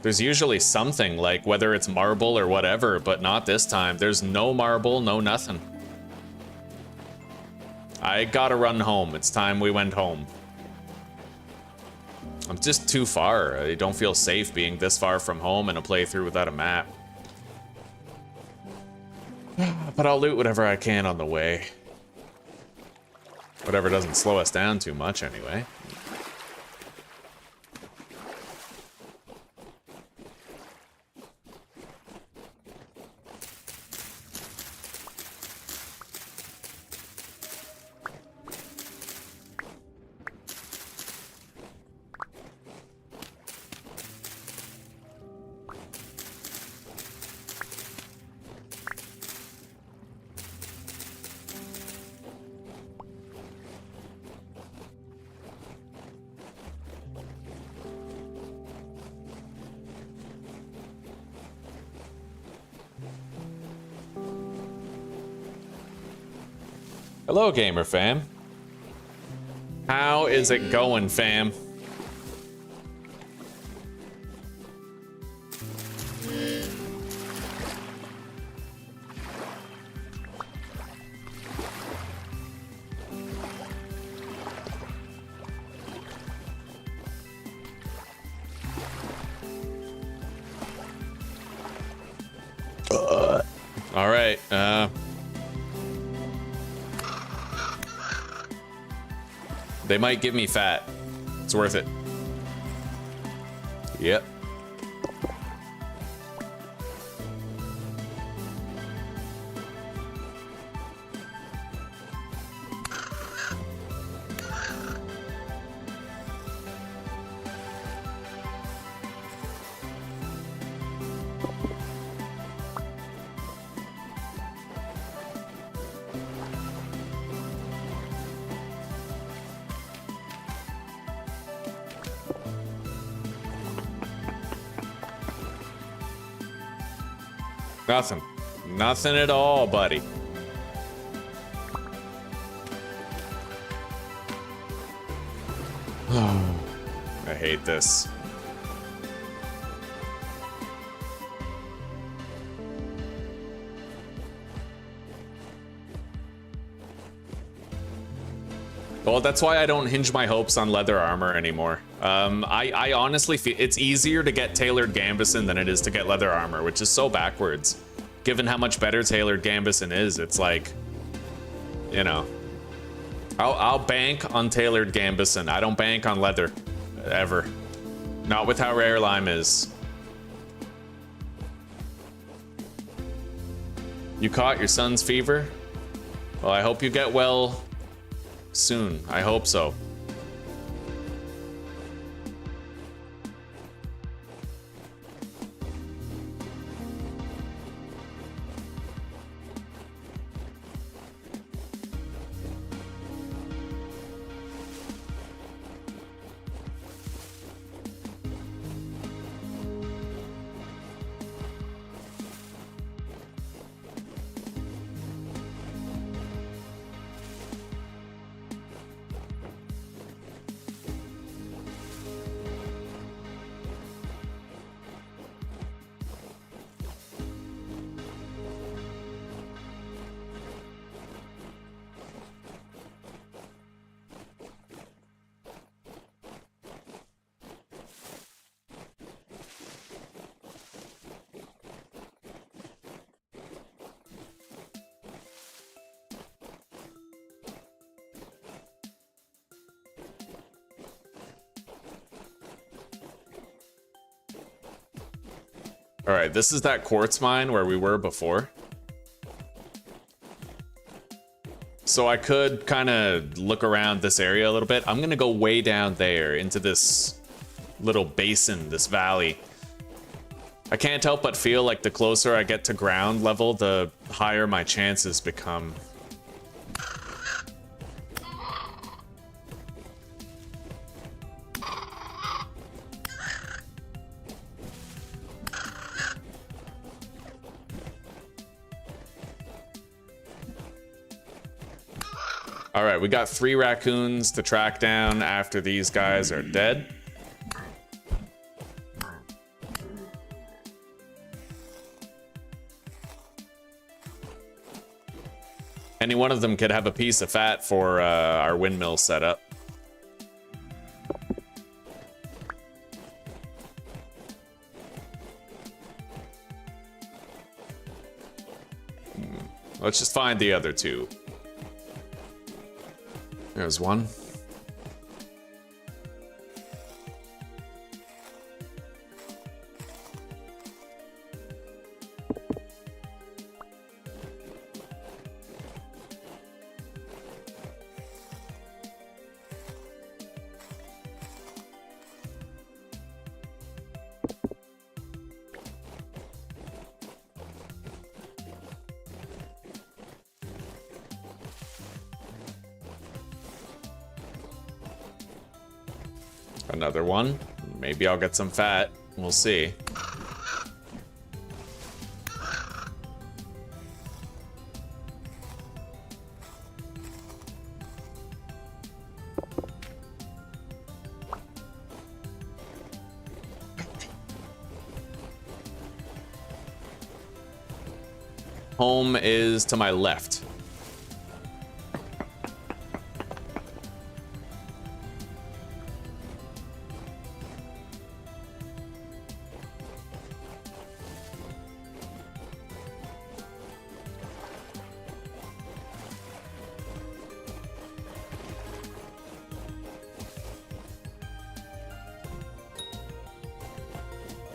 There's usually something, like whether it's marble or whatever, but not this time. There's no marble, no nothing. I gotta run home. It's time we went home. I'm just too far. I don't feel safe being this far from home in a playthrough without a map. But I'll loot whatever I can on the way. Whatever doesn't slow us down too much, anyway. Hello, gamer fam. How is it going, fam? All right. They might give me fat. It's worth it. Yep. Nothing. Nothing at all, buddy. I hate this. Well, that's why I don't hinge my hopes on leather armor anymore. I honestly feel it's easier to get tailored Gambison than it is to get leather armor, which is so backwards. Given how much better tailored Gambison is, it's like, you know, I'll bank on tailored Gambison. I don't bank on leather, ever. Not with how rare lime is. You caught your son's fever? Well, I hope you get well soon. I hope so. All right, this is that quartz mine where we were before. So I could kind of look around this area a little bit. I'm gonna go way down there into this little basin, this valley. I can't help but feel like the closer I get to ground level, the higher my chances become. All right, we got 3 raccoons to track down after these guys are dead. Any one of them could have a piece of fat for our windmill setup. Let's just find the other 2. There's one. Another one. Maybe I'll get some fat. We'll see. Home is to my left.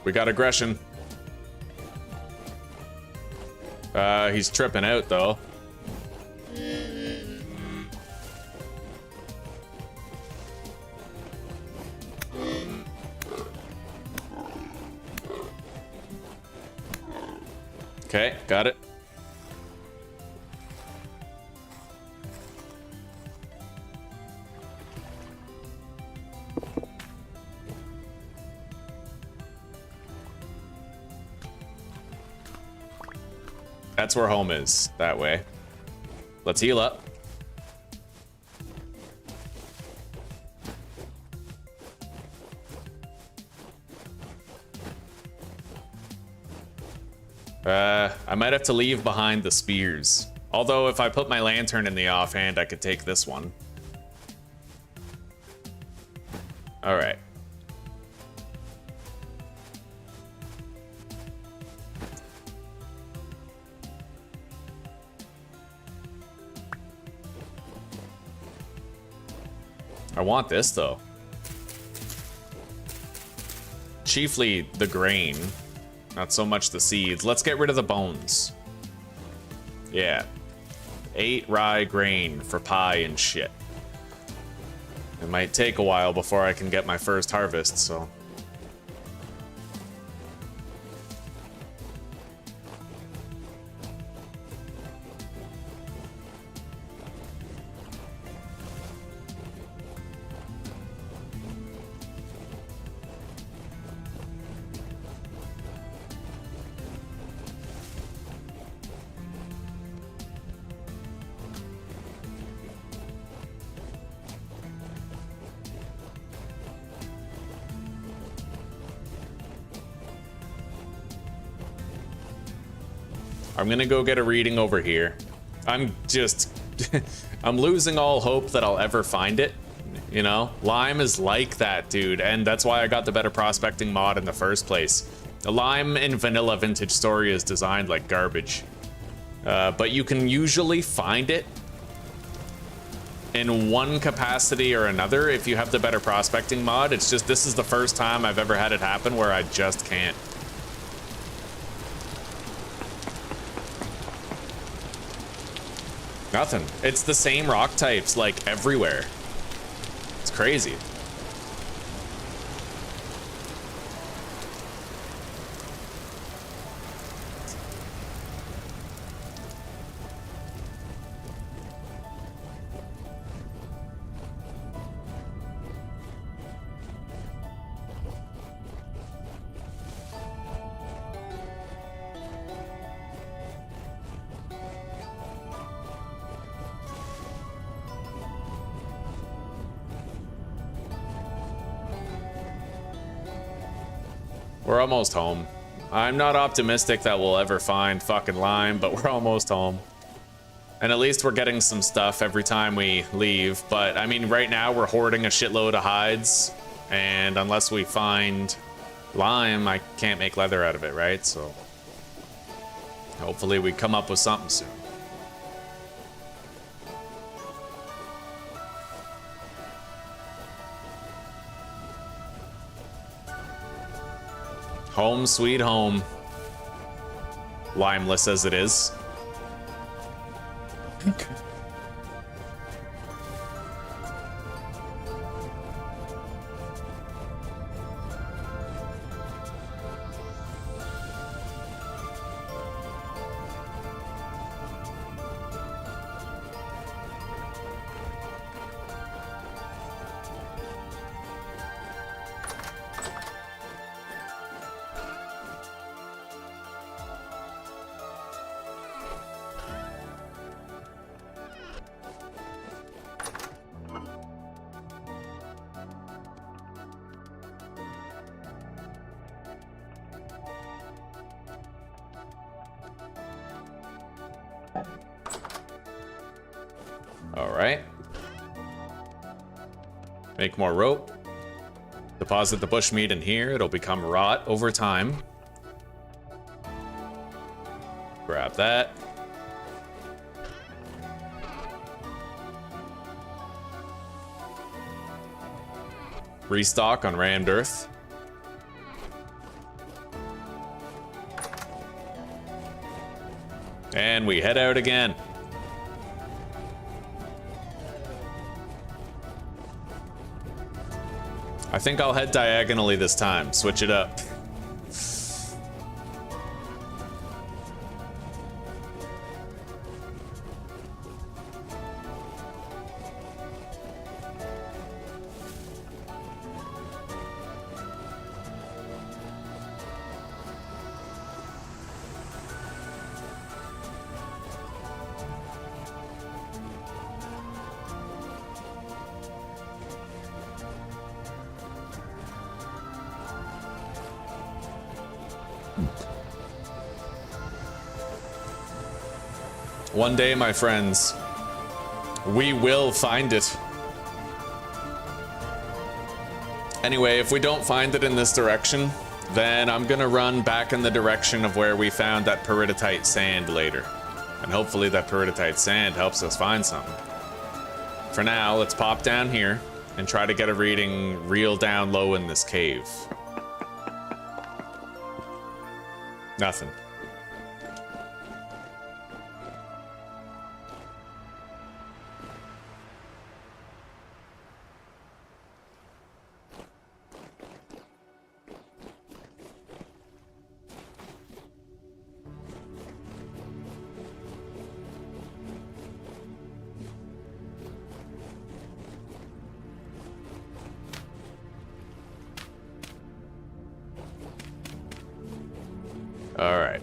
We got aggression. He's tripping out though. Okay, got it. That's where home is, that way. Let's heal up. I might have to leave behind the spears. Although if I put my lantern in the offhand, I could take this one. All right. I want this though. Chiefly the grain, not so much the seeds. Let's get rid of the bones. Yeah. 8 rye grain for pie and shit. It might take a while before I can get my first harvest, so. I'm gonna go get a reading over here. I'm just, I'm losing all hope that I'll ever find it. You know, Lime is like that, dude, and that's why I got the Better Prospecting mod in the first place. The Lime in vanilla Vintage Story is designed like garbage, but you can usually find it in one capacity or another if you have the Better Prospecting mod. It's just, this is the first time I've ever had it happen where I just can't. Nothing. It's the same rock types, like, everywhere. It's crazy. We're almost home. I'm not optimistic that we'll ever find fucking lime, but we're almost home. And at least we're getting some stuff every time we leave. But I mean, right now we're hoarding a shitload of hides. And unless we find lime, I can't make leather out of it, right? So hopefully we come up with something soon. Home sweet home. Limeless as it is. All right. Make more rope. Deposit the bushmeat in here. It'll become rot over time. Grab that. Restock on rammed earth. And we head out again. I think I'll head diagonally this time. Switch it up. One day, my friends, we will find it. Anyway, if we don't find it in this direction, then I'm gonna run back in the direction of where we found that peridotite sand later. And hopefully that peridotite sand helps us find something. For now, let's pop down here and try to get a reading real down low in this cave. Nothing. All right.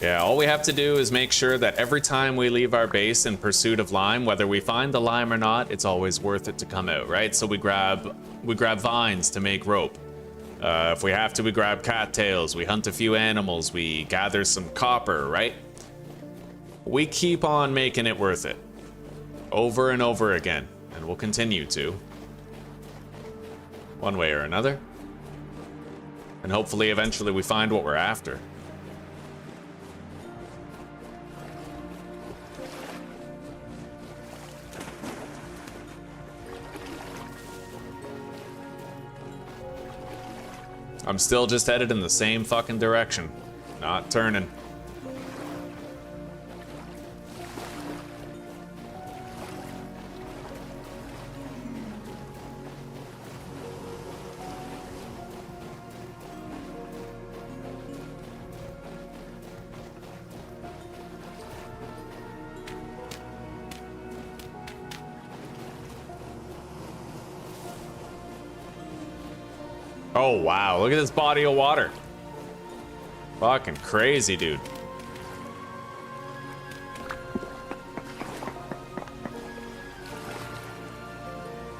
Yeah, all we have to do is make sure that every time we leave our base in pursuit of lime, whether we find the lime or not, it's always worth it to come out, right? So we grab vines to make rope. If we have to, we grab cattails, we hunt a few animals, we gather some copper, right? We keep on making it worth it. Over and over again, and we'll continue to. One way or another. And hopefully eventually we find what we're after. I'm still just headed in the same fucking direction. Not turning. Oh, wow. Look at this body of water. Fucking crazy, dude.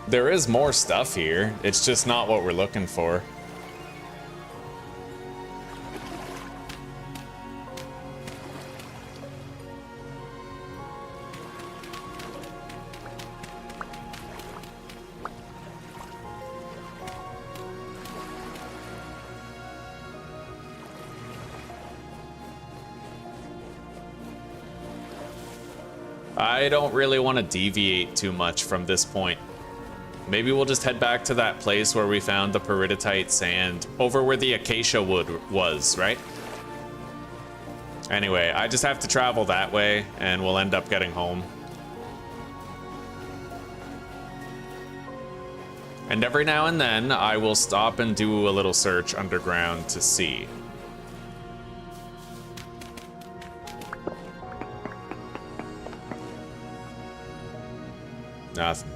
There is more stuff here. It's just not what we're looking for. I don't really want to deviate too much from this point. Maybe we'll just head back to that place where we found the peridotite sand, over where the acacia wood was, right? Anyway, I just have to travel that way, and we'll end up getting home. And every now and then, I will stop and do a little search underground to see. Nothing.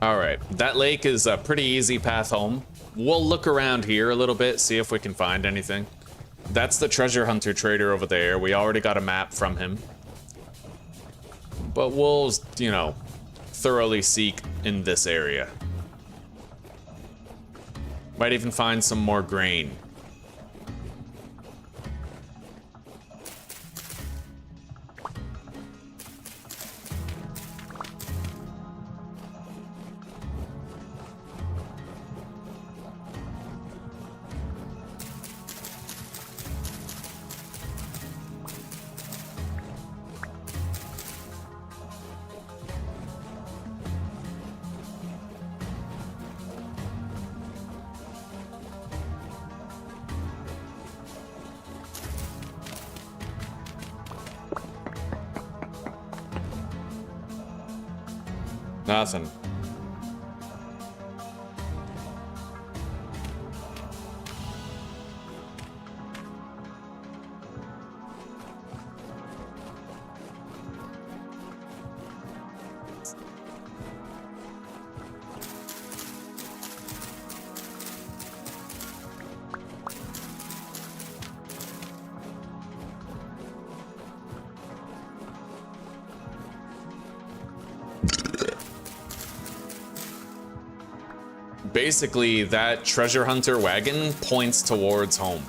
All right, that lake is a pretty easy path home. We'll look around here a little bit, see if we can find anything. That's the treasure hunter trader over there. We already got a map from him. But we'll, you know, thoroughly seek in this area. Might even find some more grain. Nothing. Basically, that treasure hunter wagon points towards home.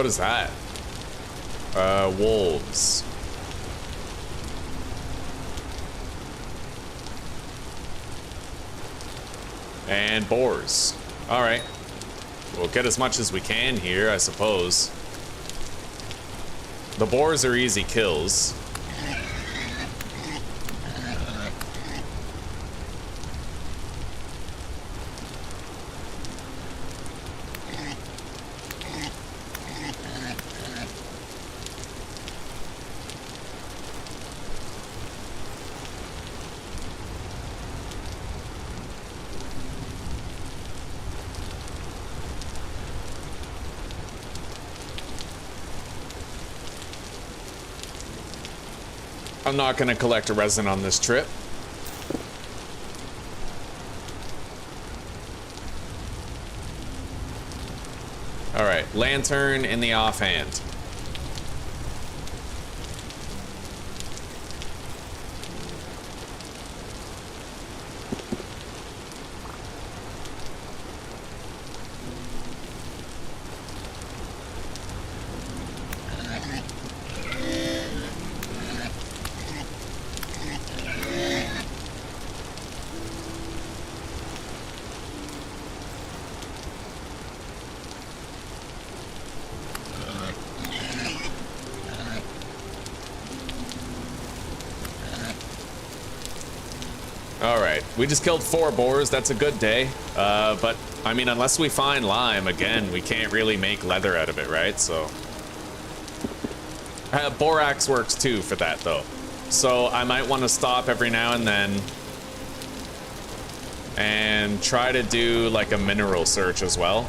What is that? Wolves. And boars. All right. We'll get as much as we can here, I suppose. The boars are easy kills. I'm not gonna collect a resin on this trip. All right, lantern in the offhand. We just killed 4 boars. That's a good day. But, I mean, unless we find lime, again, we can't really make leather out of it, right? So... borax works too for that, though. So I might want to stop every now and then and try to do, like, a mineral search as well.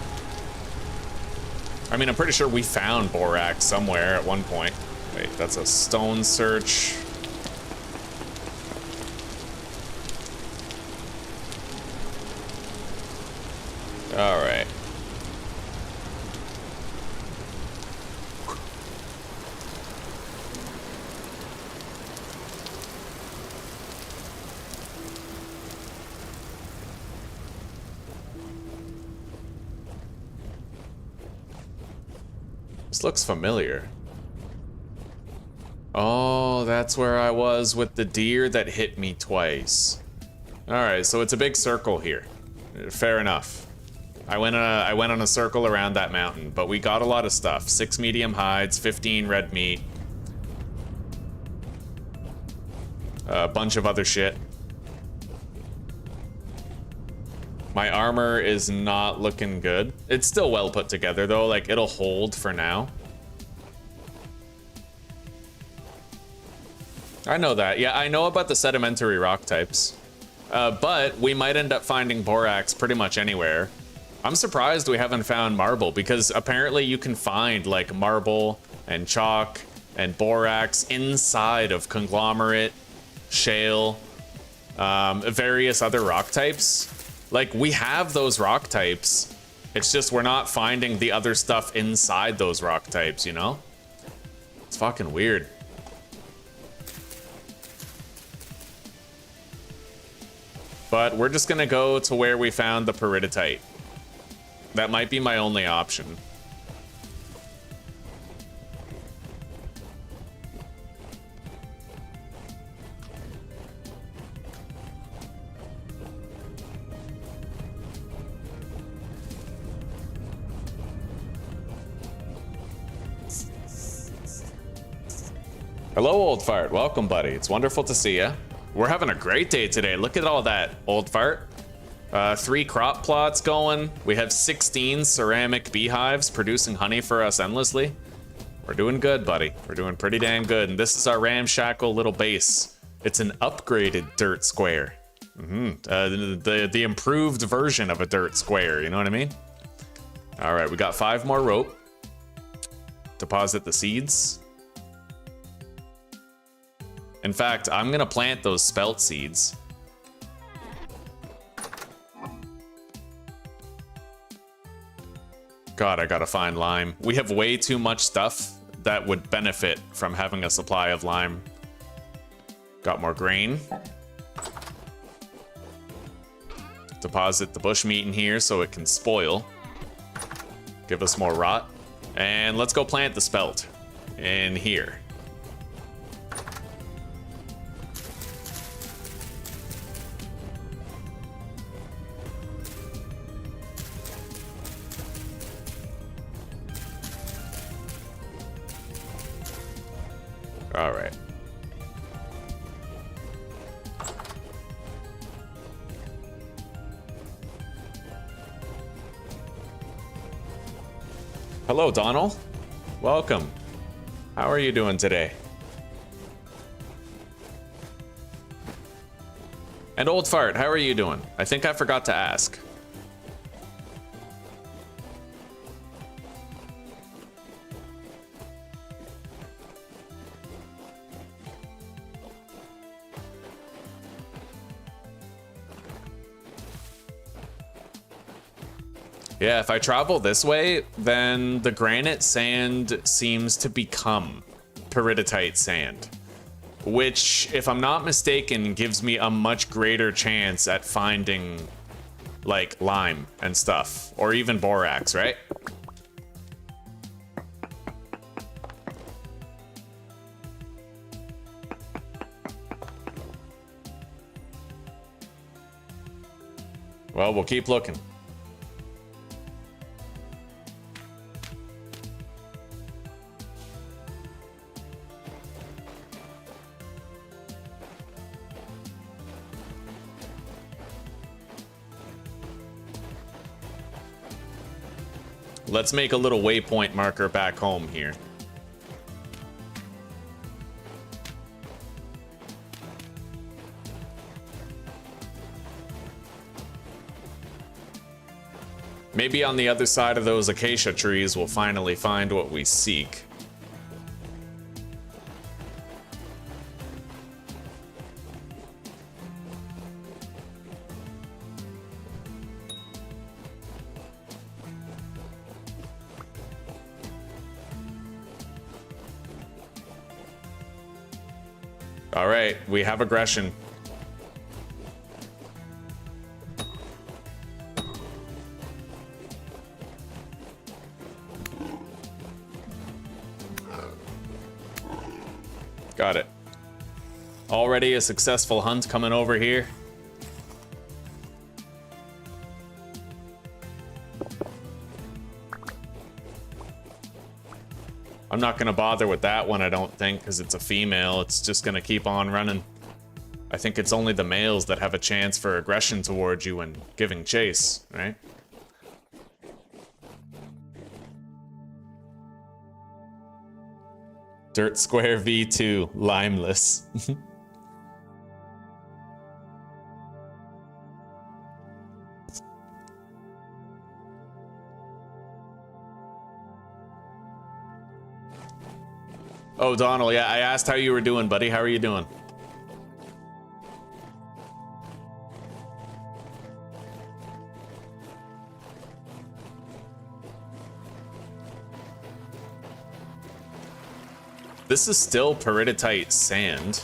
I mean, I'm pretty sure we found borax somewhere at one point. Wait, that's a stone search. All right. This looks familiar. Oh, that's where I was with the deer that hit me twice. All right, so it's a big circle here. Fair enough. I went on a circle around that mountain, but we got a lot of stuff. 6 medium hides, 15 red meat. A bunch of other shit. My armor is not looking good. It's still well put together though, like it'll hold for now. I know that, yeah, I know about the sedimentary rock types. But we might end up finding borax pretty much anywhere. I'm surprised we haven't found marble, because apparently you can find like marble and chalk and borax inside of conglomerate, shale, various other rock types. Like, we have those rock types. It's just we're not finding the other stuff inside those rock types, you know? It's fucking weird. But we're just gonna go to where we found the peridotite. That might be my only option. Hello, Old Fart. Welcome, buddy. It's wonderful to see ya. We're having a great day today. Look at all that, Old Fart. 3 crop plots going. We have 16 ceramic beehives producing honey for us endlessly. We're doing good, buddy. We're doing pretty damn good. And this is our ramshackle little base. It's an upgraded dirt square. The improved version of a dirt square, you know what I mean? All right, we got 5 more rope. Deposit the seeds. In fact, I'm gonna plant those spelt seeds. God, I gotta find lime. We have way too much stuff that would benefit from having a supply of lime. Got more grain. Deposit the bushmeat in here so it can spoil. Give us more rot. And let's go plant the spelt in here. All right. Hello, Donald. Welcome. How are you doing today? And Old Fart, how are you doing? I think I forgot to ask. Yeah, if I travel this way, then the granite sand seems to become peridotite sand, which, if I'm not mistaken, gives me a much greater chance at finding, like, lime and stuff, or even borax, right? Well, we'll keep looking. Let's make a little waypoint marker back home here. Maybe on the other side of those acacia trees, we'll finally find what we seek. All right, we have aggression. Got it. Already a successful hunt coming over here. I'm not gonna bother with that one, I don't think, because it's a female. It's just gonna keep on running. I think it's only the males that have a chance for aggression towards you when giving chase, right? Dirt Square V2, limeless. Oh, Donald, yeah, I asked how you were doing, buddy. How are you doing? This is still peridotite sand.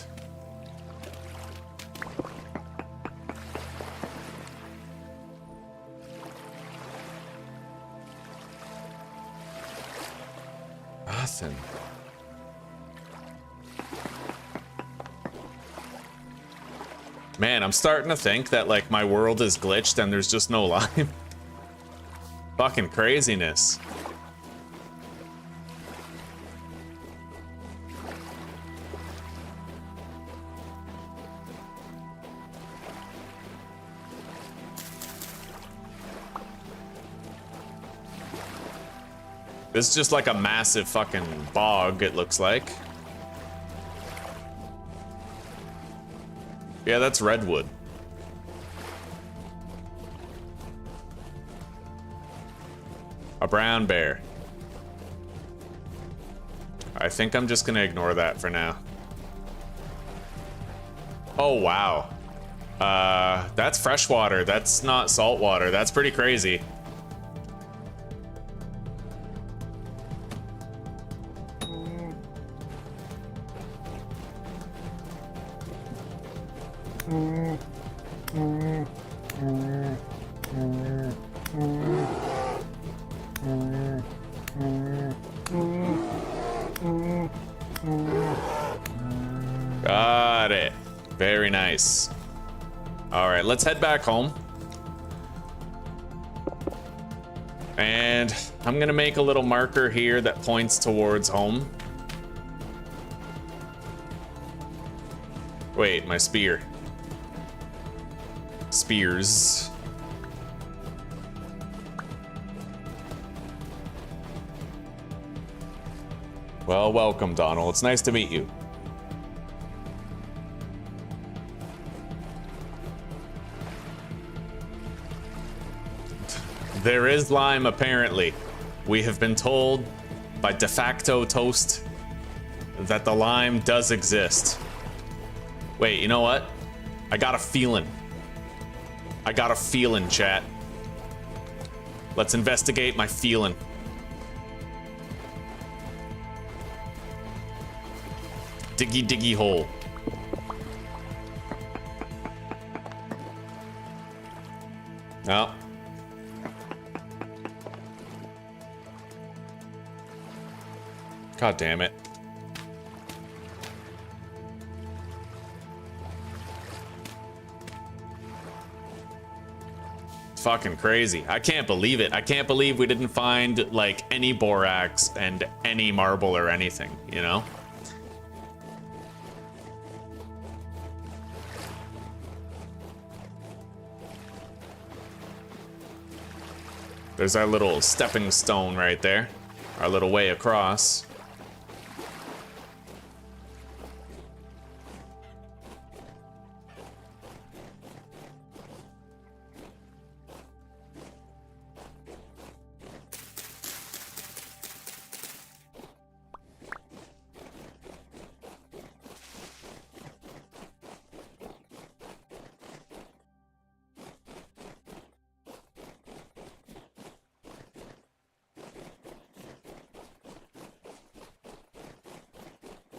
Nothing. Man, I'm starting to think that, like, my world is glitched and there's just no lime. Fucking craziness. This is just like a massive fucking bog, it looks like. Yeah, that's redwood. A brown bear. I think I'm just gonna ignore that for now. Oh, wow. That's freshwater. That's not saltwater. That's pretty crazy. Got it. Very nice. All right, let's head back home. And I'm gonna make a little marker here that points towards home. Wait, my spear. Spears. Well, welcome, Donald. It's nice to meet you. There is lime, apparently. We have been told by de facto toast that the lime does exist. Wait, you know what? I got a feeling. I got a feeling, chat. Let's investigate my feeling. Diggy, diggy hole. No. God damn it. It's fucking crazy. I can't believe it. I can't believe we didn't find, like, any borax and any marble or anything, you know? There's our little stepping stone right there. Our little way across.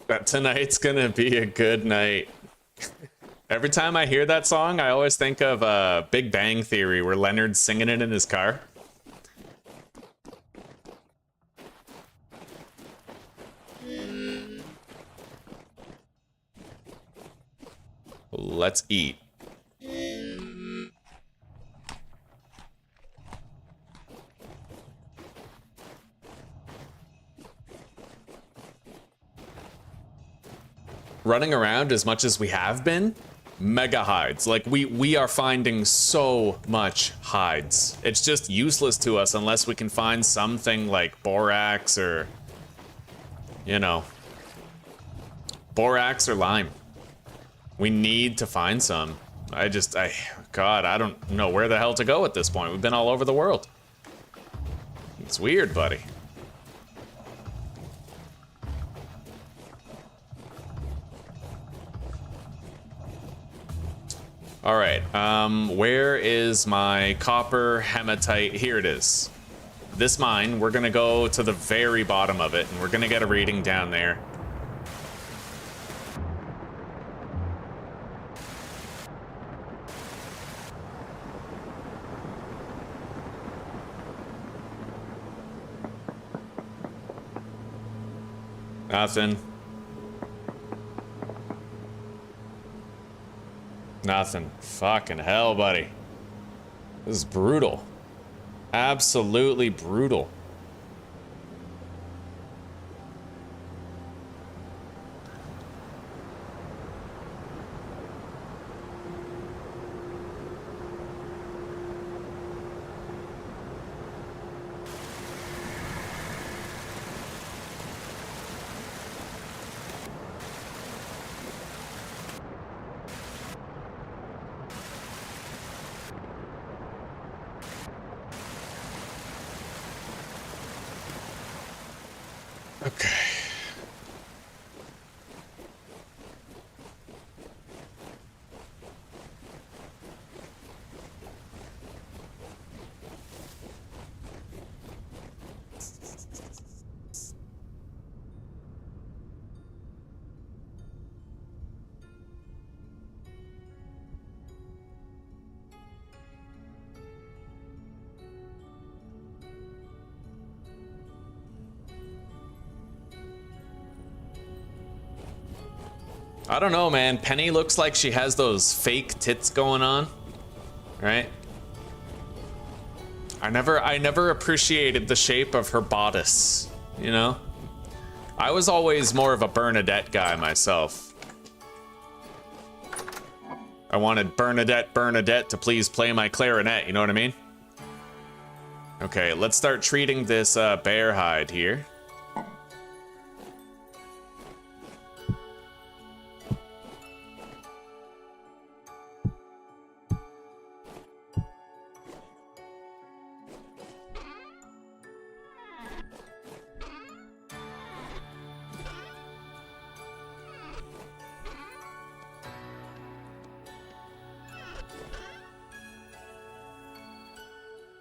That tonight's gonna be a good night. Every time I hear that song, I always think of Big Bang Theory, where Leonard's singing it in his car. Let's eat. Running around as much as we have been, mega hides. Like, we are finding so much hides. It's just useless to us unless we can find something like borax or, you know, borax or lime. We need to find some. God, I don't know where the hell to go at this point. We've been all over the world. It's weird, buddy. All right, where is my copper hematite? Here it is. This mine, we're gonna go to the very bottom of it, and we're gonna get a reading down there. Nothing. Nothing. Fucking hell, buddy. This is brutal. Absolutely brutal. Okay. I don't know, man. Penny looks like she has those fake tits going on, right? I never appreciated the shape of her bodice, you know? I was always more of a Bernadette guy myself. I wanted Bernadette to please play my clarinet, you know what I mean? Okay, let's start treating this bear hide here.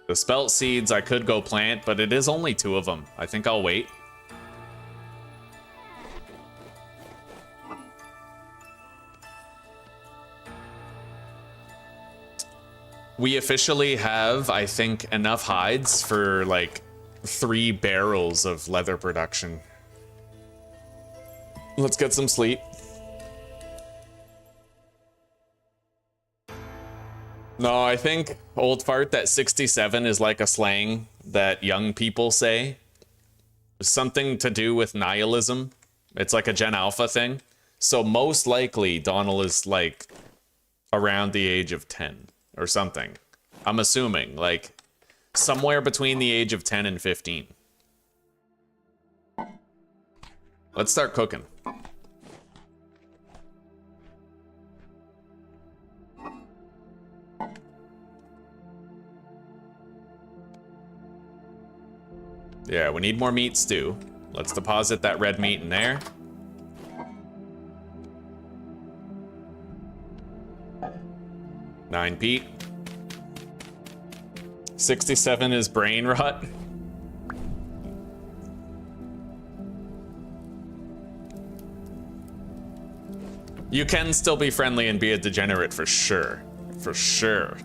The spelt seeds I could go plant, but it is only 2 of them. I think I'll wait. We officially have, I think, enough hides for like 3 barrels of leather production. Let's get some sleep. No, I think old fart that 67 is like a slang that young people say. Something to do with nihilism. It's like a Gen Alpha thing. So most likely Donald is like around the age of 10 or something. I'm assuming like somewhere between the age of 10 and 15. Let's start cooking. Yeah, we need more meat stew. Let's deposit that red meat in there. Nine Pete. 67 is brain rot. You can still be friendly and be a degenerate for sure. For sure.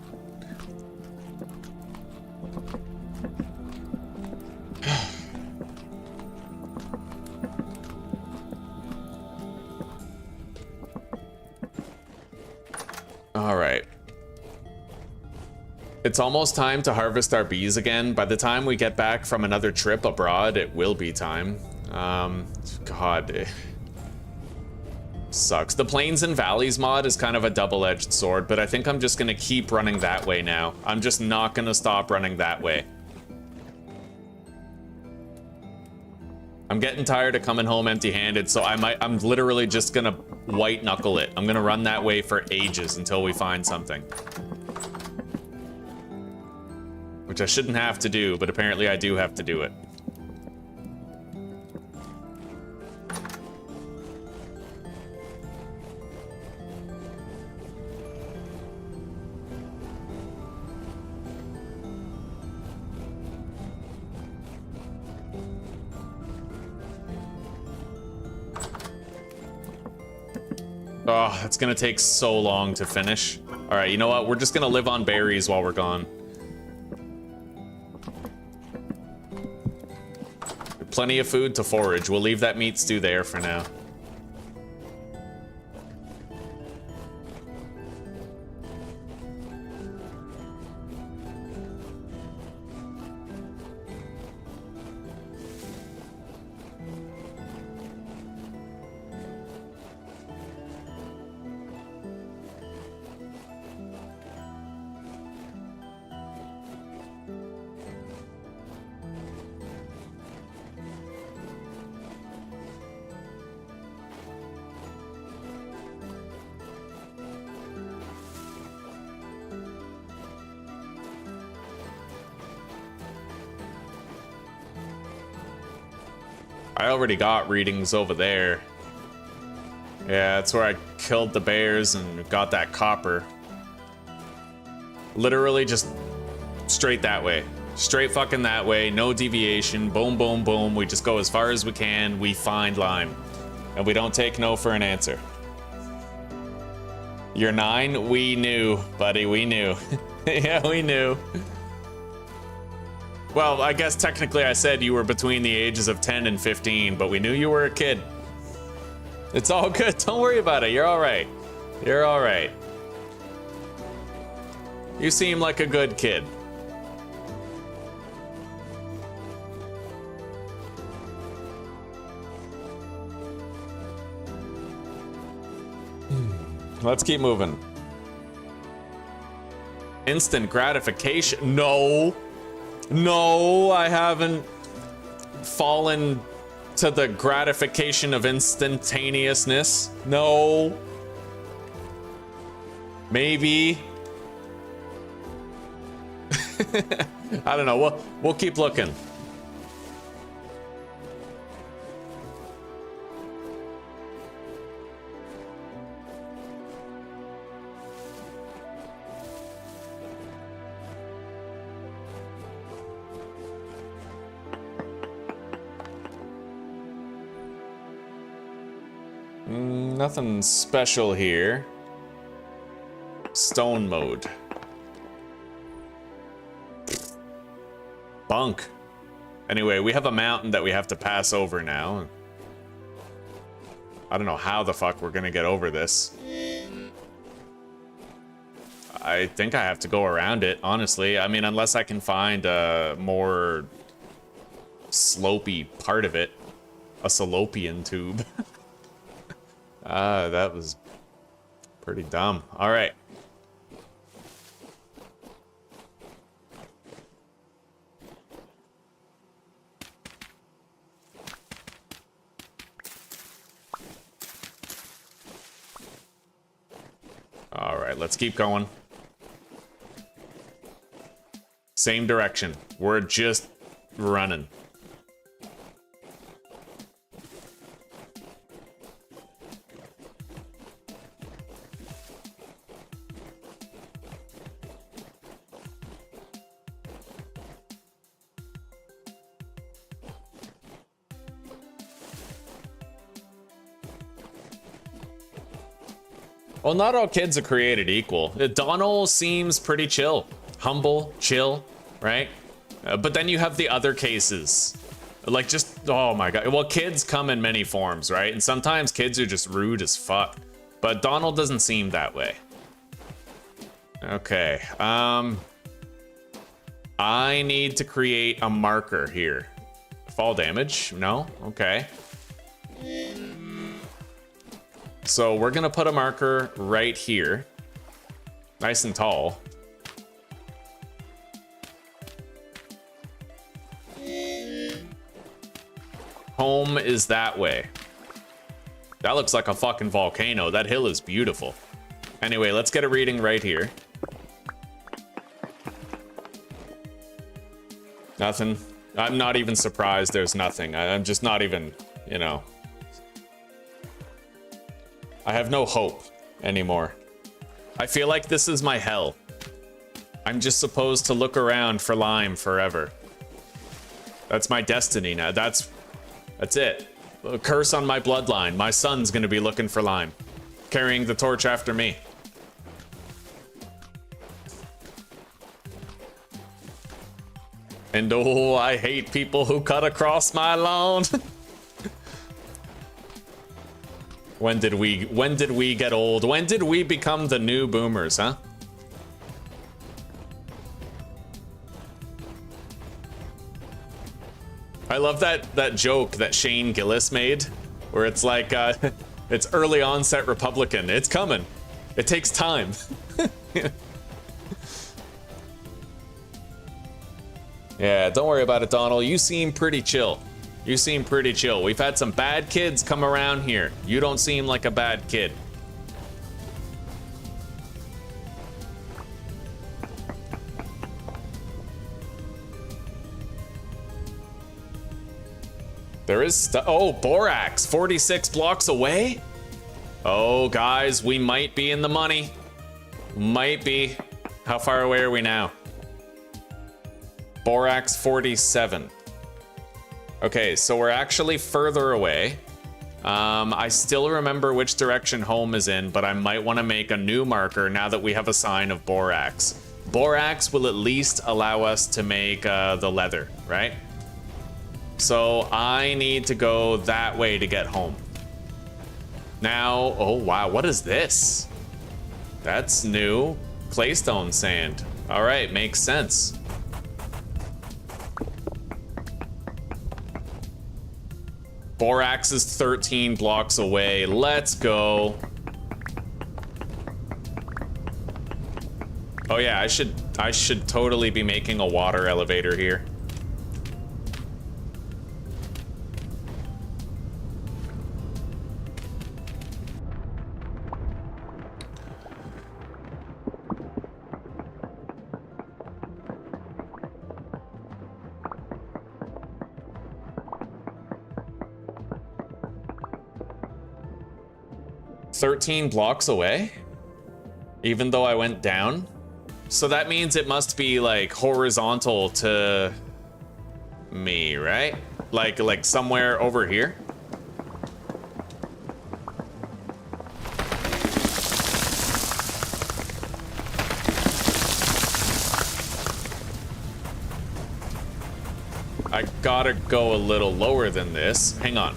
All right. It's almost time to harvest our bees again. By the time we get back from another trip abroad, it will be time. God. Sucks. The Plains and Valleys mod is kind of a double-edged sword, but I think I'm just gonna keep running that way now. I'm just not gonna stop running that way. I'm getting tired of coming home empty-handed, so I'm literally just gonna white knuckle it. I'm gonna run that way for ages until we find something. Which I shouldn't have to do, but apparently I do have to do it. Oh, it's gonna take so long to finish. All right, you know what? We're just gonna live on berries while we're gone. Plenty of food to forage. We'll leave that meat stew there for now. I already got readings over there. Yeah, that's where I killed the bears and got that copper. Literally just straight that way. Straight fucking that way, no deviation, boom, boom, boom. We just go as far as we can, we find lime. And we don't take no for an answer. You're 9? We knew, buddy, we knew. Yeah, we knew. Well, I guess technically I said you were between the ages of 10 and 15, but we knew you were a kid. It's all good. Don't worry about it. You're all right. You're all right. You seem like a good kid. Let's keep moving. Instant gratification. No. No, I haven't fallen to the gratification of instantaneousness. No. Maybe. I don't know. We'll keep looking. Nothing special here. Stone mode. Bunk. Anyway, we have a mountain that we have to pass over now. I don't know how the fuck we're gonna get over this. I think I have to go around it, honestly. I mean, unless I can find a more slopey part of it. A fallopian tube. That was pretty dumb. All right. All right, let's keep going. Same direction. We're just running. Well, not all kids are created equal. Donald seems pretty chill. Humble, chill, right? But then you have the other cases. Like just, oh my god. Well, kids come in many forms, right? And sometimes kids are just rude as fuck. But Donald doesn't seem that way. Okay, I need to create a marker here. Fall damage? No? Okay. So we're gonna put a marker right here. Nice and tall. Home is that way. That looks like a fucking volcano. That hill is beautiful. Anyway, let's get a reading right here. Nothing. I'm not even surprised there's nothing. I'm just not even, you know. I have no hope anymore. I feel like this is my hell. I'm just supposed to look around for lime forever. That's my destiny now. That's it. A curse on my bloodline. My son's gonna be looking for lime, carrying the torch after me. And oh, I hate people who cut across my lawn. When did we get old? When did we become the new boomers, huh? I love that joke that Shane Gillis made, where it's like, it's early onset Republican. It's coming. It takes time. Yeah, don't worry about it, Donald. You seem pretty chill. You seem pretty chill. We've had some bad kids come around here. You don't seem like a bad kid. There is oh, borax, 46 blocks away? Oh, guys, we might be in the money. Might be. How far away are we now? Borax 47. Okay, so we're actually further away. I still remember which direction home is in, but I might want to make a new marker now that we have a sign of borax. Borax will at least allow us to make the leather, right? So I need to go that way to get home. Now, oh wow, what is this? That's new. Claystone sand. All right, makes sense. Borax is 13 blocks away. Let's go. Oh yeah, I should totally be making a water elevator here. "13 blocks away? Even though I went down?" So that means it must be like horizontal to me, right? Like somewhere over here. I gotta go a little lower than this. Hang on.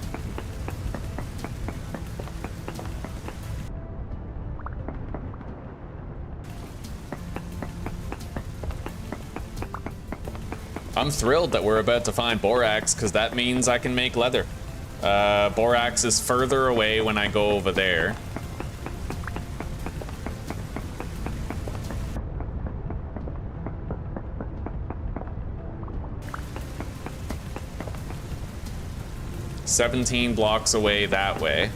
I'm thrilled that we're about to find borax, because that means I can make leather. Borax is further away when I go over there. "17 blocks away that way."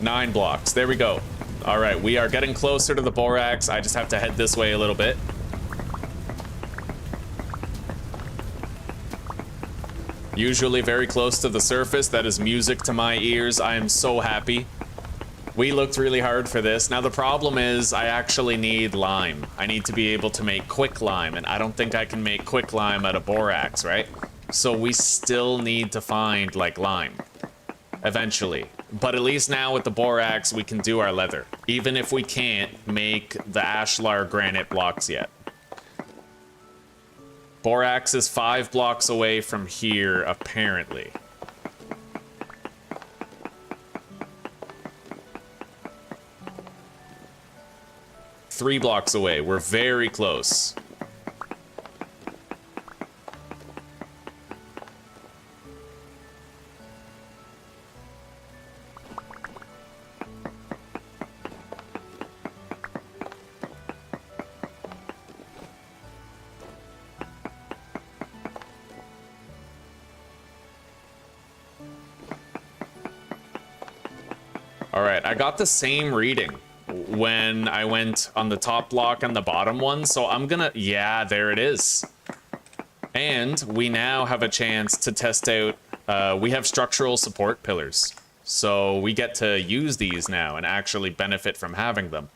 "9 blocks. There we go. All right, we are getting closer to the borax. I just have to head this way a little bit. Usually very close to the surface. That is music to my ears. I am so happy. We looked really hard for this. Now the problem is I actually need lime. I need to be able to make quick lime, and I don't think I can make quick lime out of borax, right? So we still need to find like lime eventually. But at least now with the borax, we can do our leather, even if we can't make the ashlar granite blocks yet. Borax is 5 blocks away from here, apparently. Three blocks away. We're very close. All right, I got the same reading when I went on the top block and the bottom one, so I'm gonna, yeah, there it is. And we now have a chance to test out, we have structural support pillars. So we get to use these now and actually benefit from having them.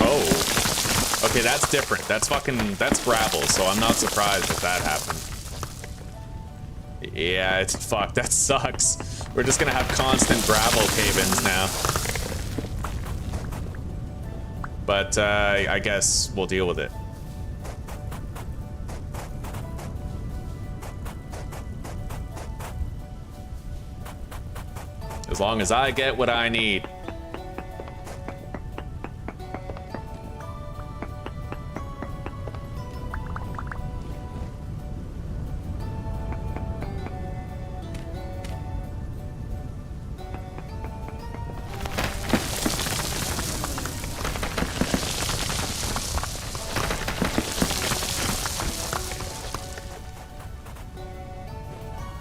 Oh, okay, that's different. That's gravel, so I'm not surprised that that happened. Yeah, it's fuck. That sucks. We're just gonna have constant gravel cave-ins now. But I guess we'll deal with it. As long as I get what I need.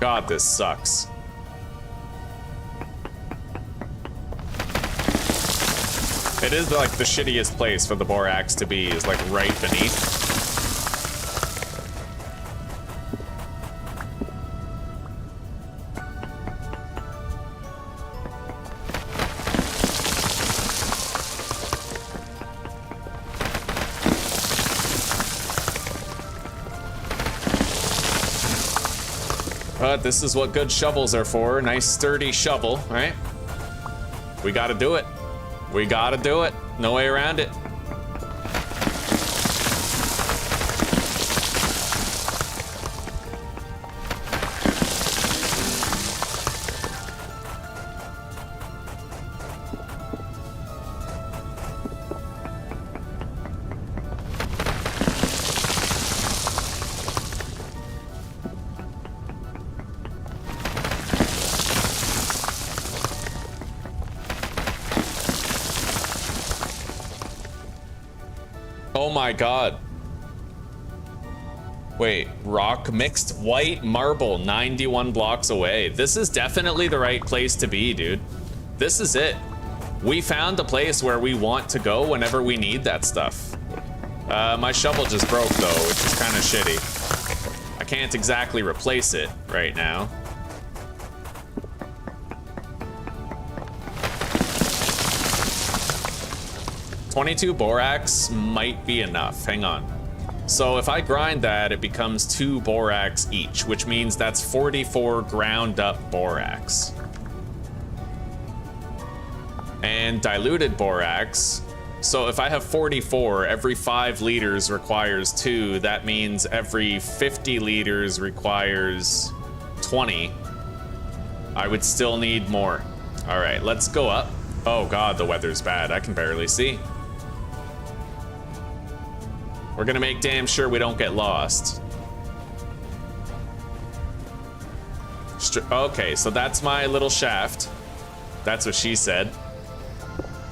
God, this sucks. It is like the shittiest place for the borax to be, is like right beneath. But this is what good shovels are for. Nice sturdy shovel, right? We gotta do it. We gotta do it. No way around it. Oh my god. Wait, rock mixed white marble 91 blocks away. This is definitely the right place to be, dude. This is it. We found the place where we want to go whenever we need that stuff. My shovel just broke though, which is kind of shitty. I can't exactly replace it right now. $22 borax might be enough. Hang on. So if I grind that, it becomes 2 borax each, which means that's 44 ground up borax. And diluted borax. So if I have 44, every 5 liters requires 2. That means every 50 liters requires 20. I would still need more. All right, let's go up. Oh God, the weather's bad. I can barely see. We're gonna make damn sure we don't get lost. Okay, so that's my little shaft. That's what she said.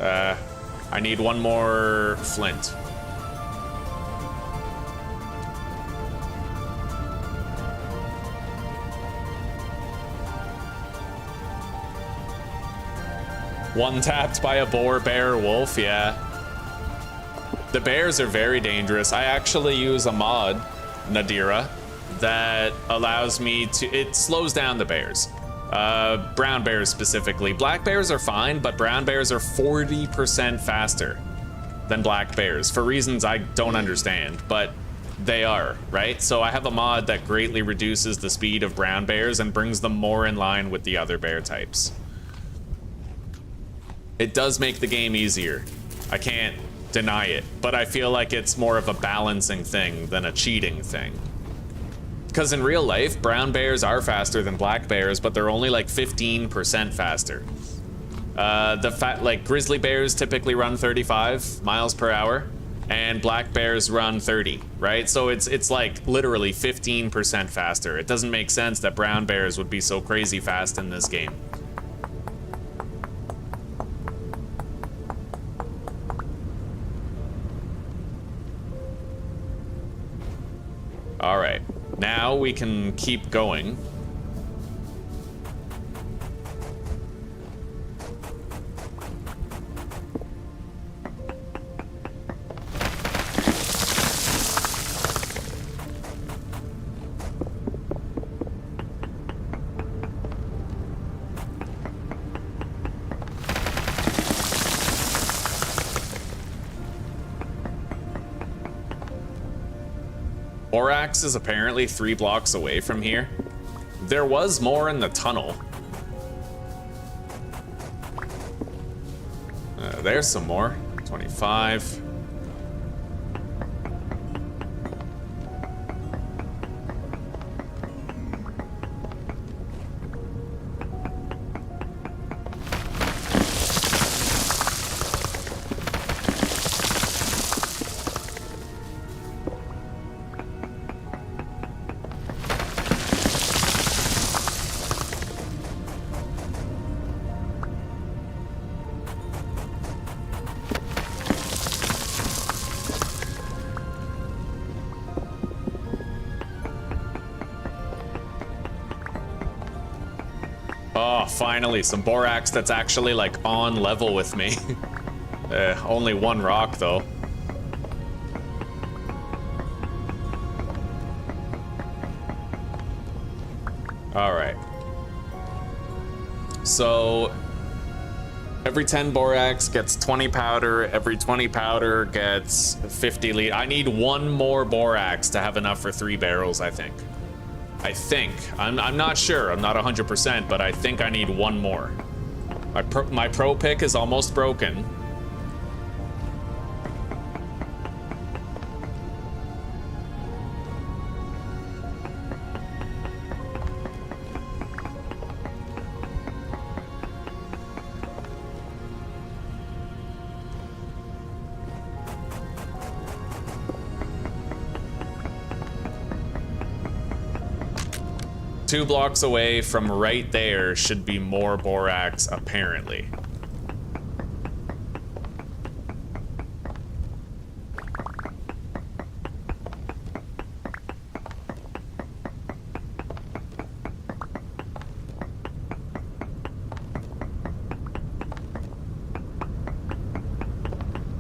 I need one more flint. One tapped by a boar, bear, wolf, yeah. The bears are very dangerous. I actually use a mod, Nadira, that allows me to, it slows down the bears. Brown bears specifically. Black bears are fine, but brown bears are 40% faster than black bears for reasons I don't understand, but they are, right? So I have a mod that greatly reduces the speed of brown bears and brings them more in line with the other bear types. It does make the game easier. I can't deny it, but I feel like it's more of a balancing thing than a cheating thing. Because in real life, brown bears are faster than black bears, but they're only like 15% faster. Like grizzly bears typically run 35 miles per hour, and black bears run 30, right? So it's like literally 15% faster. It doesn't make sense that brown bears would be so crazy fast in this game. All right, now we can keep going. Borax is apparently 3 blocks away from here. There was more in the tunnel. There's some more. 25. Oh, finally, some borax that's actually like on level with me. Only 1 rock though. All right. So every 10 borax gets 20 powder. Every 20 powder gets 50 liters. I need 1 more borax to have enough for 3 barrels, I think. I'm not sure. I'm not 100%, but I think I need 1 more. My pro pick is almost broken. Two blocks away from right there should be more borax, apparently.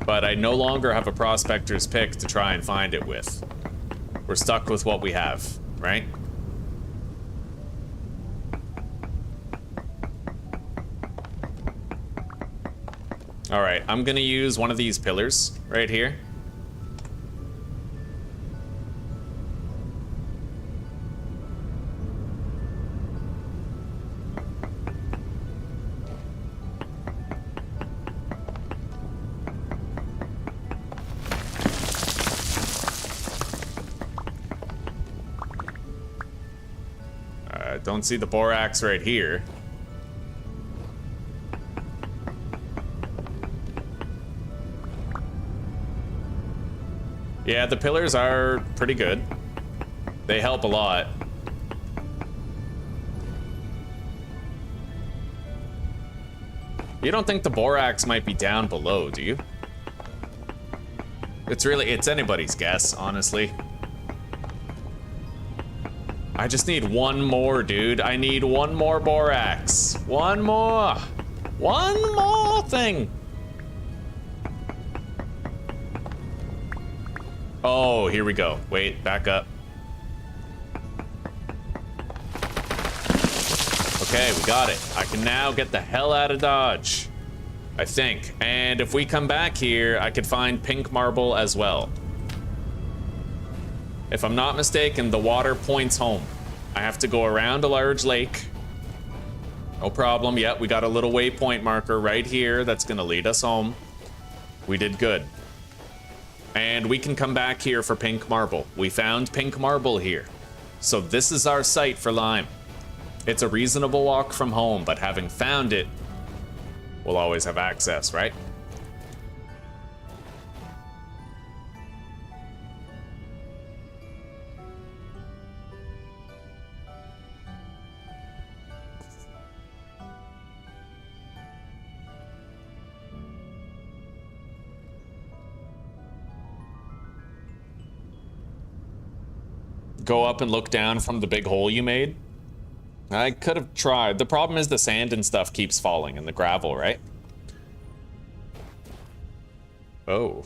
But I no longer have a prospector's pick to try and find it with. We're stuck with what we have, right? All right, I'm gonna use one of these pillars right here. Don't see the borax right here. Yeah, the pillars are pretty good. They help a lot. You don't think the borax might be down below, do you? It's anybody's guess, honestly. I just need one more, dude. I need one more borax. One more. One more thing. Oh, here we go. Wait, back up. Okay, we got it. I can now get the hell out of Dodge, I think. And if we come back here, I could find pink marble as well. If I'm not mistaken, the water points home. I have to go around a large lake. No problem. Yep, we got a little waypoint marker right here that's gonna lead us home. We did good. And we can come back here for pink marble. We found pink marble here. So this is our site for lime. It's a reasonable walk from home, but having found it, we'll always have access, right? Go up and look down from the big hole you made? I could have tried. The problem is the sand and stuff keeps falling and the gravel, right? Oh.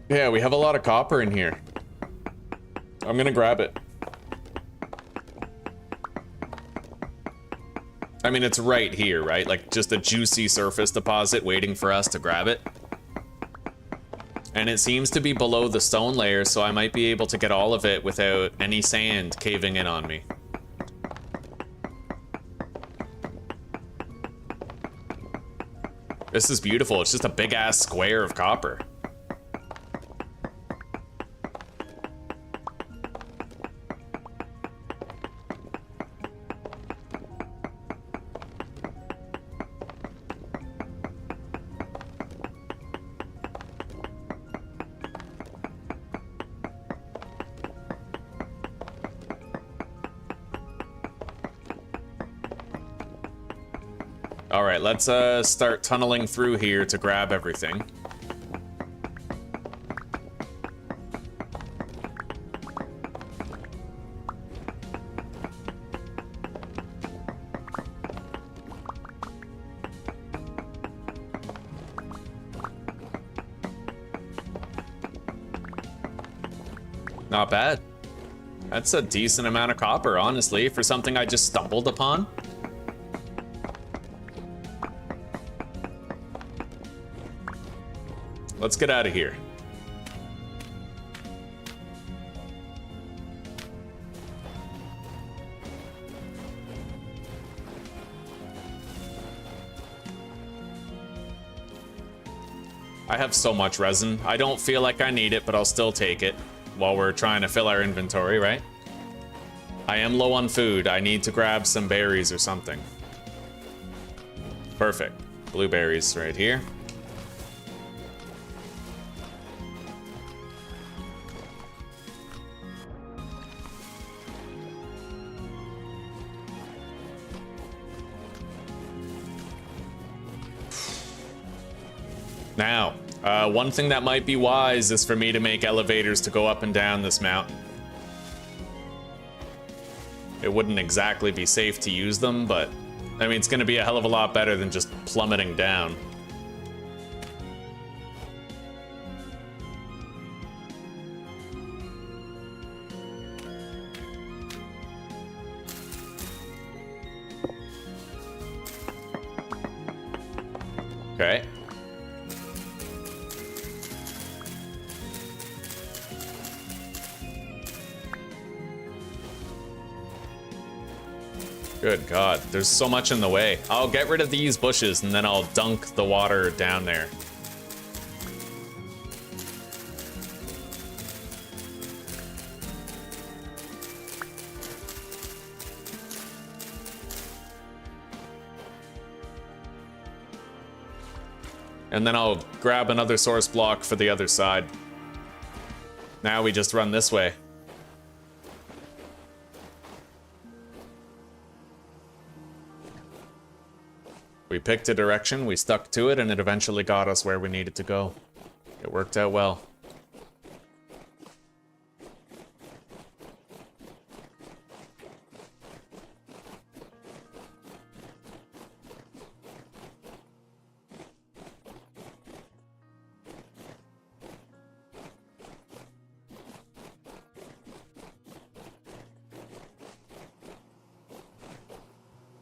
Yeah, we have a lot of copper in here. I'm gonna grab it. I mean, it's right here, right? Like, just a juicy surface deposit waiting for us to grab it. And it seems to be below the stone layer, so I might be able to get all of it without any sand caving in on me. This is beautiful. It's just a big-ass square of copper. All right, let's start tunneling through here to grab everything. Not bad. That's a decent amount of copper, honestly, for something I just stumbled upon. Let's get out of here. I have so much resin. I don't feel like I need it, but I'll still take it while we're trying to fill our inventory, right? I am low on food. I need to grab some berries or something. Perfect. Blueberries right here. Now, one thing that might be wise is for me to make elevators to go up and down this mountain. It wouldn't exactly be safe to use them, but I mean, it's going to be a hell of a lot better than just plummeting down. Okay. Good God, there's so much in the way. I'll get rid of these bushes and then I'll dunk the water down there. And then I'll grab another source block for the other side. Now we just run this way. We picked a direction, we stuck to it, and it eventually got us where we needed to go. It worked out well.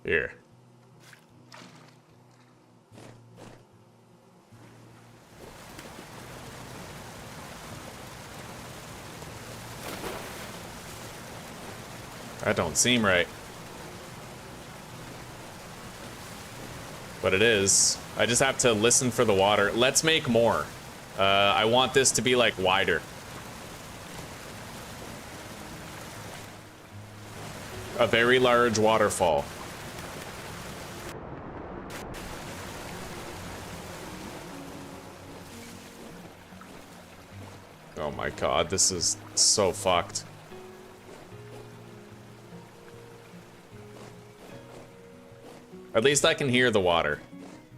Here. That don't seem right. But it is. I just have to listen for the water. Let's make more. I want this to be like wider. A very large waterfall. Oh my God, this is so fucked. At least I can hear the water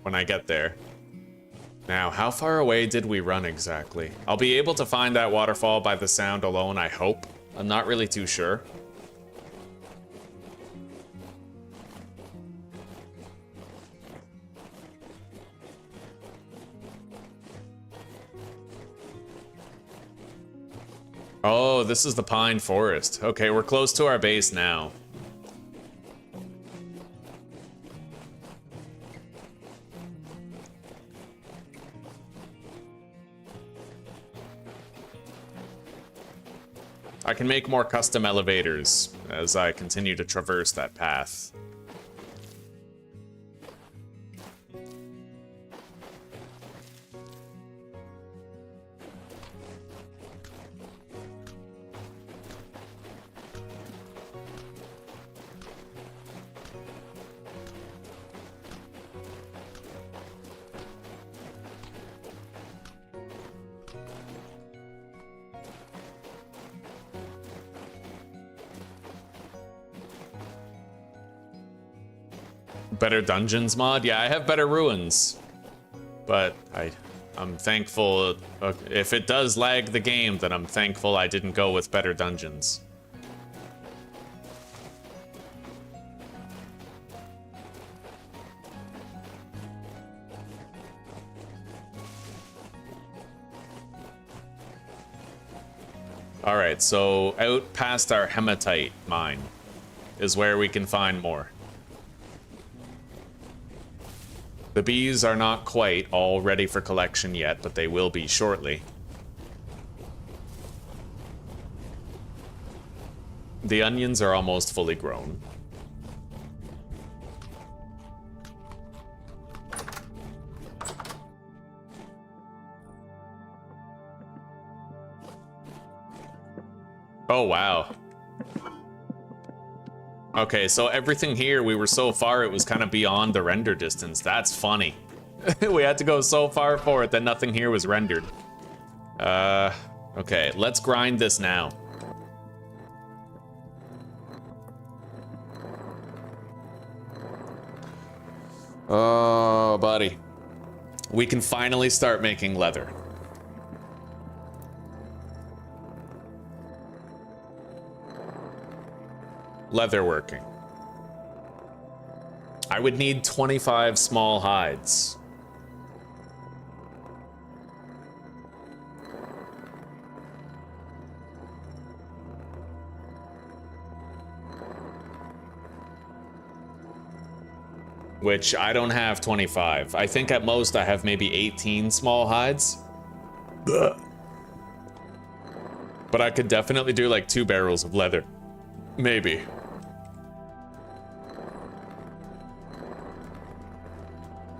when I get there. Now, how far away did we run exactly? I'll be able to find that waterfall by the sound alone, I hope. I'm not really too sure. Oh, this is the pine forest. Okay, we're close to our base now. I can make more custom elevators as I continue to traverse that path. Better dungeons mod? Yeah, I have better ruins. But I'm thankful, if it does lag the game, then I'm thankful I didn't go with better dungeons. Alright, so out past our hematite mine is where we can find more. The bees are not quite all ready for collection yet, but they will be shortly. The onions are almost fully grown. Oh, wow. Okay, so everything here, we were so far, it was kind of beyond the render distance. That's funny. We had to go so far for it that nothing here was rendered. Okay, let's grind this now. Oh, buddy. we can finally start making leather. Leatherworking. I would need 25 small hides. Which I don't have 25. I think at most I have maybe 18 small hides. But I could definitely do like 2 barrels of leather. Maybe.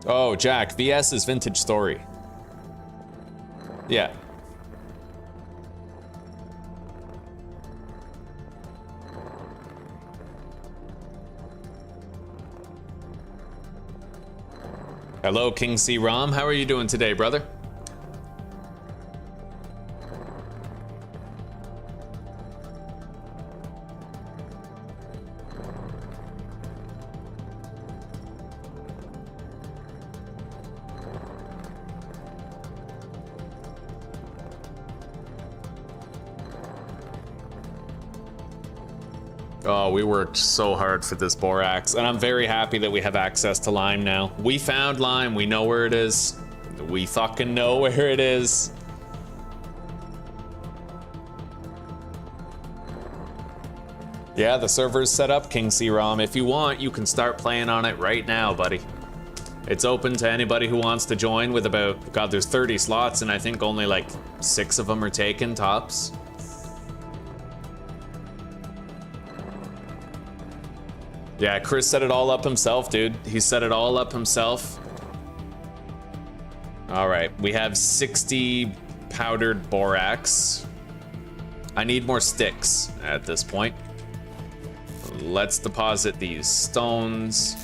Oh, Jack, VS is Vintage Story. Yeah. Hello, King C. Rom. How are you doing today, brother? Oh, we worked so hard for this borax, and I'm very happy that we have access to lime now. We found lime, we know where it is. We fucking know where it is. Yeah, the server's set up, King C-ROM. If you want, you can start playing on it right now, buddy. It's open to anybody who wants to join with about, God, there's 30 slots, and I think only like 6 of them are taken, tops. Yeah, Chris set it all up himself, dude. He set it all up himself. All right, we have 60 powdered borax. I need more sticks at this point. Let's deposit these stones,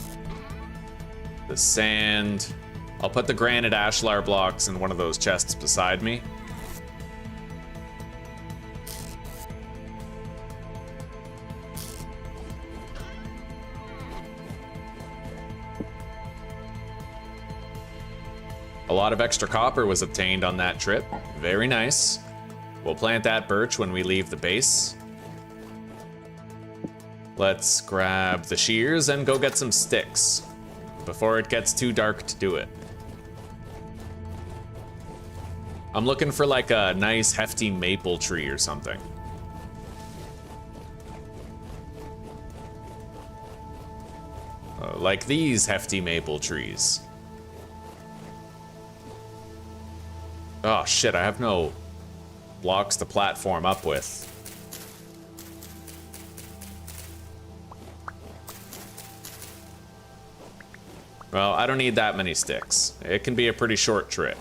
the sand. I'll put the granite ashlar blocks in one of those chests beside me. A lot of extra copper was obtained on that trip. Very nice. We'll plant that birch when we leave the base. Let's grab the shears and go get some sticks before it gets too dark to do it. I'm looking for like a nice hefty maple tree or something. Like these hefty maple trees. Oh shit, I have no blocks to platform up with. Well, I don't need that many sticks. It can be a pretty short trip.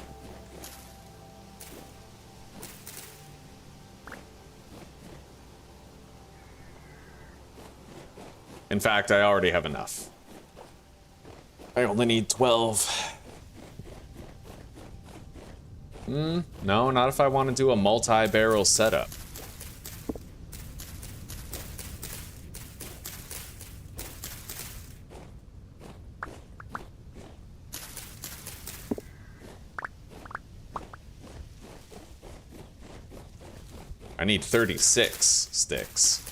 In fact, I already have enough. I only need 12. No, not if I want to do a multi-barrel setup. I need 36 sticks.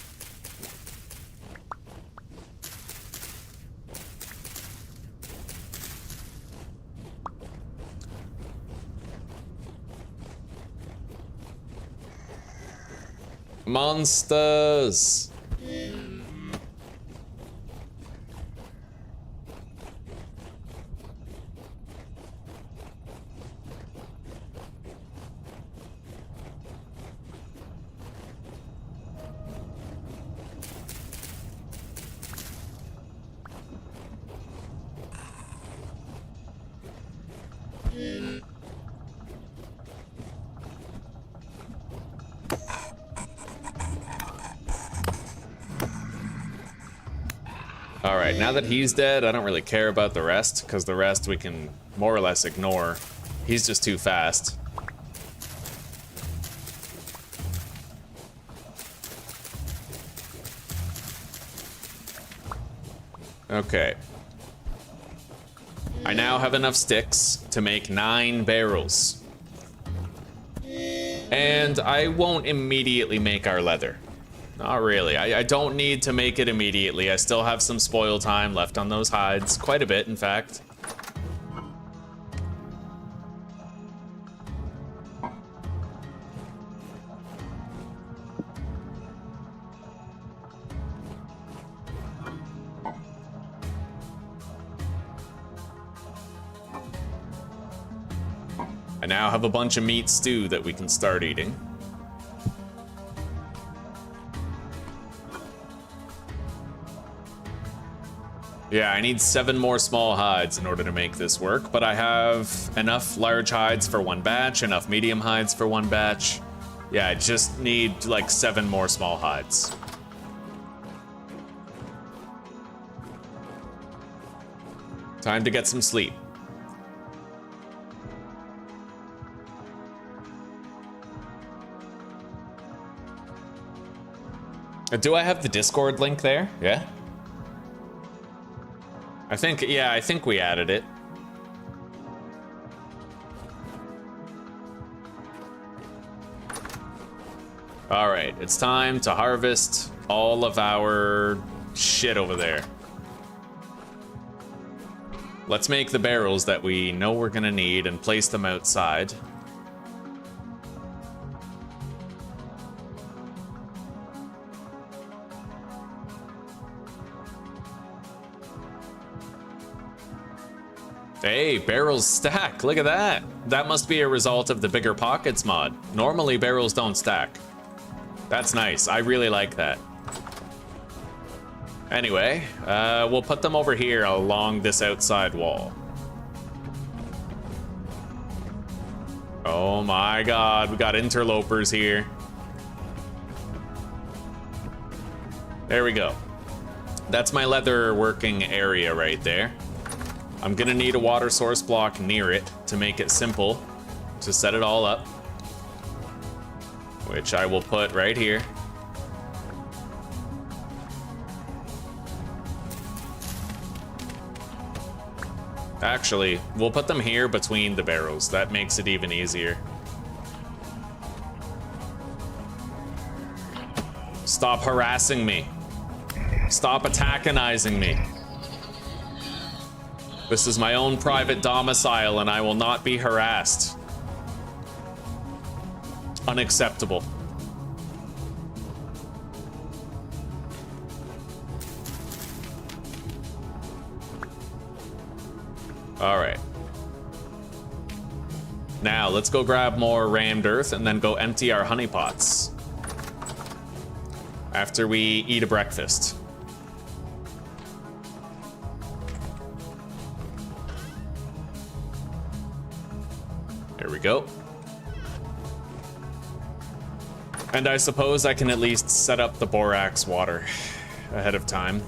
Monsters! Alright, now that he's dead, I don't really care about the rest, because the rest we can more or less ignore. He's just too fast. Okay. I now have enough sticks to make 9 barrels. And I won't immediately make our leather. Not really. I don't need to make it immediately. I still have some spoil time left on those hides. Quite a bit, in fact. I now have a bunch of meat stew that we can start eating. Yeah, I need 7 more small hides in order to make this work, but I have enough large hides for 1 batch, enough medium hides for 1 batch. Yeah, I just need like 7 more small hides. Time to get some sleep. Do I have the Discord link there? Yeah? I think we added it. All right, it's time to harvest all of our shit over there. Let's make the barrels that we know we're gonna need and place them outside. Hey, barrels stack, look at that. That must be a result of the bigger pockets mod. Normally barrels don't stack. That's nice, I really like that. Anyway, we'll put them over here along this outside wall. Oh my god, we got interlopers here. There we go. That's my leather working area right there. I'm gonna need a water source block near it to make it simple to set it all up, which I will put right here. Actually, we'll put them here between the barrels. That makes it even easier. Stop harassing me. Stop attackinizing me. This is my own private domicile and I will not be harassed. Unacceptable. All right. Now let's go grab more rammed earth and then go empty our honey pots after we eat a breakfast. There we go. And I suppose I can at least set up the borax water ahead of time.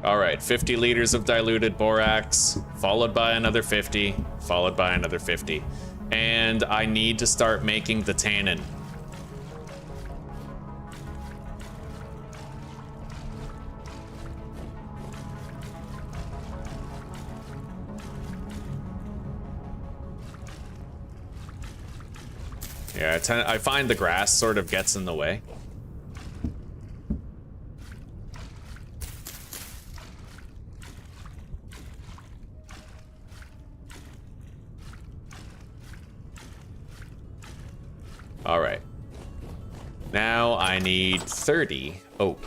All right, 50 liters of diluted borax, followed by another 50, followed by another 50. And I need to start making the tannin. Yeah, I find the grass sort of gets in the way. All right. Now I need 30 oak.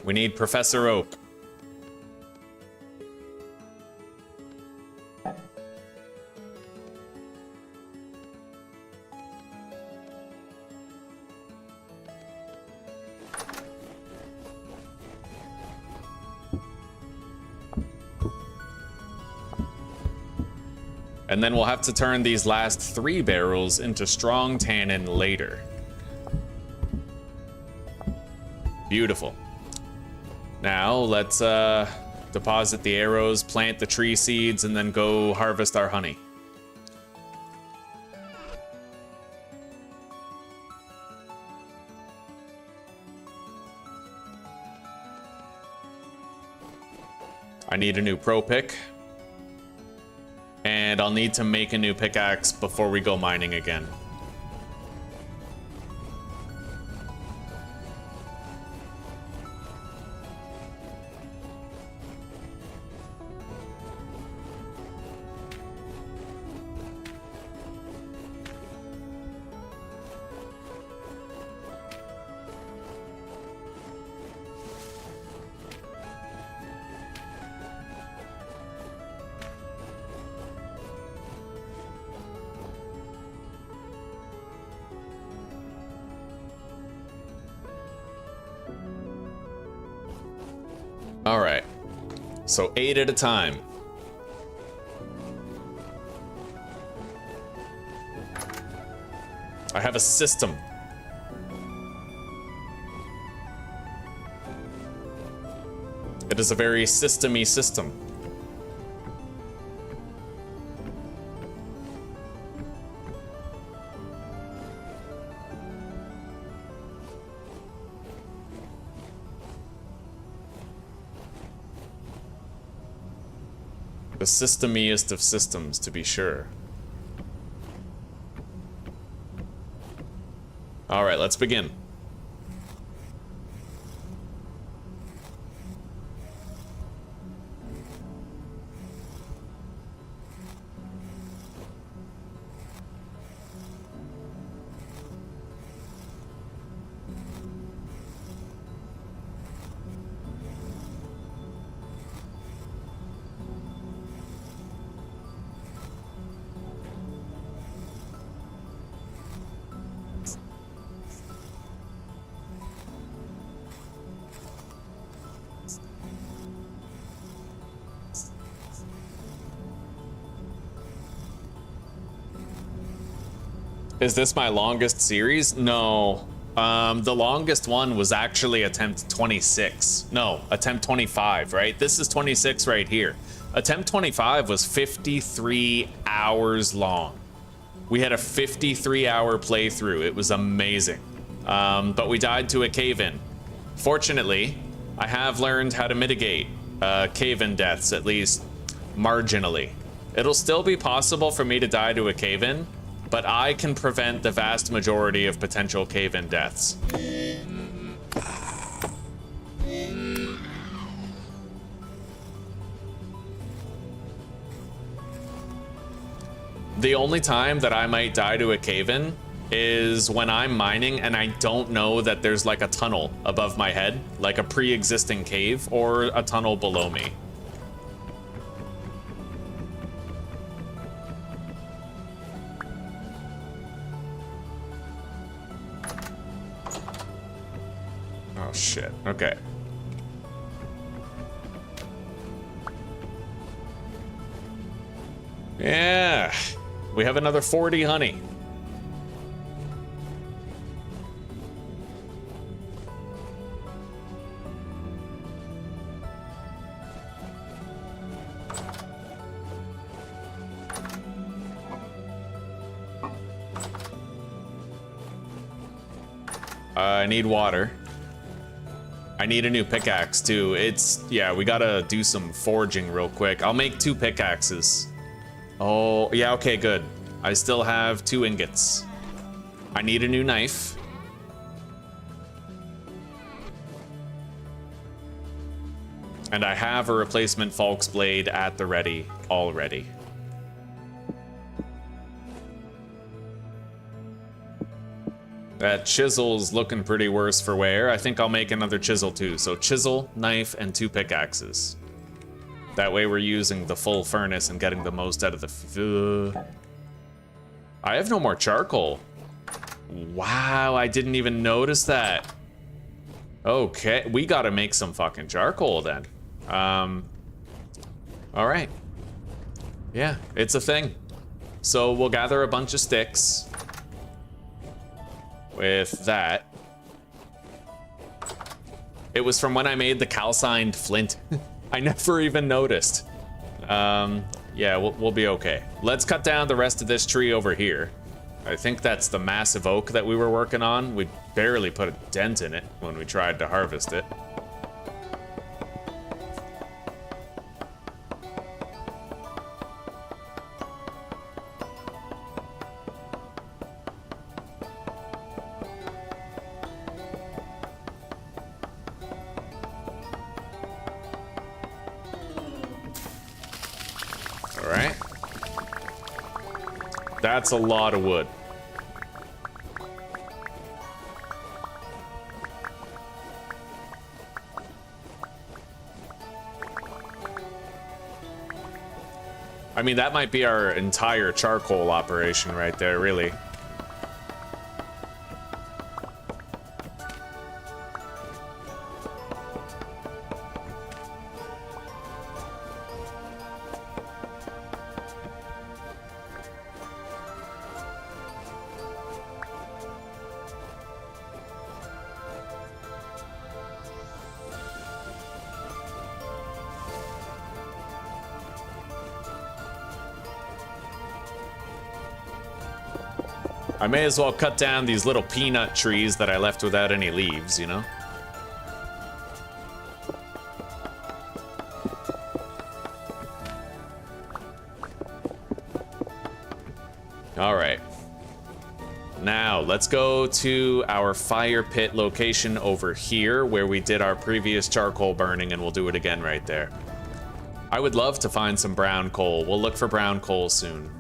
We need Professor Oak. And then we'll have to turn these last 3 barrels into strong tannin later. Beautiful. Now let's deposit the arrows, plant the tree seeds, and then go harvest our honey. I need a new pro pick. And I'll need to make a new pickaxe before we go mining again. All right, so 8 at a time. I have a system. It is a very system-y system. The systemiest of systems, to be sure. All right, let's begin. Is this my longest series? No. The longest one was actually attempt 26. No, attempt 25, right? This is 26 right here. Attempt 25 was 53 hours long. We had a 53-hour playthrough. It was amazing. But we died to a cave-in. Fortunately, I have learned how to mitigate cave-in deaths, at least marginally. It'll still be possible for me to die to a cave-in, but I can prevent the vast majority of potential cave-in deaths. The only time that I might die to a cave-in is when I'm mining and I don't know that there's like a tunnel above my head, like a pre-existing cave or a tunnel below me. Oh shit, okay. Yeah, we have another 40 honey. I need water. I need a new pickaxe too. Yeah, we gotta do some forging real quick. I'll make 2 pickaxes. Oh, yeah, okay, good. I still have 2 ingots. I need a new knife. And I have a replacement Falk's blade at the ready already. That chisel's looking pretty worse for wear. I think I'll make another chisel too. So chisel, knife, and 2 pickaxes. That way we're using the full furnace and getting the most out of the... I have no more charcoal. Wow, I didn't even notice that. Okay, we gotta make some fucking charcoal then. All right. Yeah, it's a thing. So we'll gather a bunch of sticks with that. It was from when I made the calcined flint. I never even noticed. Yeah, we'll be okay. Let's cut down the rest of this tree over here. I think that's the massive oak that we were working on. We barely put a dent in it when we tried to harvest it. That's a lot of wood. I mean, that might be our entire charcoal operation right there, really. I may as well cut down these little peanut trees that I left without any leaves, you know? All right. Now, let's go to our fire pit location over here where we did our previous charcoal burning, and we'll do it again right there. I would love to find some brown coal. We'll look for brown coal soon.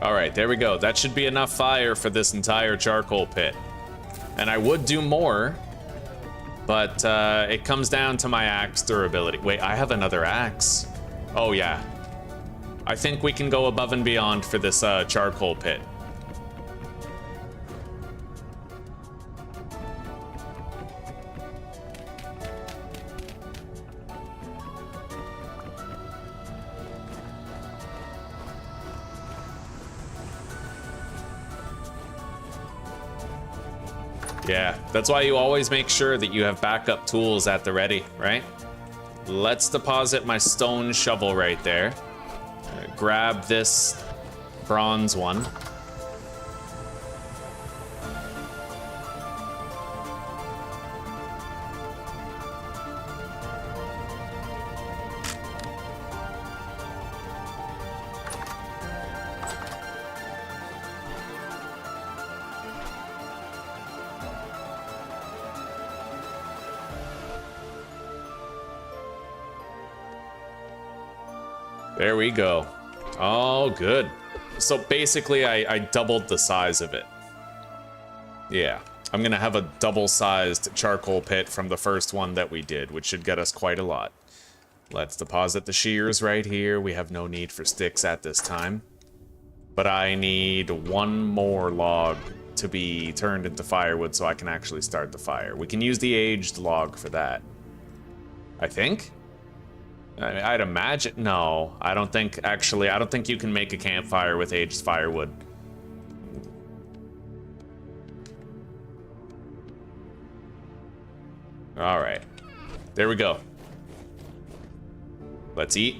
All right, there we go. That should be enough fire for this entire charcoal pit. And I would do more, but it comes down to my axe durability. Wait, I have another axe. Oh, yeah. I think we can go above and beyond for this charcoal pit. Yeah, that's why you always make sure that you have backup tools at the ready, right? Let's deposit my stone shovel right there. Grab this bronze one. There we go. Oh, good. So basically, I doubled the size of it. Yeah, I'm gonna have a double-sized charcoal pit from the first one that we did, which should get us quite a lot. Let's deposit the shears right here. We have no need for sticks at this time. But I need one more log to be turned into firewood so I can actually start the fire. We can use the aged log for that. I think? I'd imagine. No, I don't think, actually, I don't think you can make a campfire with aged firewood. All right, there we go. Let's eat.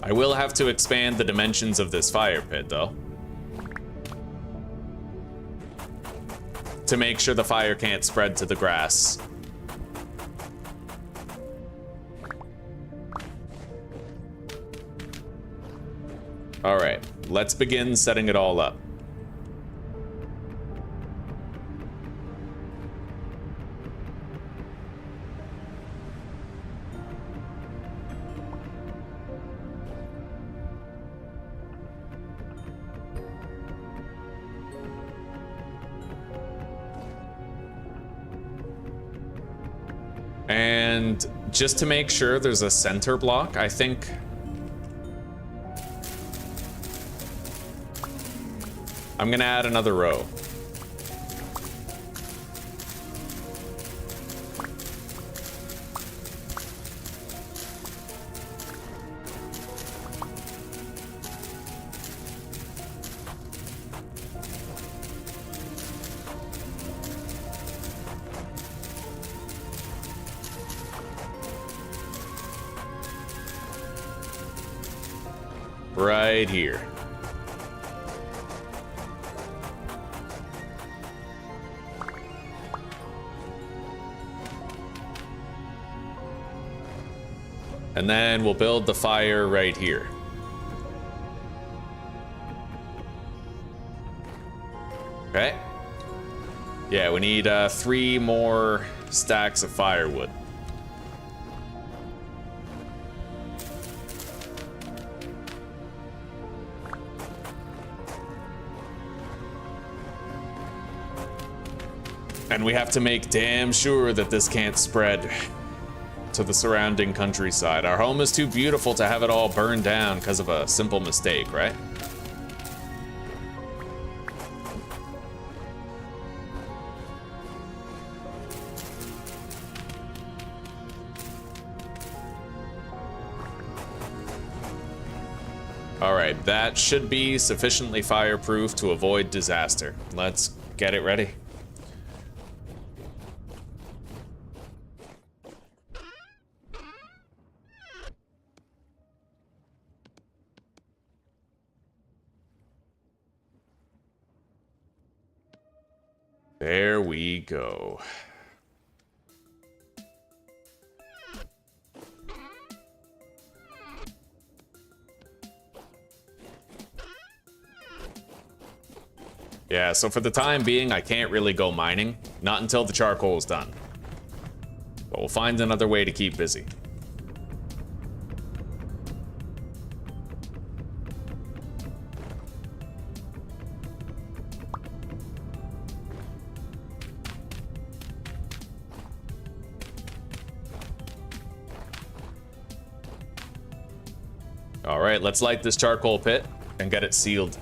I will have to expand the dimensions of this fire pit, though, to make sure the fire can't spread to the grass. All right, let's begin setting it all up. And just to make sure there's a center block, I think I'm gonna add another row. Right here. And then we'll build the fire right here. Okay. Yeah, we need 3 more stacks of firewood. And we have to make damn sure that this can't spread to the surrounding countryside. Our home is too beautiful to have it all burned down because of a simple mistake, right? All right, that should be sufficiently fireproof to avoid disaster. Let's get it ready. There we go. Yeah, so for the time being, I can't really go mining. Not until the charcoal is done. But we'll find another way to keep busy. All right, let's light this charcoal pit and get it sealed.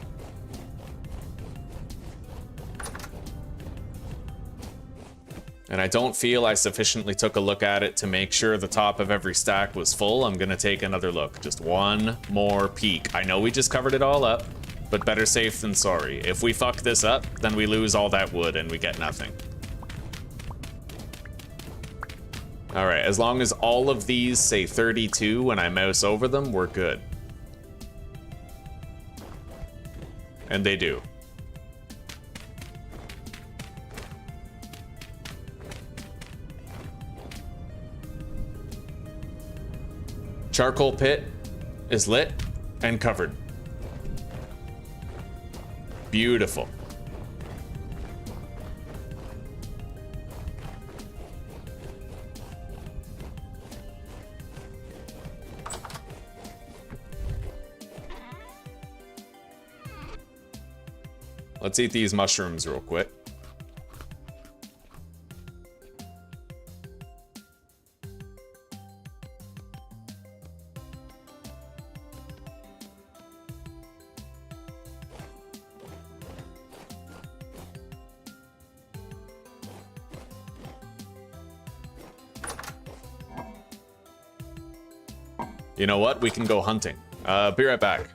And I don't feel I sufficiently took a look at it to make sure the top of every stack was full. I'm gonna take another look, just one more peek. I know we just covered it all up, but better safe than sorry. If we fuck this up, then we lose all that wood and we get nothing. All right, as long as all of these say 32 when I mouse over them, we're good. And they do. Charcoal pit is lit and covered. Beautiful. Let's eat these mushrooms real quick. You know what? We can go hunting. Be right back.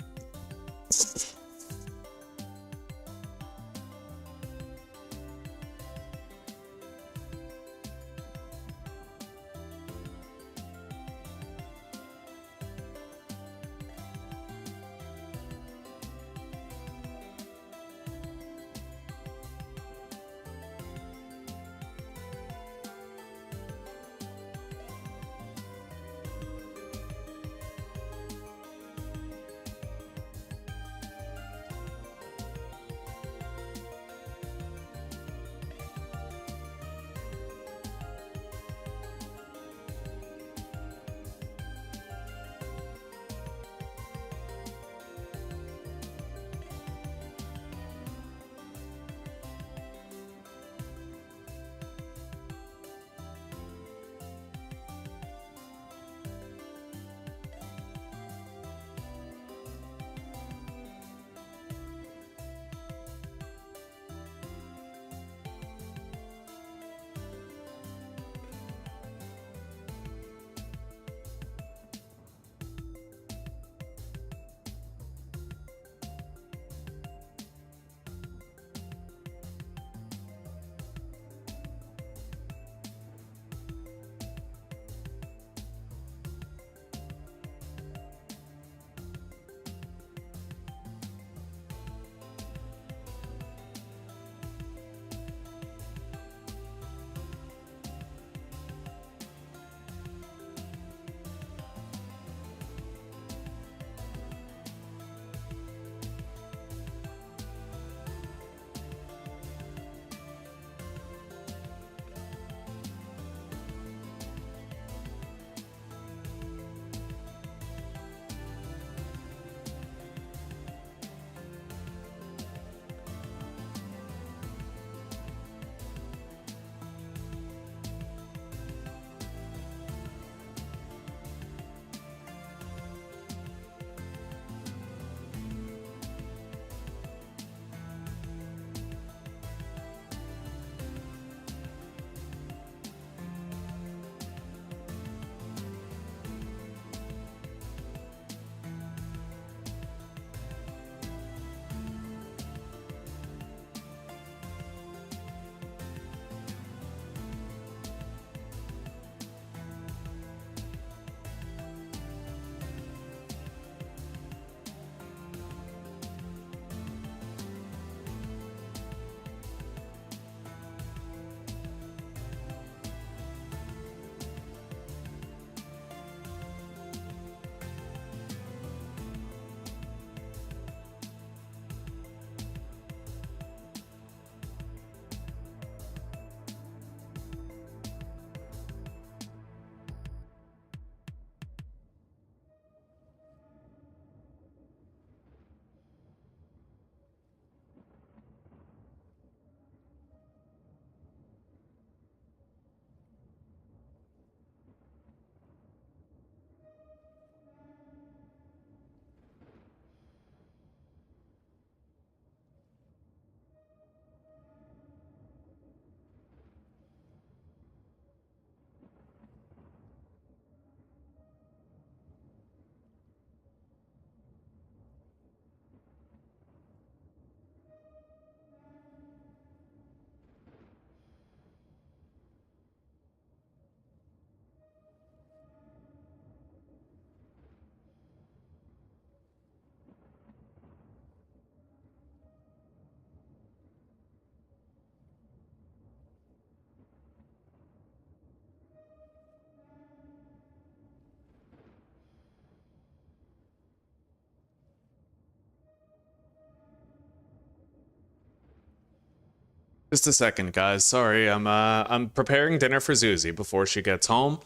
Just a second, guys. Sorry, I'm preparing dinner for Zuzi before she gets home.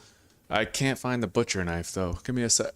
I can't find the butcher knife though. Give me a sec.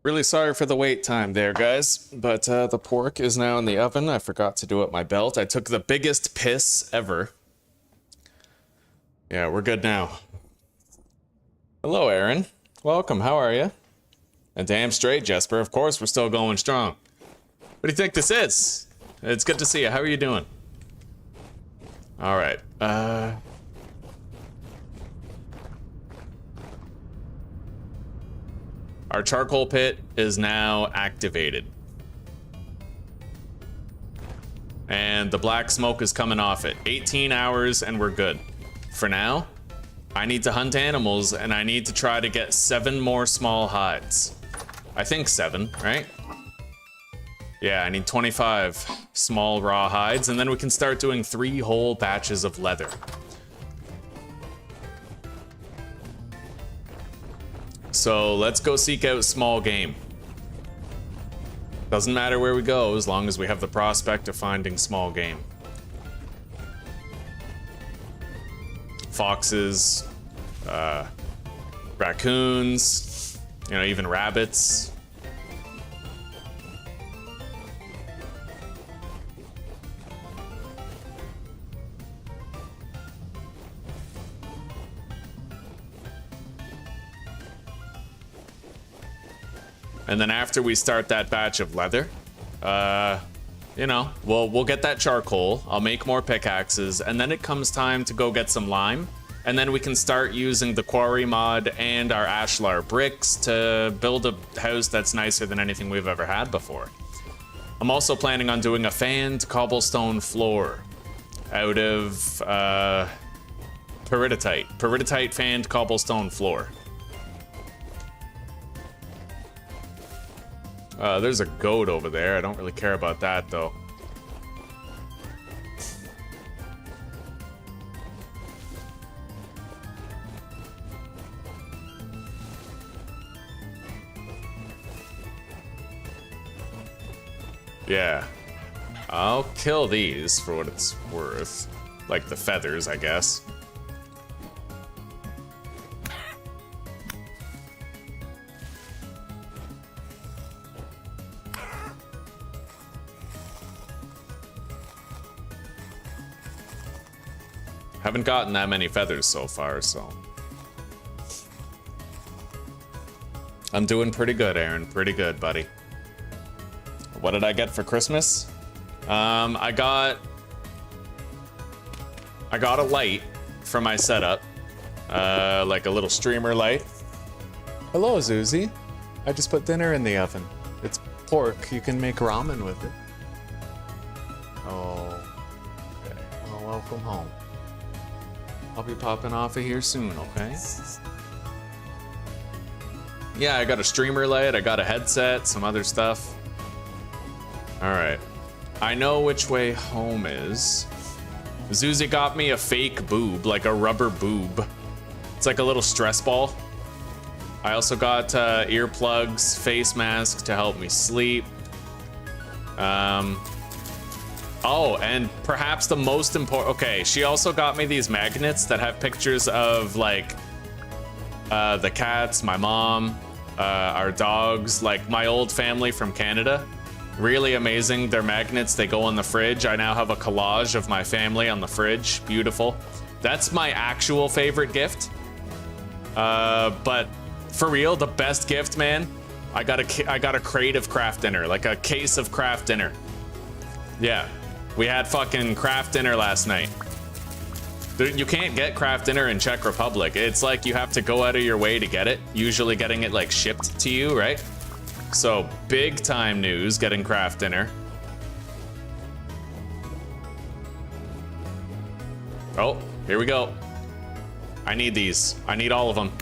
Really sorry for the wait time there, guys. But the pork is now in the oven. I forgot to do it my belt. I took the biggest piss ever. Yeah, we're good now. Hello, Aaron. Welcome. How are you? And damn straight, Jesper. Of course, we're still going strong. What do you think this is? It's good to see you. How are you doing? All right. Our charcoal pit is now activated. And the black smoke is coming off it. 18 hours and we're good. For now, I need to hunt animals and I need to try to get 7 more small hides. I think 7, right? Yeah, I need 25 small raw hides and then we can start doing 3 whole batches of leather. So let's go seek out small game. Doesn't matter where we go as long as we have the prospect of finding small game. Foxes, raccoons, you know, even rabbits. And then after we start that batch of leather, you know, we'll get that charcoal. I'll make more pickaxes, and then it comes time to go get some lime. And then we can start using the quarry mod and our ashlar bricks to build a house that's nicer than anything we've ever had before. I'm also planning on doing a fanned cobblestone floor out of peridotite fanned cobblestone floor. There's a goat over there. I don't really care about that, though. Yeah. I'll kill these for what it's worth. Like the feathers, I guess. Haven't gotten that many feathers so far, so. I'm doing pretty good, Aaron. Pretty good, buddy. What did I get for Christmas? I got a light for my setup. Like a little streamer light. Hello, Zuzi. I just put dinner in the oven. It's pork. You can make ramen with it. Oh. Okay. Well, welcome home. I'll be popping off of here soon, okay? Yeah, I got a streamer light, I got a headset, some other stuff. Alright. I know which way home is. Zuzi got me a fake boob, like a rubber boob. It's like a little stress ball. I also got earplugs, face mask to help me sleep. Oh, and perhaps the most important, okay, she also got me these magnets that have pictures of like the cats, my mom, our dogs, like my old family from Canada. Really amazing. They're magnets, they go on the fridge. I now have a collage of my family on the fridge. Beautiful. That's my actual favorite gift. But for real, the best gift, man, I got a crate of craft dinner, like a case of craft dinner. Yeah. We had fucking craft dinner last night. You can't get craft dinner in Czech Republic. It's like you have to go out of your way to get it, usually getting it like shipped to you, right? So big time news getting craft dinner. Oh, here we go. I need these. I need all of them.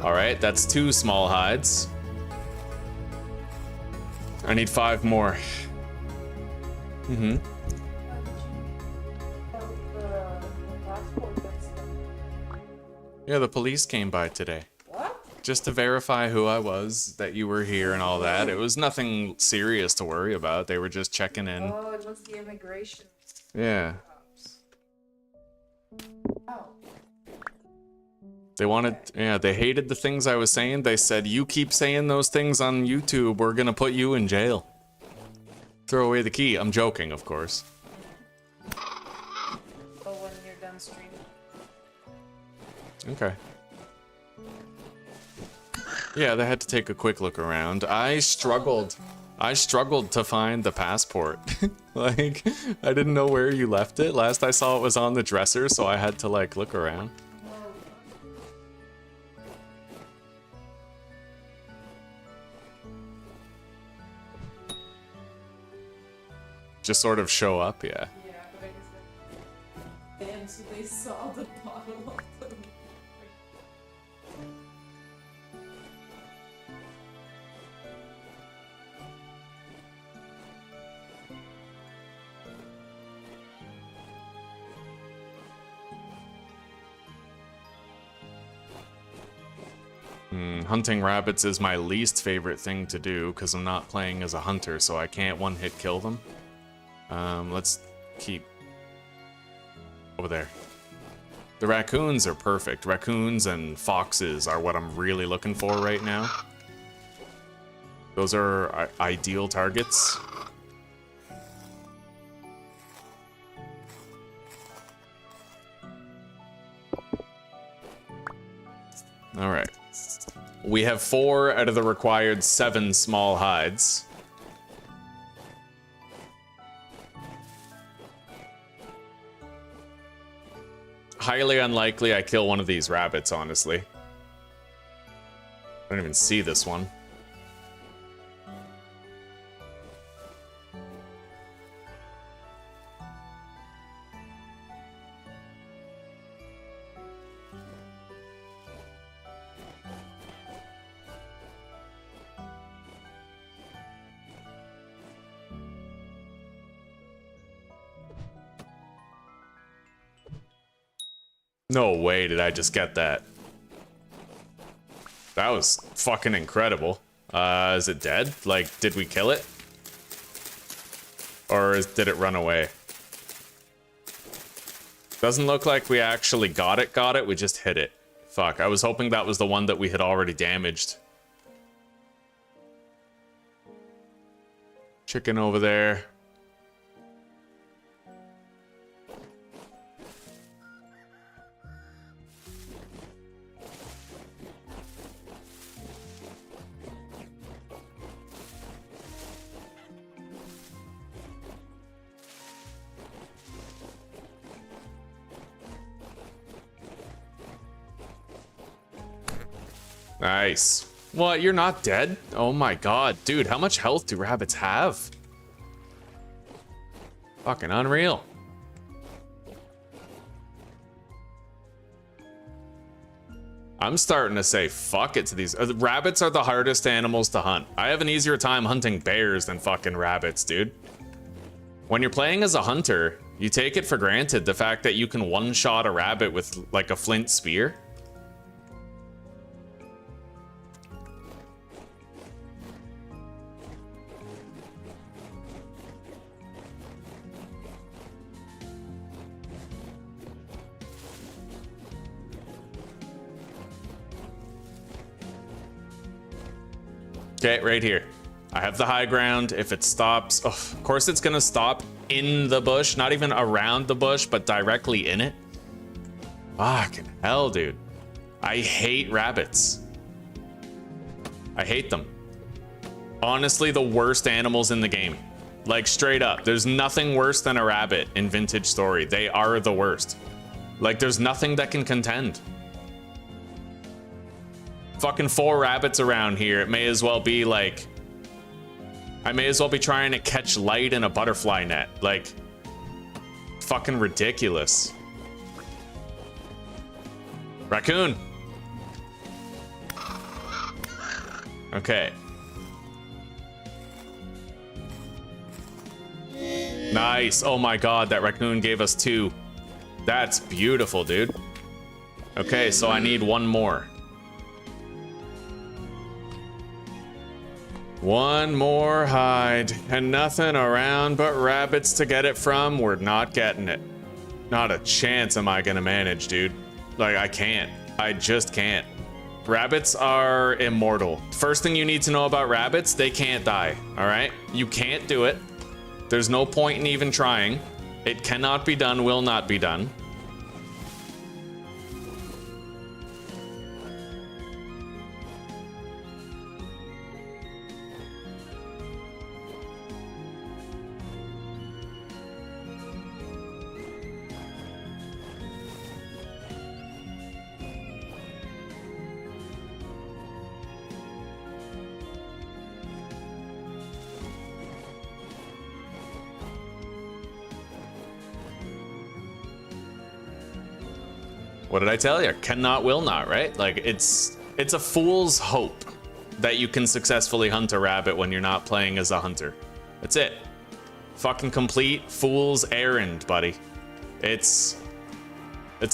All right, that's 2 small hides. I need 5 more. Mm-hmm. Yeah, the police came by today. What? Just to verify who I was, that you were here and all that. It was nothing serious to worry about. They were just checking in. Oh, it was the immigration. Yeah. Oh. They wanted, yeah, they hated the things I was saying. They said, you keep saying those things on YouTube, we're gonna put you in jail. Throw away the key. I'm joking, of course. Oh, when you're done streaming. Okay. Yeah, they had to take a quick look around. I struggled to find the passport. Like, I didn't know where you left it. Last I saw it was on the dresser, so I had to, like, look around. Just sort of show up, yeah. Yeah, but I guess damn, so they saw the bottle of them. Hunting rabbits is my least favorite thing to do because I'm not playing as a hunter, so I can't one-hit kill them. Let's keep over there. The raccoons are perfect. Raccoons and foxes are what I'm really looking for right now. Those are ideal targets. All right. We have 4 out of the required 7 small hides. Highly unlikely I kill one of these rabbits, honestly. I don't even see this one. No way did I just get that. That was fucking incredible. Is it dead? Like, did we kill it? Or did it run away? Doesn't look like we actually got it. We just hit it. Fuck, I was hoping that was the one that we had already damaged. Chicken over there. Nice. What, you're not dead? Oh my god. Dude, how much health do rabbits have? Fucking unreal. I'm starting to say fuck it to these. Rabbits are the hardest animals to hunt. I have an easier time hunting bears than fucking rabbits, dude. When you're playing as a hunter, you take it for granted the fact that you can one-shot a rabbit with like a flint spear. Okay, right here. I have the high ground. If it stops, oh, of course it's gonna stop in the bush, not even around the bush, but directly in it. Fucking hell, dude. I hate rabbits. I hate them. Honestly, the worst animals in the game. Like, straight up. There's nothing worse than a rabbit in Vintage Story. They are the worst. Like, there's nothing that can contend. Fucking 4 rabbits around here. It may as well be like, I may as well be trying to catch light in a butterfly net. Like, fucking ridiculous. Raccoon. Okay. Nice. Oh my god, that raccoon gave us 2. That's beautiful, dude. Okay, so I need 1 more. 1 more hide, and nothing around but rabbits to get it from. We're not getting it. Not a chance am I gonna manage, dude. Like, I can't. I just can't. Rabbits are immortal. First thing you need to know about rabbits, they can't die, all right? You can't do it. There's no point in even trying. It cannot be done, will not be done. What did I tell you? Cannot, will not, right? Like, it's a fool's hope that you can successfully hunt a rabbit when you're not playing as a hunter. That's it. Fucking complete fool's errand, buddy. It's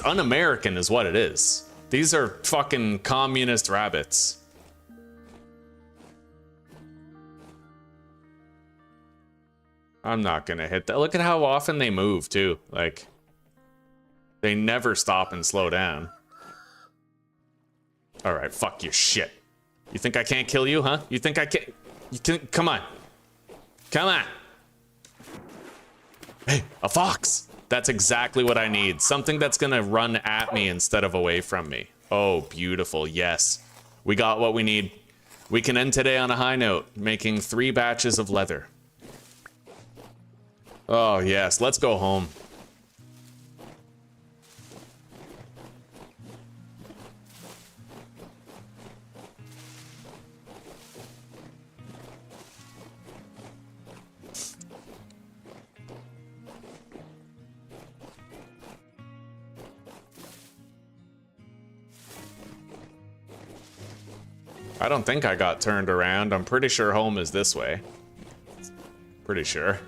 un-American is what it is. These are fucking communist rabbits. I'm not gonna hit that. Look at how often they move, too. Like... they never stop and slow down. All right, fuck your shit. You think I can't kill you, huh? You think I can't? You think? Come on. Come on. Hey, a fox. That's exactly what I need. Something that's gonna run at me instead of away from me. Oh, beautiful. Yes. We got what we need. We can end today on a high note, making 3 batches of leather. Oh, yes. Let's go home. I don't think I got turned around. I'm pretty sure home is this way. Pretty sure.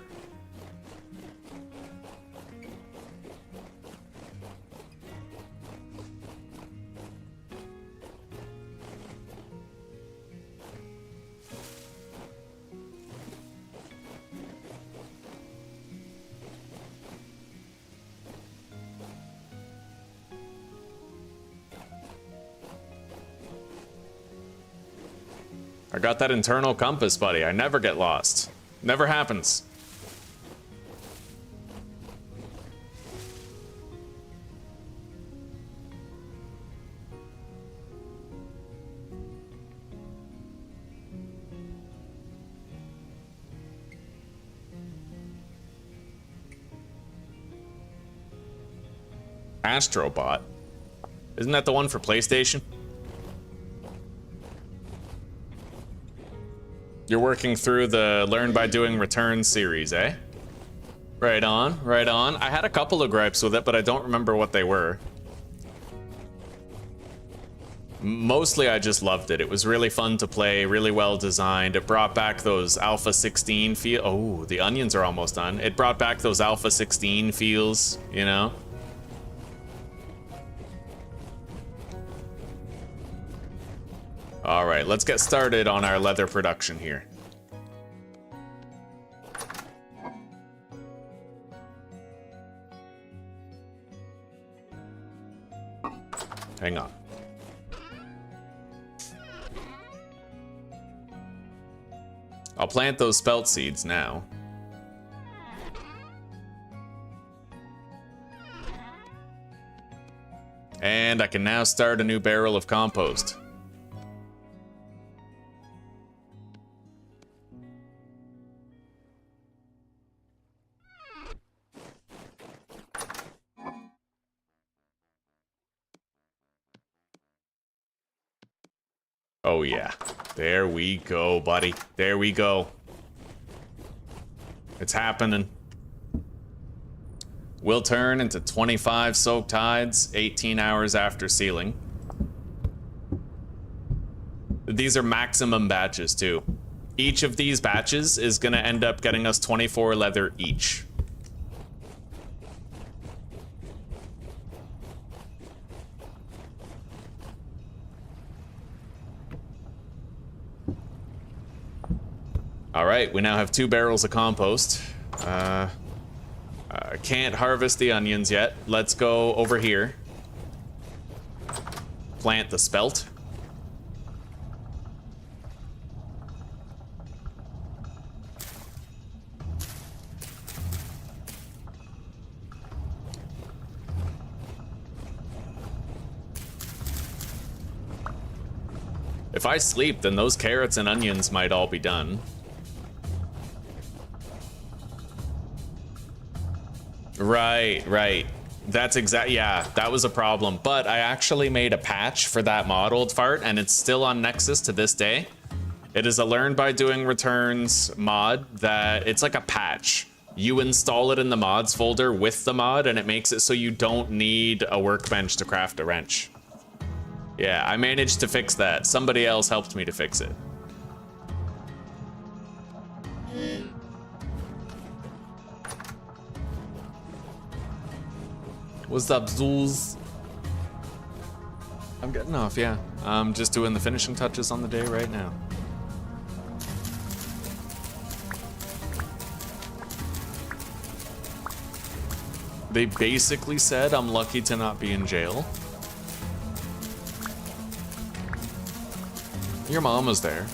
I got that internal compass, buddy. I never get lost. Never happens. Astrobot? Isn't that the one for PlayStation? You're working through the Learn by Doing Return series, eh? Right on, right on. I had a couple of gripes with it, but I don't remember what they were. Mostly I just loved it. It was really fun to play, really well designed. It brought back those Alpha 16 feel. Oh, the onions are almost done. It brought back those Alpha 16 feels, you know? All right, let's get started on our leather production here. Hang on. I'll plant those spelt seeds now. And I can now start a new barrel of compost. Oh yeah, there we go, buddy. There we go. It's happening. We'll turn into 25 soaked hides 18 hours after sealing. These are maximum batches too. Each of these batches is gonna end up getting us 24 leather each. All right, we now have 2 barrels of compost. I can't harvest the onions yet. Let's go over here. plant the spelt. If I sleep, then those carrots and onions might all be done. Right, right. That's yeah, that was a problem. But I actually made a patch for that modeled fart, and it's still on Nexus to this day. It is a learn by doing returns mod that it's like a patch. You install it in the mods folder with the mod, and it makes it so you don't need a workbench to craft a wrench. Yeah, I managed to fix that. Somebody else helped me to fix it. What's up, Zools? I'm getting off, yeah. I'm just doing the finishing touches on the day right now. They basically said I'm lucky to not be in jail. Your mom was there.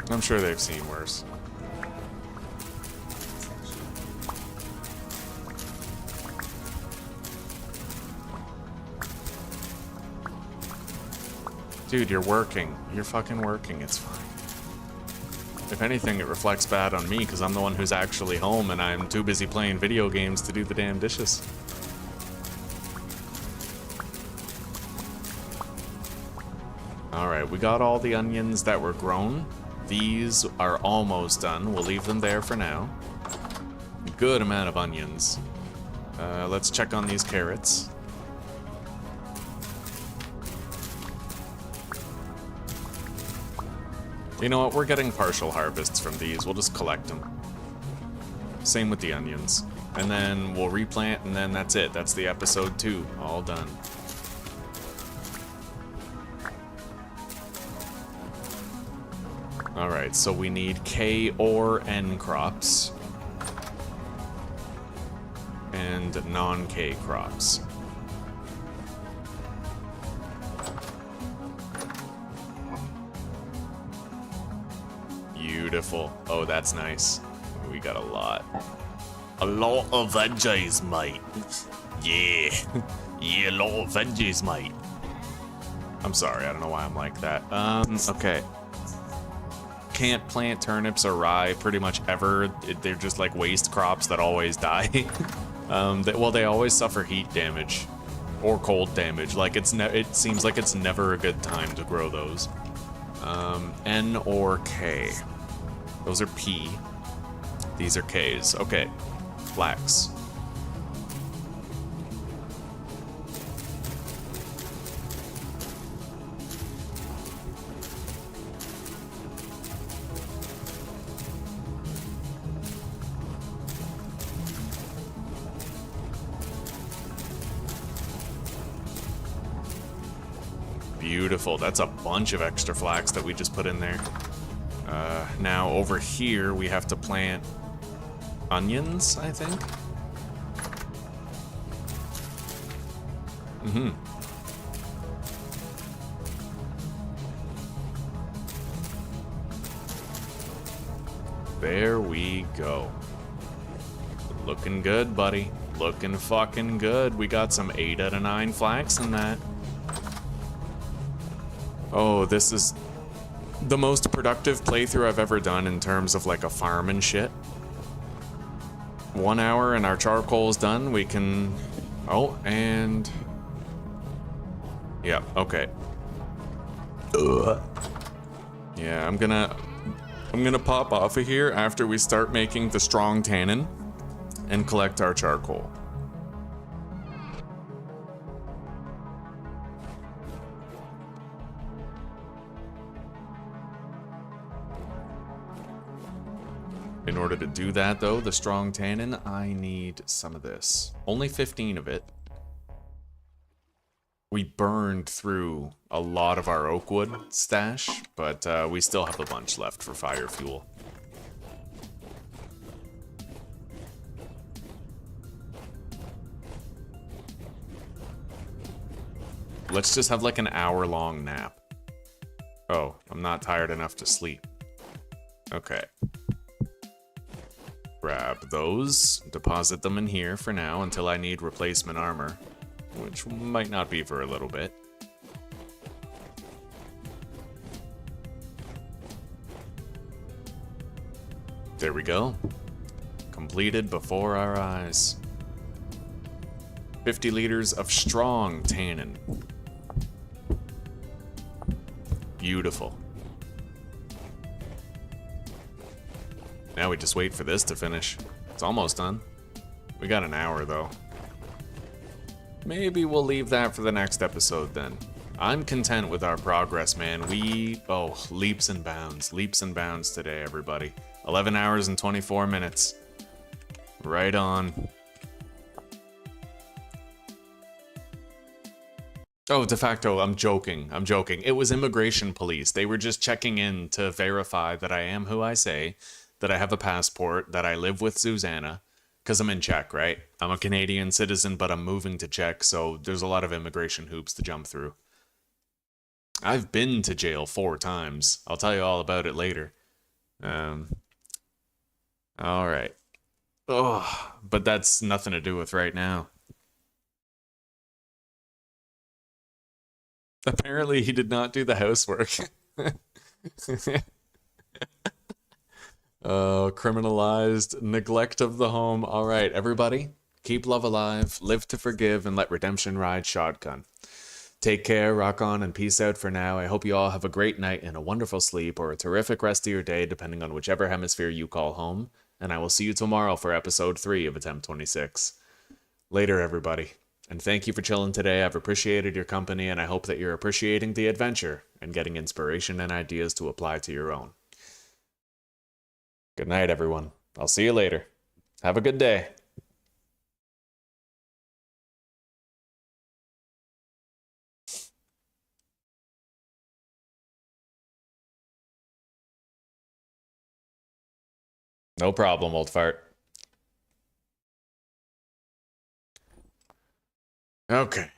I'm sure they've seen worse. Dude, you're working. You're fucking working. It's fine. If anything, it reflects bad on me because I'm the one who's actually home and I'm too busy playing video games to do the damn dishes. Alright, we got all the onions that were grown. These are almost done. We'll leave them there for now. Good amount of onions. Let's check on these carrots. You know what? We're getting partial harvests from these. We'll just collect them. Same with the onions. And then we'll replant, and then that's it. That's the episode 2. All done. Alright, so we need K or N crops. And non-K crops. Beautiful. Oh, that's nice. We got a lot. A lot of veggies, mate. Yeah. Yeah, a lot of veggies, mate. I'm sorry, I don't know why I'm like that. Okay. Can't plant turnips or rye pretty much ever. They're just like waste crops that always die. They always suffer heat damage or cold damage. Like it seems like it's never a good time to grow those. N or K. Those are P. These are Ks. Okay. Flax. Beautiful. That's a bunch of extra flax that we just put in there. Now over here we have to plant onions, I think. Mm-hmm. There we go. Looking good, buddy. Looking fucking good. We got some 8 out of 9 flax in that. Oh, this is the most productive playthrough I've ever done in terms of like a farm and shit. 1 hour and our charcoal's done. We can... Oh, and... Yeah, okay. Ugh. Yeah, I'm gonna pop off of here after we start making the strong tannin and collect our charcoal. In order to do that, though, the strong tannin, I need some of this. Only 15 of it. We burned through a lot of our oak wood stash, but we still have a bunch left for fire fuel. Let's just have like an hour-long nap. Oh, I'm not tired enough to sleep. Okay. Grab those, deposit them in here for now until I need replacement armor, which might not be for a little bit. There we go. Completed before our eyes. 50 liters of strong tannin. Beautiful. Now we just wait for this to finish. It's almost done. We got an hour though. Maybe we'll leave that for the next episode then. I'm content with our progress, man. Leaps and bounds today, everybody. 11 hours and 24 minutes. Right on. Oh, de facto, I'm joking. It was immigration police. They were just checking in to verify that I am who I say, that I have a passport, that I live with Susanna, because I'm in Czech, right? I'm a Canadian citizen, but I'm moving to Czech, so there's a lot of immigration hoops to jump through. I've been to jail 4 times. I'll tell you all about it later. All right. Oh, but that's nothing to do with right now. Apparently, he did not do the housework. Criminalized neglect of the home. All right, everybody, keep love alive, live to forgive, and let redemption ride shotgun. Take care, rock on, and peace out for now. I hope you all have a great night and a wonderful sleep, or a terrific rest of your day, depending on whichever hemisphere you call home. And I will see you tomorrow for episode 3 of Attempt 26. Later, everybody. And thank you for chilling today. I've appreciated your company, and I hope that you're appreciating the adventure and getting inspiration and ideas to apply to your own. Good night, everyone. I'll see you later. Have a good day. No problem, old fart. Okay.